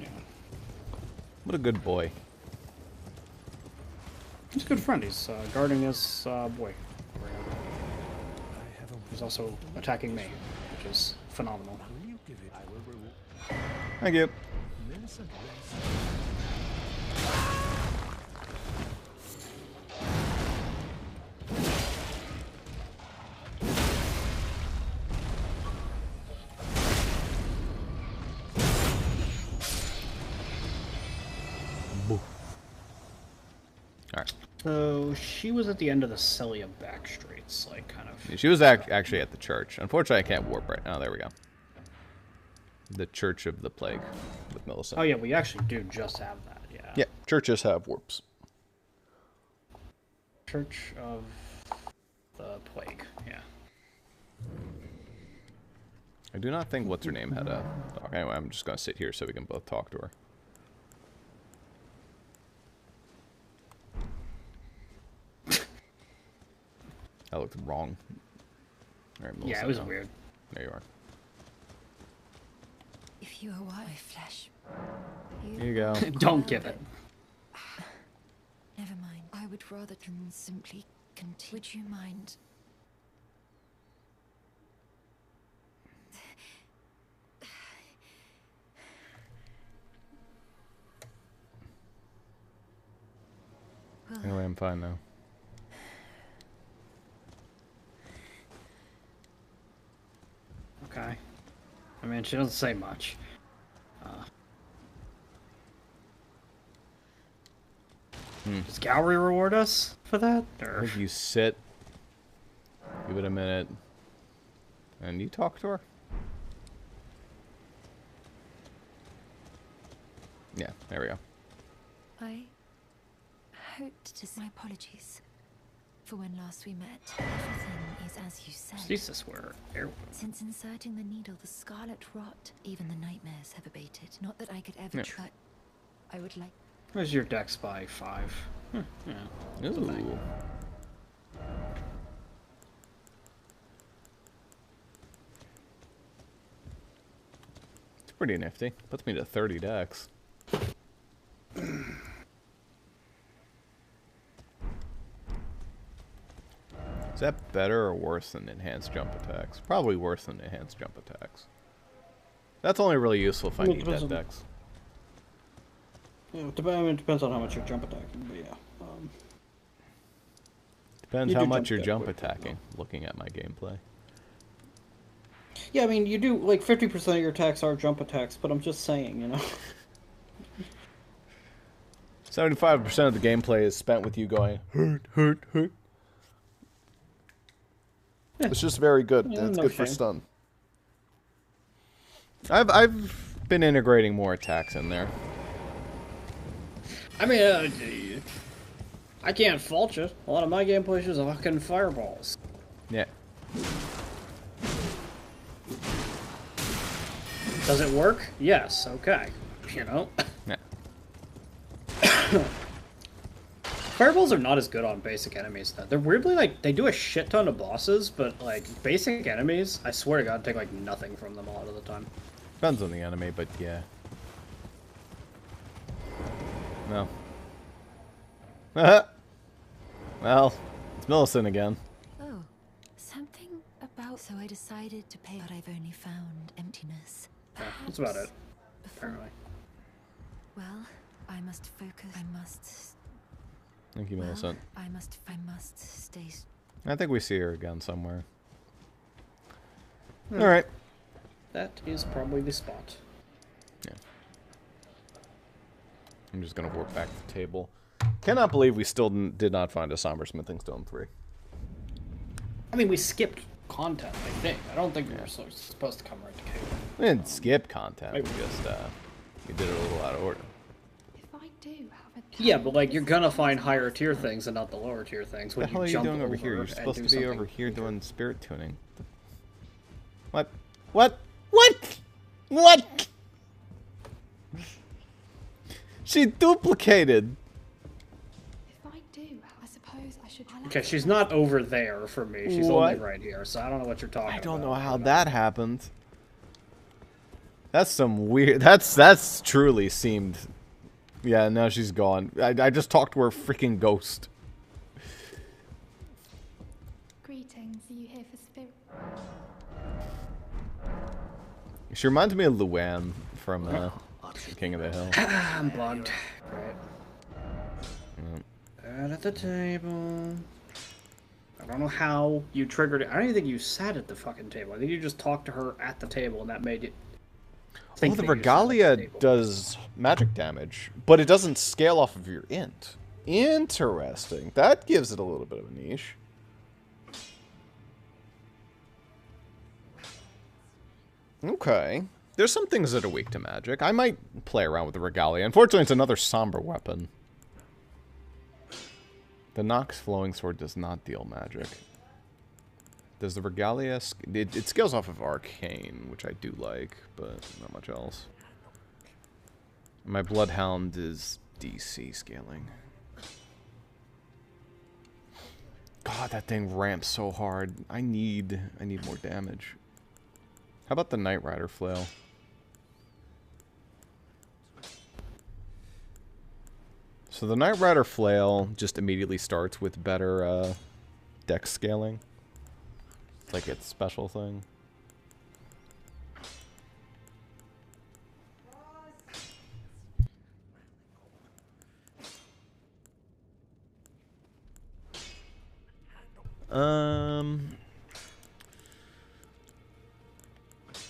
Yeah. What a good boy. He's a good friend. He's guarding his boy. He's also attacking me, which is phenomenal. Thank you. Alright. So she was at the end of the Celia back streets, like kind of. She was actually at the church. Unfortunately, I can't warp right now. There we go. The Church of the Plague with Millicent. Oh yeah, we actually do just have that. Yeah. Yeah, churches have warps. Church of the Plague. Yeah. I do not think what's her name had a dog. Anyway, I'm just gonna sit here so we can both talk to her. That looked wrong. All right, Yeah, it was weird. There you are. If you are my flesh, Here you go. Don't give it. Never mind. I would rather than simply continue. Would you mind? Anyway, I'm fine now. Okay. I mean, she doesn't say much. Does Gowry reward us for that? Or... If you sit, give it a minute, and you talk to her. Yeah, there we go. I hoped to. My apologies for when last we met. Everything is as you said. Jesus, we're here. Since inserting the needle, the scarlet rot, even the nightmares have abated. Not that I could ever try. I would like. Where's your dex by 5? Yeah. Ooh. It's pretty nifty. Puts me to 30 dex. Is that better or worse than enhanced jump attacks? Probably worse than enhanced jump attacks. That's only really useful if I need that dex. Yeah, it depends on how much you're jump attacking, but yeah. Depends how much you're jump attacking, looking at my gameplay. Yeah, I mean, you do, like, 50% of your attacks are jump attacks, but I'm just saying, you know. 75% of the gameplay is spent with you going, hurt, hurt, hurt. Yeah. It's just very good. Yeah, It's no good shame. for stun. I've been integrating more attacks in there. I mean, I can't fault you. A lot of my gameplay is just fucking fireballs. Yeah. Does it work? Yes, okay. You know? Yeah. Fireballs are not as good on basic enemies, though. They're weirdly, like, they do a shit ton of bosses, but, like, basic enemies, I swear to God, take, like, nothing from them a lot of the time. Depends on the enemy, but yeah. No. Well, it's Millicent again. Oh, something about. So I decided to pay, but I've only found emptiness. Yeah, that's about it, apparently. Well, I must focus. I must. Thank you, Millicent. I must stay. I think we see her again somewhere. Alright. That is probably the spot. Yeah. I'm just gonna warp back to the table. Cannot believe we still did not find a Somber Smithing Stone 3. I mean, we skipped content, I think. I don't think we were supposed to come right to Caelid. We didn't skip content. Maybe. We just we did it a little out of order. If I do have a Yeah, but like you're gonna find higher tier things and not the lower tier things. What the hell are you doing over here? You're and supposed do to be over something here weaker. doing spirit tuning. What? What? What? What? She duplicated. If I do, I suppose I should. Okay, she's not over there for me. She's What? only right here, so I don't know what you're talking about. I don't know how that happened. That's some weird. That's truly seemed. Yeah, now she's gone. I just talked to her freaking ghost. Greetings. Are you here for spirit? She reminds me of Luann from King of the Hill. I'm blocked. Right. And at the table. I don't know how you triggered it. I don't even think you sat at the fucking table. I think you just talked to her at the table, and that made it. Well, the Regalia does magic damage, but it doesn't scale off of your int. Interesting. That gives it a little bit of a niche. Okay. There's some things that are weak to magic. I might play around with the Regalia. Unfortunately, it's another somber weapon. The Nox Flowing Sword does not deal magic. Does the Regalia... It scales off of Arcane, which I do like, but not much else. My Bloodhound is DC scaling. God, that thing ramps so hard. I need more damage. How about the Knight Rider Flail? So the Knight Rider Flail just immediately starts with better dex scaling. It's like its special thing.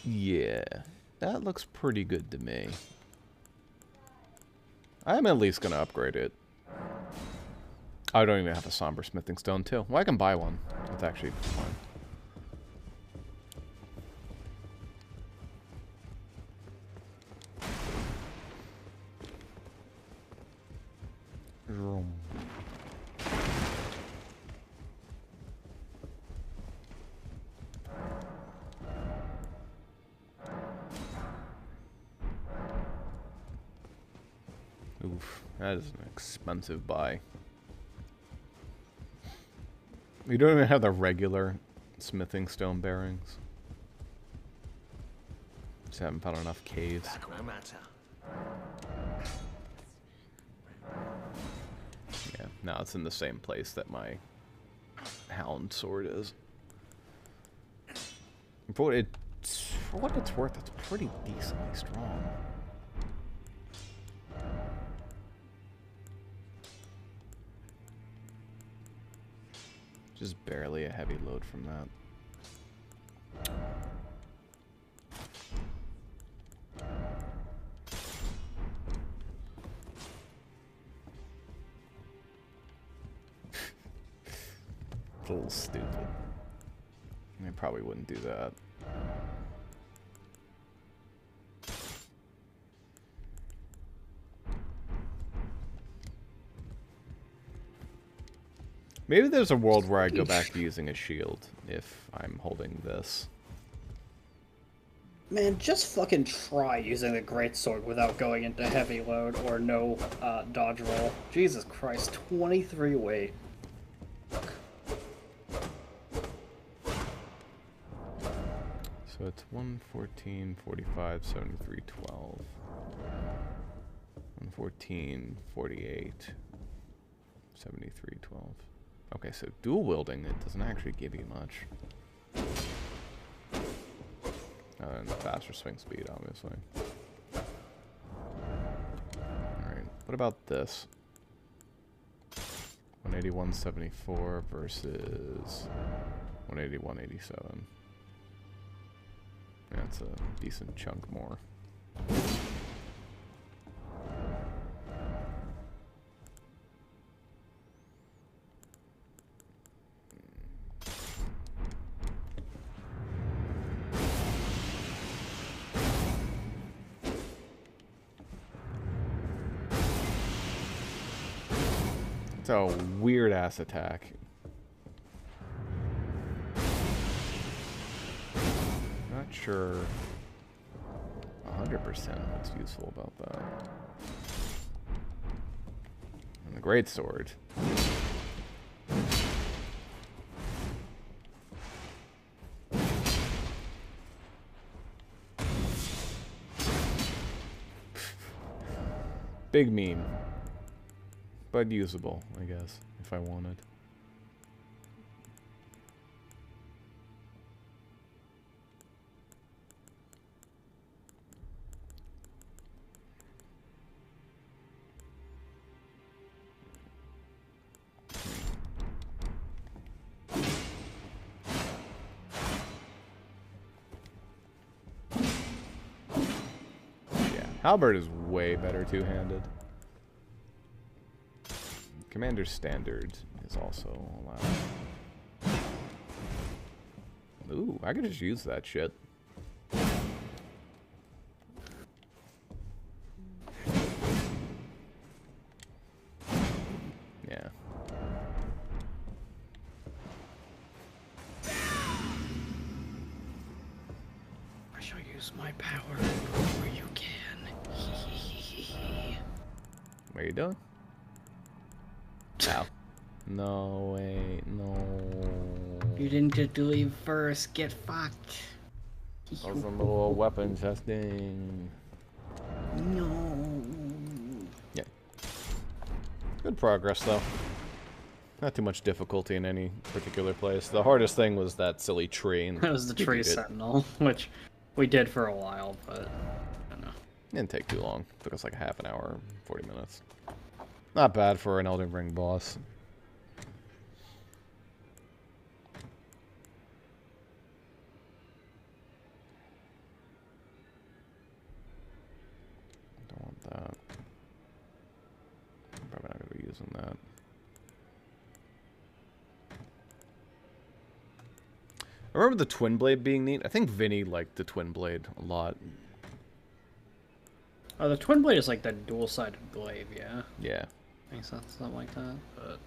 Yeah, that looks pretty good to me. I'm at least gonna upgrade it. I don't even have a somber smithing stone too. Well, I can buy one. That's actually fine. Oof, that is an expensive buy. We don't even have the regular smithing stone bearings. Just haven't found enough caves. No matter. Yeah, now it's in the same place that my hound sword is. For what it's worth, it's pretty decently strong. Just barely a heavy load from that. It's a little stupid. I probably wouldn't do that. Maybe there's a world where I go back to using a shield if I'm holding this. Man, just fucking try using the greatsword without going into heavy load or no dodge roll. Jesus Christ, 23 weight. So it's 114, 45, 73, 12. 114, 48, 73, 12. Okay, so dual wielding, it doesn't actually give you much. Other than the faster swing speed, obviously. Alright, what about this? 181.74 versus 181.87. That's a decent chunk more. It's a weird ass attack. Not sure 100% what's useful about that. And the great sword. Big meme. But usable, I guess, if I wanted. Halberd is way better two-handed. Commander's Standard is also allowed. Ooh, I could just use that shit. Yeah. I shall use my power where you can. What are you doing? Ow. No, wait, no. You didn't get to leave first. Get fucked. That was a little weapon testing. No. Yeah. Good progress, though. Not too much difficulty in any particular place. The hardest thing was that silly tree. And that was the tree sentinel, which we did for a while, but I don't know. Didn't take too long. Took us like a half an hour, 40 minutes. Not bad for an Elden Ring boss. Don't want that. Probably not going to be using that. I remember the twin blade being neat. I think Vinny liked the twin blade a lot. Oh, the twin blade is like the dual-sided glaive, yeah? Yeah. Makes sense, something like that, but...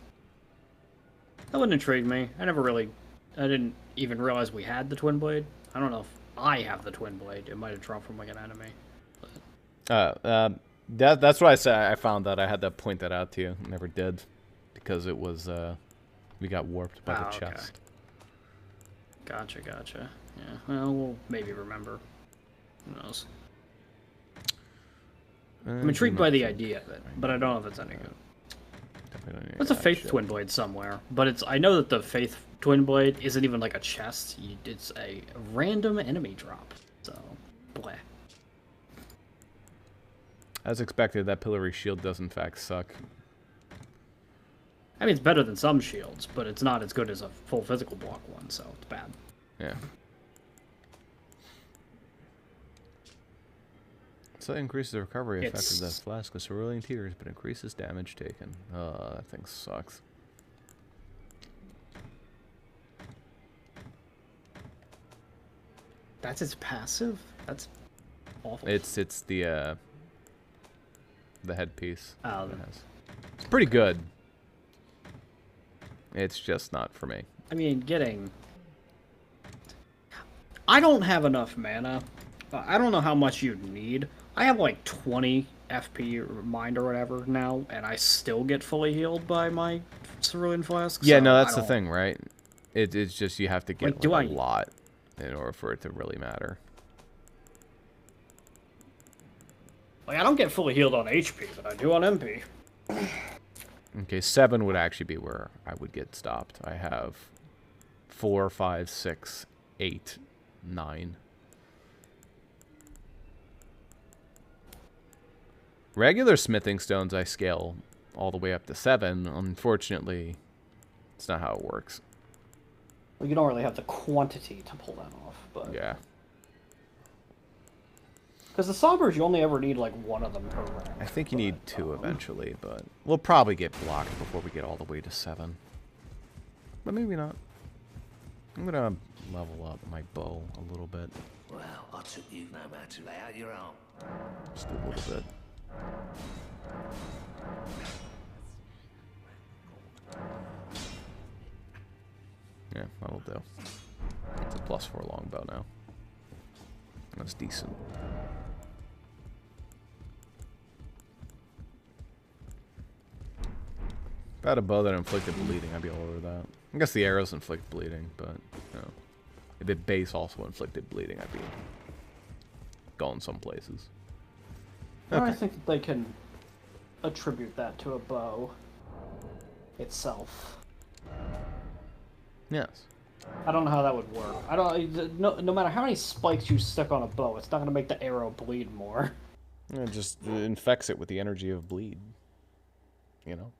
That wouldn't intrigue me. I didn't even realize we had the twin blade. I don't know if I have the twin blade. It might have dropped from like an enemy. But... That's what I said. I found that. I had to point that out to you. Never did. Because it was, we got warped by the chest. Gotcha. Yeah, well, we'll maybe remember. Who knows? I'm intrigued by the idea of it, but I don't know if it's any good. There's a Faith Twin Blade somewhere, but I know that the Faith Twin Blade isn't even like a chest. It's a random enemy drop. So, bleh. As expected, that pillory shield does in fact suck. I mean, it's better than some shields, but it's not as good as a full physical block one, so it's bad. Yeah. So it increases the recovery effect of that flask with cerulean tears, but increases damage taken. That thing sucks. That's its passive? That's awful. It's the headpiece. Oh, it has. It's pretty good. It's just not for me. I mean, I don't have enough mana. I don't know how much you'd need. I have like 20 FP mind or whatever now, and I still get fully healed by my cerulean flask. Yeah, so no, that's the thing, right? It's just you have to get like, a lot in order for it to really matter. Like, I don't get fully healed on HP, but I do on MP. Okay, 7 would actually be where I would get stopped. I have 4, 5, 6, 8, 9. Regular smithing stones I scale all the way up to 7. Unfortunately, it's not how it works. Well, you don't really have the quantity to pull that off, but... Yeah. Because the Sombers, you only ever need, like, one of them per round. I think you need 2 eventually, but we'll probably get blocked before we get all the way to 7. But maybe not. I'm gonna level up my bow a little bit. Well, I took you no matter to lay out your arm. Just a little bit. Yeah, that'll do. It's a +4 longbow now. That's decent. If I had a bow that inflicted bleeding, I'd be all over that. I guess the arrows inflict bleeding, but, you know, if the base also inflicted bleeding, I'd be going some places. Okay. I think they can attribute that to a bow itself. Yes. I don't know how that would work. I don't. No matter how many spikes you stick on a bow, it's not going to make the arrow bleed more. It just infects it with the energy of bleed. You know?